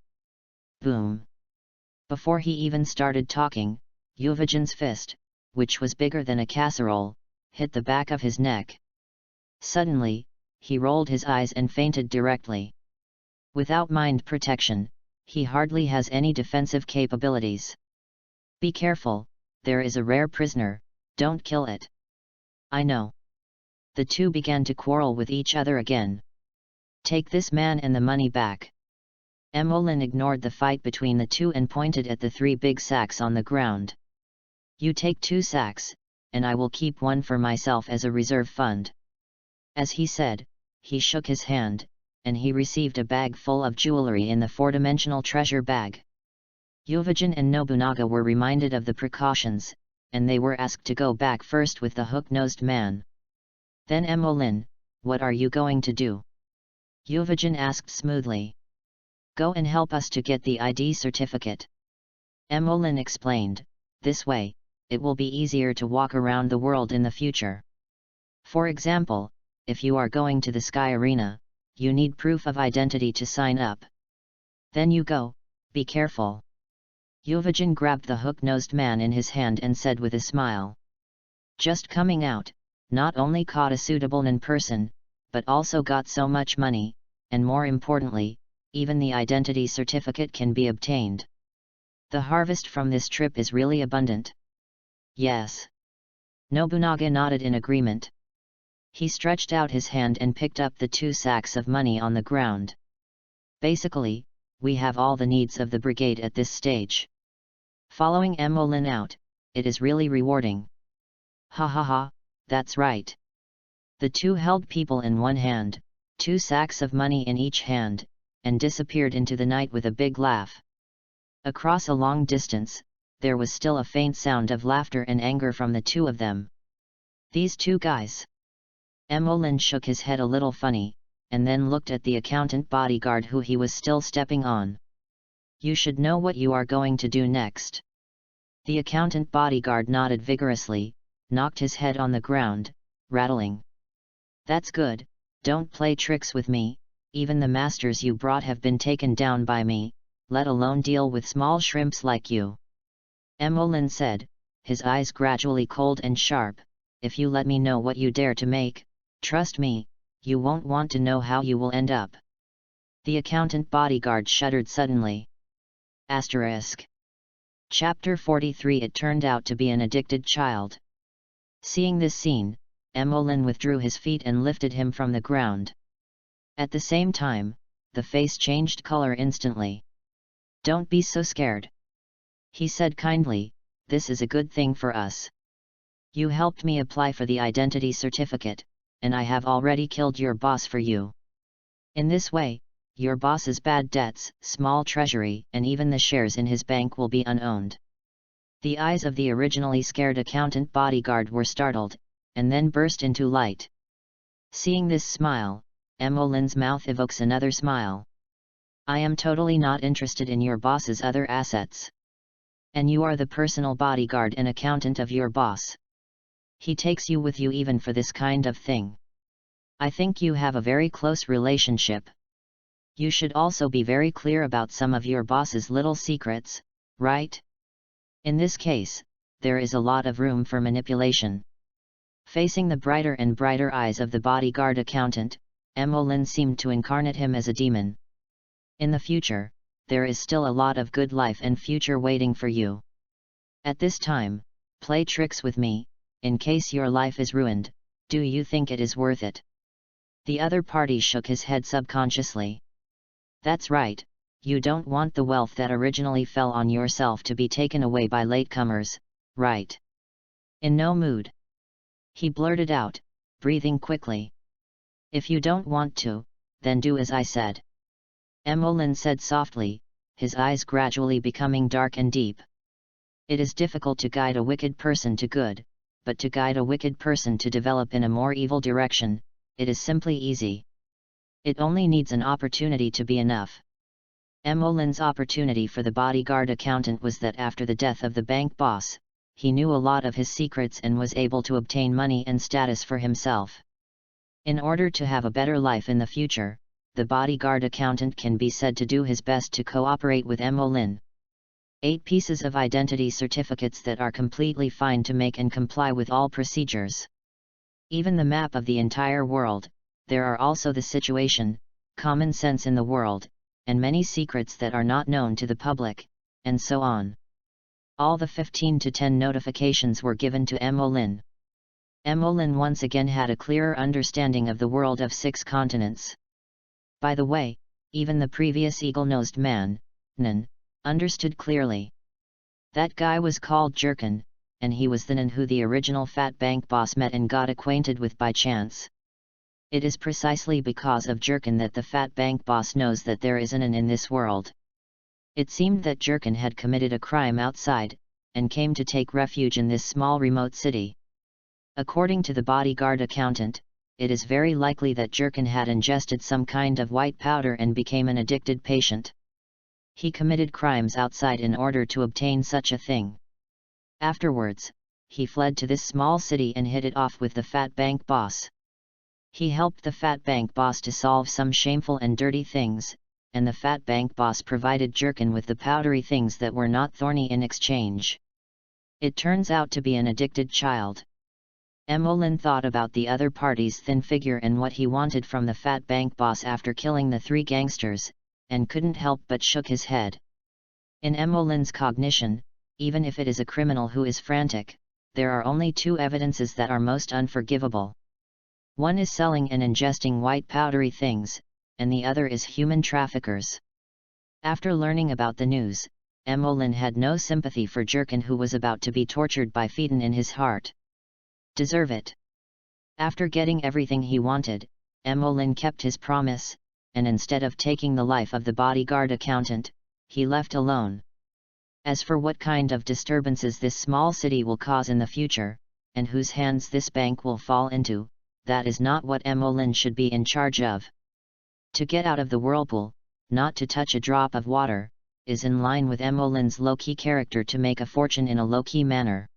Boom. Before he even started talking, Yuvajin's fist, which was bigger than a casserole, hit the back of his neck. Suddenly, he rolled his eyes and fainted directly. Without mind protection, he hardly has any defensive capabilities. Be careful, there is a rare prisoner, don't kill it. I know. The two began to quarrel with each other again. Take this man and the money back. Emolyn ignored the fight between the two and pointed at the 3 big sacks on the ground. You take 2 sacks, and I will keep one for myself as a reserve fund. As he said, he shook his hand, and he received a bag full of jewelry in the 4-dimensional treasure bag. Yuvajin and Nobunaga were reminded of the precautions, and they were asked to go back first with the hook-nosed man. Then Emolyn, what are you going to do? Yuvajin asked smoothly. Go and help us to get the ID certificate. Emolyn explained, this way, it will be easier to walk around the world in the future. For example, if you are going to the sky arena, you need proof of identity to sign up. Then you go, be careful. Yuvajin grabbed the hook-nosed man in his hand and said with a smile. Just coming out, not only caught a suitable nin person, but also got so much money, and more importantly, even the identity certificate can be obtained. The harvest from this trip is really abundant. Yes. Nobunaga nodded in agreement. He stretched out his hand and picked up the 2 sacks of money on the ground. Basically, we have all the needs of the brigade at this stage. Following Emolin out, it is really rewarding. Ha ha ha, that's right. The 2 held people in one hand, 2 sacks of money in each hand, and disappeared into the night with a big laugh. Across a long distance, there was still a faint sound of laughter and anger from the 2 of them. These 2 guys. Emolin shook his head a little funny, and then looked at the accountant bodyguard who he was still stepping on. You should know what you are going to do next. The accountant bodyguard nodded vigorously, knocked his head on the ground, rattling. That's good, don't play tricks with me, even the masters you brought have been taken down by me, let alone deal with small shrimps like you. Emolin said, his eyes gradually cold and sharp, if you let me know what you dare to make, trust me, you won't want to know how you will end up. The accountant bodyguard shuddered suddenly. Asterisk. Chapter 43. It turned out to be an addicted child. Seeing this scene, Emolin withdrew his feet and lifted him from the ground. At the same time, the face changed color instantly. Don't be so scared. He said kindly, this is a good thing for us. You helped me apply for the identity certificate, and I have already killed your boss for you. In this way, your boss's bad debts, small treasury, and even the shares in his bank will be unowned. The eyes of the originally scared accountant bodyguard were startled, and then burst into light. Seeing this smile, Emolin's mouth evokes another smile. I am totally not interested in your boss's other assets. And you are the personal bodyguard and accountant of your boss. He takes you with you even for this kind of thing. I think you have a very close relationship. You should also be very clear about some of your boss's little secrets, right? In this case, there is a lot of room for manipulation. Facing the brighter and brighter eyes of the bodyguard accountant, Emolin seemed to incarnate him as a demon. In the future, there is still a lot of good life and future waiting for you. At this time, play tricks with me, in case your life is ruined, do you think it is worth it? The other party shook his head subconsciously. That's right, you don't want the wealth that originally fell on yourself to be taken away by latecomers, right? In no mood. He blurted out, breathing quickly. If you don't want to, then do as I said. Emolin said softly, his eyes gradually becoming dark and deep. It is difficult to guide a wicked person to good, but to guide a wicked person to develop in a more evil direction, it is simply easy. It only needs an opportunity to be enough. Emolin's opportunity for the bodyguard accountant was that after the death of the bank boss, he knew a lot of his secrets and was able to obtain money and status for himself. In order to have a better life in the future, the bodyguard accountant can be said to do his best to cooperate with Emolin. 8 pieces of identity certificates that are completely fine to make and comply with all procedures. Even the map of the entire world, there are also the situation, common sense in the world, and many secrets that are not known to the public, and so on. All the 15 to 10 notifications were given to Emolin. Emolin once again had a clearer understanding of the world of 6 continents. By the way, even the previous eagle-nosed man, Nan, understood clearly. That guy was called Jerkin, and he was the Nan who the original fat bank boss met and got acquainted with by chance. It is precisely because of Jerkin that the fat bank boss knows that there is an Nan in this world. It seemed that Jerkin had committed a crime outside, and came to take refuge in this small remote city. According to the bodyguard accountant, it is very likely that Jerkin had ingested some kind of white powder and became an addicted patient. He committed crimes outside in order to obtain such a thing. Afterwards, he fled to this small city and hit it off with the fat bank boss. He helped the fat bank boss to solve some shameful and dirty things, and the fat bank boss provided Jerkin with the powdery things that were not thorny in exchange. It turns out to be an addicted child. Emolin thought about the other party's thin figure and what he wanted from the fat bank boss after killing the 3 gangsters, and couldn't help but shook his head. In Emolin's cognition, even if it is a criminal who is frantic, there are only two evidences that are most unforgivable. One is selling and ingesting white powdery things, and the other is human traffickers. After learning about the news, Emolyn had no sympathy for Jurkin, who was about to be tortured by Phaeton in his heart. Deserve it. After getting everything he wanted, Emolyn kept his promise, and instead of taking the life of the bodyguard accountant, he left alone. As for what kind of disturbances this small city will cause in the future, and whose hands this bank will fall into, that is not what Emolyn should be in charge of. To get out of the whirlpool, not to touch a drop of water, is in line with Emolyn's low-key character to make a fortune in a low-key manner.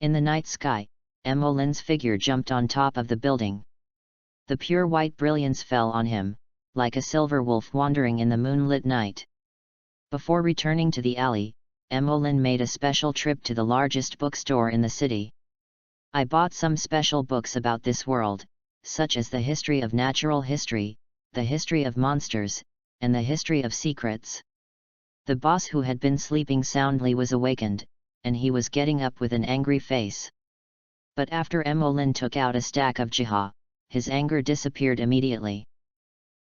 In the night sky, Emolyn's figure jumped on top of the building. The pure white brilliance fell on him, like a silver wolf wandering in the moonlit night. Before returning to the alley, Emolyn made a special trip to the largest bookstore in the city. I bought some special books about this world, such as the history of natural history, the history of monsters, and the history of secrets. The boss, who had been sleeping soundly, was awakened, and he was getting up with an angry face. But after Emolyn took out a stack of jiha, his anger disappeared immediately.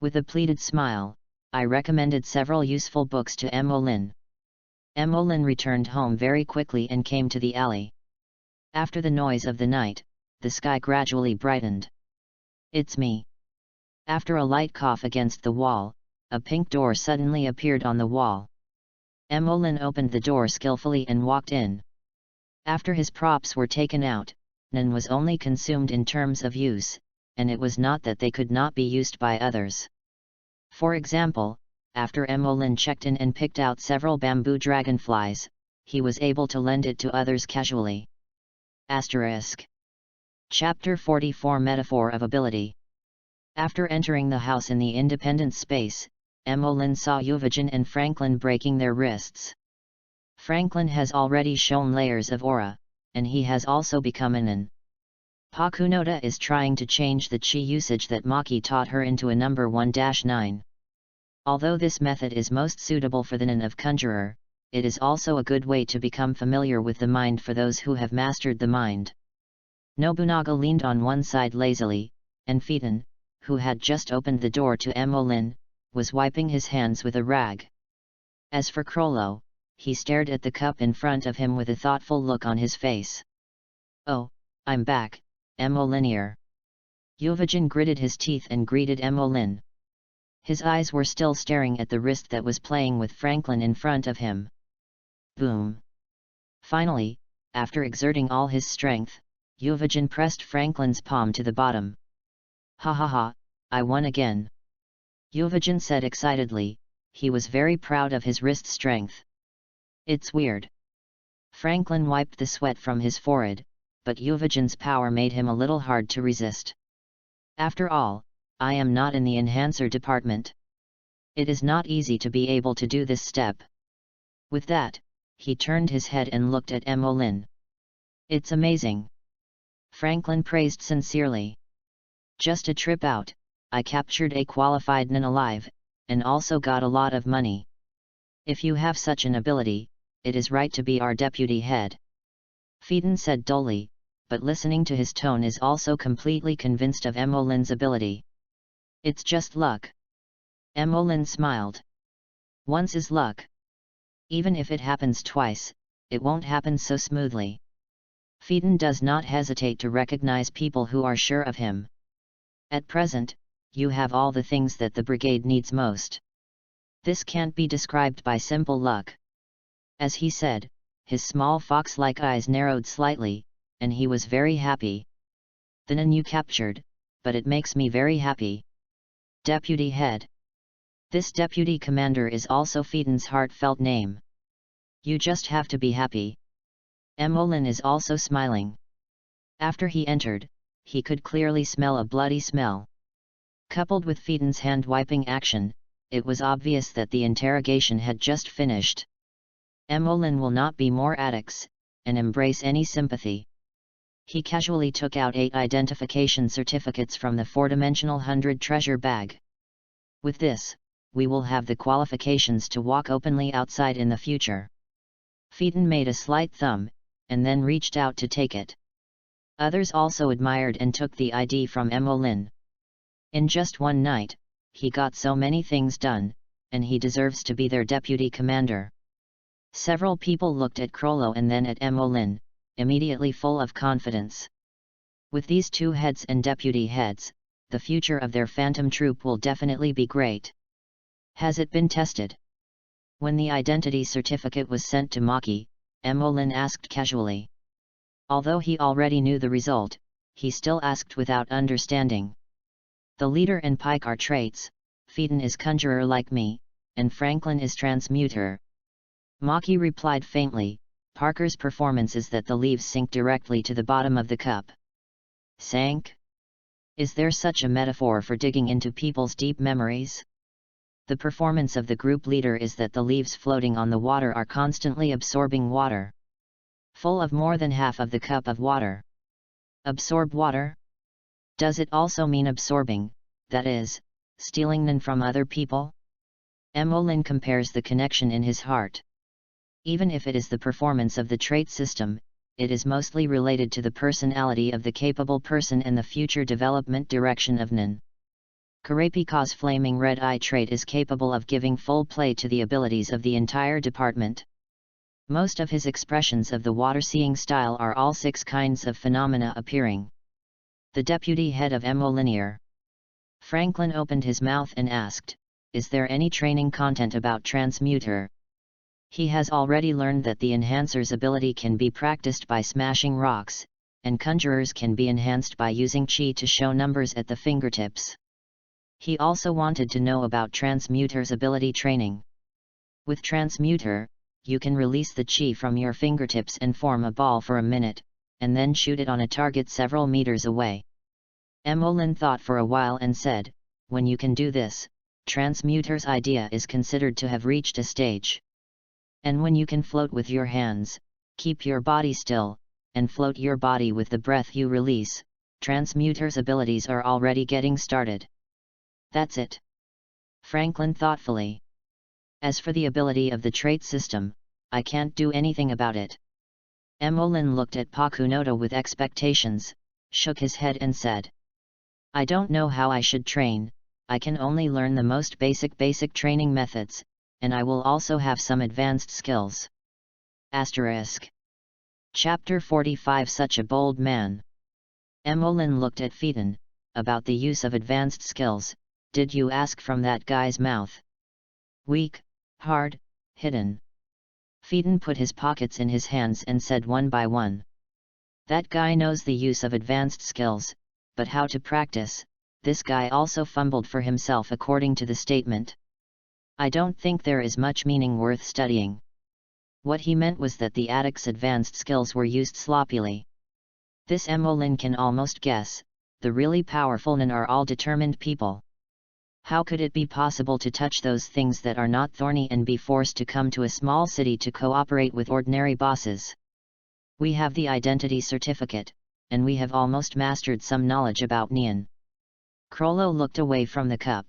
With a pleated smile, I recommended several useful books to Emolyn. Emolyn returned home very quickly and came to the alley. After the noise of the night, the sky gradually brightened. "It's me." After a light cough against the wall, a pink door suddenly appeared on the wall. Emolyn opened the door skillfully and walked in. After his props were taken out, none was only consumed in terms of use, and it was not that they could not be used by others. For example, after Emolyn checked in and picked out several bamboo dragonflies, he was able to lend it to others casually. Chapter 44 Metaphor of Ability. After entering the house in the independent space, Emolyn saw Uvajin and Franklin breaking their wrists. Franklin has already shown layers of aura, and he has also become an Nin. Pakunoda is trying to change the chi usage that Maki taught her into a number 1-9. Although this method is most suitable for the Nin of Conjurer, it is also a good way to become familiar with the mind for those who have mastered the mind. Nobunaga leaned on one side lazily, and Phaeton, who had just opened the door to Emolyn, was wiping his hands with a rag. As for Crollo, he stared at the cup in front of him with a thoughtful look on his face. "Oh, I'm back, Emolyn." Uvajin gritted his teeth and greeted Emolyn. His eyes were still staring at the wrist that was playing with Franklin in front of him. Boom! Finally, after exerting all his strength, Uvajin pressed Franklin's palm to the bottom. "Ha ha ha, I won again!" Uvajin said excitedly. He was very proud of his wrist strength. "It's weird." Franklin wiped the sweat from his forehead, but Uvajin's power made him a little hard to resist. "After all, I am not in the enhancer department. It is not easy to be able to do this step." With that, he turned his head and looked at Emolyn. "It's amazing," Franklin praised sincerely. "Just a trip out, I captured a qualified Nin alive, and also got a lot of money. If you have such an ability, it is right to be our deputy head." Phaeton said dully, but listening to his tone is also completely convinced of Emolyn's ability. "It's just luck." Emolyn smiled. "Once is luck. Even if it happens twice, it won't happen so smoothly." Phaeton does not hesitate to recognize people who are sure of him. "At present, you have all the things that the brigade needs most. This can't be described by simple luck." As he said, his small fox-like eyes narrowed slightly, and he was very happy. "The Nin you captured, but it makes me very happy. Deputy head." This deputy commander is also Phaeton's heartfelt name. "You just have to be happy." Emolyn is also smiling. After he entered, he could clearly smell a bloody smell. Coupled with Phaeton's hand-wiping action, it was obvious that the interrogation had just finished. Emolyn will not be more addicts, and embrace any sympathy. He casually took out 8 identification certificates from the 4-dimensional 100 treasure bag. "With this, we will have the qualifications to walk openly outside in the future." Phaeton made a slight thumb, and then reached out to take it. Others also admired and took the ID from Emolin. In just one night, he got so many things done, and he deserves to be their deputy commander. Several people looked at Krollo and then at Emolin, immediately full of confidence. With these two heads and deputy heads, the future of their phantom troop will definitely be great. Has it been tested? When the identity certificate was sent to Maki, Emolin asked casually. Although he already knew the result, he still asked without understanding. The leader and Pike are traits, Phaeton is conjurer like me, and Franklin is transmuter. Maki replied faintly, Parker's performance is that the leaves sink directly to the bottom of the cup. Sank? Is there such a metaphor for digging into people's deep memories? The performance of the group leader is that the leaves floating on the water are constantly absorbing water. Full of more than half of the cup of water. Absorb water? Does it also mean absorbing, that is, stealing them from other people? Emolin compares the connection in his heart. Even if it is the performance of the trait system, it is mostly related to the personality of the capable person and the future development direction of Nin. Kurapika's flaming red eye trait is capable of giving full play to the abilities of the entire department. Most of his expressions of the water-seeing style are all 6 kinds of phenomena appearing. The deputy head of Emolineer. Franklin opened his mouth and asked, is there any training content about transmuter? He has already learned that the enhancer's ability can be practiced by smashing rocks, and conjurers can be enhanced by using chi to show numbers at the fingertips. He also wanted to know about transmuter's ability training. With transmuter, you can release the chi from your fingertips and form a ball for a minute, and then shoot it on a target several meters away. Emolin thought for a while and said, when you can do this, transmuter's idea is considered to have reached a stage. And when you can float with your hands, keep your body still, and float your body with the breath you release, transmuter's abilities are already getting started. That's it. Franklin thoughtfully. As for the ability of the trait system, I can't do anything about it. Emolin looked at Pakunoda with expectations, shook his head and said. I don't know how I should train, I can only learn the most basic training methods, and I will also have some advanced skills. Asterisk. Chapter 45 Such a bold man. Emolin looked at Phaeton, about the use of advanced skills, did you ask from that guy's mouth? Weak, hard, hidden. Phaeton put his pockets in his hands and said one by one. That guy knows the use of advanced skills, but how to practice, this guy also fumbled for himself according to the statement. I don't think there is much meaning worth studying. What he meant was that the addict's advanced skills were used sloppily. This Emolin can almost guess, the really powerful Nin are all determined people. How could it be possible to touch those things that are not thorny and be forced to come to a small city to cooperate with ordinary bosses? We have the identity certificate, and we have almost mastered some knowledge about Nian. Krollo looked away from the cup.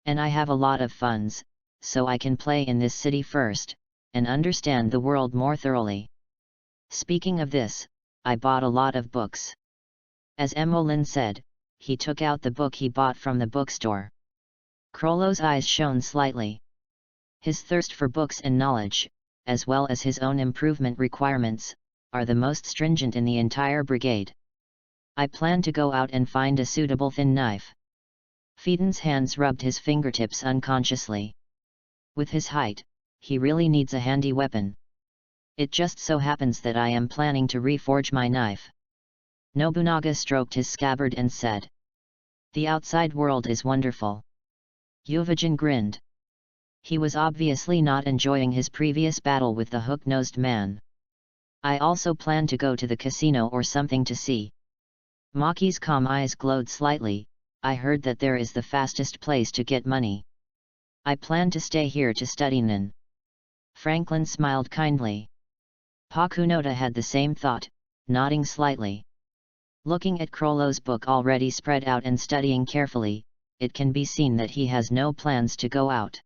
And I have a lot of funds, so I can play in this city first, and understand the world more thoroughly. Speaking of this, I bought a lot of books. As Emolin said, he took out the book he bought from the bookstore. Krollo's eyes shone slightly. His thirst for books and knowledge, as well as his own improvement requirements, are the most stringent in the entire brigade. I plan to go out and find a suitable thin knife. Phaeton's hands rubbed his fingertips unconsciously. With his height, he really needs a handy weapon. It just so happens that I am planning to reforge my knife. Nobunaga stroked his scabbard and said. The outside world is wonderful. Yuvajin grinned. He was obviously not enjoying his previous battle with the hook-nosed man. I also plan to go to the casino or something to see. Maki's calm eyes glowed slightly. I heard that there is the fastest place to get money. I plan to stay here to study Nin. Franklin smiled kindly. Pakunoda had the same thought, nodding slightly. Looking at Krollo's book already spread out and studying carefully, it can be seen that he has no plans to go out.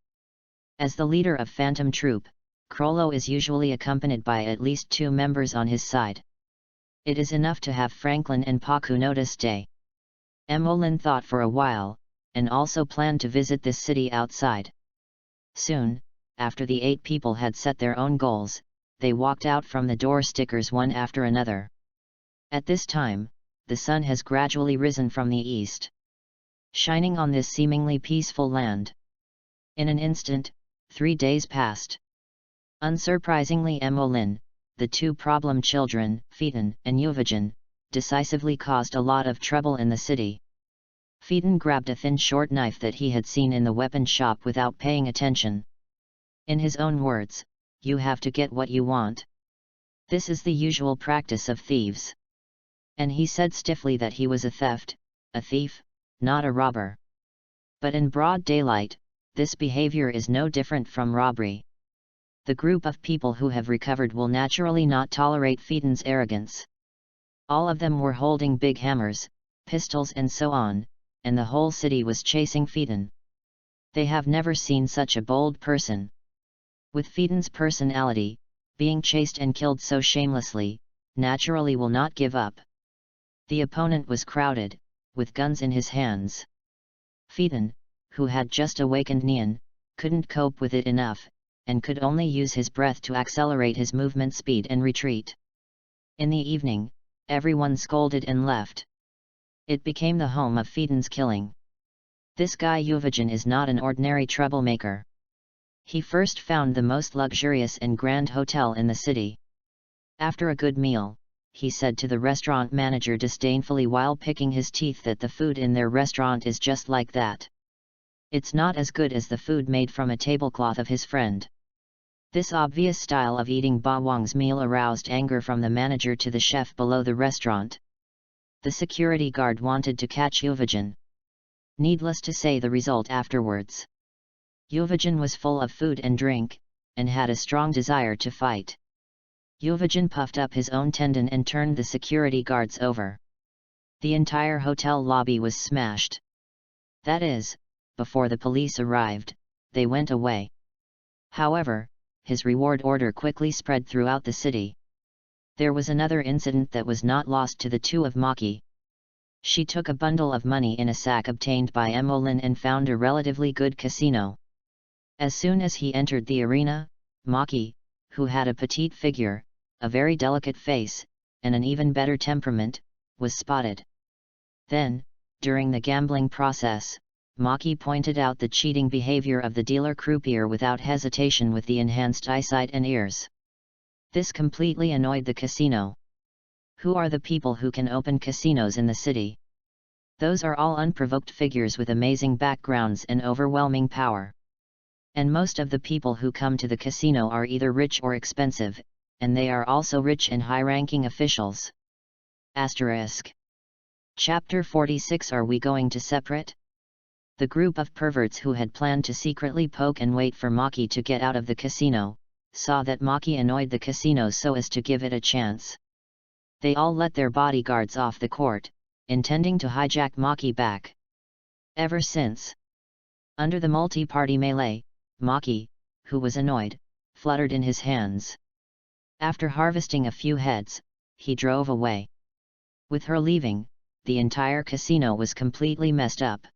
As the leader of Phantom Troop, Crollo is usually accompanied by at least 2 members on his side. It is enough to have Franklin and Paku notice stay. Emolyn thought for a while, and also planned to visit this city outside. Soon, after the 8 people had set their own goals, they walked out from the door stickers one after another. At this time, the sun has gradually risen from the east, shining on this seemingly peaceful land. In an instant, 3 days passed. Unsurprisingly, Emolyn, the 2 problem children, Phaeton and Euvagen, decisively caused a lot of trouble in the city. Phaeton grabbed a thin short knife that he had seen in the weapon shop without paying attention. In his own words, "You have to get what you want. This is the usual practice of thieves." And he said stiffly that he was a thief, not a robber. But in broad daylight, this behavior is no different from robbery. The group of people who have recovered will naturally not tolerate Phaeton's arrogance. All of them were holding big hammers, pistols and so on, and the whole city was chasing Phaeton. They have never seen such a bold person. With Phaeton's personality, being chased and killed so shamelessly, naturally will not give up. The opponent was crowded, with guns in his hands. Phaeton, who had just awakened Neon, couldn't cope with it enough, and could only use his breath to accelerate his movement speed and retreat. In the evening, everyone scolded and left. It became the home of Phaeton's killing. This guy Euvagen is not an ordinary troublemaker. He first found the most luxurious and grand hotel in the city. After a good meal, he said to the restaurant manager disdainfully while picking his teeth that the food in their restaurant is just like that. It's not as good as the food made from a tablecloth of his friend. This obvious style of eating Ba Wang's meal aroused anger from the manager to the chef below the restaurant. The security guard wanted to catch Euvagen. Needless to say the result afterwards. Euvagen was full of food and drink, and had a strong desire to fight. Euvagen puffed up his own tendon and turned the security guards over. The entire hotel lobby was smashed. That is, before the police arrived, they went away. However, his reward order quickly spread throughout the city. There was another incident that was not lost to the 2 of Maki. She took a bundle of money in a sack obtained by Emolyn and found a relatively good casino. As soon as he entered the arena, Maki, who had a petite figure, a very delicate face, and an even better temperament, was spotted. Then, during the gambling process, Maki pointed out the cheating behavior of the dealer croupier without hesitation with the enhanced eyesight and ears. This completely annoyed the casino. Who are the people who can open casinos in the city? Those are all unprovoked figures with amazing backgrounds and overwhelming power. And most of the people who come to the casino are either rich or expensive, and they are also rich and high-ranking officials. Asterisk. Chapter 46. Are we going to separate? The group of perverts who had planned to secretly poke and wait for Maki to get out of the casino, saw that Maki annoyed the casino so as to give it a chance. They all let their bodyguards off the court, intending to hijack Maki back. Ever since, under the multi-party melee, Maki, who was annoyed, fluttered in his hands. After harvesting a few heads, he drove away. With her leaving, the entire casino was completely messed up.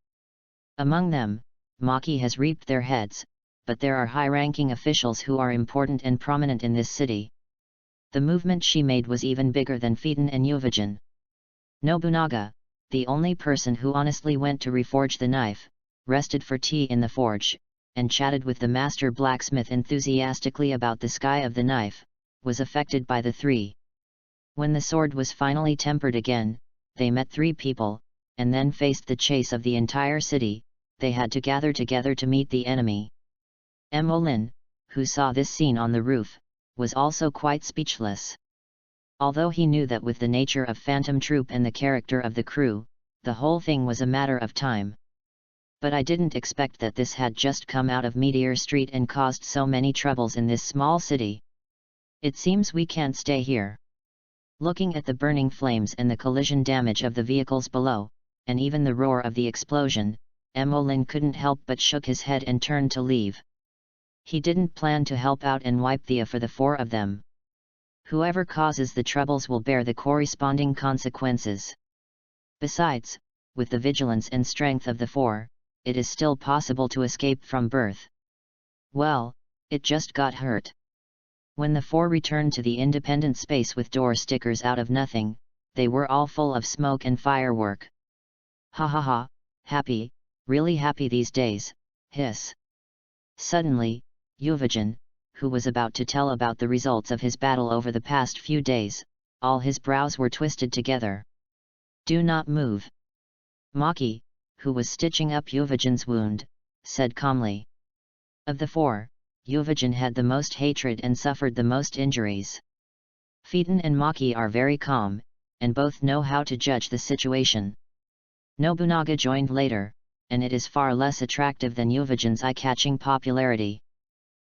Among them, Maki has reaped their heads, but there are high-ranking officials who are important and prominent in this city. The movement she made was even bigger than Phaeton and Euvagen. Nobunaga, the only person who honestly went to reforge the knife, rested for tea in the forge, and chatted with the master blacksmith enthusiastically about the sky of the knife, was affected by the 3. When the sword was finally tempered again, they met 3 people, and then faced the chase of the entire city. They had to gather together to meet the enemy. Emolyn, who saw this scene on the roof, was also quite speechless. Although he knew that with the nature of Phantom Troop and the character of the crew, the whole thing was a matter of time. But I didn't expect that this had just come out of Meteor Street and caused so many troubles in this small city. It seems we can't stay here. Looking at the burning flames and the collision damage of the vehicles below, and even the roar of the explosion, Emolyn couldn't help but shook his head and turned to leave. He didn't plan to help out and wipe the for the four of them. Whoever causes the troubles will bear the corresponding consequences. Besides, with the vigilance and strength of the four, it is still possible to escape from birth. Well, it just got hurt. When the four returned to the independent space with door stickers out of nothing, they were all full of smoke and firework. Ha ha ha, happy, really happy these days, hiss. Suddenly, Euvagen, who was about to tell about the results of his battle over the past few days, all his brows were twisted together. Do not move. Maki, who was stitching up Euvagen's wound, said calmly. Of the four, Euvagen had the most hatred and suffered the most injuries. Phaeton and Maki are very calm, and both know how to judge the situation. Nobunaga joined later, and it is far less attractive than Euvagen's eye-catching popularity.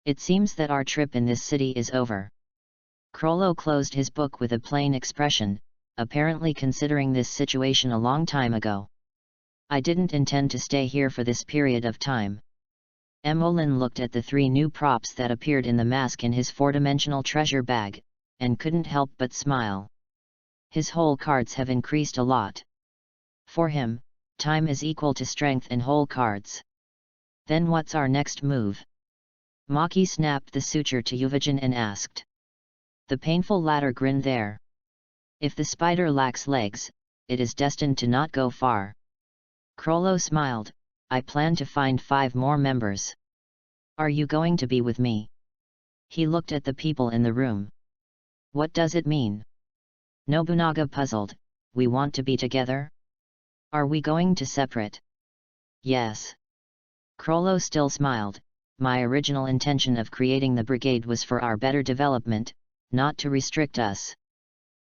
It seems that our trip in this city is over. Crollo closed his book with a plain expression, apparently considering this situation a long time ago. I didn't intend to stay here for this period of time. Emolin looked at the 3 new props that appeared in the mask in his 4-dimensional treasure bag, and couldn't help but smile. His whole cards have increased a lot. For him, time is equal to strength and whole cards. Then what's our next move? Maki snapped the suture to Euvagen and asked. The painful latter grinned there. If the spider lacks legs, it is destined to not go far. Crollo smiled. I plan to find 5 more members. Are you going to be with me? He looked at the people in the room. What does it mean? Nobunaga puzzled. We want to be together? Are we going to separate? Yes. Crollo still smiled. My original intention of creating the brigade was for our better development, not to restrict us.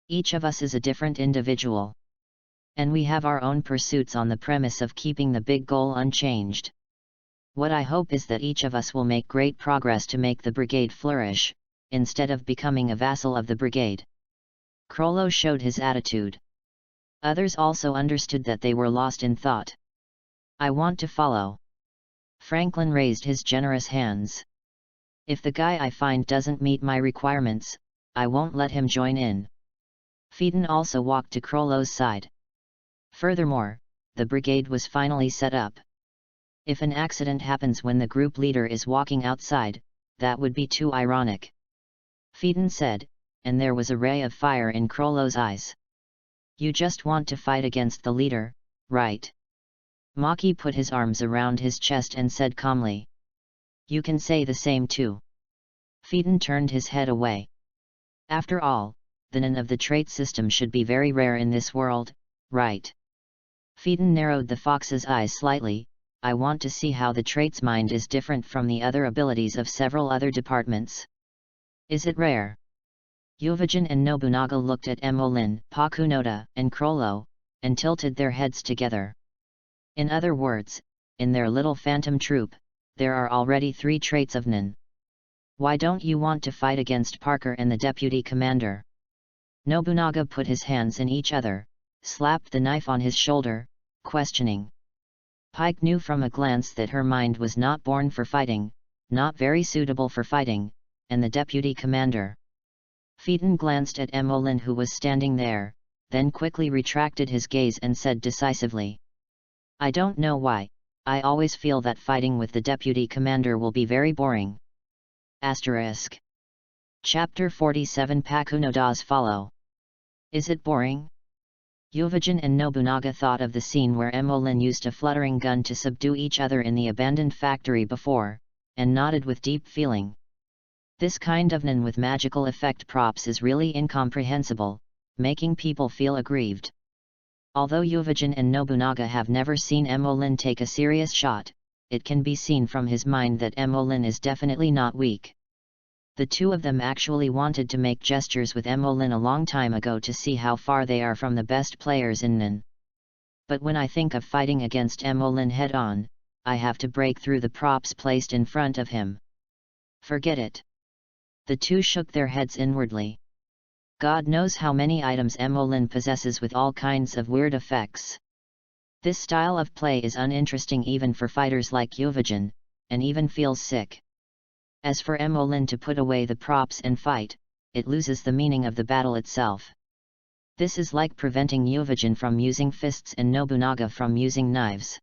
Each of us is a different individual. And we have our own pursuits on the premise of keeping the big goal unchanged. What I hope is that each of us will make great progress to make the brigade flourish, instead of becoming a vassal of the brigade. Crollo showed his attitude. Others also understood that they were lost in thought. I want to follow. Franklin raised his generous hands. If the guy I find doesn't meet my requirements, I won't let him join in. Phaeton also walked to Crollo's side. Furthermore, the brigade was finally set up. If an accident happens when the group leader is walking outside, that would be too ironic. Phaeton said, and there was a ray of fire in Crollo's eyes. You just want to fight against the leader, right? Maki put his arms around his chest and said calmly. You can say the same too. Phaeton turned his head away. After all, the nin of the trait system should be very rare in this world, right? Phaeton narrowed the fox's eyes slightly. I want to see how the trait's mind is different from the other abilities of several other departments. Is it rare? Euvagen and Nobunaga looked at Emolin, Pakunoda, and Crollo, and tilted their heads together. In other words, in their little phantom troop, there are already 3 traits of nin. Why don't you want to fight against Parker and the deputy commander? Nobunaga put his hands in each other, slapped the knife on his shoulder, questioning. Pike knew from a glance that her mind was not born for fighting, not very suitable for fighting, and the deputy commander. Phaeton glanced at Emolin who was standing there, then quickly retracted his gaze and said decisively. I don't know why, I always feel that fighting with the deputy commander will be very boring. Asterisk. Chapter 47 Pakunodas follow. Is it boring? Euvagen and Nobunaga thought of the scene where Emolin used a fluttering gun to subdue each other in the abandoned factory before, and nodded with deep feeling. This kind of nin with magical effect props is really incomprehensible, making people feel aggrieved. Although Euvagen and Nobunaga have never seen Emolin take a serious shot, it can be seen from his mind that Emolin is definitely not weak. The two of them actually wanted to make gestures with Emolin a long time ago to see how far they are from the best players in nin. But when I think of fighting against Emolin head-on, I have to break through the props placed in front of him. Forget it. The two shook their heads inwardly. God knows how many items Emolin possesses with all kinds of weird effects. This style of play is uninteresting even for fighters like Euvagen, and even feels sick. As for Emolyn to put away the props and fight, it loses the meaning of the battle itself. This is like preventing Yuvajin from using fists and Nobunaga from using knives.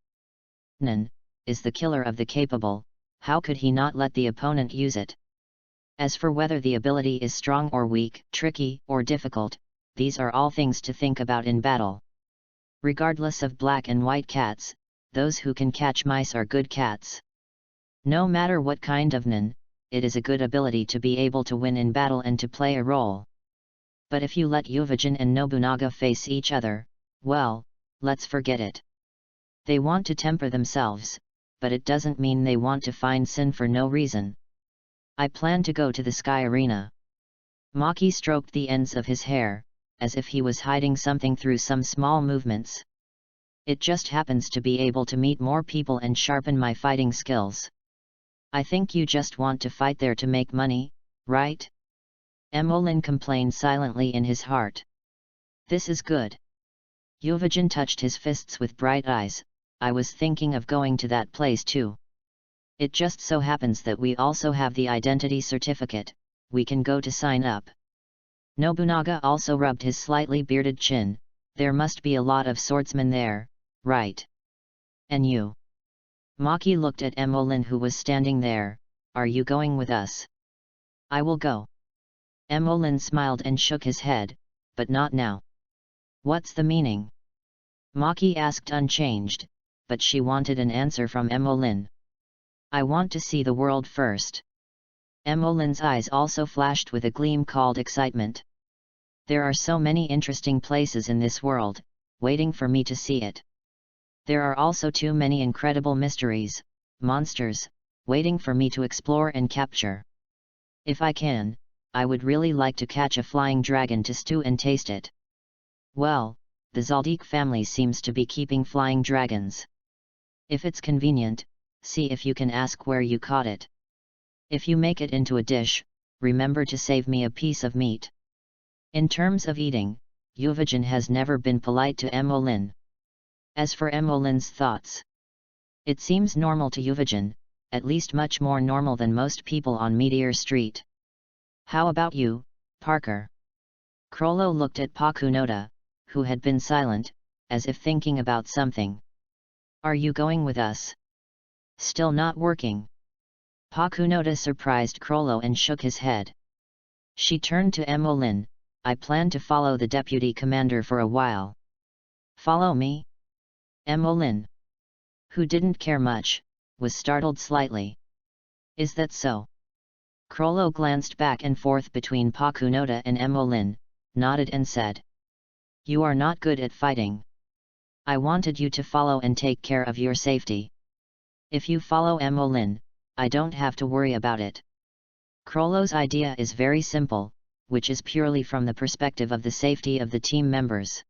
Nen is the killer of the capable, how could he not let the opponent use it? As for whether the ability is strong or weak, tricky or difficult, these are all things to think about in battle. Regardless of black and white cats, those who can catch mice are good cats. No matter what kind of nen, it is a good ability to be able to win in battle and to play a role. But if you let Yuvajin and Nobunaga face each other, well, let's forget it. They want to temper themselves, but it doesn't mean they want to find sin for no reason. I plan to go to the Sky Arena. Maki stroked the ends of his hair, as if he was hiding something through some small movements. It just happens to be able to meet more people and sharpen my fighting skills. I think you just want to fight there to make money, right? Emolyn complained silently in his heart. This is good. Yuvajin touched his fists with bright eyes. I was thinking of going to that place too. It just so happens that we also have the identity certificate, we can go to sign up. Nobunaga also rubbed his slightly bearded chin. There must be a lot of swordsmen there, right? And you? Maki looked at Emolyn who was standing there. Are you going with us? I will go. Emolyn smiled and shook his head, but not now. What's the meaning? Maki asked unchanged, but she wanted an answer from Emolyn. I want to see the world first. Emolyn's eyes also flashed with a gleam called excitement. There are so many interesting places in this world, waiting for me to see it. There are also too many incredible mysteries, monsters, waiting for me to explore and capture. If I can, I would really like to catch a flying dragon to stew and taste it. Well, the Zaldik family seems to be keeping flying dragons. If it's convenient, see if you can ask where you caught it. If you make it into a dish, remember to save me a piece of meat. In terms of eating, Yuvajin has never been polite to Emolyn. As for Emolyn's thoughts, it seems normal to Yuvajin, at least much more normal than most people on Meteor Street. How about you, Parker? Crollo looked at Pakunoda, who had been silent, as if thinking about something. Are you going with us? Still not working? Pakunoda surprised Crollo and shook his head. She turned to Emolyn. I plan to follow the deputy commander for a while. Follow me? Emolyn, who didn't care much, was startled slightly. Is that so? Crollo glanced back and forth between Pakunoda and Emolyn, nodded and said. You are not good at fighting. I wanted you to follow and take care of your safety. If you follow Emolyn, I don't have to worry about it. Crollo's idea is very simple, which is purely from the perspective of the safety of the team members.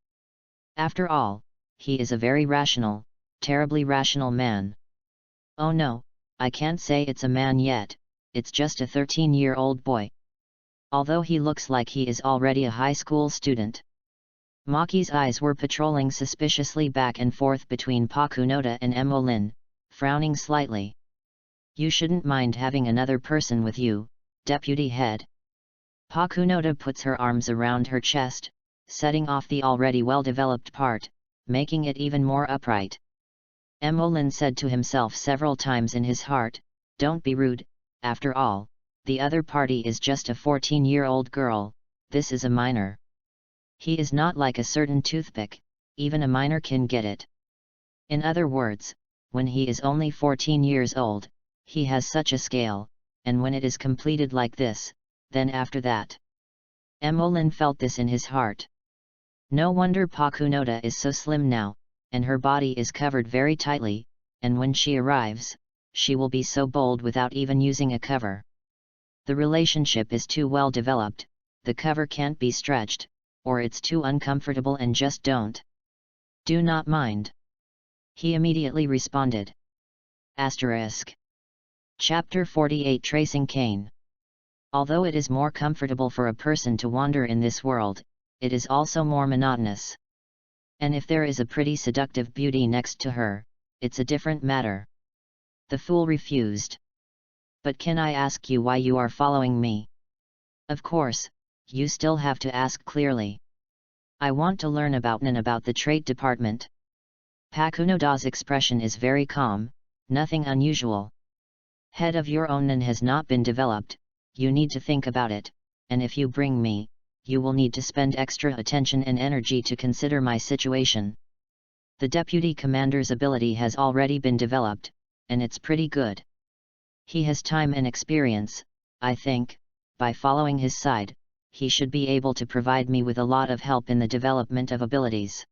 After all, he is a very rational, terribly rational man. Oh no, I can't say it's a man yet, it's just a 13-year-old boy. Although he looks like he is already a high school student. Maki's eyes were patrolling suspiciously back and forth between Pakunoda and Emolyn, frowning slightly. You shouldn't mind having another person with you, deputy head. Pakunoda puts her arms around her chest, setting off the already well-developed part, making it even more upright. Emolyn said to himself several times in his heart, don't be rude, after all, the other party is just a 14-year-old girl, this is a minor. He is not like a certain toothpick, even a minor can get it. In other words, when he is only 14 years old, he has such a scale, and when it is completed like this, then after that. Emolyn felt this in his heart. No wonder Pakunoda is so slim now, and her body is covered very tightly, and when she arrives, she will be so bold without even using a cover. The relationship is too well developed, the cover can't be stretched, or it's too uncomfortable and just don't. Do not mind. He immediately responded. Asterisk. Chapter 48 Tracing Cain. Although it is more comfortable for a person to wander in this world, it is also more monotonous. And if there is a pretty seductive beauty next to her, it's a different matter. The fool refused. But can I ask you why you are following me? Of course, you still have to ask clearly. I want to learn about Nin, about the trait department. Pakunoda's expression is very calm, nothing unusual. Head of your own Nin has not been developed, you need to think about it, and if you bring me, you will need to spend extra attention and energy to consider my situation. The deputy commander's ability has already been developed, and it's pretty good. He has time and experience, I think. By following his side, he should be able to provide me with a lot of help in the development of abilities.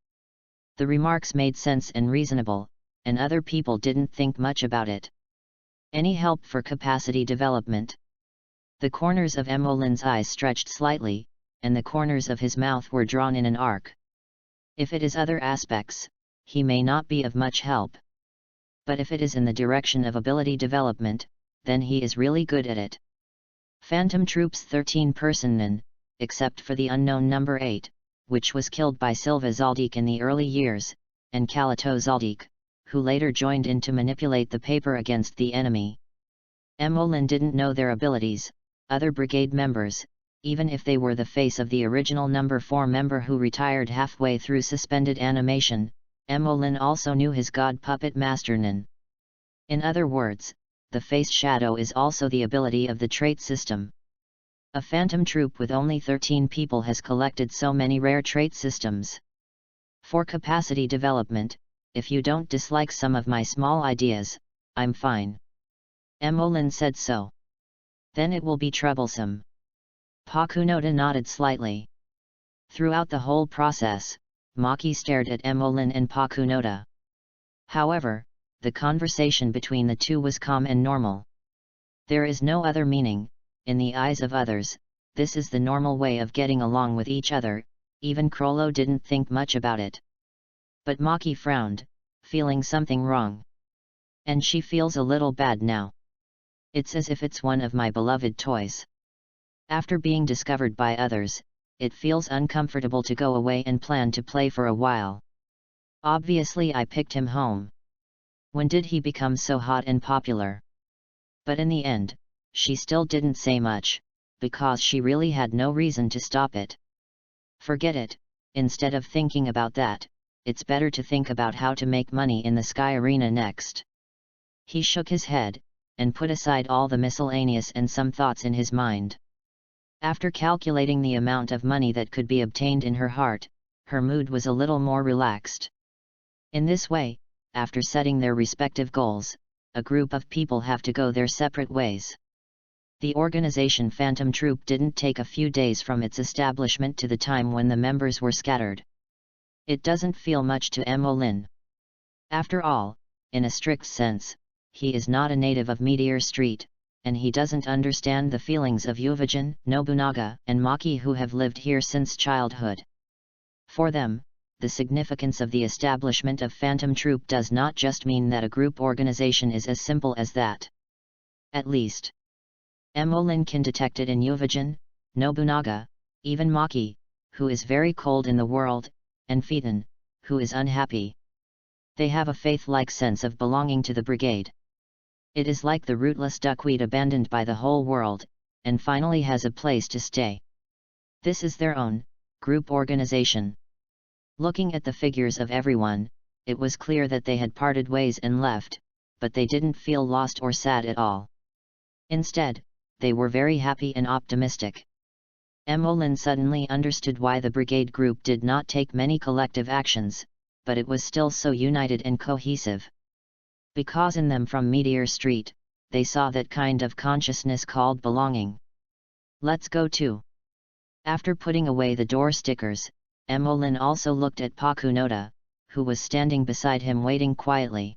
The remarks made sense and reasonable, and other people didn't think much about it. Any help for capacity development? The corners of Emolin's eyes stretched slightly, and the corners of his mouth were drawn in an arc. If it is other aspects, he may not be of much help. But if it is in the direction of ability development, then he is really good at it. Phantom Troop's 13-person Nin, except for the unknown number 8, which was killed by Silva Zaldik in the early years, and Kalito Zaldik, who later joined in to manipulate the paper against the enemy. Emolin didn't know their abilities. Other brigade members, even if they were the face of the original number 4 member who retired halfway through suspended animation, Emolin also knew his god puppet master Nin. In other words, the face shadow is also the ability of the trait system. A phantom troop with only 13 people has collected so many rare trait systems. For capacity development, if you don't dislike some of my small ideas, I'm fine. Emolin said so. Then it will be troublesome. Pakunoda nodded slightly. Throughout the whole process, Maki stared at Emolin and Pakunoda. However, the conversation between the two was calm and normal. There is no other meaning, in the eyes of others, this is the normal way of getting along with each other, even Krollo didn't think much about it. But Maki frowned, feeling something wrong. And she feels a little bad now. It's as if it's one of my beloved toys. After being discovered by others, it feels uncomfortable to go away and plan to play for a while. Obviously I picked him home. When did he become so hot and popular? But in the end, she still didn't say much, because she really had no reason to stop it. Forget it, instead of thinking about that, it's better to think about how to make money in the Sky Arena next. He shook his head, and put aside all the miscellaneous and some thoughts in his mind. After calculating the amount of money that could be obtained in her heart, her mood was a little more relaxed. In this way, after setting their respective goals, a group of people have to go their separate ways. The organization Phantom Troop didn't take a few days from its establishment to the time when the members were scattered. It doesn't feel much to Emolin. After all, in a strict sense, he is not a native of Meteor Street, and he doesn't understand the feelings of Yuvajin, Nobunaga, and Maki who have lived here since childhood. For them, the significance of the establishment of Phantom Troop does not just mean that a group organization is as simple as that. At least, Emolin can detect it in Yuvajin, Nobunaga, even Maki, who is very cold in the world, and Phaeton, who is unhappy. They have a faith-like sense of belonging to the brigade. It is like the rootless duckweed abandoned by the whole world, and finally has a place to stay. This is their own group organization. Looking at the figures of everyone, it was clear that they had parted ways and left, but they didn't feel lost or sad at all. Instead, they were very happy and optimistic. Emolin suddenly understood why the brigade group did not take many collective actions, but it was still so united and cohesive. Because in them from Meteor Street, they saw that kind of consciousness called belonging. Let's go too. After putting away the door stickers, Emolin also looked at Pakunoda, who was standing beside him waiting quietly.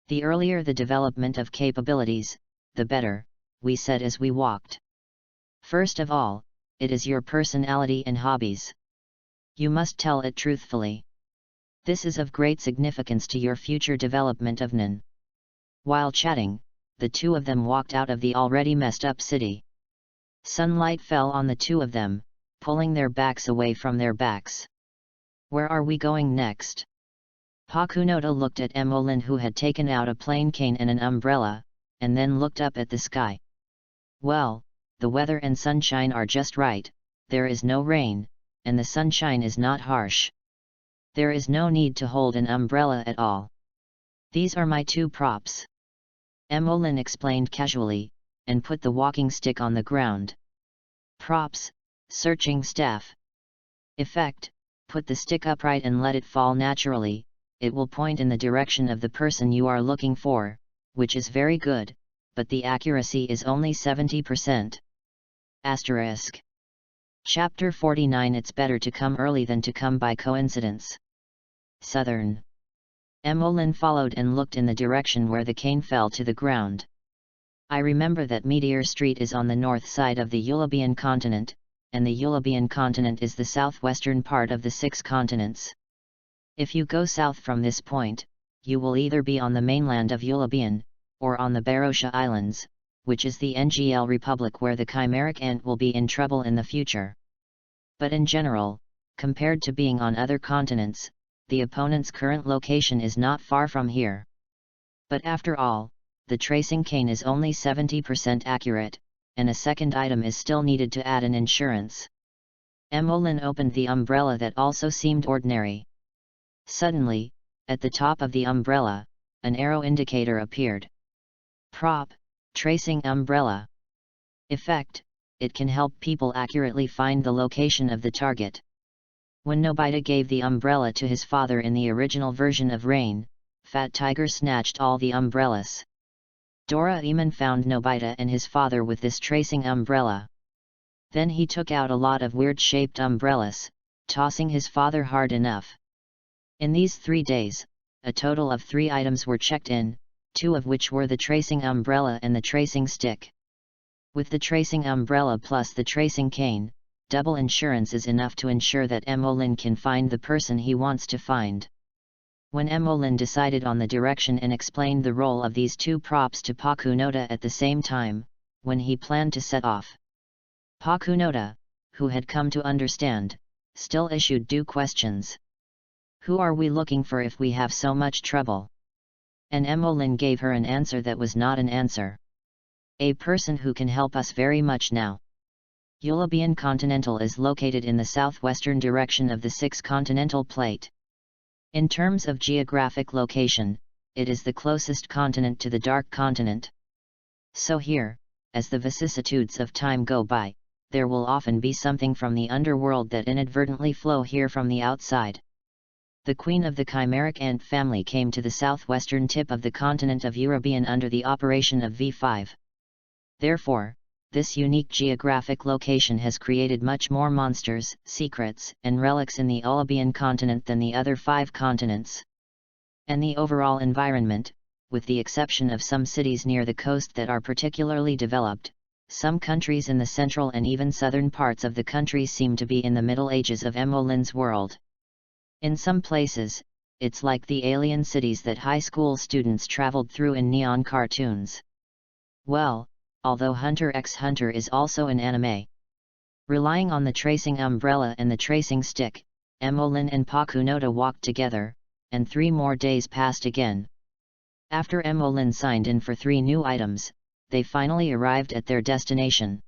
The earlier the development of capabilities, the better, we said as we walked. First of all, it is your personality and hobbies. You must tell it truthfully. This is of great significance to your future development of Nin. While chatting, the two of them walked out of the already messed up city. Sunlight fell on the two of them, pulling their backs away from their backs. Where are we going next? Pakunoda looked at Emolin, who had taken out a plain cane and an umbrella, and then looked up at the sky. Well, the weather and sunshine are just right, there is no rain, and the sunshine is not harsh. There is no need to hold an umbrella at all. These are my two props. Emmeline explained casually, and put the walking stick on the ground. Props, searching staff. Effect, put the stick upright and let it fall naturally, it will point in the direction of the person you are looking for, which is very good, but the accuracy is only 70%. Asterisk. Chapter 49. It's better to come early than to come by coincidence. Southern. Emmeline followed and looked in the direction where the cane fell to the ground. I remember that Meteor Street is on the north side of the European continent, and the European continent is the southwestern part of the 6 continents. If you go south from this point, you will either be on the mainland of European, or on the Barosha Islands, which is the NGL Republic where the chimeric ant will be in trouble in the future. But in general, compared to being on other continents, the opponent's current location is not far from here. But after all, the tracing cane is only 70% accurate, and a second item is still needed to add an insurance. Emmeline opened the umbrella that also seemed ordinary. Suddenly, at the top of the umbrella, an arrow indicator appeared. Prop, tracing umbrella. Effect, it can help people accurately find the location of the target. When Nobita gave the umbrella to his father in the original version of Rain, Fat Tiger snatched all the umbrellas. Doraemon found Nobita and his father with this tracing umbrella. Then he took out a lot of weird-shaped umbrellas, tossing his father hard enough. In these 3 days, a total of 3 items were checked in, 2 of which were the tracing umbrella and the tracing stick. With the tracing umbrella plus the tracing cane, double insurance is enough to ensure that Emmeline can find the person he wants to find. When Emmeline decided on the direction and explained the role of these 2 props to Pakunoda at the same time, when he planned to set off, Pakunoda, who had come to understand, still issued 2 questions. Who are we looking for if we have so much trouble? And Emmeline gave her an answer that was not an answer. A person who can help us very much now. European continental is located in the southwestern direction of the 6 continental plate. In terms of geographic location, it is the closest continent to the Dark Continent. So here, as the vicissitudes of time go by, there will often be something from the underworld that inadvertently flow here from the outside. The queen of the chimeric ant family came to the southwestern tip of the continent of European under the operation of V5. Therefore, this unique geographic location has created much more monsters, secrets, and relics in the European continent than the other 5 continents. And the overall environment, with the exception of some cities near the coast that are particularly developed, some countries in the central and even southern parts of the country seem to be in the Middle Ages of Emmeline's world. In some places, it's like the alien cities that high school students traveled through in neon cartoons. Well, although Hunter x Hunter is also an anime. Relying on the tracing umbrella and the tracing stick, Emmeline and Pakunoda walked together, and 3 more days passed again. After Emmeline signed in for 3 new items, they finally arrived at their destination.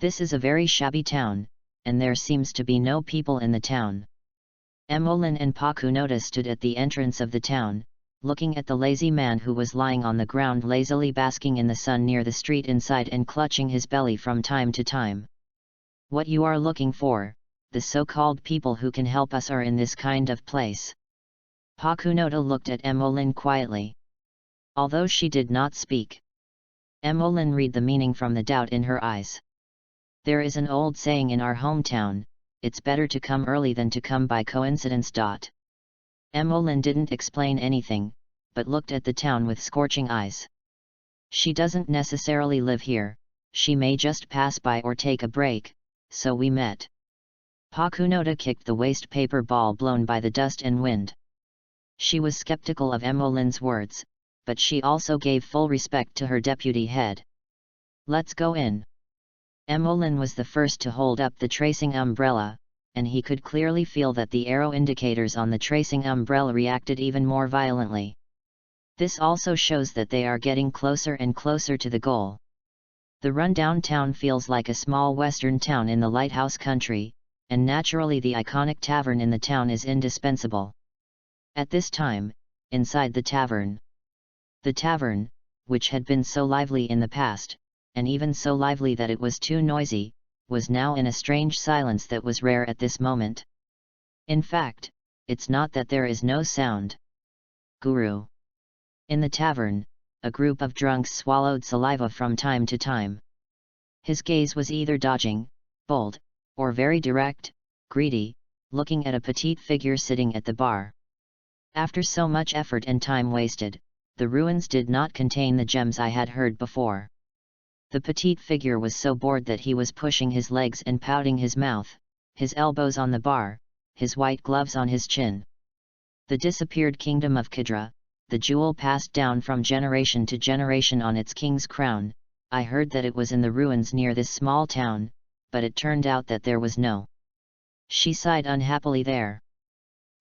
This is a very shabby town, and there seems to be no people in the town. Emmeline and Pakunoda stood at the entrance of the town, looking at the lazy man who was lying on the ground lazily basking in the sun near the street inside and clutching his belly from time to time. What you are looking for, the so-called people who can help us are in this kind of place. Pakunoda looked at Emmeline quietly. Although she did not speak, Emmeline read the meaning from the doubt in her eyes. There is an old saying in our hometown, it's better to come early than to come by coincidence. Emmeline didn't explain anything, but looked at the town with scorching eyes. She doesn't necessarily live here, she may just pass by or take a break, so we met. Pakunoda kicked the waste paper ball blown by the dust and wind. She was skeptical of Emmeline's words, but she also gave full respect to her deputy head. Let's go in. Emmeline was the first to hold up the tracing umbrella, and he could clearly feel that the arrow indicators on the tracing umbrella reacted even more violently. This also shows that they are getting closer and closer to the goal. The rundown town feels like a small western town in the lighthouse country, and naturally the iconic tavern in the town is indispensable. At this time, inside the tavern, which had been so lively in the past, and even so lively that it was too noisy, was now in a strange silence that was rare at this moment. In fact, it's not that there is no sound. Guru. In the tavern, a group of drunks swallowed saliva from time to time. His gaze was either dodging, bold, or very direct, greedy, looking at a petite figure sitting at the bar. After so much effort and time wasted, the ruins did not contain the gems I had heard before. The petite figure was so bored that he was pushing his legs and pouting his mouth, his elbows on the bar, his white gloves on his chin. The disappeared kingdom of Kidra, the jewel passed down from generation to generation on its king's crown, I heard that it was in the ruins near this small town, but it turned out that there was no. She sighed unhappily there.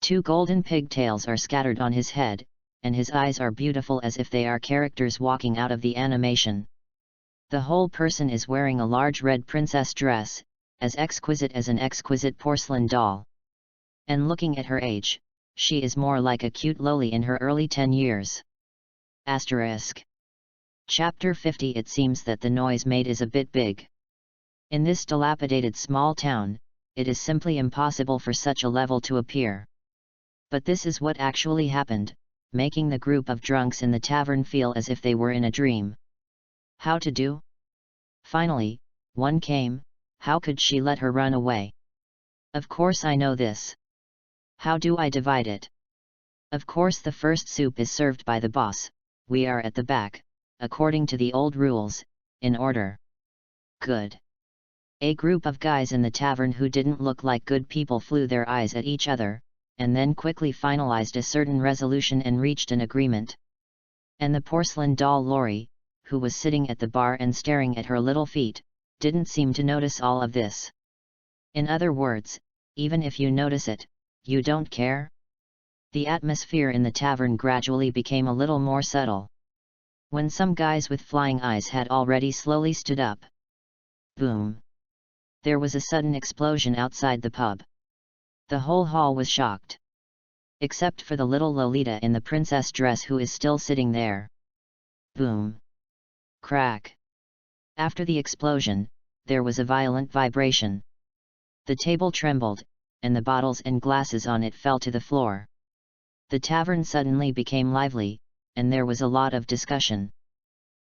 2 golden pigtails are scattered on his head, and his eyes are beautiful as if they are characters walking out of the animation. The whole person is wearing a large red princess dress, as exquisite as an exquisite porcelain doll. And looking at her age, she is more like a cute loli in her early 10 years. Asterisk. Chapter 50. It seems that the noise made is a bit big. In this dilapidated small town, it is simply impossible for such a level to appear. But this is what actually happened, making the group of drunks in the tavern feel as if they were in a dream. How to do? Finally, one came. How could she let her run away? Of course I know this. How do I divide it? Of course the first soup is served by the boss, we are at the back, according to the old rules, in order. Good. A group of guys in the tavern who didn't look like good people flew their eyes at each other, and then quickly finalized a certain resolution and reached an agreement. And the porcelain doll Lori, who was sitting at the bar and staring at her little feet, didn't seem to notice all of this. In other words, even if you notice it, you don't care? The atmosphere in the tavern gradually became a little more subtle. When some guys with flying eyes had already slowly stood up. Boom! There was a sudden explosion outside the pub. The whole hall was shocked. Except for the little Lolita in the princess dress who is still sitting there. Boom! Crack! After the explosion, there was a violent vibration. The table trembled, and the bottles and glasses on it fell to the floor. The tavern suddenly became lively, and there was a lot of discussion.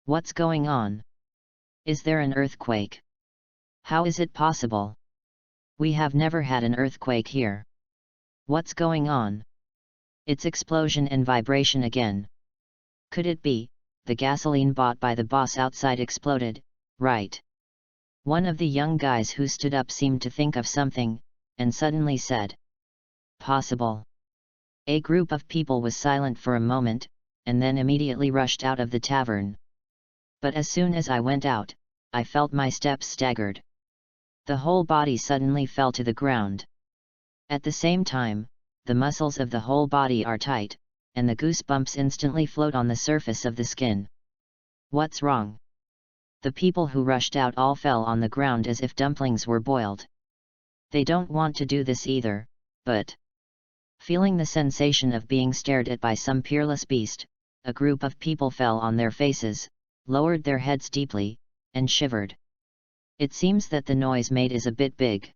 What's going on? Is there an earthquake? How is it possible? We have never had an earthquake here. What's going on? It's explosion and vibration again. Could it be, the gasoline bought by the boss outside exploded, right? One of the young guys who stood up seemed to think of something, and suddenly said, possible. A group of people was silent for a moment, and then immediately rushed out of the tavern. But as soon as I went out, I felt my steps staggered. The whole body suddenly fell to the ground. At the same time, the muscles of the whole body are tight, and the goosebumps instantly float on the surface of the skin. What's wrong? The people who rushed out all fell on the ground as if dumplings were boiled. They don't want to do this either, but... Feeling the sensation of being stared at by some peerless beast, a group of people fell on their faces, lowered their heads deeply, and shivered. It seems that the noise made is a bit big.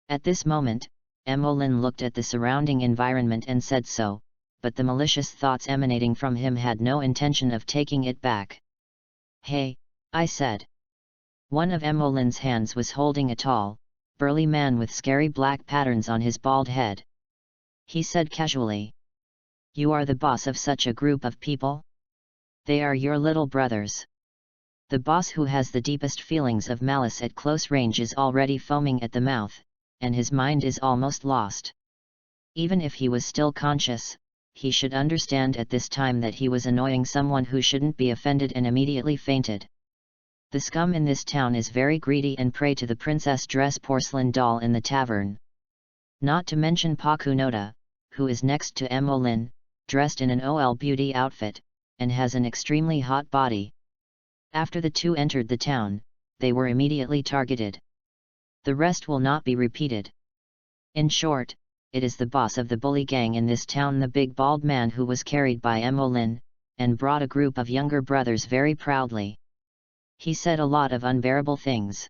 At this moment, Emolyn looked at the surrounding environment and said so, but the malicious thoughts emanating from him had no intention of taking it back. Hey, I said. One of Emolyn's hands was holding a tall, burly man with scary black patterns on his bald head. He said casually. You are the boss of such a group of people? They are your little brothers. The boss who has the deepest feelings of malice at close range is already foaming at the mouth, and his mind is almost lost. Even if he was still conscious, he should understand at this time that he was annoying someone who shouldn't be offended and immediately fainted. The scum in this town is very greedy and prey to the princess dress porcelain doll in the tavern. Not to mention Pakunoda, who is next to Emolyn, dressed in an OL beauty outfit, and has an extremely hot body. After the two entered the town, they were immediately targeted. The rest will not be repeated. In short, it is the boss of the bully gang in this town, the big bald man who was carried by Emmeline, and brought a group of younger brothers very proudly. He said a lot of unbearable things.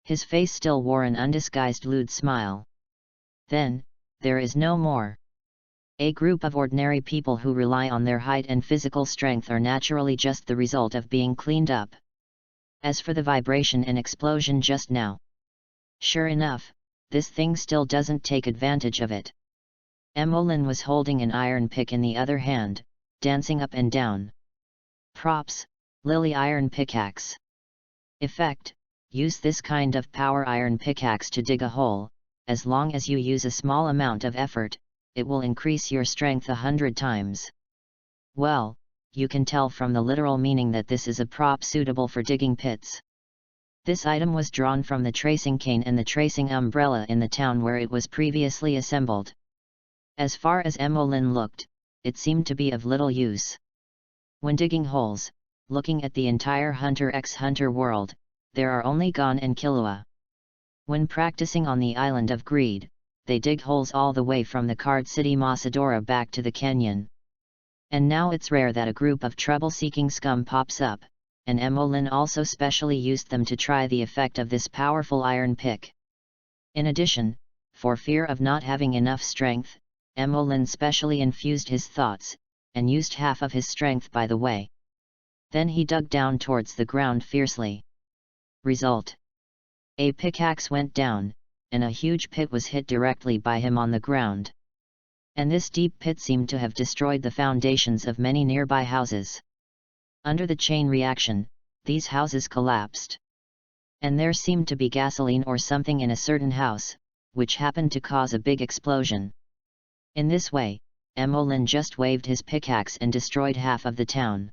His face still wore an undisguised lewd smile. Then, there is no more. A group of ordinary people who rely on their height and physical strength are naturally just the result of being cleaned up. As for the vibration and explosion just now, sure enough, this thing still doesn't take advantage of it. Emmeline was holding an iron pick in the other hand, dancing up and down. Props: Lily iron pickaxe. Effect: use this kind of power iron pickaxe to dig a hole. As long as you use a small amount of effort, it will increase your strength 100 times. Well, you can tell from the literal meaning that this is a prop suitable for digging pits. This item was drawn from the tracing cane and the tracing umbrella in the town where it was previously assembled. As far as Emmeline looked, it seemed to be of little use. When digging holes, looking at the entire Hunter x Hunter world, there are only Gon and Killua. When practicing on the island of Greed, they dig holes all the way from the card city Masadora back to the canyon. And now it's rare that a group of trouble-seeking scum pops up, and Emmeline also specially used them to try the effect of this powerful iron pick. In addition, for fear of not having enough strength, Emmeline specially infused his thoughts, and used half of his strength by the way. Then he dug down towards the ground fiercely. Result: a pickaxe went down, and a huge pit was hit directly by him on the ground. And this deep pit seemed to have destroyed the foundations of many nearby houses. Under the chain reaction, these houses collapsed. And there seemed to be gasoline or something in a certain house, which happened to cause a big explosion. In this way, Emmeline just waved his pickaxe and destroyed half of the town.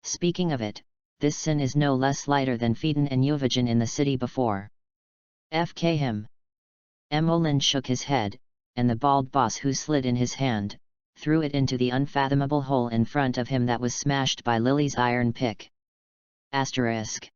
Speaking of it, this sin is no less lighter than Phaeton and Euvagen in the city before. FK him. Emmeline shook his head, and the bald boss who slid in his hand, threw it into the unfathomable hole in front of him that was smashed by Lily's iron pick. Asterisk.